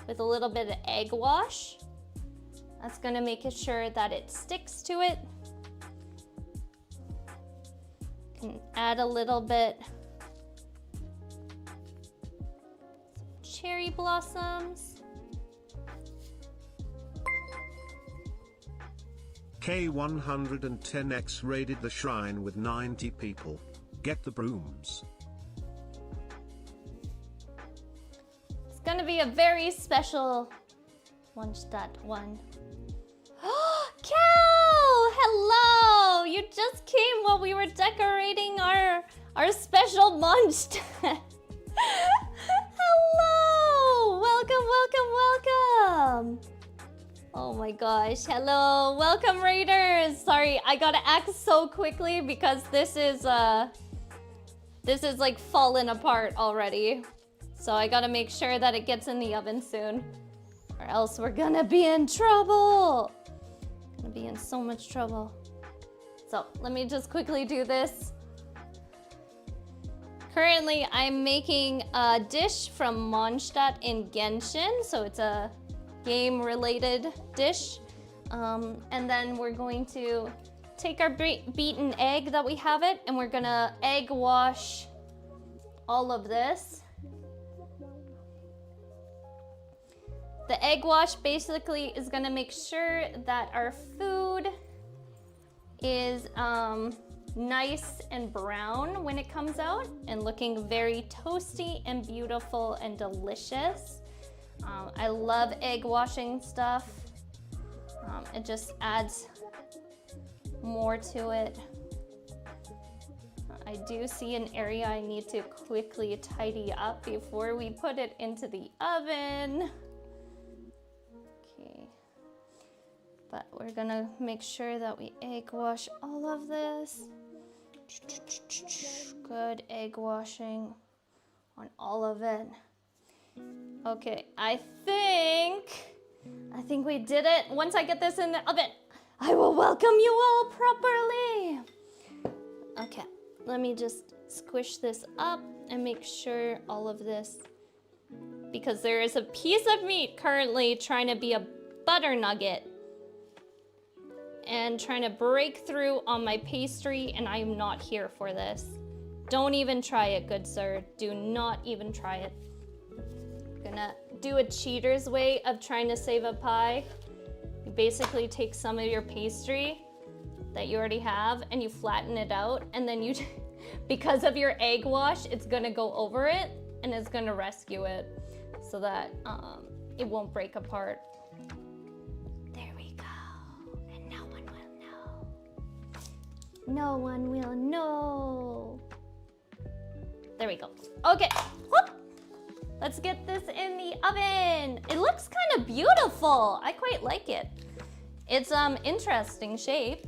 with a little bit of egg wash, that's gonna make sure that it sticks to it. Can add a little bit cherry blossoms. K110X raided the shrine with 90 people. Get the brooms. It's gonna be a very special Mondstadt one. Cal! Hello! You just came while we were decorating our special Mondstadt. Hello! Welcome! Oh my gosh, hello, welcome Raiders! Sorry, I gotta act so quickly because this is like fallen apart already. So I gotta make sure that it gets in the oven soon, or else we're gonna be in trouble. Gonna be in so much trouble. So let me just quickly do this. Currently, I'm making a dish from Mondstadt in Genshin, so it's a game-related dish. And then we're going to take our beaten egg that we have it, and we're gonna egg wash all of this. The egg wash basically is gonna make sure that our food is nice and brown when it comes out and looking very toasty and beautiful and delicious. I love egg washing stuff. It just adds more to it. I do see an area I need to quickly tidy up before we put it into the oven. Okay, but we're gonna make sure that we egg wash all of this. Good egg washing on all of it. Okay, I think we did it. Once I get this in the oven, I will welcome you all properly. Okay, let me just squish this up and make sure all of this, because there is a piece of meat currently trying to be a butter nugget and trying to break through on my pastry, and I am not here for this. Don't even try it, good sir. Do not even try it. I'm gonna do a cheater's way of trying to save a pie. You basically take some of your pastry that you already have and you flatten it out, and then you, because of your egg wash, it's gonna go over it and it's gonna rescue it so that it won't break apart. There we go. And no one will know. No one will know. There we go. Okay. Whoop. Let's get this in the oven. It looks kind of beautiful. I quite like it. It's interesting shape.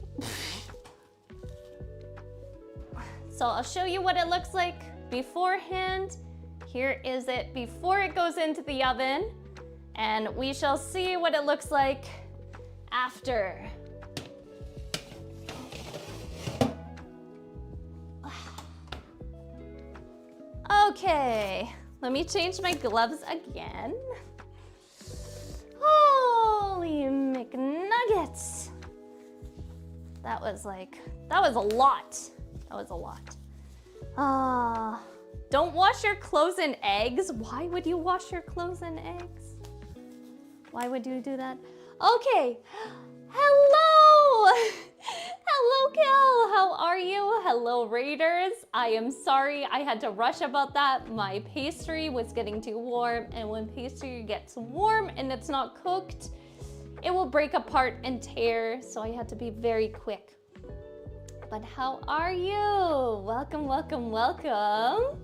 So I'll show you what it looks like beforehand. Here is it before it goes into the oven, and we shall see what it looks like after. Okay. Let me change my gloves again. Holy McNuggets. That was a lot. That was a lot. Don't wash your clothes in eggs. Why would you wash your clothes in eggs? Why would you do that? Okay. Hello. Hello, Kel. How are you? Hello, moderators. I am sorry I had to rush about that. My pastry was getting too warm, and when pastry gets warm and it's not cooked, it will break apart and tear, so I had to be very quick. But how are you? Welcome, welcome, welcome.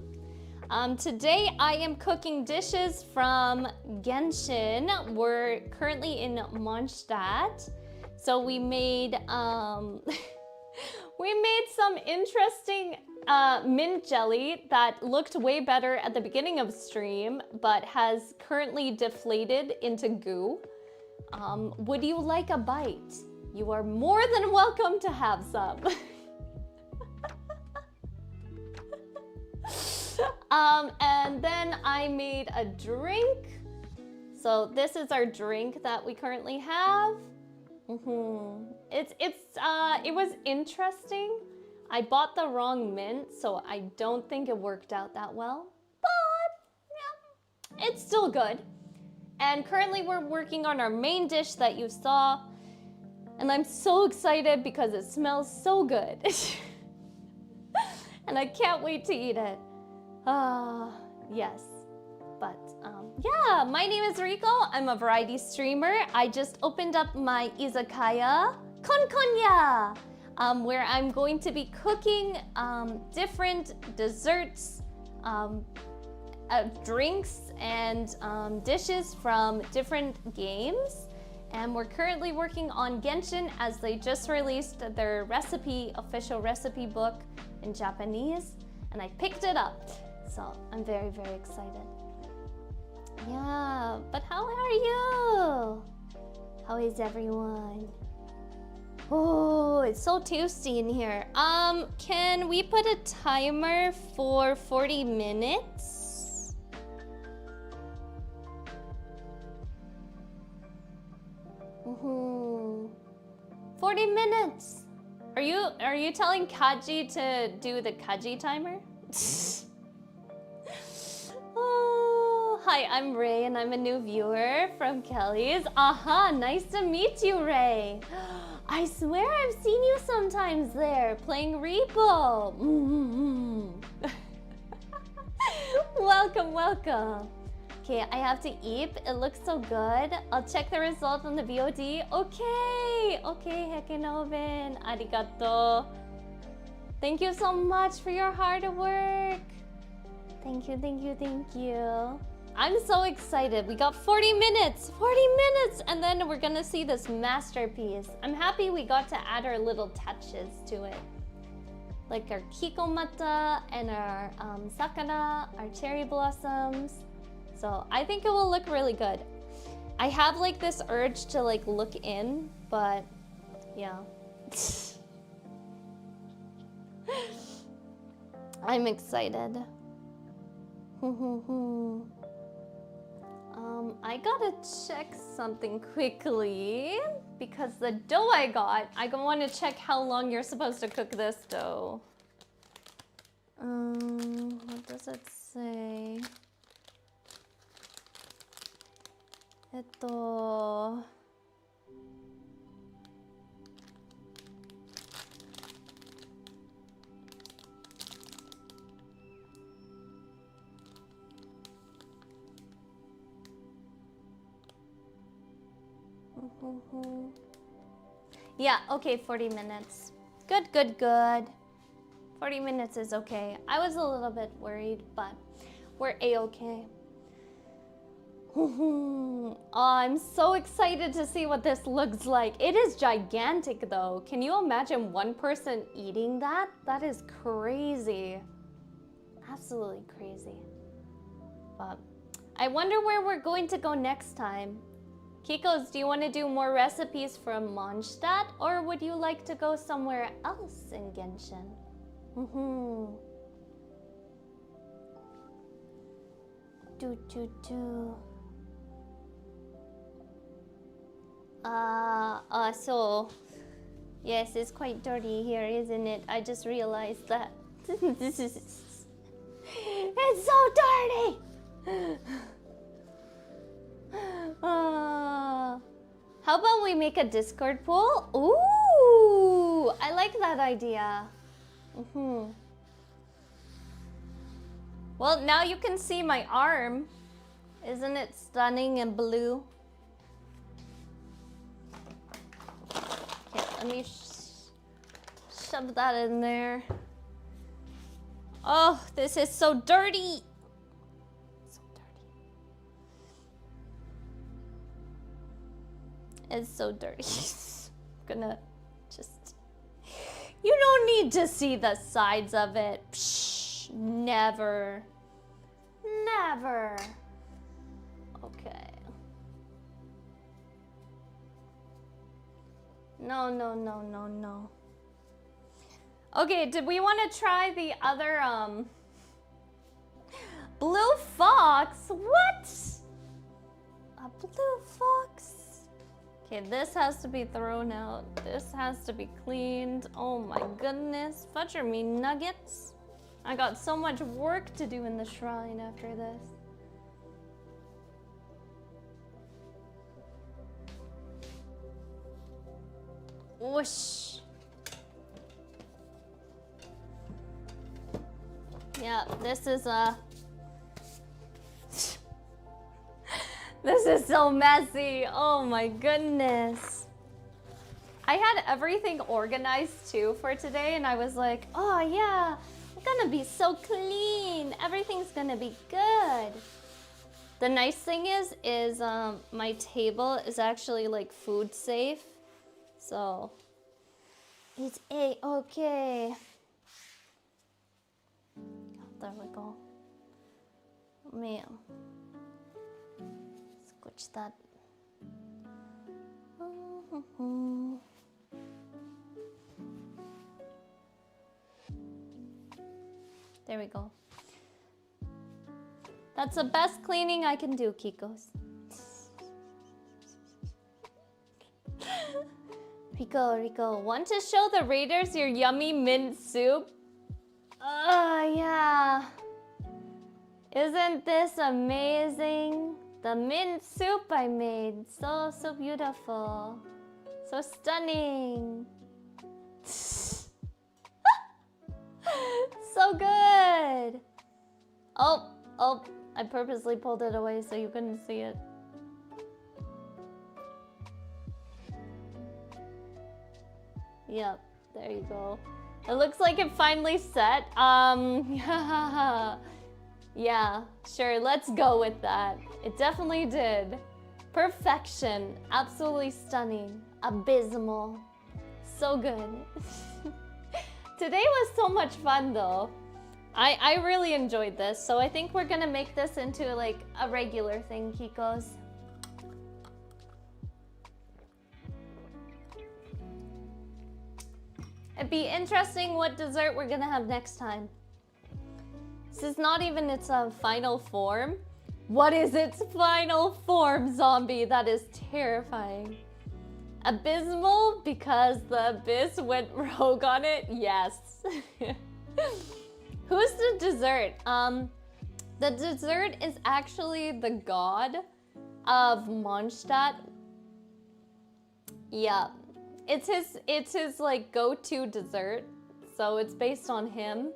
Today I am cooking dishes from Genshin. We're currently in Mondstadt. So we made we made some interesting mint jelly that looked way better at the beginning of stream, but has currently deflated into goo. Would you like a bite? You are more than welcome to have some. And then I made a drink. So this is our drink that we currently have. It was interesting. I bought the wrong mint, so I don't think it worked out that well. But yeah, it's still good. And currently we're working on our main dish that you saw. And I'm so excited because it smells so good. And I can't wait to eat it. Yes. But yeah, my name is Rico. I'm a variety streamer. I just opened up my izakaya, KONKONYA, where I'm going to be cooking different desserts, drinks, and dishes from different games. And we're currently working on Genshin as they just released their official recipe book in Japanese. And I picked it up. So I'm very, very excited. Yeah, but how are you? How is everyone? Oh, it's so toasty in here. Can we put a timer for 40 minutes? Mm-hmm. 40 minutes. Are you telling Kaji to do the Kaji timer? Oh, hi, I'm Ray, and I'm a new viewer from Kelly's. Aha, nice to meet you, Ray. I swear I've seen you sometimes there, playing Repo. Welcome, welcome. Okay, I have to eat. It looks so good. I'll check the result on the VOD. Okay, Hekenoven. Arigato. Thank you so much for your hard work. Thank you, thank you, thank you. I'm so excited. We got 40 minutes, and then we're gonna see this masterpiece. I'm happy we got to add our little touches to it. Like our kikomata and our sakura, our cherry blossoms. So I think it will look really good. I have like this urge to like look in, but yeah. I'm excited. I gotta check something quickly because the dough I want to check how long you're supposed to cook this dough. What does it say? Yeah, okay, 40 minutes. Good. 40 minutes is okay. I was a little bit worried, but we're a-okay. Oh, I'm so excited to see what this looks like. It is gigantic though. Can you imagine one person eating that? That is crazy. Absolutely crazy. But I wonder where we're going to go next time. Kikos, do you want to do more recipes from Mondstadt, or would you like to go somewhere else in Genshin? So yes, it's quite dirty here, isn't it? I just realized that. It's so dirty. How about we make a Discord poll? Ooh, I like that idea. Well, now you can see my arm. Isn't it stunning and blue? Okay, let me shove that in there. Oh, this is so dirty. So dirty. It's so dirty. I'm gonna just... You don't need to see the sides of it. Psh, never. Never. Okay. No, no, no, no, no. Okay, did we want to try the other, blue fox? What? A blue fox? Okay, this has to be thrown out. This has to be cleaned. Oh my goodness. Fudger me nuggets. I got so much work to do in the shrine after this. Whoosh. Yeah, this is this is so messy. Oh my goodness. I had everything organized too for today and I was like, oh yeah, I'm gonna be so clean. Everything's gonna be good. The nice thing is my table is actually like food safe. So it's a-okay. There we go. Man. Scooch that. There we go. That's the best cleaning I can do, Kikos. Rico, want to show the raiders your yummy mint soup? Yeah. Isn't this amazing? The mint soup I made. So beautiful. So stunning. So good. Oh, I purposely pulled it away so you couldn't see it. Yep, there you go. It looks like it finally set. Yeah, sure, let's go with that. It definitely did. Perfection, absolutely stunning, abysmal, so good. Today was so much fun though. I really enjoyed this, so I think we're gonna make this into like a regular thing, Kikos. It'd be interesting what dessert we're gonna have next time. This is not even its final form. What is its final form, zombie? That is terrifying. Abysmal because the abyss went rogue on it? Yes. Who's the dessert? The dessert is actually the god of Mondstadt. Yeah. It's his like go-to dessert, so it's based on him.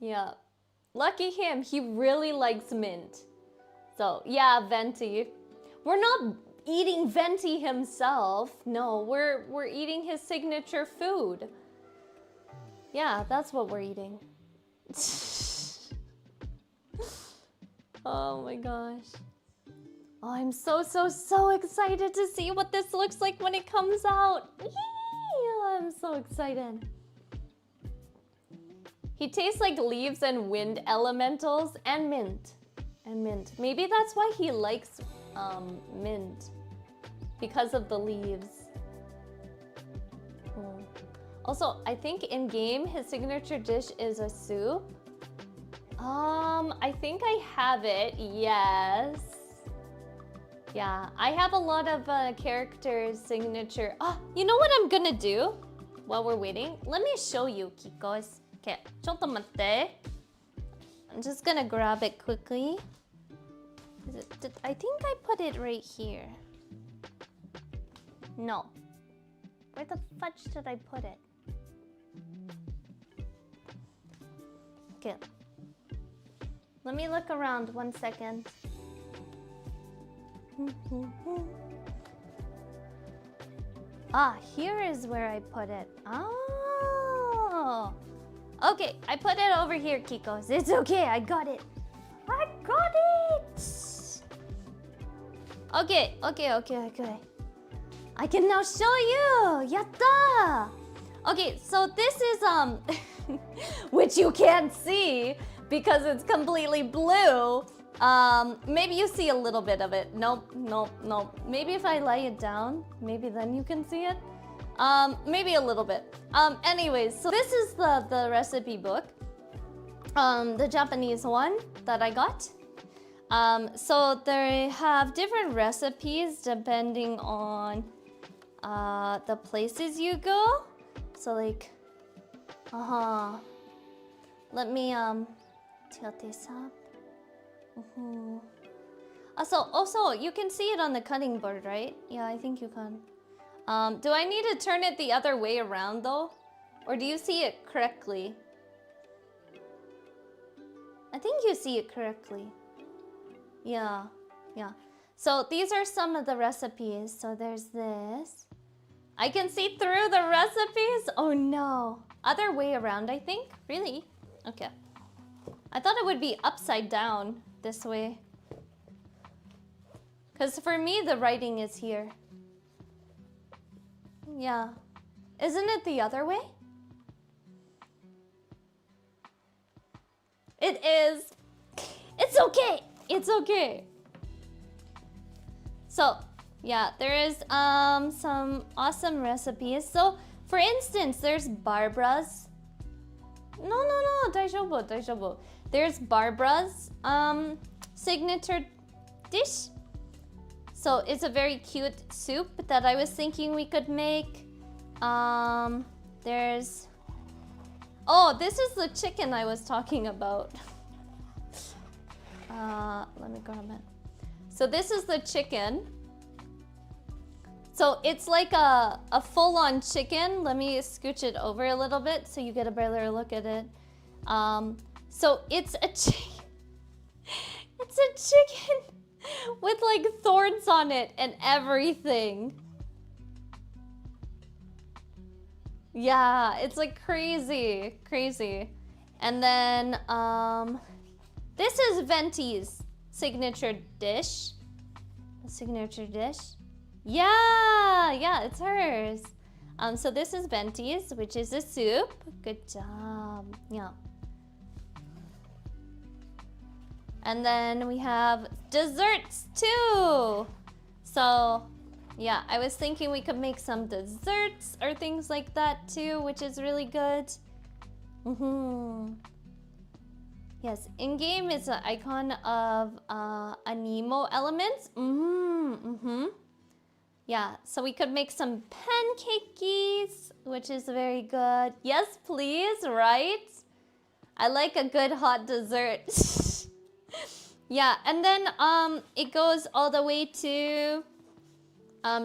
Yeah, lucky him. He really likes mint. So yeah, Venti. We're not eating Venti himself. No, we're eating his signature food. Yeah, that's what we're eating. Oh my gosh. Oh, I'm so excited to see what this looks like when it comes out. Yee! I'm so excited. He tastes like leaves and wind elementals and mint. Maybe that's why he likes mint. Because of the leaves. Also, I think in game his signature dish is a soup. I think I have it, yes. Yeah, I have a lot of characters' signature. Oh, you know what I'm gonna do while we're waiting? Let me show you, Kikos. Okay, chotomatte. I'm just gonna grab it quickly. I think I put it right here. No. Where the fudge did I put it? Okay, Let me look around 1 second. Ah, here is where I put it. Oh. Okay, I put it over here, Kikos. It's okay, I got it. I got it! Okay. I can now show you! Yatta! Okay, so this is, which you can't see because it's completely blue. Maybe you see a little bit of it. Nope. Maybe if I lay it down, maybe then you can see it. Maybe a little bit. Anyways, so this is the recipe book. The Japanese one that I got. So they have different recipes depending on the places you go. So like, let me tilt this up. Also, you can see it on the cutting board, right? Yeah, I think you can. Do I need to turn it the other way around though? Or do you see it correctly? I think you see it correctly. Yeah. So these are some of the recipes. So there's this. I can see through the recipes? Oh no. Other way around, I think? Really? Okay. I thought it would be upside down this way. Because for me, the writing is here. Yeah. Isn't it the other way? It is. It's okay. It's okay. So, yeah, there is some awesome recipes. So, for instance, there's Barbara's. No, daijoubu. There's Barbara's signature dish. So it's a very cute soup that I was thinking we could make. There's... Oh, this is the chicken I was talking about. Let me grab it. So this is the chicken. So it's like a full-on chicken. Let me scooch it over a little bit so you get a better look at it. So it's a chicken. It's a chicken with like thorns on it and everything. Yeah, it's like crazy. And then this is Venti's signature dish. A signature dish. Yeah, it's hers. So this is Venti's, which is a soup. Good job. Yeah. And then we have desserts too. So yeah, I was thinking we could make some desserts or things like that too, which is really good. Yes, in-game is an icon of anemo elements. Yeah, so we could make some pancakes, which is very good. Yes, please, right? I like a good hot dessert. Yeah, and then it goes all the way to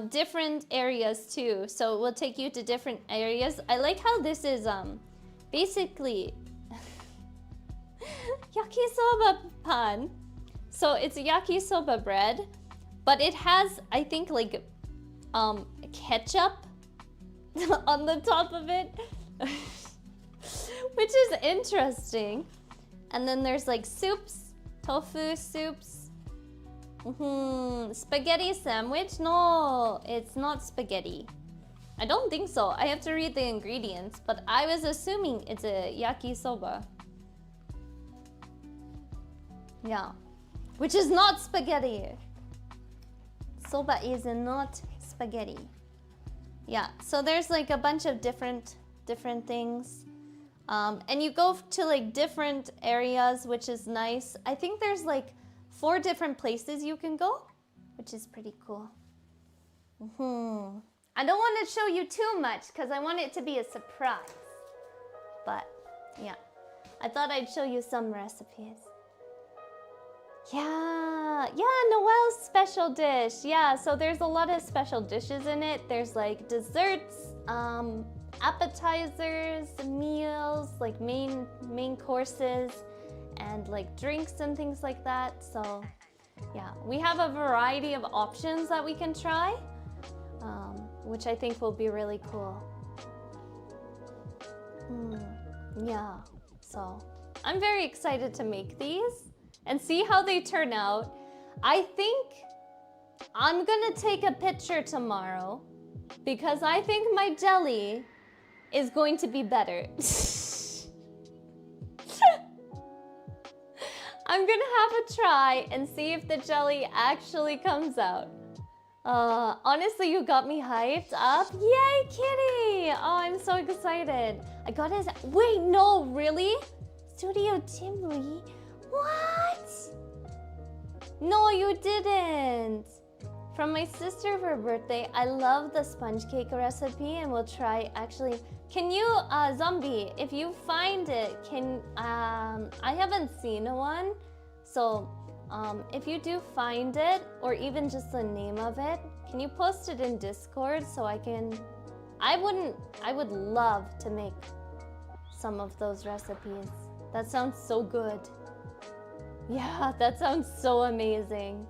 different areas too. So we'll take you to different areas. I like how this is basically yakisoba pan. So it's yakisoba bread, but it has, I think, like ketchup on the top of it, which is interesting. And then there's like soups, tofu soups. Spaghetti sandwich? No, it's not spaghetti. I don't think so. I have to read the ingredients, but I was assuming it's a yakisoba. Yeah, which is not spaghetti. Soba is not spaghetti. Yeah, so there's like a bunch of different things. And you go to like different areas, which is nice. I think there's like 4 different places you can go, which is pretty cool. I don't want to show you too much because I want it to be a surprise. But yeah, I thought I'd show you some recipes. Yeah, Noel's special dish. Yeah, so there's a lot of special dishes in it. There's like desserts, appetizers, meals, like main courses, and like drinks and things like that. So yeah, we have a variety of options that we can try, which I think will be really cool. Yeah, so I'm very excited to make these and see how they turn out. I think I'm gonna take a picture tomorrow because I think my jelly is going to be better. I'm gonna have a try and see if the jelly actually comes out. Honestly, you got me hyped up. Yay, Kitty! Oh, I'm so excited. I got his... Wait, no, really? Studio Ghibli? What? No, you didn't. From my sister for her birthday, I love the sponge cake recipe and we'll try actually... Can you, Zombie, if you find it, I haven't seen one. So, if you do find it, or even just the name of it, can you post it in Discord so I can... I would love to make some of those recipes. That sounds so good. Yeah, that sounds so amazing.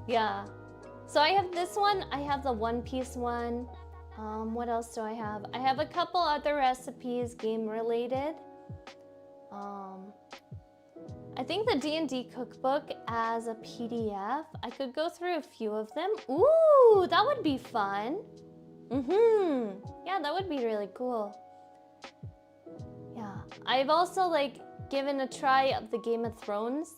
Yeah. So I have this one, I have the One Piece one. What else do I have? I have a couple other recipes, game related. I think the D&D cookbook as a PDF. I could go through a few of them. Ooh, that would be fun. Yeah, that would be really cool. Yeah, I've also like given a try of the Game of Thrones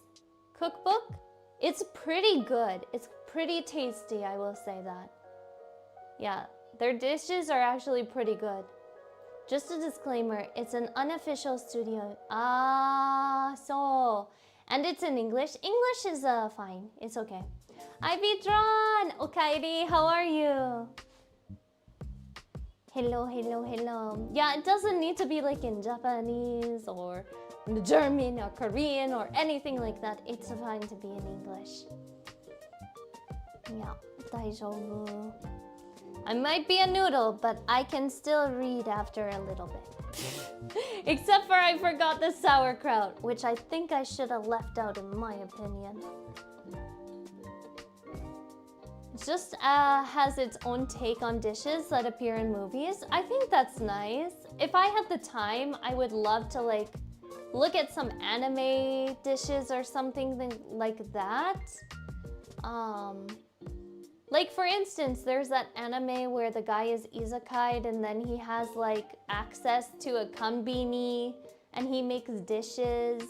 cookbook. It's pretty good. It's pretty tasty, I will say that. Yeah, their dishes are actually pretty good. Just a disclaimer, it's an unofficial studio. So... And it's in English. English is fine. It's okay. Ivy Drawn! Okairi, how are you? Hello, hello, hello. Yeah, it doesn't need to be like in Japanese or German or Korean or anything like that. It's fine to be in English. Yeah, 大丈夫. I might be a noodle, but I can still read after a little bit. Except for I forgot the sauerkraut, which I think I should have left out in my opinion. It just has its own take on dishes that appear in movies. I think that's nice. If I had the time, I would love to like look at some anime dishes or something like that. Like for instance, there's that anime where the guy is isekai and then he has like access to a konbini and he makes dishes.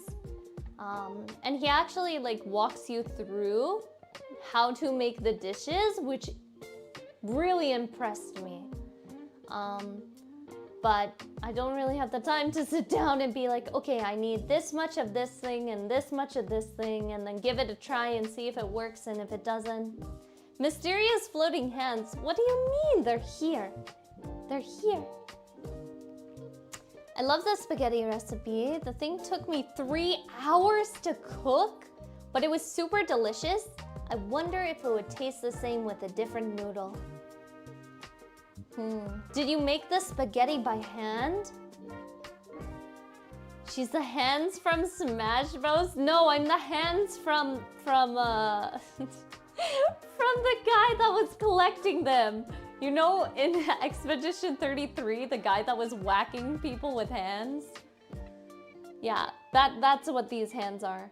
And he actually like walks you through how to make the dishes, which really impressed me. But I don't really have the time to sit down and be like, okay, I need this much of this thing and this much of this thing and then give it a try and see if it works, and if it doesn't. Mysterious floating hands. What do you mean? They're here. They're here. I love the spaghetti recipe. The thing took me 3 hours to cook, but it was super delicious. I wonder if it would taste the same with a different noodle. Did you make the spaghetti by hand? She's the hands from Smash Bros. No, I'm the hands from from the guy that was collecting them. You know, in Expedition 33, the guy that was whacking people with hands? Yeah, that's what these hands are.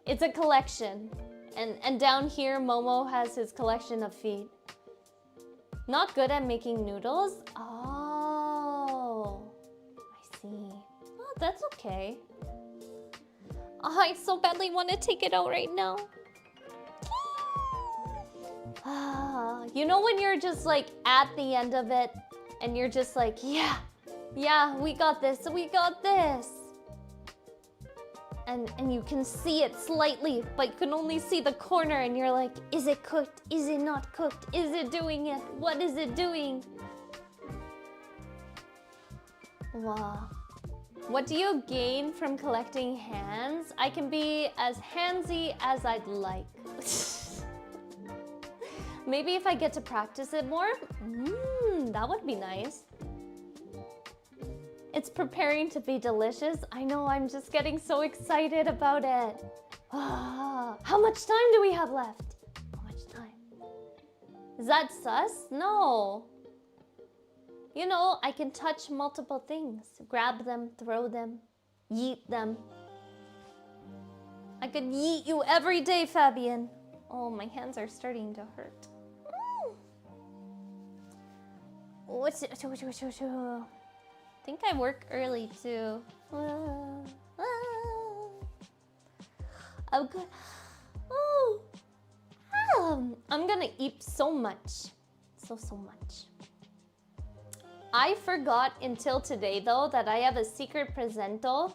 It's a collection. And down here, Momo has his collection of feet. Not good at making noodles? Oh, I see. Oh, that's okay. Oh, I so badly want to take it out right now. You know when you're just like at the end of it and you're just like, yeah, we got this, we got this. And you can see it slightly, but you can only see the corner and you're like, is it cooked? Is it not cooked? Is it doing it? What is it doing? Wow. What do you gain from collecting hands? I can be as handsy as I'd like. Maybe if I get to practice it more, that would be nice. It's preparing to be delicious. I know, I'm just getting so excited about it. How much time do we have left? How much time? Is that sus? No. You know, I can touch multiple things. Grab them, throw them, yeet them. I could yeet you every day, Fabian. Oh, my hands are starting to hurt. What's it? I think I work early too. I'm good. Oh, I'm gonna eat so much, so much. I forgot until today though that I have a secret presento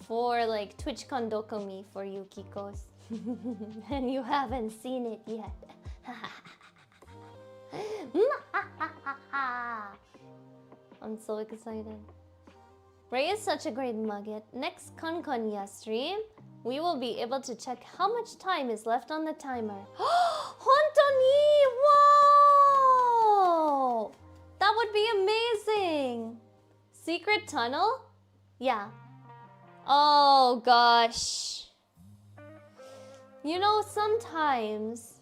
for like TwitchCon Dokumi for you Kikos. And you haven't seen it yet. I'm so excited. Ray is such a great mugget. Next KONKONYA stream, we will be able to check how much time is left on the timer. Hontoni! Whoa! That would be amazing! Secret tunnel? Yeah. Oh gosh. You know, sometimes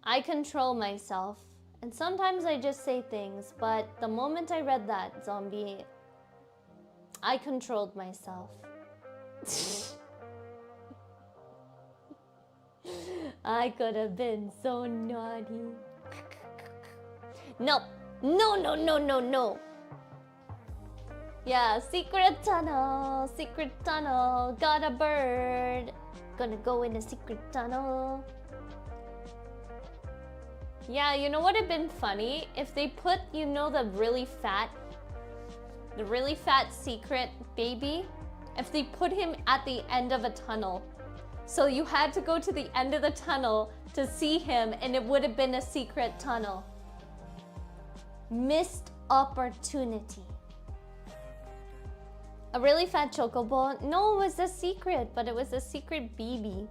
I control myself. And sometimes I just say things, but the moment I read that, zombie, I controlled myself. I could have been so naughty. No. No. Yeah, secret tunnel, got a bird. Gonna go in a secret tunnel. Yeah, you know what would have been funny? If they put, you know, the really fat secret baby, if they put him at the end of a tunnel. So you had to go to the end of the tunnel to see him, and it would have been a secret tunnel. Missed opportunity. A really fat chocobo? No, it was a secret, but it was a secret baby.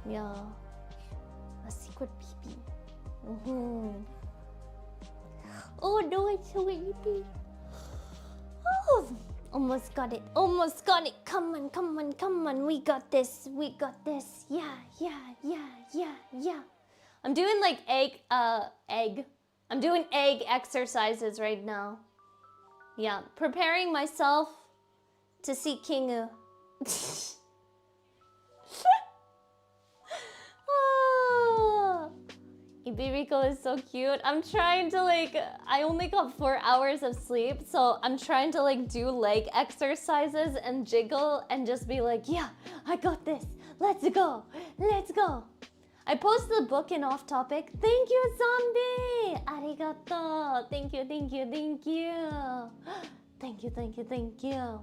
Yeah. A secret baby. Oh no, it's so easy. Oh, almost got it. Come on. We got this. Yeah. I'm doing like egg. I'm doing egg exercises right now. Yeah, preparing myself to see Kingu. Ibiriko is so cute. I'm trying to I only got 4 hours of sleep, so I'm trying to do leg exercises and jiggle and just be like, yeah, I got this. Let's go. I posted the book in Off Topic. Thank you, zombie. Arigato. Thank you. Thank you.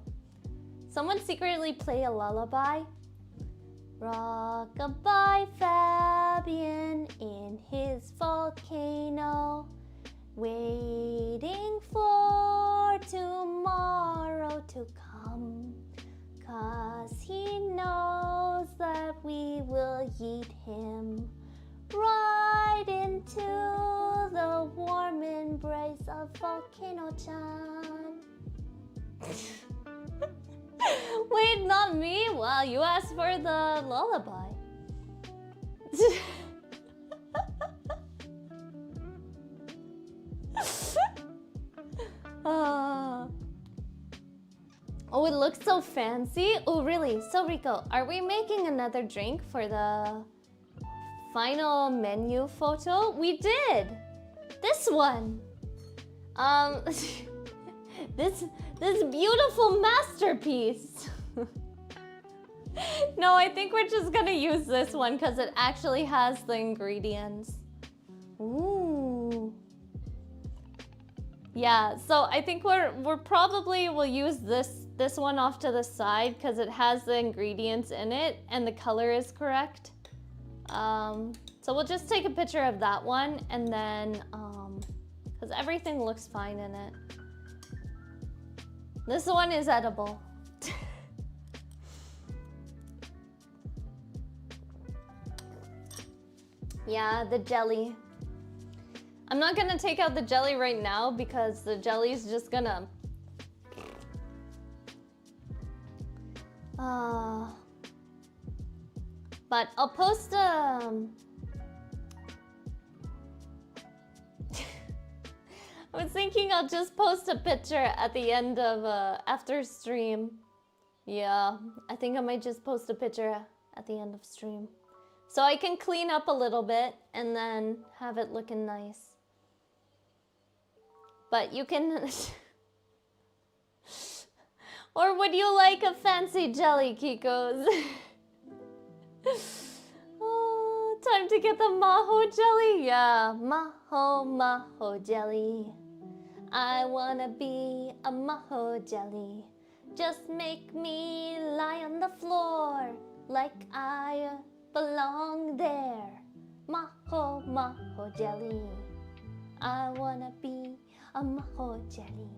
Someone secretly play a lullaby. Rockabye Fabian in his volcano, waiting for tomorrow to come, 'cause he knows that we will yeet him right into the warm embrace of Volcano-chan. Wait, not me? Well, you asked for the lullaby. Oh, it looks so fancy. Oh, really? So, Rico, are we making another drink for the final menu photo? We did! This one! This beautiful masterpiece. No, I think we're just gonna use this one because it actually has the ingredients. Ooh. Yeah, so I think we're probably will use this one off to the side because it has the ingredients in it and the color is correct. So we'll just take a picture of that one and then because everything looks fine in it. This one is edible. Yeah, the jelly. I'm not gonna take out the jelly right now because the jelly's just gonna... But I'll post I was thinking I'll just post a picture at the end of after stream. Yeah, I think I might just post a picture at the end of stream. So I can clean up a little bit and then have it looking nice. But you can... Or would you like a fancy jelly, Kikos? Oh, time to get the Maho jelly. Yeah, Maho jelly. I wanna be a Maho jelly. Just make me lie on the floor like I belong there. Maho jelly. I wanna be a Maho jelly.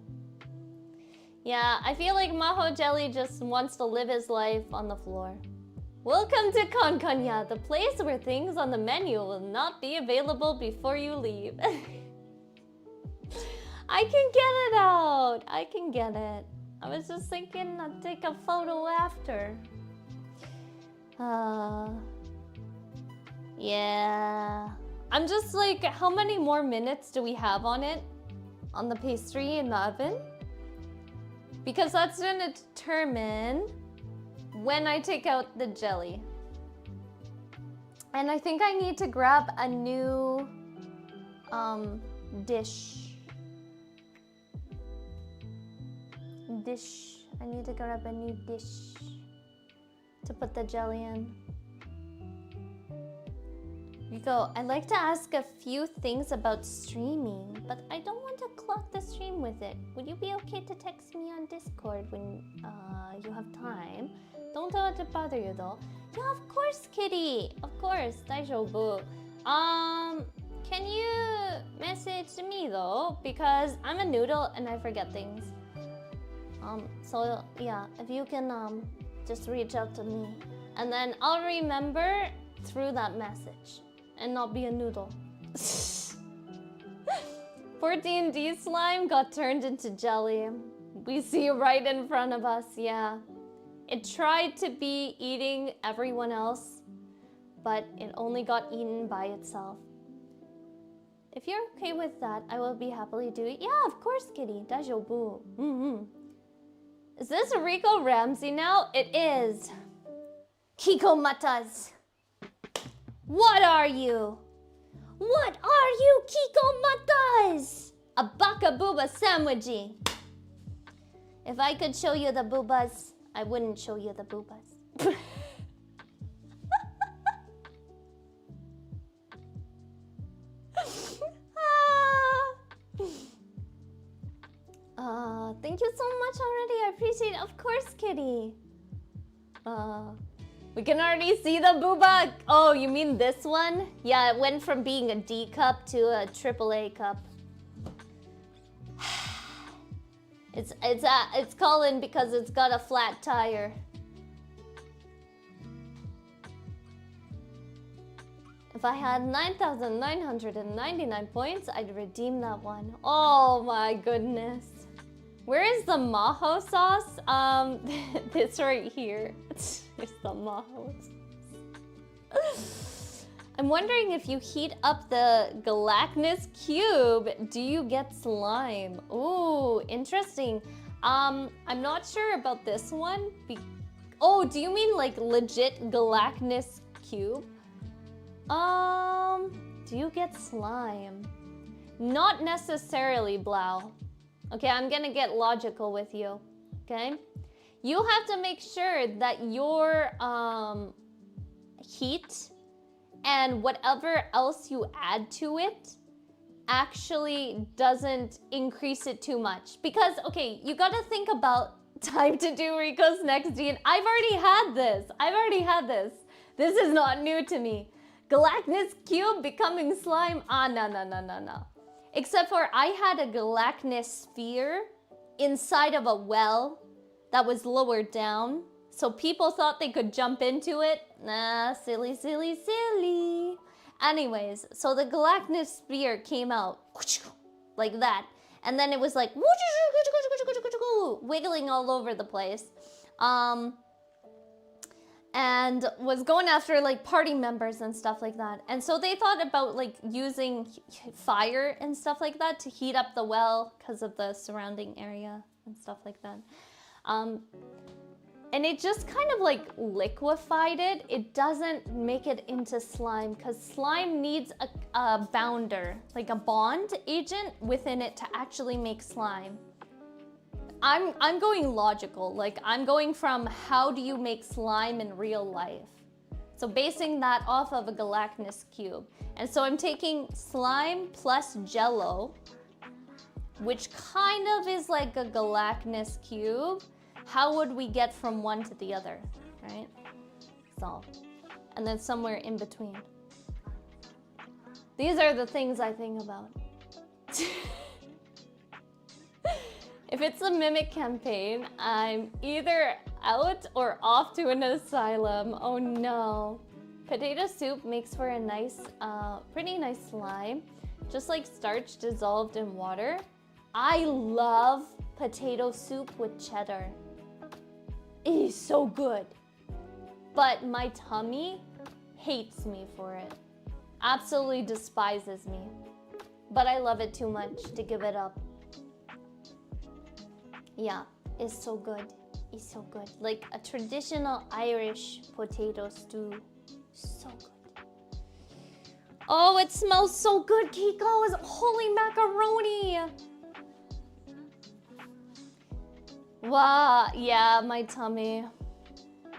Yeah, I feel like Maho jelly just wants to live his life on the floor. Welcome to KONKONYA, the place where things on the menu will not be available before you leave. I can get it out. I can get it. I was just thinking I'd take a photo after. Yeah. I'm just like, how many more minutes do we have on it? On the pastry in the oven? Because that's gonna determine when I take out the jelly. And I think I need to grab a new dish. I need to grab a new dish to put the jelly in. Rico, I'd like to ask a few things about streaming, but I don't want to clock the stream with it. Would you be okay to text me on Discord when you have time? Don't want to bother you though. Yeah, of course, kitty. Of course, daijoubu. Can you message me though? Because I'm a noodle and I forget things. So yeah, if you can just reach out to me, and then I'll remember through that message and not be a noodle. Poor D&D slime got turned into jelly. We see right in front of us, yeah. It tried to be eating everyone else, but it only got eaten by itself. If you're okay with that, I will be happily do it. Yeah, of course, kitty. Daijoubu. Is this Rico Ramsey now? It is. Kiko Matas. What are you? What are you, Kiko Matas? A baka booba sandwichy. If I could show you the boobas, I wouldn't show you the boobas. Thank you so much already. I appreciate it. Of course, kitty. We can already see the booba. Oh, you mean this one? Yeah, it went from being a D cup to a AAA cup. It's calling because it's got a flat tire. If I had 9,999 points, I'd redeem that one. Oh my goodness. Where is the maho sauce? This right here. It's the maho sauce. I'm wondering if you heat up the Galactus cube, do you get slime? Ooh, interesting. I'm not sure about this one. Oh, do you mean like legit Galactus cube? Do you get slime? Not necessarily, Blau. Okay, I'm gonna get logical with you, okay? You have to make sure that your heat and whatever else you add to it actually doesn't increase it too much. Because, okay, you gotta think about time to do Rico's next gene. I've already had this. This is not new to me. Galactus cube becoming slime? No. Except for I had a Galactus sphere inside of a well that was lowered down. So people thought they could jump into it. Nah, silly. Anyways, so the gelatinous sphere came out like that. And then it was like wiggling all over the place. And was going after like party members and stuff like that. And so they thought about like using fire and stuff like that to heat up the well because of the surrounding area and stuff like that. And it just kind of like liquefied it. It doesn't make it into slime because slime needs a bounder, like a bond agent within it to actually make slime. I'm going logical, like I'm going from how do you make slime in real life? So basing that off of a gelatinous cube. And so I'm taking slime plus jello, which kind of is like a gelatinous cube. How would we get from one to the other, right? So, and then somewhere in between. These are the things I think about. If it's a Mimic campaign, I'm either out or off to an asylum. Oh no. Potato soup makes for a nice, pretty nice slime. Just like starch dissolved in water. I love potato soup with cheddar. It is so good. But my tummy hates me for it. Absolutely despises me. But I love it too much to give it up. Yeah, it's so good. It's so good. Like a traditional Irish potato stew. So good. Oh, it smells so good, Kiko. It's holy macaroni. Wow, yeah, my tummy.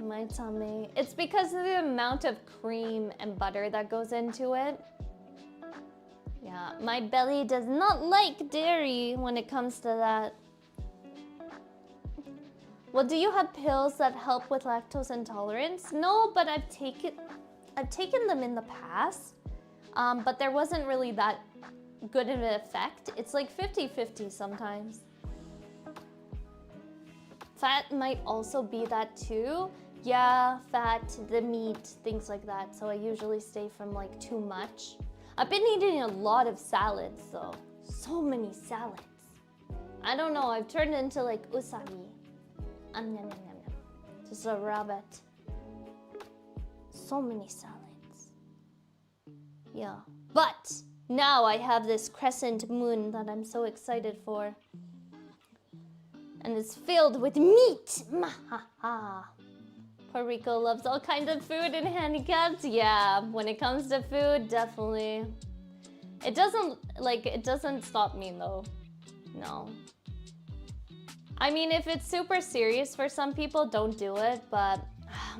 My tummy. It's because of the amount of cream and butter that goes into it. Yeah, my belly does not like dairy when it comes to that. Well, do you have pills that help with lactose intolerance? No, but I've taken them in the past, but there wasn't really that good of an effect. It's like 50-50 sometimes. Fat might also be that too. Yeah, fat, the meat, things like that. So I usually stay from like too much. I've been eating a lot of salads though. So many salads. I don't know, I've turned into like usagi. Yum, yum, yum. Just a rabbit. So many salads. Yeah. But now I have this crescent moon that I'm so excited for. And it's filled with meat. Mahaha. Puerto Rico loves all kinds of food and handicaps. Yeah, when it comes to food, definitely. It doesn't stop me though. No. I mean, if it's super serious for some people, don't do it, but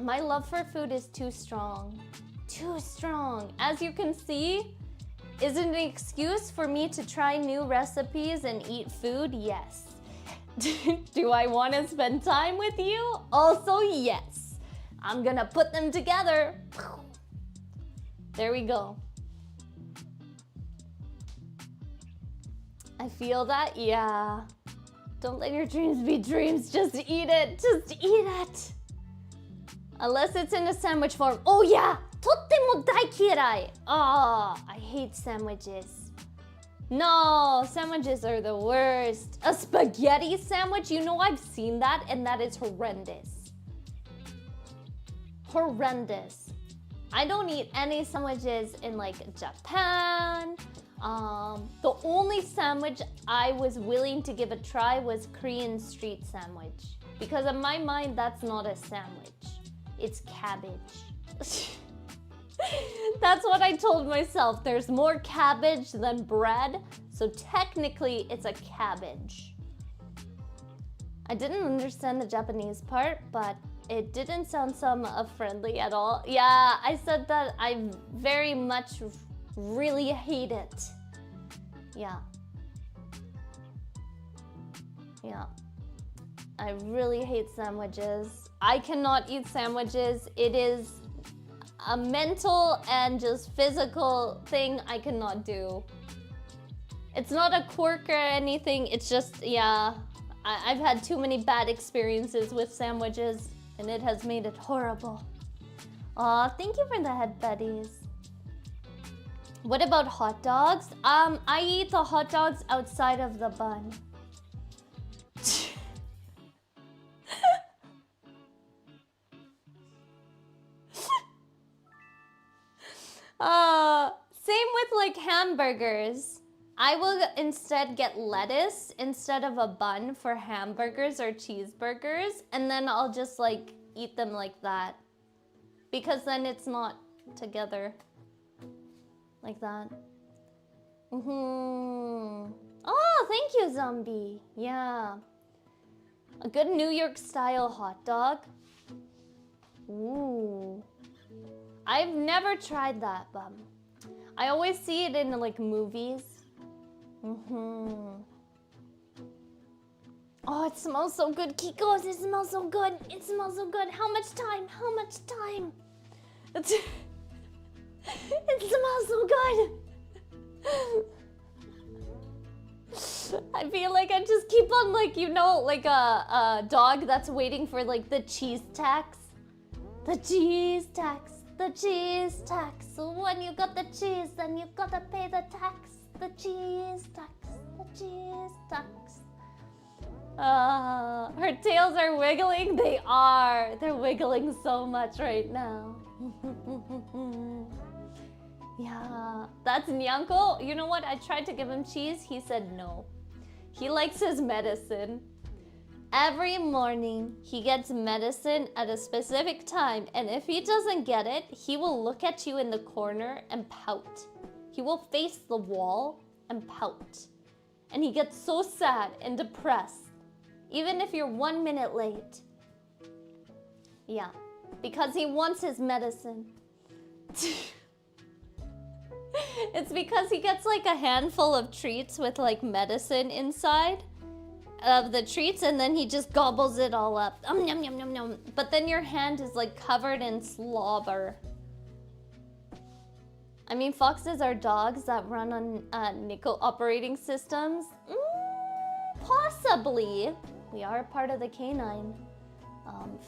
my love for food is too strong. Too strong. As you can see, is it an excuse for me to try new recipes and eat food? Yes. Do I want to spend time with you? Also, yes. I'm gonna put them together. There we go. I feel that, yeah. Don't let your dreams be dreams. Just eat it. Just eat it. Unless it's in a sandwich form. Oh yeah! Tottemo daikirai. Oh, I hate sandwiches. No, sandwiches are the worst. A spaghetti sandwich? You know I've seen that and that is horrendous. Horrendous. I don't eat any sandwiches in like Japan. The only sandwich I was willing to give a try was Korean street sandwich. Because in my mind, that's not a sandwich. It's cabbage. That's what I told myself. There's more cabbage than bread, so technically it's a cabbage. I didn't understand the Japanese part, but it didn't sound friendly at all. Yeah, I said that I very much really hate it. Yeah. Yeah. I really hate sandwiches. I cannot eat sandwiches. It is a mental and just physical thing I cannot do. It's not a quirk or anything. It's just, yeah. I've had too many bad experiences with sandwiches and it has made it horrible. Aw, thank you for the head buddies. What about hot dogs? I eat the hot dogs outside of the bun. Same with like hamburgers. I will instead get lettuce instead of a bun for hamburgers or cheeseburgers, and then I'll just like eat them like that. Because then it's not together. Like that. Oh, thank you, Zombie. Yeah. A good New York style hot dog. Ooh. I've never tried that, but I always see it in like movies. Oh, it smells so good, Kikos. It smells so good. It smells so good. How much time? How much time? It smells so good. I feel like I just keep on like, you know, like a dog that's waiting for like the cheese tax. The cheese tax. The cheese tax. So when you got the cheese, then you gotta pay the tax. The cheese tax. The cheese tax. Her tails are wiggling. They are. They're wiggling so much right now. Yeah, that's Nyanko. You know what? I tried to give him cheese. He said no. He likes his medicine. Every morning, he gets medicine at a specific time, and if he doesn't get it, he will look at you in the corner and pout. He will face the wall and pout. And he gets so sad and depressed, even if you're 1 minute late. Yeah, because he wants his medicine. It's because he gets like a handful of treats with like medicine inside of the treats, and then he just gobbles it all up. Yum, yum, yum, yum. But then your hand is like covered in slobber. I mean, foxes are dogs that run on nickel operating systems. Possibly. We are part of the canine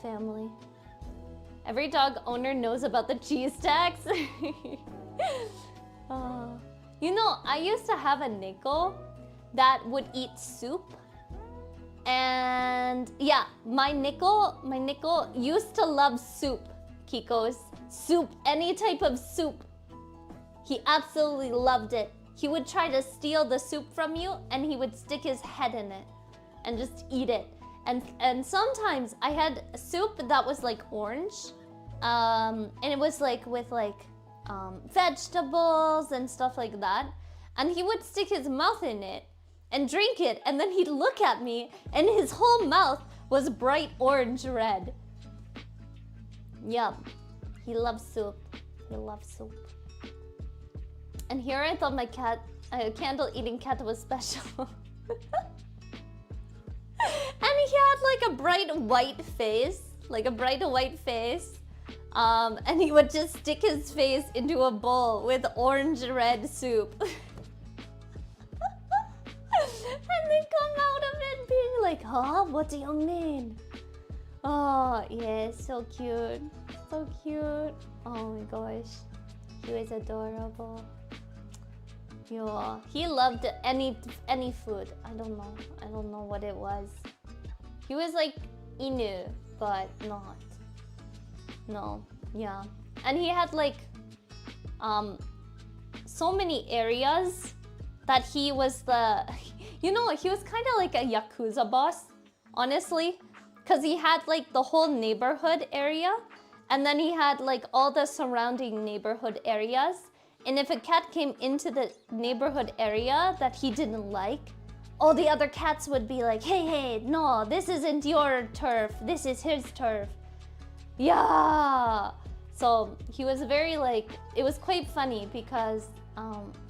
family. Every dog owner knows about the cheese tax. You know, I used to have a nickel that would eat soup. And yeah, my nickel used to love soup, Kikos. Soup, any type of soup. He absolutely loved it. He would try to steal the soup from you, and he would stick his head in it and just eat it. And sometimes I had soup that was like orange, and it was like with like vegetables and stuff like that. And he would stick his mouth in it and drink it, and then he'd look at me, and his whole mouth was bright orange red. Yum. He loves soup. He loves soup. And here I thought my cat, candle-eating cat was special. And he had like a bright white face. And he would just stick his face into a bowl with orange-red soup. And they come out of it being like, huh? What do you mean? Oh, yeah, so cute. So cute. Oh my gosh. He was adorable. Yeah, he loved any food. I don't know what it was. He was like Inu, but not. No, yeah. And he had like so many areas that he was the, you know, he was kind of like a Yakuza boss, honestly. Because he had like the whole neighborhood area, and then he had like all the surrounding neighborhood areas. And if a cat came into the neighborhood area that he didn't like, all the other cats would be like, hey, no, this isn't your turf, this is his turf. Yeah. So he was very like, it was quite funny because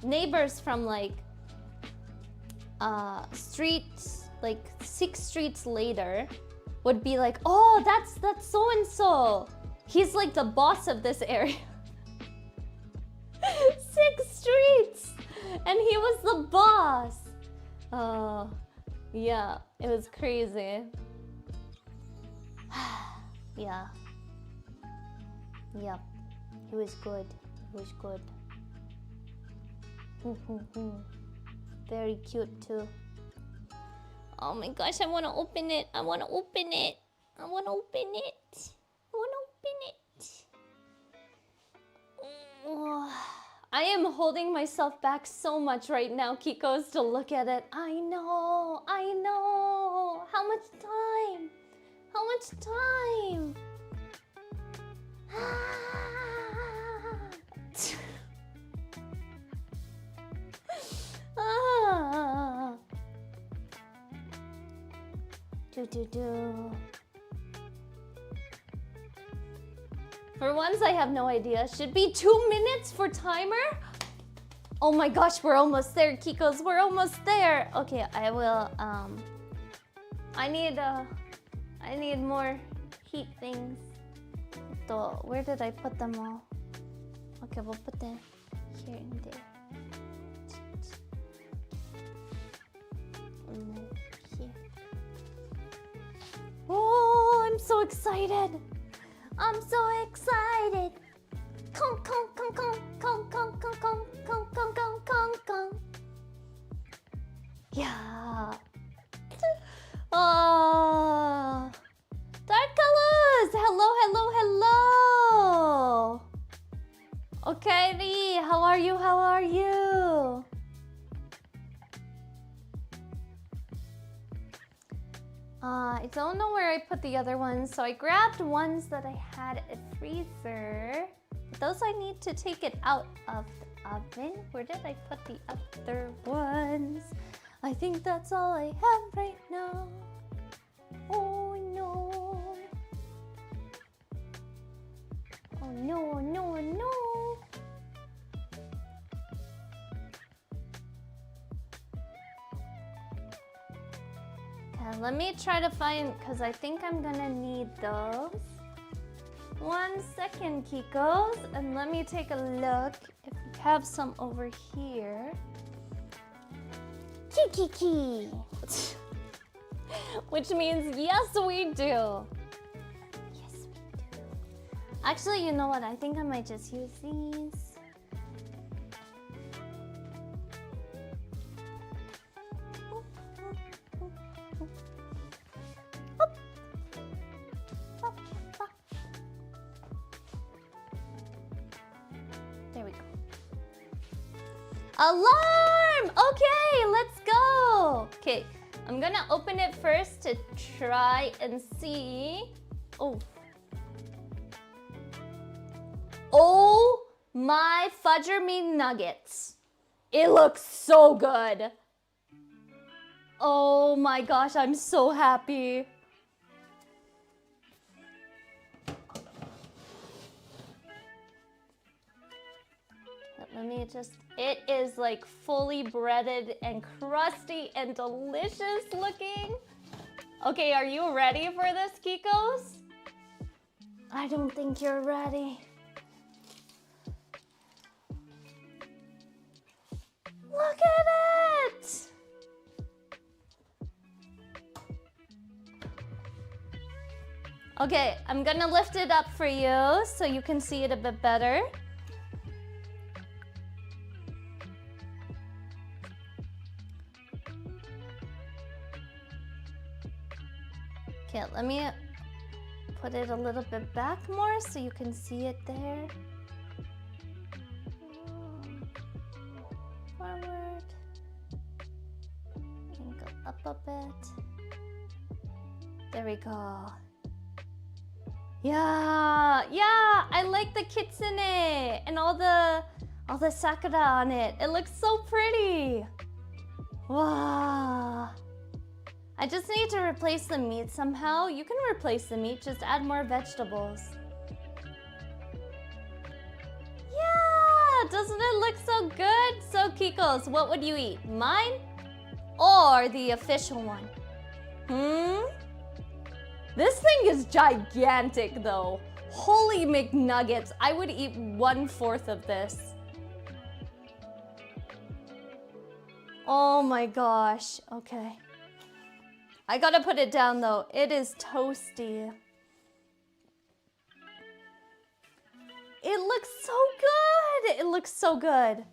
neighbors from like streets, like 6 streets later would be like, oh, that's so-and-so. He's like the boss of this area. 6 streets! And he was the boss. Oh, yeah, it was crazy. Yeah. Yep. He was good. He was good. Very cute too. Oh my gosh, I want to open it. I want to open it. I want to open it. I want to open it. Oh, I am holding myself back so much right now, Kikos, to look at it. I know. I know. How much time? How much time? Do. For once, I have no idea. Should be 2 minutes for timer? Oh my gosh, we're almost there, Kikos. We're almost there. Okay, I will, I need more heat things. Where did I put them all? Okay, we'll put them here and there. And then here. Oh, I'm so excited. I'm so excited. Kong, kong, kong, kong, kong, kong, kong, kong, kong, kong, kong, kong, kong. Yeah. Oh. Dark colors. Hello, hello, hello. Okay, Ri, how are you? How are you? I don't know where I put the other ones, so I grabbed ones that I had at freezer. But those I need to take it out of the oven. Where did I put the other ones? I think that's all I have right now. Oh no. Oh no, no, no. Okay, let me try to find, because I think I'm gonna need those. 1 second, Kikos, and let me take a look if we have some over here. Kiki. Which means yes, we do. Yes, we do. Actually, you know what? I think I might just use these. There we go. Alarm! Okay, let's go. Okay, I'm gonna open it first to try and see. Oh. Oh my fudger me nuggets. It looks so good. Oh my gosh, I'm so happy. Let me just, it is like fully breaded and crusty and delicious looking. Okay, are you ready for this, Kikos? I don't think you're ready. Look at it! Okay, I'm gonna lift it up for you so you can see it a bit better. Okay, let me put it a little bit back more so you can see it there. Forward. And go up a bit. There we go. Yeah, I like the kitsune and all the sakura on it. It looks so pretty. Wow. I just need to replace the meat somehow. You can replace the meat, just add more vegetables. Yeah, doesn't it look so good? So Kikos, what would you eat? Mine or the official one? This thing is gigantic though. Holy McNuggets, I would eat 1/4 of this. Oh my gosh, okay. I gotta put it down though. It is toasty. It looks so good. It looks so good.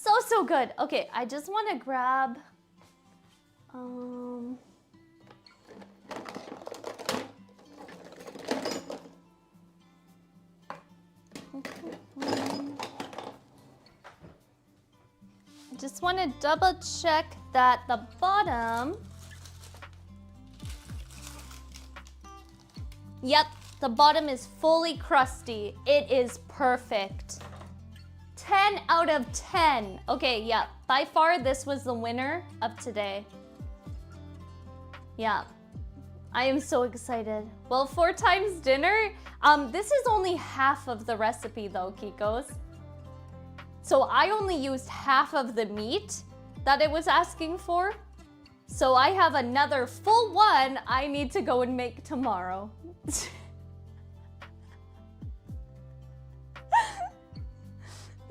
So good. Okay, I just want to grab I just want to double check that the bottom. Yep, the bottom is fully crusty. It is perfect. 10 out of 10. Okay, yeah, by far this was the winner of today. Yeah, I am so excited. Well, 4 times dinner. This is only half of the recipe though, Kikos. So I only used half of the meat that it was asking for. So I have another full one I need to go and make tomorrow.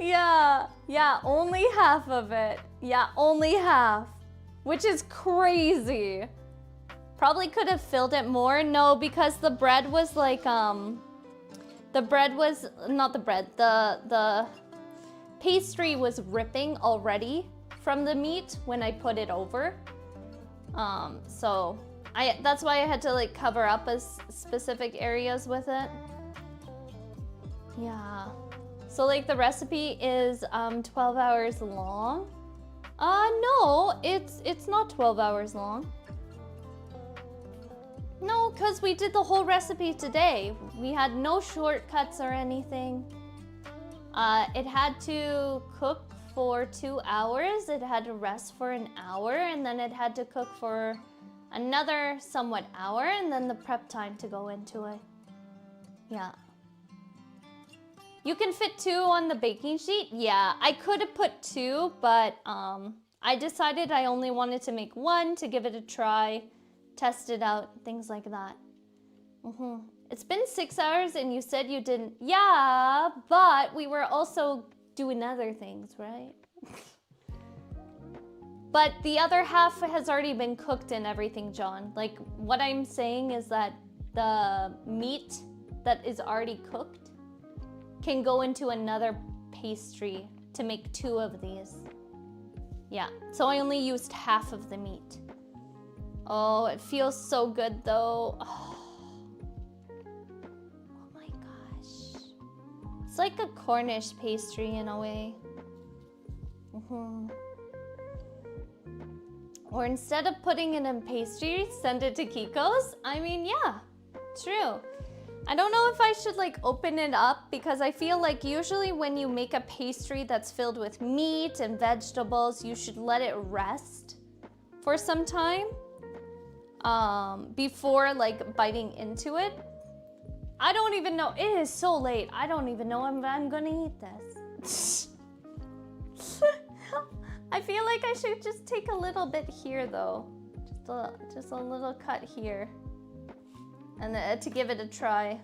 Yeah, only half of it. Yeah, only half. Which is crazy. Probably could have filled it more. No, because the bread was like, the bread was, not the bread, the pastry was ripping already from the meat when I put it over. So that's why I had to like cover up specific areas with it. Yeah. So like the recipe is 12 hours long. No, it's not 12 hours long. No, because we did the whole recipe today. We had no shortcuts or anything. It had to cook for 2 hours. It had to rest for an hour, and then it had to cook for another somewhat hour, and then the prep time to go into it. Yeah. You can fit 2 on the baking sheet? Yeah, I could have put 2, but I decided I only wanted to make 1 to give it a try, test it out, things like that. It's been 6 hours and you said you didn't. Yeah, but we were also doing other things, right? But the other half has already been cooked and everything, John. Like, what I'm saying is that the meat that is already cooked can go into another pastry to make 2 of these. Yeah, so I only used half of the meat. Oh, it feels so good though. Oh my gosh. It's like a Cornish pastry in a way. Or instead of putting it in pastry, send it to Kiko's? I mean, yeah, true. I don't know if I should like open it up because I feel like usually when you make a pastry that's filled with meat and vegetables, you should let it rest for some time before like biting into it. I don't even know. It is so late. I don't even know if I'm gonna eat this. I feel like I should just take a little bit here though. Just a little cut here. And to give it a try.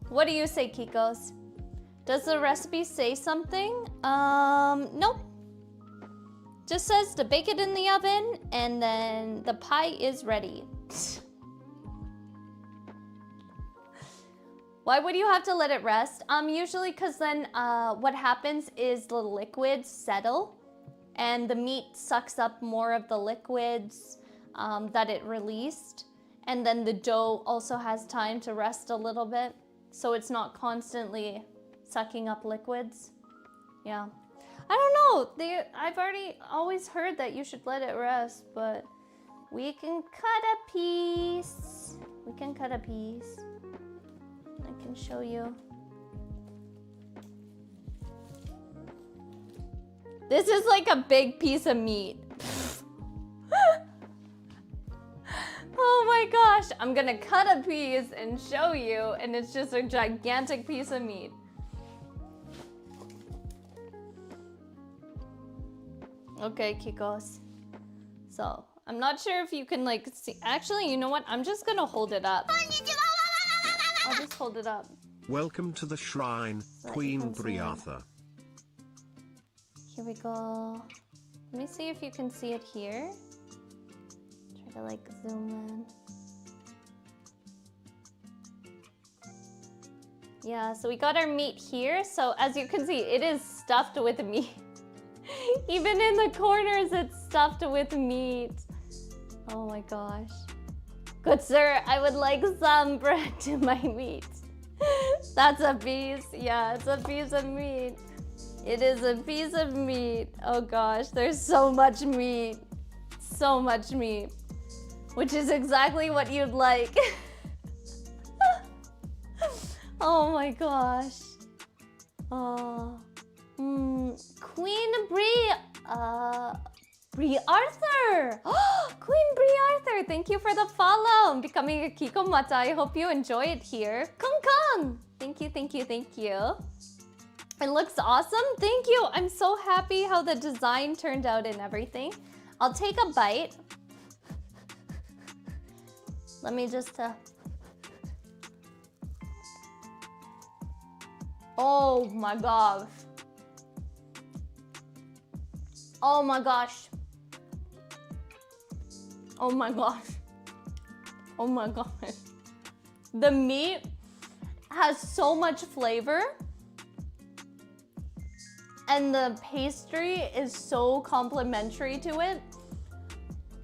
What do you say, Kikos? Does the recipe say something? Nope. Just says to bake it in the oven and then the pie is ready. Why would you have to let it rest? Usually because then what happens is the liquids settle and the meat sucks up more of the liquids that it released. And then the dough also has time to rest a little bit, so it's not constantly sucking up liquids. Yeah. I don't know. I've always heard that you should let it rest, but we can cut a piece. We can cut a piece. I can show you. This is like a big piece of meat. Oh my gosh, I'm gonna cut a piece and show you, and it's just a gigantic piece of meat. Okay, Kikos. So, I'm not sure if you can like see. Actually, you know what? I'm just gonna hold it up. I'll just hold it up. Welcome to the shrine, So Queen Briartha. Here we go. Let me see if you can see it here. Try to like zoom in. Yeah, so we got our meat here. So as you can see, it is stuffed with meat. Even in the corners, it's stuffed with meat. Oh my gosh. Good sir, I would like some bread to my meat. That's a piece. Yeah, it's a piece of meat. It is a piece of meat. Oh gosh, there's so much meat. So much meat. Which is exactly what you'd like. Oh my gosh. Queen Bree. Bree Arthur. Queen Bree Arthur, thank you for the follow. I'm becoming a Kiko Mata. I hope you enjoy it here. Kong Kong. Thank you, thank you, thank you. It looks awesome. Thank you. I'm so happy how the design turned out and everything. I'll take a bite. Let me just... Oh my gosh. Oh my gosh. Oh my gosh. Oh my gosh. The meat has so much flavor. And the pastry is so complimentary to it.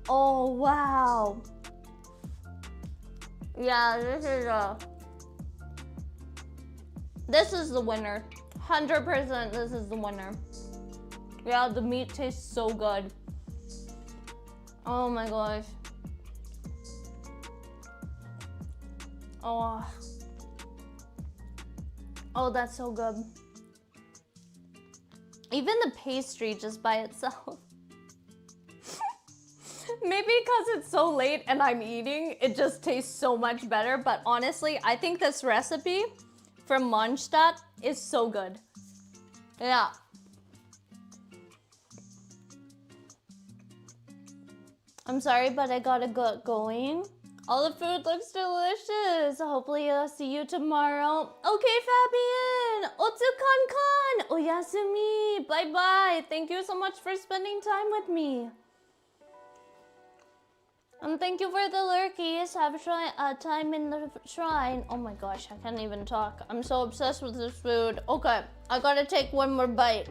Oh, wow. Yeah, this is the winner. 100% this is the winner. Yeah, the meat tastes so good. Oh my gosh. Oh. Oh, that's so good. Even the pastry just by itself. Maybe because it's so late and I'm eating, it just tastes so much better. But honestly, I think this recipe from Mondstadt is so good. Yeah. I'm sorry, but I gotta get going. All the food looks delicious. Hopefully I'll see you tomorrow. Okay, Fabian. Otsukan-kan. Oyasumi. Bye-bye. Thank you so much for spending time with me. And thank you for the lurkies. Have time in the shrine. Oh my gosh, I can't even talk. I'm so obsessed with this food. Okay, I gotta take one more bite.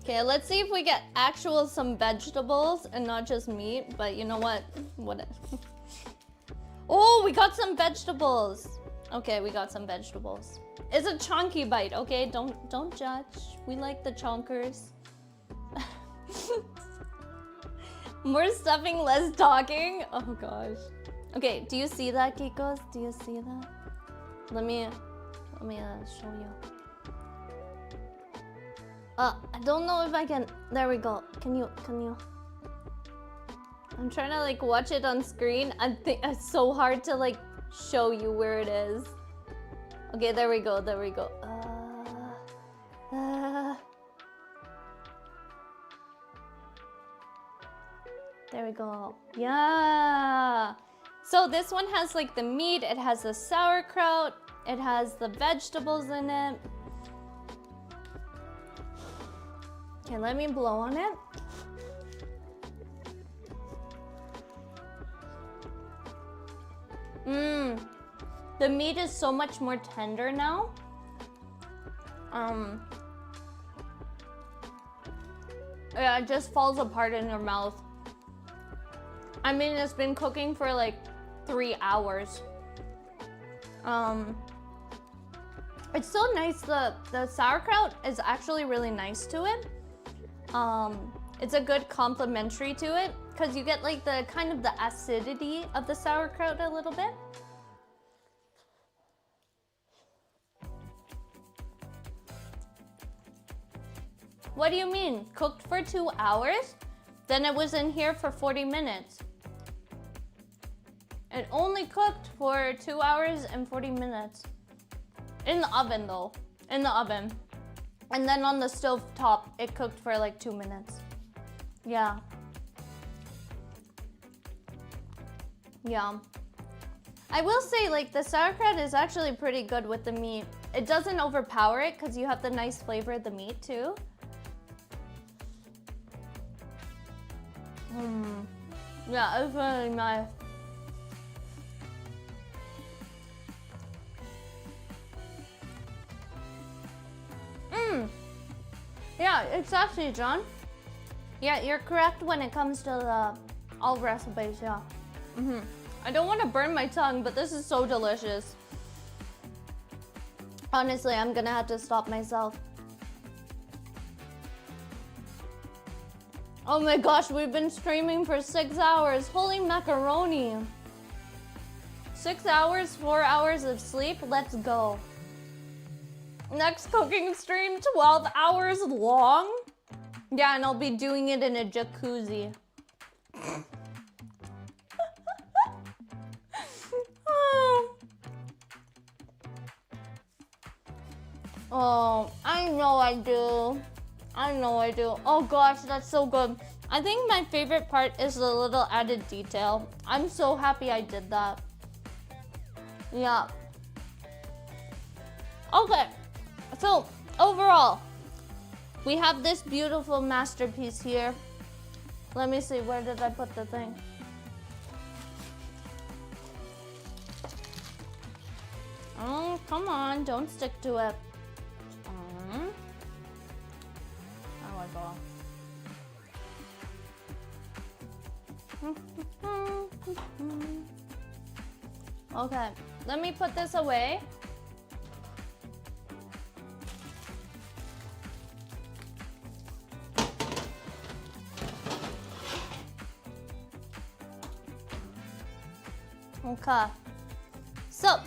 Okay, let's see if we get some vegetables and not just meat. But you know what? Oh, we got some vegetables. Okay, we got some vegetables. It's a chunky bite, okay? Don't judge. We like the chonkers. More stuffing, less talking. Oh gosh. Okay, do you see that, Kikos? Do you see that? Let me show you. I don't know if I can. There we go. Can you? I'm trying to like watch it on screen. It's so hard to like show you where it is. Okay, there we go. There we go. There we go. Yeah. So this one has like the meat. It has the sauerkraut. It has the vegetables in it. Okay, let me blow on it. The meat is so much more tender now. Yeah, it just falls apart in your mouth. I mean, it's been cooking for like 3 hours. It's so nice. The sauerkraut is actually really nice to it. It's a good complementary to it because you get like the kind of the acidity of the sauerkraut a little bit. What do you mean? Cooked for 2 hours? Then it was in here for 40 minutes. It only cooked for 2 hours and 40 minutes. In the oven though, in the oven. And then on the stove top, it cooked for like 2 minutes. Yeah. Yeah. I will say like the sauerkraut is actually pretty good with the meat. It doesn't overpower it because you have the nice flavor of the meat too. Yeah, it's really nice. Yeah, exactly, John. Yeah, you're correct when it comes to the all recipes, yeah. I don't want to burn my tongue, but this is so delicious. Honestly, I'm gonna have to stop myself. Oh my gosh, we've been streaming for 6 hours. Holy macaroni. 6 hours, 4 hours of sleep, let's go. Next cooking stream, 12 hours long. Yeah, and I'll be doing it in a jacuzzi. Oh, I know I do. I know I do. Oh gosh, that's so good. I think my favorite part is the little added detail. I'm so happy I did that. Yeah. Okay, so overall, we have this beautiful masterpiece here. Let me see, where did I put the thing? Oh, come on, don't stick to it. How I go? Okay, let me put this away. Okay, so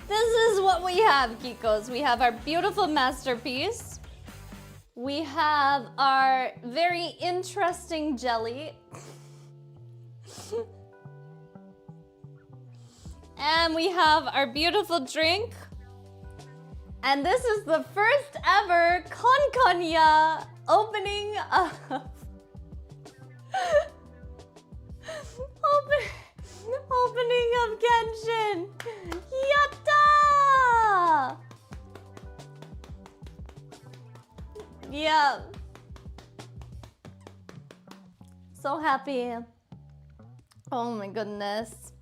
this is what we have, Kikos. We have our beautiful masterpiece. We have our very interesting jelly. And we have our beautiful drink. And this is the first ever KONKONYA opening of opening of Genshin. Yatta! Yeah. So happy. Oh my goodness.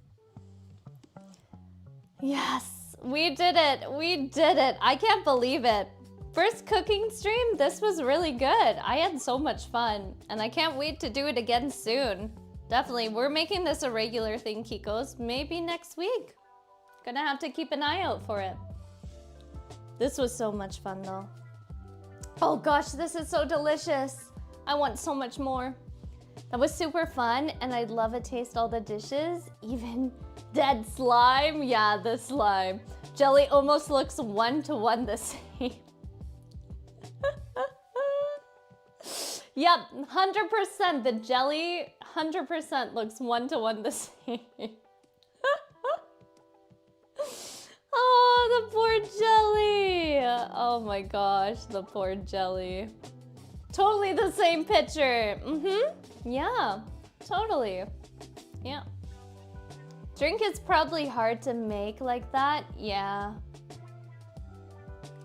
Yes, we did it. We did it. I can't believe it. First cooking stream, this was really good. I had so much fun, and I can't wait to do it again soon. Definitely, we're making this a regular thing, Kikos. Maybe next week. Gonna have to keep an eye out for it. This was so much fun though. Oh gosh, this is so delicious. I want so much more. That was super fun, and I'd love to taste all the dishes. Even dead slime. Yeah, the slime. Jelly almost looks 1-to-1 the same. Yep, 100%. The jelly 100% looks 1-to-1 the same. Oh, the poor jelly. Oh my gosh, the poor jelly. Totally the same picture. Yeah, totally. Yeah. Drink is probably hard to make like that. Yeah.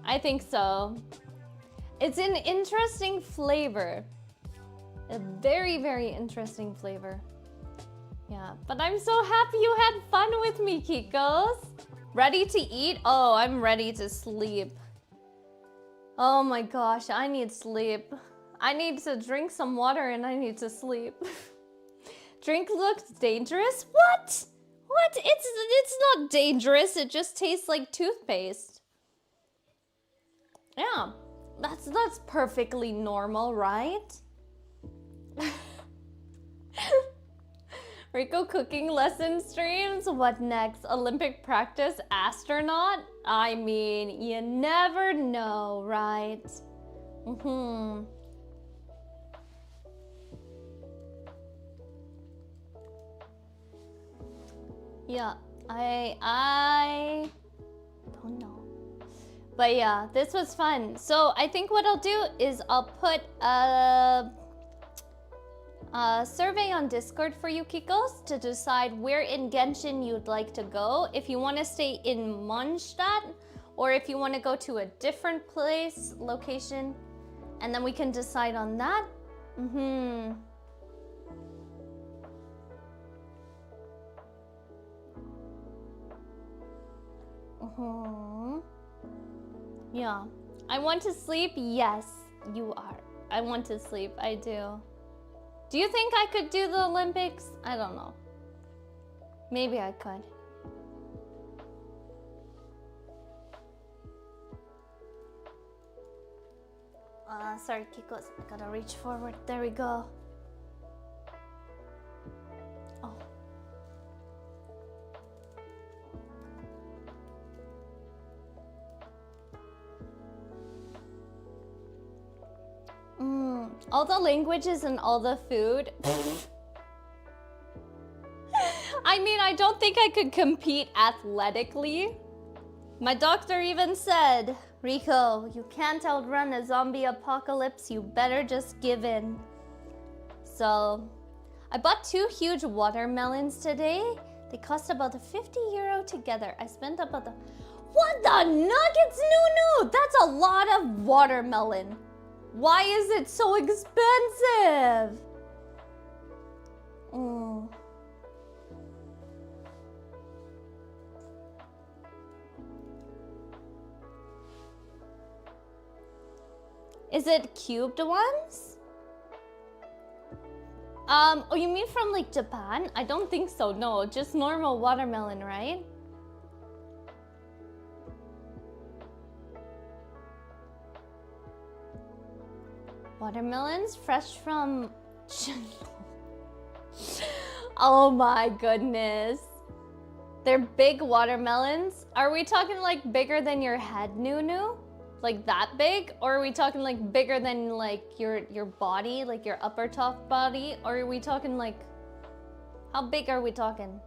I think so. It's an interesting flavor. A very, very interesting flavor. Yeah, but I'm so happy you had fun with me, Kikos. Ready to eat? Oh, I'm ready to sleep. Oh my gosh, I need sleep. I need to drink some water and I need to sleep. Drink looks dangerous? What? What? It's not dangerous. It just tastes like toothpaste. Yeah, that's perfectly normal, right? Rico cooking lesson streams? What next? Olympic practice astronaut? I mean, you never know, right? Yeah, I don't know. But yeah, this was fun. So I think what I'll do is I'll put a survey on Discord for you, Kikos, to decide where in Genshin you'd like to go. If you want to stay in Mondstadt, or if you want to go to a different place, location, and then we can decide on that. Yeah. I want to sleep? Yes, you are. I want to sleep. I do. Do you think I could do the Olympics? I don't know. Maybe I could. Sorry, Kikos. I gotta reach forward. There we go. Oh. All the languages and all the food. I mean, I don't think I could compete athletically. My doctor even said, Rico, you can't outrun a zombie apocalypse. You better just give in. So, I bought 2 huge watermelons today. They cost about €50 together. I spent about What the nuggets, Nunu? That's a lot of watermelon. Why is it so expensive? Is it cubed ones? Oh, you mean from like Japan? I don't think so, no. Just normal watermelon, right? Watermelons fresh from Oh my goodness. They're big watermelons. Are we talking like bigger than your head, Nunu? Like that big? Or are we talking like bigger than like your body, like your upper top body? Or are we talking like, how big are we talking?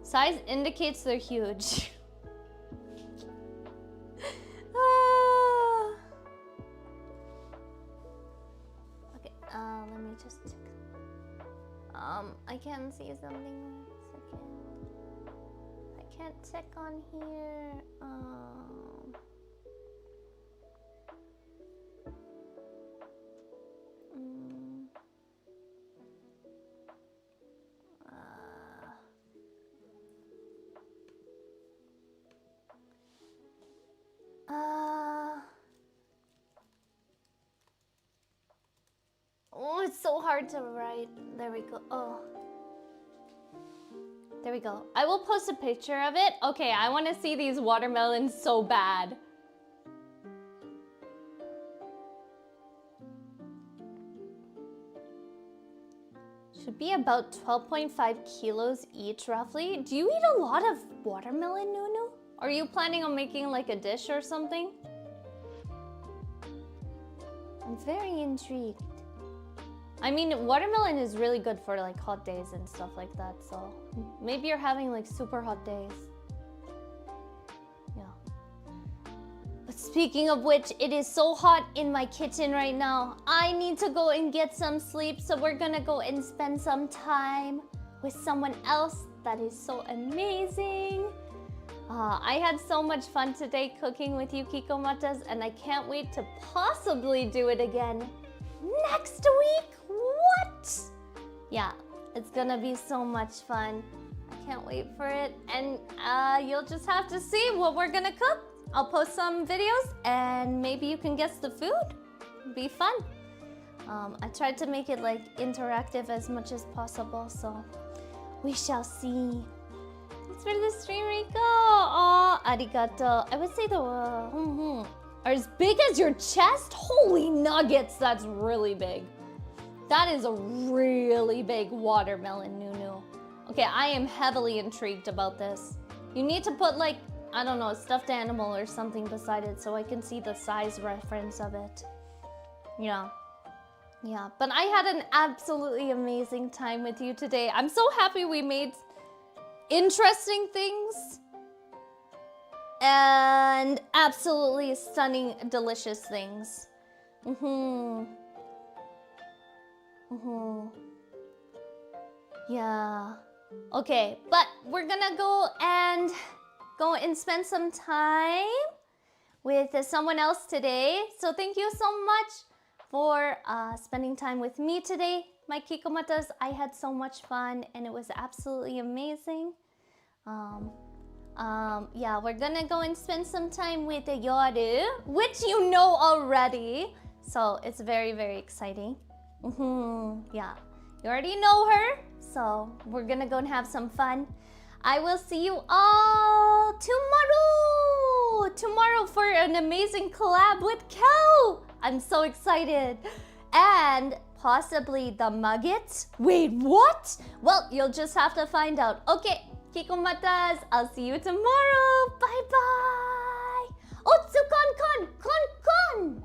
Size indicates they're huge. Okay, let me just check. I can't see something. I can't check on here. Oh, it's so hard to write. There we go. Oh. There we go. I will post a picture of it. Okay, I want to see these watermelons so bad. Should be about 12.5 kilos each, roughly. Do you eat a lot of watermelon, Nunu? Are you planning on making like a dish or something? I'm very intrigued. I mean, watermelon is really good for like hot days and stuff like that, so maybe you're having like super hot days. Yeah. But speaking of which, it is so hot in my kitchen right now. I need to go and get some sleep, so we're gonna go and spend some time with someone else that is so amazing. I had so much fun today cooking with you, Kikomatas, and I can't wait to possibly do it again next week. What? Yeah, it's gonna be so much fun. I can't wait for it. And you'll just have to see what we're gonna cook. I'll post some videos and maybe you can guess the food. It'll be fun. I tried to make it like interactive as much as possible, so we shall see. Thanks for the stream, Rico. Oh, arigato. I would say the are as big as your chest? Holy nuggets, that's really big. That is a really big watermelon, Nunu. Okay, I am heavily intrigued about this. You need to put like, I don't know, a stuffed animal or something beside it so I can see the size reference of it. Yeah. Yeah, but I had an absolutely amazing time with you today. I'm so happy we made interesting things and absolutely stunning, delicious things. Yeah. Okay, but we're gonna go and spend some time with someone else today. So thank you so much for spending time with me today. My Kikomatas, I had so much fun and it was absolutely amazing. Yeah, we're gonna go and spend some time with Yoru, which you know already. So it's very, very exciting. Yeah, you already know her. So we're gonna go and have some fun. I will see you all tomorrow for an amazing collab with Kel. I'm so excited. And possibly the Muggets. Wait, what? Well, you'll just have to find out. Okay, Kikomatas, I'll see you tomorrow. Bye-bye. Otsu kon kon kon kon.